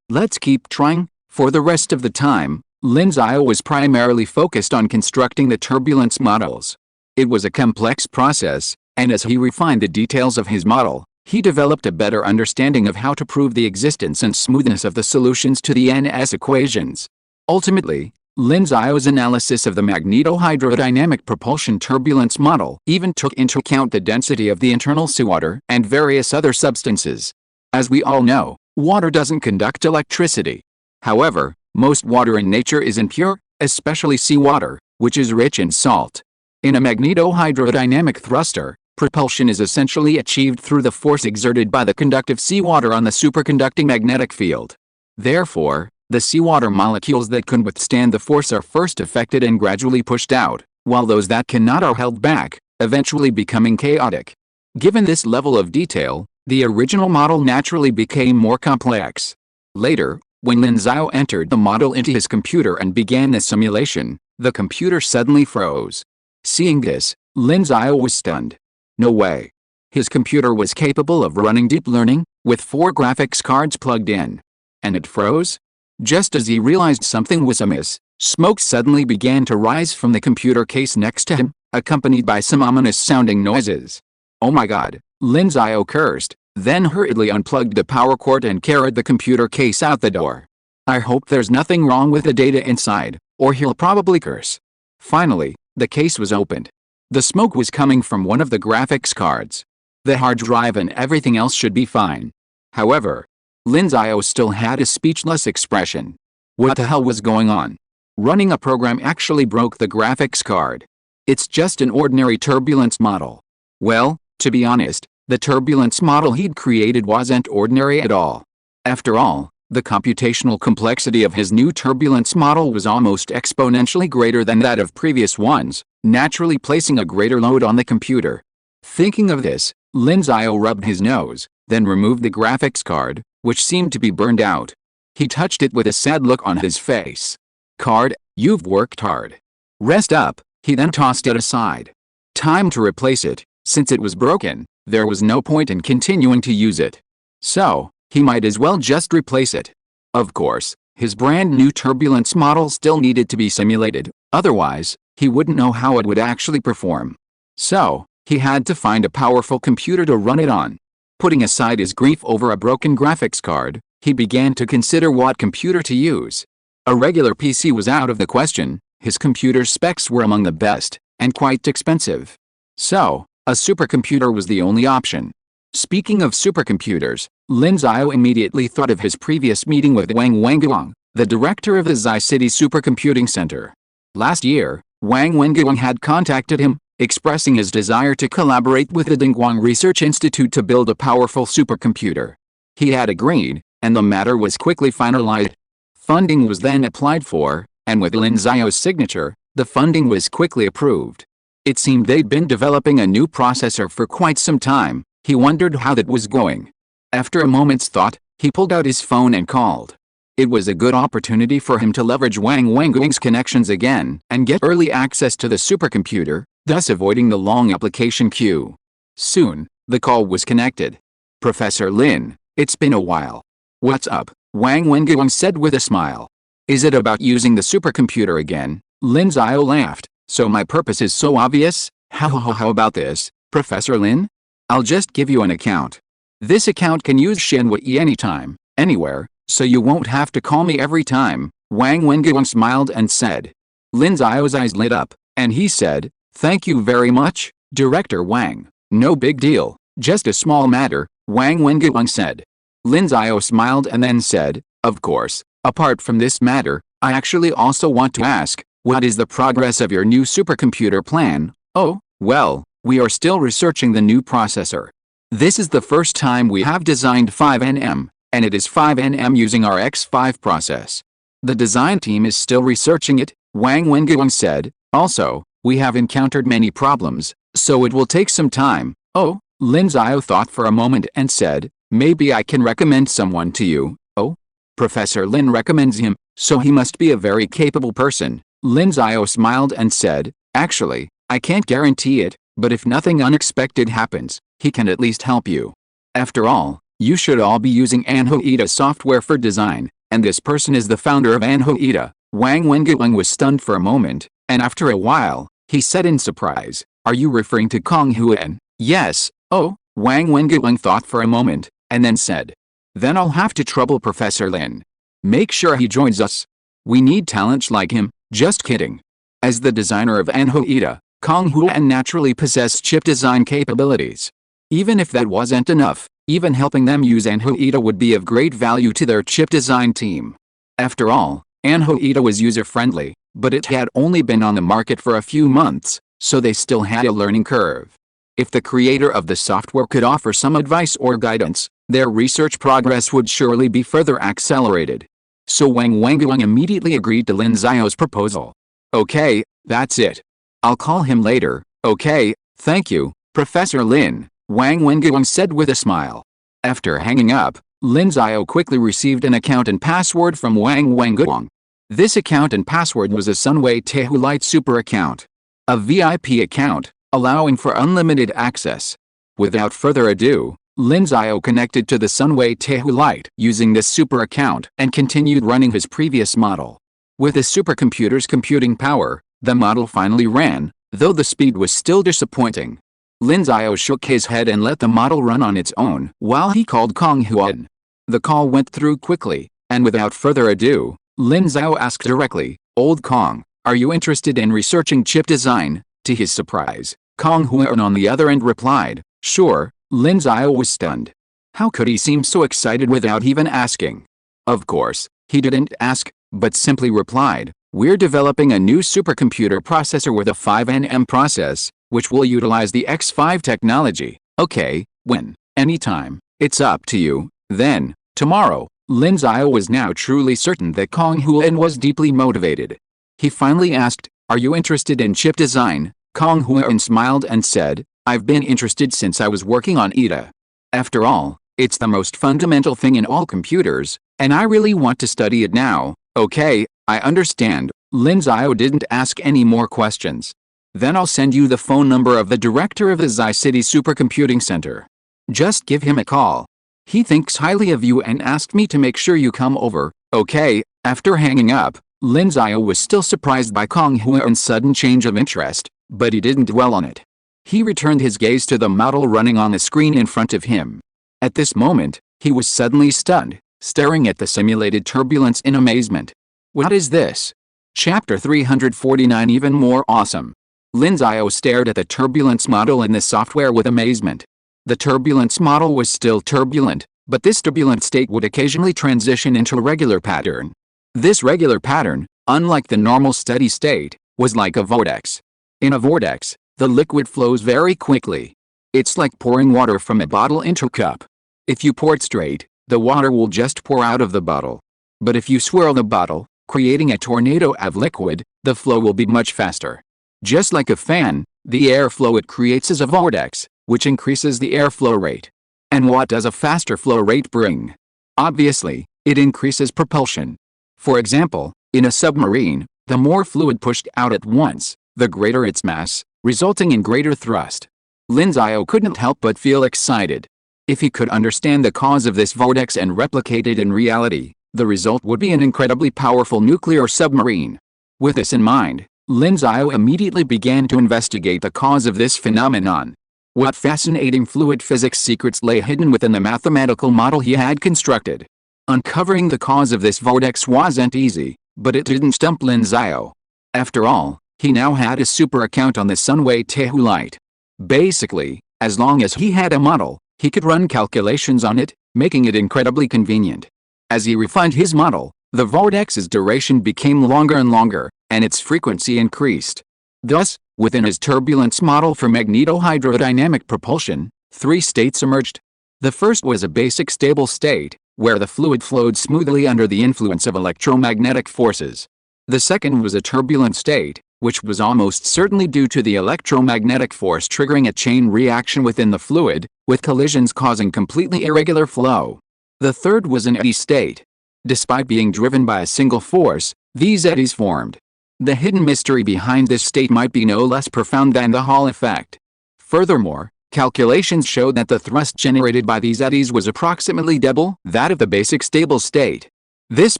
Let's keep trying. For the rest of the time, Lin Xiao was primarily focused on constructing the turbulence models. It was a complex process, and as he refined the details of his model, he developed a better understanding of how to prove the existence and smoothness of the solutions to the NS equations. Ultimately, Lin Xiao's analysis of the magnetohydrodynamic propulsion turbulence model even took into account the density of the internal seawater and various other substances. As we all know, water doesn't conduct electricity. However, most water in nature is impure, especially seawater, which is rich in salt. In a magnetohydrodynamic thruster, propulsion is essentially achieved through the force exerted by the conductive seawater on the superconducting magnetic field. Therefore, the seawater molecules that can withstand the force are first affected and gradually pushed out, while those that cannot are held back, eventually becoming chaotic. Given this level of detail, the original model naturally became more complex. Later, when Lin Xiao entered the model into his computer and began the simulation, the computer suddenly froze. Seeing this, Lin Xiao was stunned. No way. His computer was capable of running deep learning, with 4 graphics cards plugged in. And it froze? Just as he realized something was amiss, smoke suddenly began to rise from the computer case next to him, accompanied by some ominous-sounding noises. Oh my god, Lin Xiao cursed, then hurriedly unplugged the power cord and carried the computer case out the door. I hope there's nothing wrong with the data inside, or he'll probably curse. Finally, the case was opened. The smoke was coming from one of the graphics cards. The hard drive and everything else should be fine. However, Lin Xiao still had a speechless expression. What the hell was going on? Running a program actually broke the graphics card. It's just an ordinary turbulence model. Well, to be honest, the turbulence model he'd created wasn't ordinary at all. After all, The computational complexity of his new turbulence model was almost exponentially greater than that of previous ones, naturally placing a greater load on the computer. Thinking of this, Lin Xiao rubbed his nose, then removed the graphics card, which seemed to be burned out. He touched it with a sad look on his face. "Card, you've worked hard. Rest up," he then tossed it aside. Time to replace it. Since it was broken, there was no point in continuing to use it. So, he might as well just replace it. Of course, his brand new turbulence model still needed to be simulated, otherwise, he wouldn't know how it would actually perform. So, he had to find a powerful computer to run it on. Putting aside his grief over a broken graphics card, he began to consider what computer to use. A regular PC was out of the question, his computer specs were among the best, and quite expensive. So, a supercomputer was the only option. Speaking of supercomputers, Lin Xiao immediately thought of his previous meeting with Wang Wenguang, the director of the Xi City Supercomputing Center. Last year, Wang Wenguang had contacted him, expressing his desire to collaborate with the Dingguang Research Institute to build a powerful supercomputer. He had agreed, and the matter was quickly finalized. Funding was then applied for, and with Lin Xiao's signature, the funding was quickly approved. It seemed they'd been developing a new processor for quite some time. He wondered how that was going. After a moment's thought, he pulled out his phone and called. It was a good opportunity for him to leverage Wang Wenguang's connections again and get early access to the supercomputer, thus avoiding the long application queue. Soon, the call was connected. "Professor Lin, it's been a while. What's up?" Wang Wenguang said with a smile. "Is it about using the supercomputer again?" Lin Xiao laughed. "So my purpose is so obvious? How about this, Professor Lin? I'll just give you an account. This account can use Shenhui anytime, anywhere, so you won't have to call me every time." Wang Wenguang smiled and said. Lin Xiao's eyes lit up, and he said, "Thank you very much, Director Wang. No big deal, just a small matter," Wang Wenguang said. Lin Xiao smiled and then said, "Of course, apart from this matter, I actually also want to ask, what is the progress of your new supercomputer plan?" "Oh, well, we are still researching the new processor. This is the first time we have designed 5nm, and it is 5nm using our X5 process. The design team is still researching it," Wang Wenguang said. "Also, we have encountered many problems, so it will take some time." "Oh," Lin Xiao thought for a moment and said, "Maybe I can recommend someone to you." "Oh? Professor Lin recommends him, so he must be a very capable person." Lin Xiao smiled and said, "Actually, I can't guarantee it, but if nothing unexpected happens, he can at least help you. After all, you should all be using Anhoida software for design, and this person is the founder of Anhoida." Wang Wenguang was stunned for a moment, and after a while, he said in surprise, "Are you referring to Kong Huan?" "Yes." "Oh," Wang Wenguang thought for a moment, and then said, "Then I'll have to trouble Professor Lin. Make sure he joins us. We need talents like him." "Just kidding." As the designer of Anhoida, Kong Huan naturally possessed chip design capabilities. Even if that wasn't enough, even helping them use Anhoida would be of great value to their chip design team. After all, Anhoida was user-friendly, but it had only been on the market for a few months, so they still had a learning curve. If the creator of the software could offer some advice or guidance, their research progress would surely be further accelerated. So Wang Wenguang immediately agreed to Lin Xiao's proposal. "Okay, that's it. I'll call him later." "Okay, thank you, Professor Lin," Wang Wenguang said with a smile. After hanging up, Lin Xiao quickly received an account and password from Wang Wenguang. This account and password was a Sunway Tehu Lite Super account. A VIP account, allowing for unlimited access. Without further ado, Lin Xiao connected to the Sunway Tehu Lite using this super account and continued running his previous model. With the supercomputer's computing power, the model finally ran, though the speed was still disappointing. Lin Xiao shook his head and let the model run on its own while he called Kong Huan. The call went through quickly, and without further ado, Lin Xiao asked directly, "Old Kong, are you interested in researching chip design?" To his surprise, Kong Huan on the other end replied, "Sure." Lin Xiao was stunned. How could he seem so excited without even asking? Of course, he didn't ask, but simply replied, "We're developing a new supercomputer processor with a 5nm process, which will utilize the X5 technology." "Okay, when?" "Anytime, it's up to you." "Then, tomorrow," Lin Xiao was now truly certain that Kong Huan was deeply motivated. He finally asked, "Are you interested in chip design?" Kong Huan smiled and said, "I've been interested since I was working on EDA. After all, it's the most fundamental thing in all computers, and I really want to study it now." "Okay, I understand." Lin Xiao didn't ask any more questions. "Then I'll send you the phone number of the director of the Xi City Supercomputing Center. Just give him a call. He thinks highly of you and asked me to make sure you come over." "Okay." After hanging up, Lin Xiao was still surprised by Kong Huan's sudden change of interest, but he didn't dwell on it. He returned his gaze to the model running on the screen in front of him. At this moment, he was suddenly stunned, staring at the simulated turbulence in amazement. "What is this?" Chapter 349 Even more awesome. Lin Xiao stared at the turbulence model in the software with amazement. The turbulence model was still turbulent, but this turbulent state would occasionally transition into a regular pattern. This regular pattern, unlike the normal steady state, was like a vortex. In a vortex, the liquid flows very quickly. It's like pouring water from a bottle into a cup. If you pour it straight, the water will just pour out of the bottle. But if you swirl the bottle, creating a tornado of liquid, the flow will be much faster. Just like a fan, the airflow it creates is a vortex, which increases the airflow rate. And what does a faster flow rate bring? Obviously, it increases propulsion. For example, in a submarine, the more fluid pushed out at once, the greater its mass, resulting in greater thrust. Lin Xiao couldn't help but feel excited. If he could understand the cause of this vortex and replicate it in reality, the result would be an incredibly powerful nuclear submarine. With this in mind, Lin Xiao immediately began to investigate the cause of this phenomenon. What fascinating fluid physics secrets lay hidden within the mathematical model he had constructed? Uncovering the cause of this vortex wasn't easy, but it didn't stump Lin Xiao. After all, he now had a super account on the Sunway Tehu light. Basically, as long as he had a model, he could run calculations on it, making it incredibly convenient. As he refined his model, the vortex's duration became longer and longer, and its frequency increased. Thus, within his turbulence model for magnetohydrodynamic propulsion, 3 states emerged. The first was a basic stable state, where the fluid flowed smoothly under the influence of electromagnetic forces. The second was a turbulent state, which was almost certainly due to the electromagnetic force triggering a chain reaction within the fluid, with collisions causing completely irregular flow. The third was an eddy state. Despite being driven by a single force, these eddies formed. The hidden mystery behind this state might be no less profound than the Hall effect. Furthermore, calculations showed that the thrust generated by these eddies was approximately double that of the basic stable state. This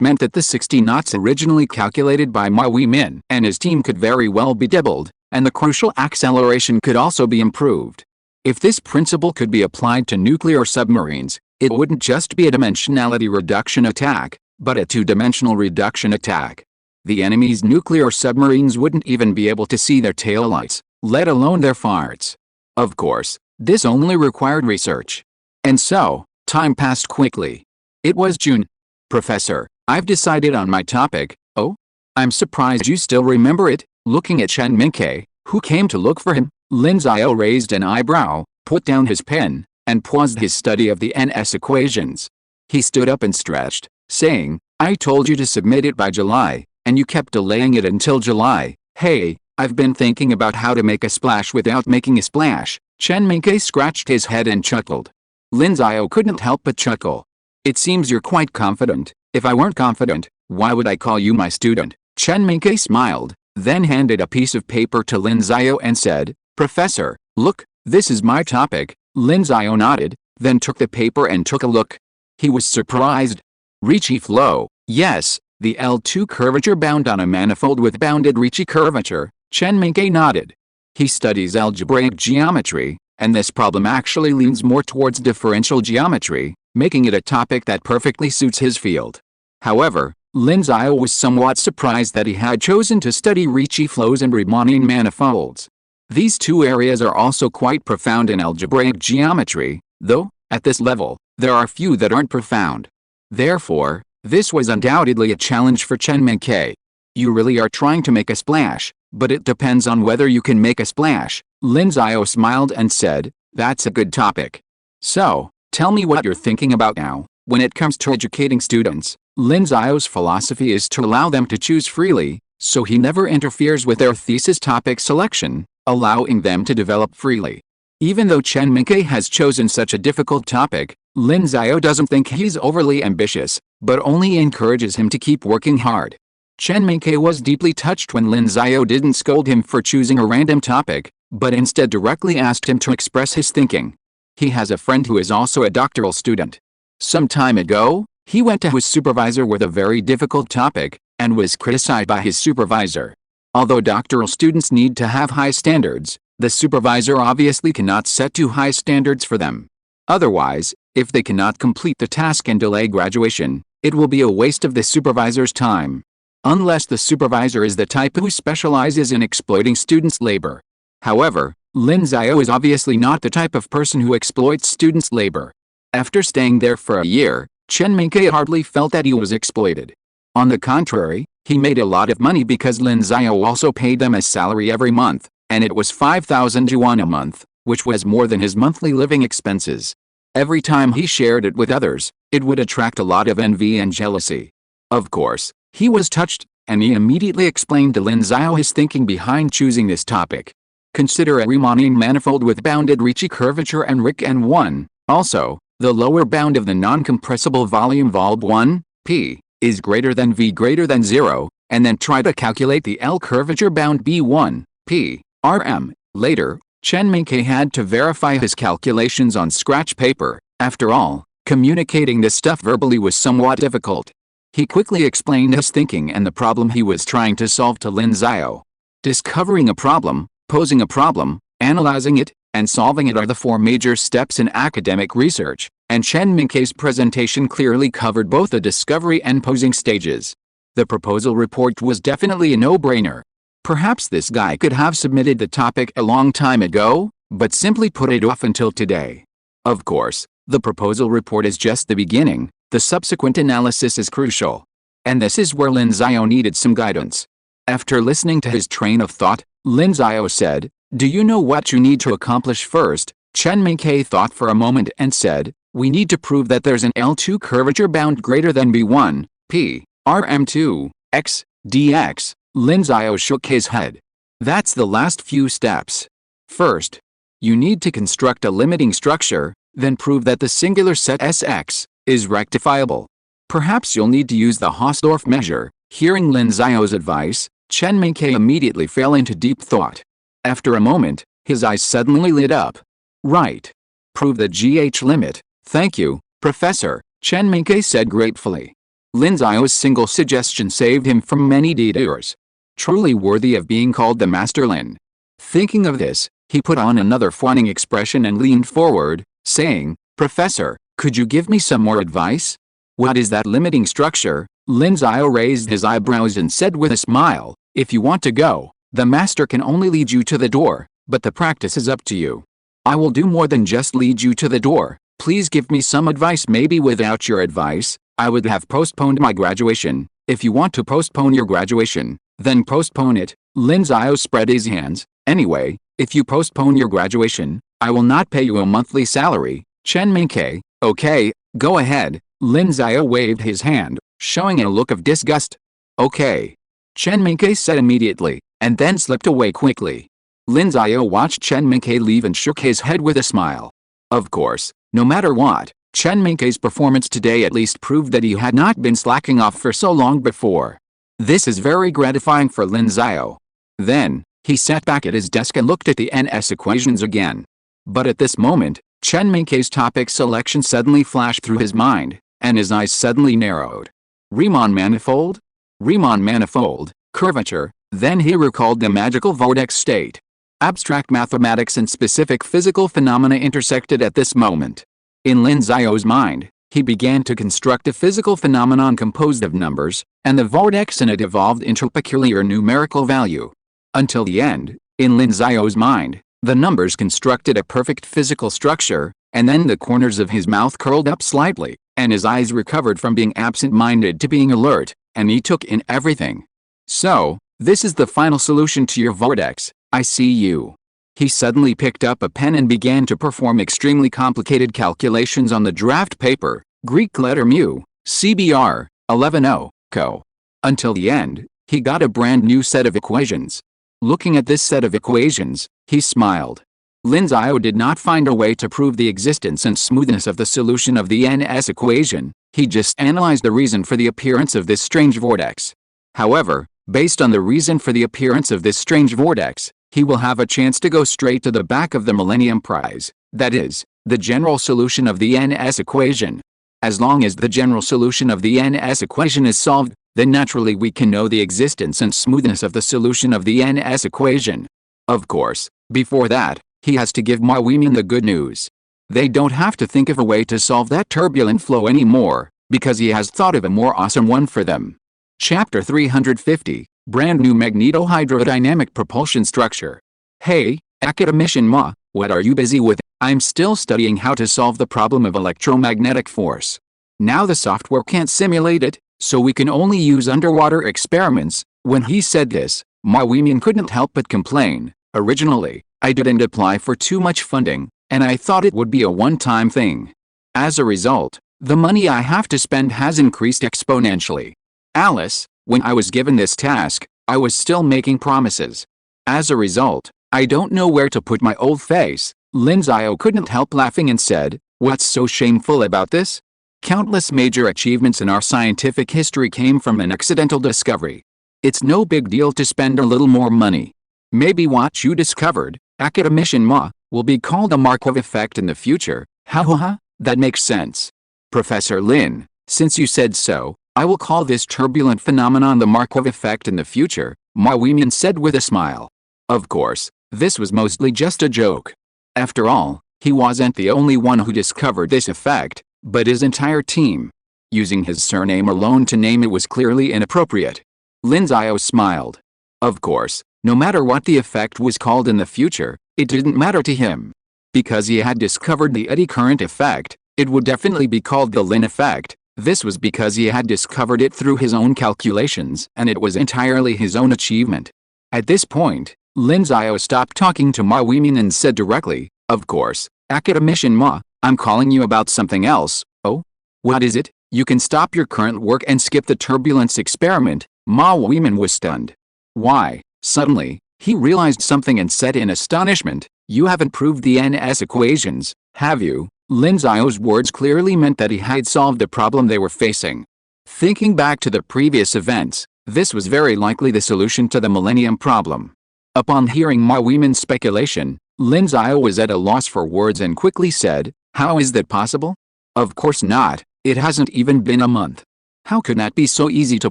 meant that the 60 knots originally calculated by Ma Weimin and his team could very well be doubled, and the crucial acceleration could also be improved. If this principle could be applied to nuclear submarines, it wouldn't just be a dimensionality reduction attack, but a two-dimensional reduction attack. The enemy's nuclear submarines wouldn't even be able to see their taillights, let alone their farts. Of course, this only required research. And so, time passed quickly. It was June. "Professor, I've decided on my topic." "Oh? I'm surprised you still remember it." Looking at Chen Mingke, who came to look for him, Lin Xiao raised an eyebrow, put down his pen, and paused his study of the NS equations. He stood up and stretched, saying, "I told you to submit it by July, and you kept delaying it until July. Hey, I've been thinking about how to make a splash without making a splash." Chen Mingke scratched his head and chuckled. Lin Xiao couldn't help but chuckle. "It seems you're quite confident. If I weren't confident, why would I call you my student?" Chen Mingke smiled, then handed a piece of paper to Lin Xiao and said, "Professor, look, this is my topic." Lin Xiao nodded, then took the paper and took a look. He was surprised. Ricci flow, yes, the L2 curvature bound on a manifold with bounded Ricci curvature. Chen Mingke nodded. He studies algebraic geometry, and this problem actually leans more towards differential geometry, making it a topic that perfectly suits his field. However, Lin Xiao was somewhat surprised that he had chosen to study Ricci flows and Riemannian manifolds. These two areas are also quite profound in algebraic geometry, though, at this level, there are few that aren't profound. Therefore, this was undoubtedly a challenge for Chen Mingke. "You really are trying to make a splash, but it depends on whether you can make a splash." Lin Xiao smiled and said, "That's a good topic. So, tell me what you're thinking about now." When it comes to educating students, Lin Xiao's philosophy is to allow them to choose freely, so he never interferes with their thesis topic selection, allowing them to develop freely. Even though Chen Mingke has chosen such a difficult topic, Lin Xiao doesn't think he's overly ambitious, but only encourages him to keep working hard. Chen Mingke was deeply touched when Lin Xiao didn't scold him for choosing a random topic, but instead directly asked him to express his thinking. He has a friend who is also a doctoral student. Some time ago, he went to his supervisor with a very difficult topic, and was criticized by his supervisor. Although doctoral students need to have high standards, the supervisor obviously cannot set too high standards for them. Otherwise, if they cannot complete the task and delay graduation, it will be a waste of the supervisor's time. Unless the supervisor is the type who specializes in exploiting students' labor. However, Lin Xiao is obviously not the type of person who exploits students' labor. After staying there for a year, Chen Mingke hardly felt that he was exploited. On the contrary, he made a lot of money because Lin Xiao also paid them a salary every month, and it was 5,000 yuan a month, which was more than his monthly living expenses. Every time he shared it with others, it would attract a lot of envy and jealousy. Of course, he was touched, and he immediately explained to Lin Xiao his thinking behind choosing this topic. Consider a Riemann manifold with bounded Ricci curvature and Ric n1. Also, the lower bound of the non-compressible volume Vol1, P, is greater than V greater than 0, and then try to calculate the L curvature bound B1, P, Rm. Later, Chen Mingke had to verify his calculations on scratch paper. After all, communicating this stuff verbally was somewhat difficult. He quickly explained his thinking and the problem he was trying to solve to Lin Xiao. Discovering a problem, posing a problem, analyzing it, and solving it are the four major steps in academic research, and Chen Mingke's presentation clearly covered both the discovery and posing stages. The proposal report was definitely a no-brainer. Perhaps this guy could have submitted the topic a long time ago, but simply put it off until today. Of course, the proposal report is just the beginning, the subsequent analysis is crucial. And this is where Lin Xiao needed some guidance. After listening to his train of thought, Lin Xiao said, "Do you know what you need to accomplish first?" Chen Mingke thought for a moment and said, "We need to prove that there's an L2 curvature bound greater than B1, P, Rm2, x, dx. Lin Xiao shook his head. "That's the last few steps. First, you need to construct a limiting structure, then prove that the singular set Sx is rectifiable. Perhaps you'll need to use the Hausdorff measure." Hearing Lin Xiao's advice, Chen Mingke immediately fell into deep thought. After a moment, his eyes suddenly lit up. "Right. Prove the GH limit." "Thank you, Professor," Chen Mingke said gratefully. Lin Xiao's single suggestion saved him from many detours. Truly worthy of being called the Master Lin. Thinking of this, he put on another fawning expression and leaned forward, saying, "Professor, could you give me some more advice?" "What is that limiting structure?" Lin Xiao raised his eyebrows and said with a smile, "If you want to go, the master can only lead you to the door, but the practice is up to you. I will do more than just lead you to the door. Please give me some advice." "Maybe without your advice, I would have postponed my graduation. If you want to postpone your graduation, then postpone it." Lin Xiao spread his hands. "Anyway, if you postpone your graduation, I will not pay you a monthly salary." Chen Mingke, "Okay, go ahead." Lin Xiao waved his hand, showing a look of disgust. "Okay," Chen Mingke said immediately, and then slipped away quickly. Lin Xiao watched Chen Mingke leave and shook his head with a smile. Of course, no matter what, Chen Mingke's performance today at least proved that he had not been slacking off for so long before. This is very gratifying for Lin Xiao. Then, he sat back at his desk and looked at the NS equations again. But at this moment, Chen Mingke's topic selection suddenly flashed through his mind, and his eyes suddenly narrowed. Riemann manifold? Riemann manifold, curvature. Then he recalled the magical vortex state. Abstract mathematics and specific physical phenomena intersected at this moment. In Lin Xiao's mind, he began to construct a physical phenomenon composed of numbers, and the vortex in it evolved into a peculiar numerical value. Until the end, in Lin Xiao's mind, the numbers constructed a perfect physical structure, and then the corners of his mouth curled up slightly, and his eyes recovered from being absent-minded to being alert, and he took in everything. "So, this is the final solution to your vortex, I see you." He suddenly picked up a pen and began to perform extremely complicated calculations on the draft paper, Greek letter mu, CBR, 11O, co. Until the end, he got a brand new set of equations. Looking at this set of equations, he smiled. Lin Xiao did not find a way to prove the existence and smoothness of the solution of the NS equation, he just analyzed the reason for the appearance of this strange vortex. However, based on the reason for the appearance of this strange vortex, he will have a chance to go straight to the back of the Millennium Prize, that is, the general solution of the NS equation. As long as the general solution of the NS equation is solved, then naturally we can know the existence and smoothness of the solution of the NS equation. Of course, before that, he has to give Ma Weimin the good news. They don't have to think of a way to solve that turbulent flow anymore, because he has thought of a more awesome one for them. Chapter 350, Brand New Magneto-Hydrodynamic Propulsion Structure. Hey, academician Ma, what are you busy with? I'm still studying how to solve the problem of electromagnetic force. Now the software can't simulate it, so we can only use underwater experiments. When he said this, Ma Weimin couldn't help but complain. Originally, I didn't apply for too much funding, and I thought it would be a one-time thing. As a result, the money I have to spend has increased exponentially. Alice, when I was given this task, I was still making promises. As a result, I don't know where to put my old face. Lin Xiao couldn't help laughing and said, "What's so shameful about this? Countless major achievements in our scientific history came from an accidental discovery. It's no big deal to spend a little more money. Maybe what you discovered, academician Ma, will be called a Markov effect in the future." Ha ha ha, that makes sense. Professor Lin, since you said so, I will call this turbulent phenomenon the Markov effect in the future, Ma Weimin said with a smile. Of course, this was mostly just a joke. After all, he wasn't the only one who discovered this effect, but his entire team. Using his surname alone to name it was clearly inappropriate. Lin Xiao smiled. Of course, no matter what the effect was called in the future, it didn't matter to him. Because he had discovered the eddy current effect, it would definitely be called the Lin effect. This was because he had discovered it through his own calculations, and it was entirely his own achievement. At this point, Lin Xiao stopped talking to Ma Weimin and said directly, "Of course, academician Ma, I'm calling you about something else." "Oh? What is it?" "You can stop your current work and skip the turbulence experiment." Ma Weimin was stunned. Why? Suddenly, he realized something and said in astonishment, "You haven't proved the NS equations, have you?" Lin Xiao's words clearly meant that he had solved the problem they were facing. Thinking back to the previous events, this was very likely the solution to the Millennium problem. Upon hearing Ma Weimin's speculation, Lin Xiao was at a loss for words and quickly said, "How is that possible?" "Of course not, it hasn't even been a month." "How could that be so easy to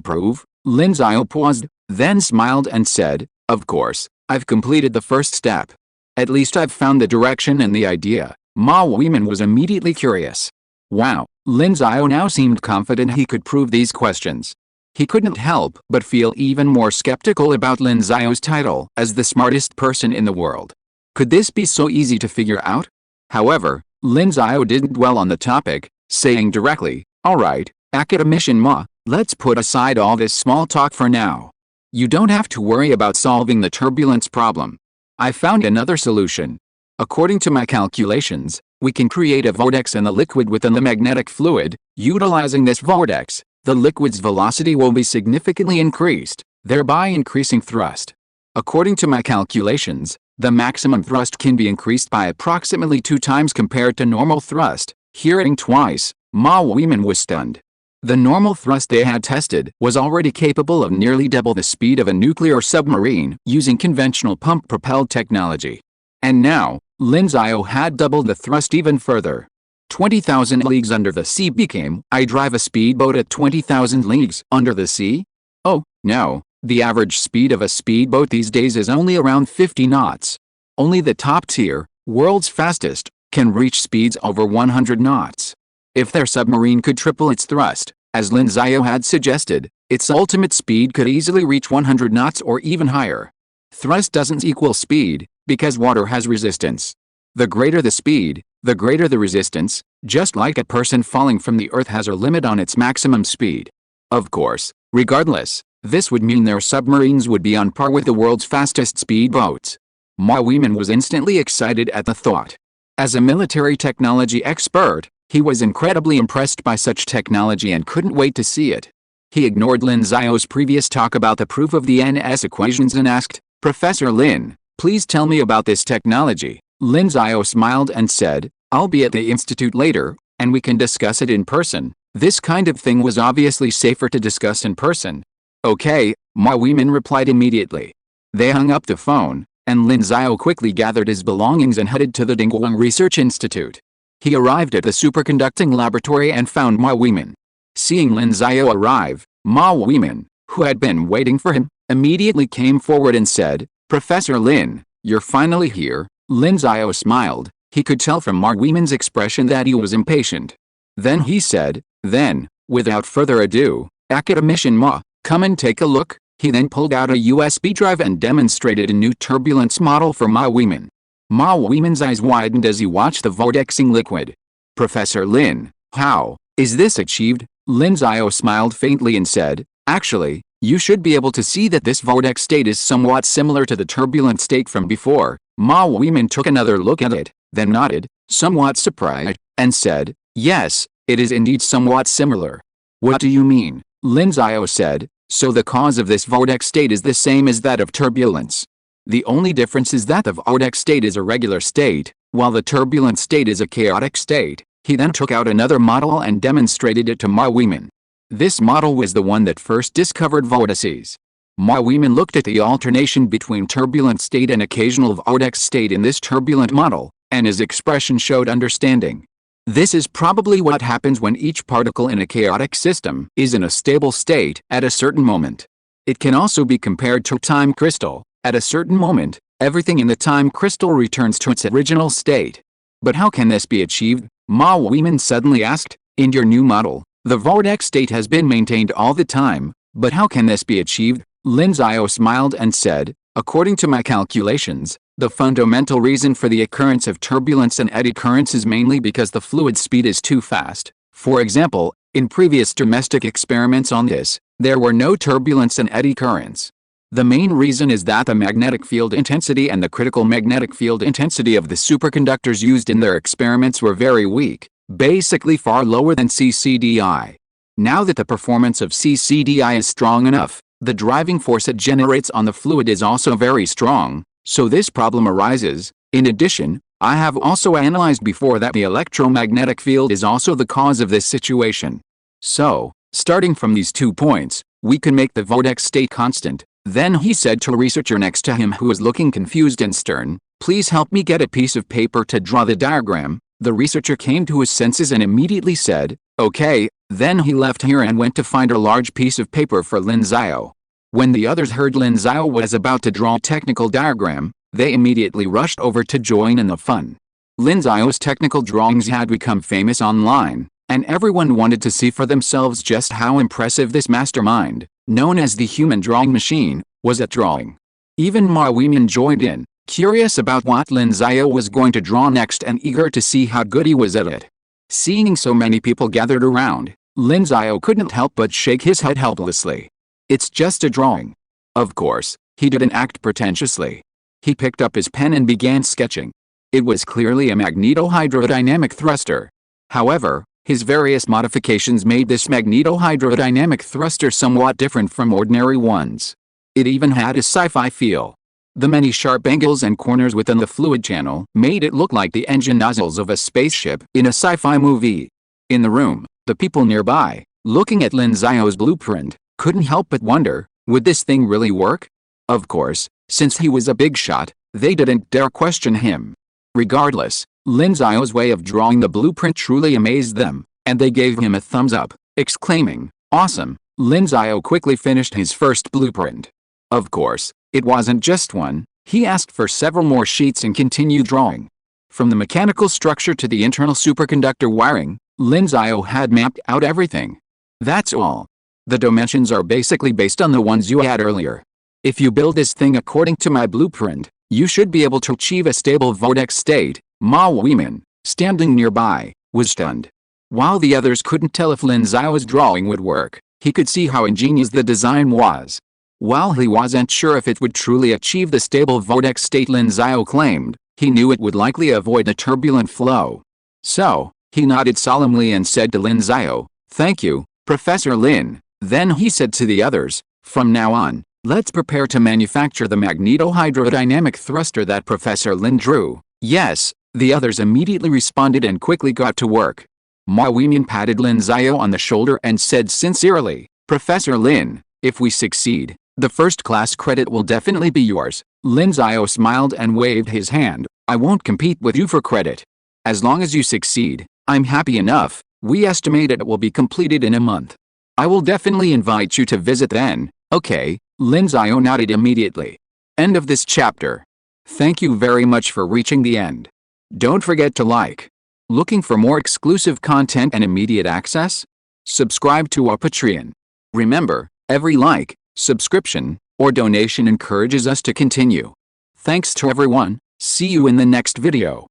prove?" Lin Xiao paused, then smiled and said, "Of course, I've completed the first step. At least I've found the direction and the idea." Ma Weimin was immediately curious. Wow, Lin Xiao now seemed confident he could prove these questions. He couldn't help but feel even more skeptical about Lin Xiao's title as the smartest person in the world. Could this be so easy to figure out? However, Lin Xiao didn't dwell on the topic, saying directly, "All right, academician Ma, let's put aside all this small talk for now. You don't have to worry about solving the turbulence problem. I found another solution. According to my calculations, we can create a vortex in the liquid within the magnetic fluid. Utilizing this vortex, the liquid's velocity will be significantly increased, thereby increasing thrust. According to my calculations, the maximum thrust can be increased by approximately 2 times compared to normal thrust." Hearing twice, Ma Weimin was stunned. The normal thrust they had tested was already capable of nearly double the speed of a nuclear submarine using conventional pump-propelled technology. And now, Lin Xiao had doubled the thrust even further. 20,000 leagues under the sea became, "I drive a speedboat at 20,000 leagues under the sea?" Oh, no, the average speed of a speedboat these days is only around 50 knots. Only the top tier, world's fastest, can reach speeds over 100 knots. If their submarine could triple its thrust, as Lin Xiao had suggested, its ultimate speed could easily reach 100 knots or even higher. Thrust doesn't equal speed, because water has resistance. The greater the speed, the greater the resistance, just like a person falling from the earth has a limit on its maximum speed. Of course, regardless, this would mean their submarines would be on par with the world's fastest speedboats. Ma Weimin was instantly excited at the thought. As a military technology expert, He was incredibly impressed by such technology and couldn't wait to see it. He ignored Lin Xiao's previous talk about the proof of the NS equations and asked, "Professor Lin, please tell me about this technology." Lin Xiao smiled and said, "I'll be at the institute later, and we can discuss it in person." This kind of thing was obviously safer to discuss in person. "Okay," Ma Weimin replied immediately. They hung up the phone, and Lin Xiao quickly gathered his belongings and headed to the Dingguang Research Institute. He arrived at the superconducting laboratory and found Ma Weimin. Seeing Lin Xiao arrive, Ma Weimin, who had been waiting for him, immediately came forward and said, "Professor Lin, you're finally here." Lin Xiao smiled. He could tell from Ma Weimin's expression that he was impatient. Then he said, "Then, without further ado, academician Ma, come and take a look." He then pulled out a USB drive and demonstrated a new turbulence model for Ma Weimin. Ma Weimin's eyes widened as he watched the vortexing liquid. "Professor Lin, how is this achieved?" Lin Xiao smiled faintly and said, "Actually, you should be able to see that this vortex state is somewhat similar to the turbulent state from before." Ma Weimin took another look at it, then nodded, somewhat surprised, and said, "Yes, it is indeed somewhat similar." "What do you mean?" Lin Xiao said, "So the cause of this vortex state is the same as that of turbulence. The only difference is that the vortex state is a regular state, while the turbulent state is a chaotic state." He then took out another model and demonstrated it to Ma Weimin. This model was the one that first discovered vortices. Ma Weimin looked at the alternation between turbulent state and occasional vortex state in this turbulent model, and his expression showed understanding. This is probably what happens when each particle in a chaotic system is in a stable state at a certain moment. It can also be compared to a time crystal. At a certain moment, everything in the time crystal returns to its original state. But how can this be achieved? Ma Weimin suddenly asked. "In your new model, the vortex state has been maintained all the time, but how can this be achieved?" Lin Xiao smiled and said, "According to my calculations, the fundamental reason for the occurrence of turbulence and eddy currents is mainly because the fluid speed is too fast. For example, in previous domestic experiments on this, there were no turbulence and eddy currents. The main reason is that the magnetic field intensity and the critical magnetic field intensity of the superconductors used in their experiments were very weak, basically far lower than CCDI. Now that the performance of CCDI is strong enough, the driving force it generates on the fluid is also very strong, so this problem arises. In addition, I have also analyzed before that the electromagnetic field is also the cause of this situation. So, starting from these 2 points, we can make the vortex state constant." Then he said to a researcher next to him who was looking confused and stern, "Please help me get a piece of paper to draw the diagram." The researcher came to his senses and immediately said, "Okay." Then he left here and went to find a large piece of paper for Lin Xiao. When the others heard Lin Xiao was about to draw a technical diagram, they immediately rushed over to join in the fun. Lin Xiao's technical drawings had become famous online, and everyone wanted to see for themselves just how impressive this mastermind, known as the human drawing machine, was at drawing. Even Ma Weimin joined in, curious about what Lin Xiao was going to draw next and eager to see how good he was at it. Seeing so many people gathered around, Lin Xiao couldn't help but shake his head helplessly. "It's just a drawing." Of course, he didn't act pretentiously. He picked up his pen and began sketching. It was clearly a magnetohydrodynamic thruster. However, his various modifications made this magnetohydrodynamic thruster somewhat different from ordinary ones. It even had a sci-fi feel. The many sharp angles and corners within the fluid channel made it look like the engine nozzles of a spaceship in a sci-fi movie. In the room, the people nearby, looking at Lin Xiao's blueprint, couldn't help but wonder, would this thing really work? Of course, since he was a big shot, they didn't dare question him. Regardless, Lin Xiao's way of drawing the blueprint truly amazed them, and they gave him a thumbs up, exclaiming, "Awesome!" Lin Xiao quickly finished his first blueprint. Of course, it wasn't just one. He asked for several more sheets and continued drawing. From the mechanical structure to the internal superconductor wiring, Lin Xiao had mapped out everything. That's all. The dimensions are basically based on the ones you had earlier. If you build this thing according to my blueprint, you should be able to achieve a stable vortex state. Ma Weimin, standing nearby, was stunned. While the others couldn't tell if Lin Xiao's drawing would work, he could see how ingenious the design was. While he wasn't sure if it would truly achieve the stable vortex state Lin Xiao claimed, he knew it would likely avoid a turbulent flow. So, He nodded solemnly and said to Lin Xiao, "Thank you, Professor Lin." Then he said to the others, "From now on, let's prepare to manufacture the magnetohydrodynamic thruster that Professor Lin drew." "Yes," the others immediately responded and quickly got to work. Ma Weimin patted Lin Xiao on the shoulder and said sincerely, "Professor Lin, if we succeed, the first-class credit will definitely be yours." Lin Xiao smiled and waved his hand. "I won't compete with you for credit. As long as you succeed, I'm happy enough. We estimate it will be completed in a month. I will definitely invite you to visit then." "Okay," Lin Xiao nodded immediately. End of this chapter. Thank you very much for reaching the end. Don't forget to like. Looking for more exclusive content and immediate access? Subscribe to our Patreon. Remember, every like, subscription, or donation encourages us to continue. Thanks to everyone. See you in the next video.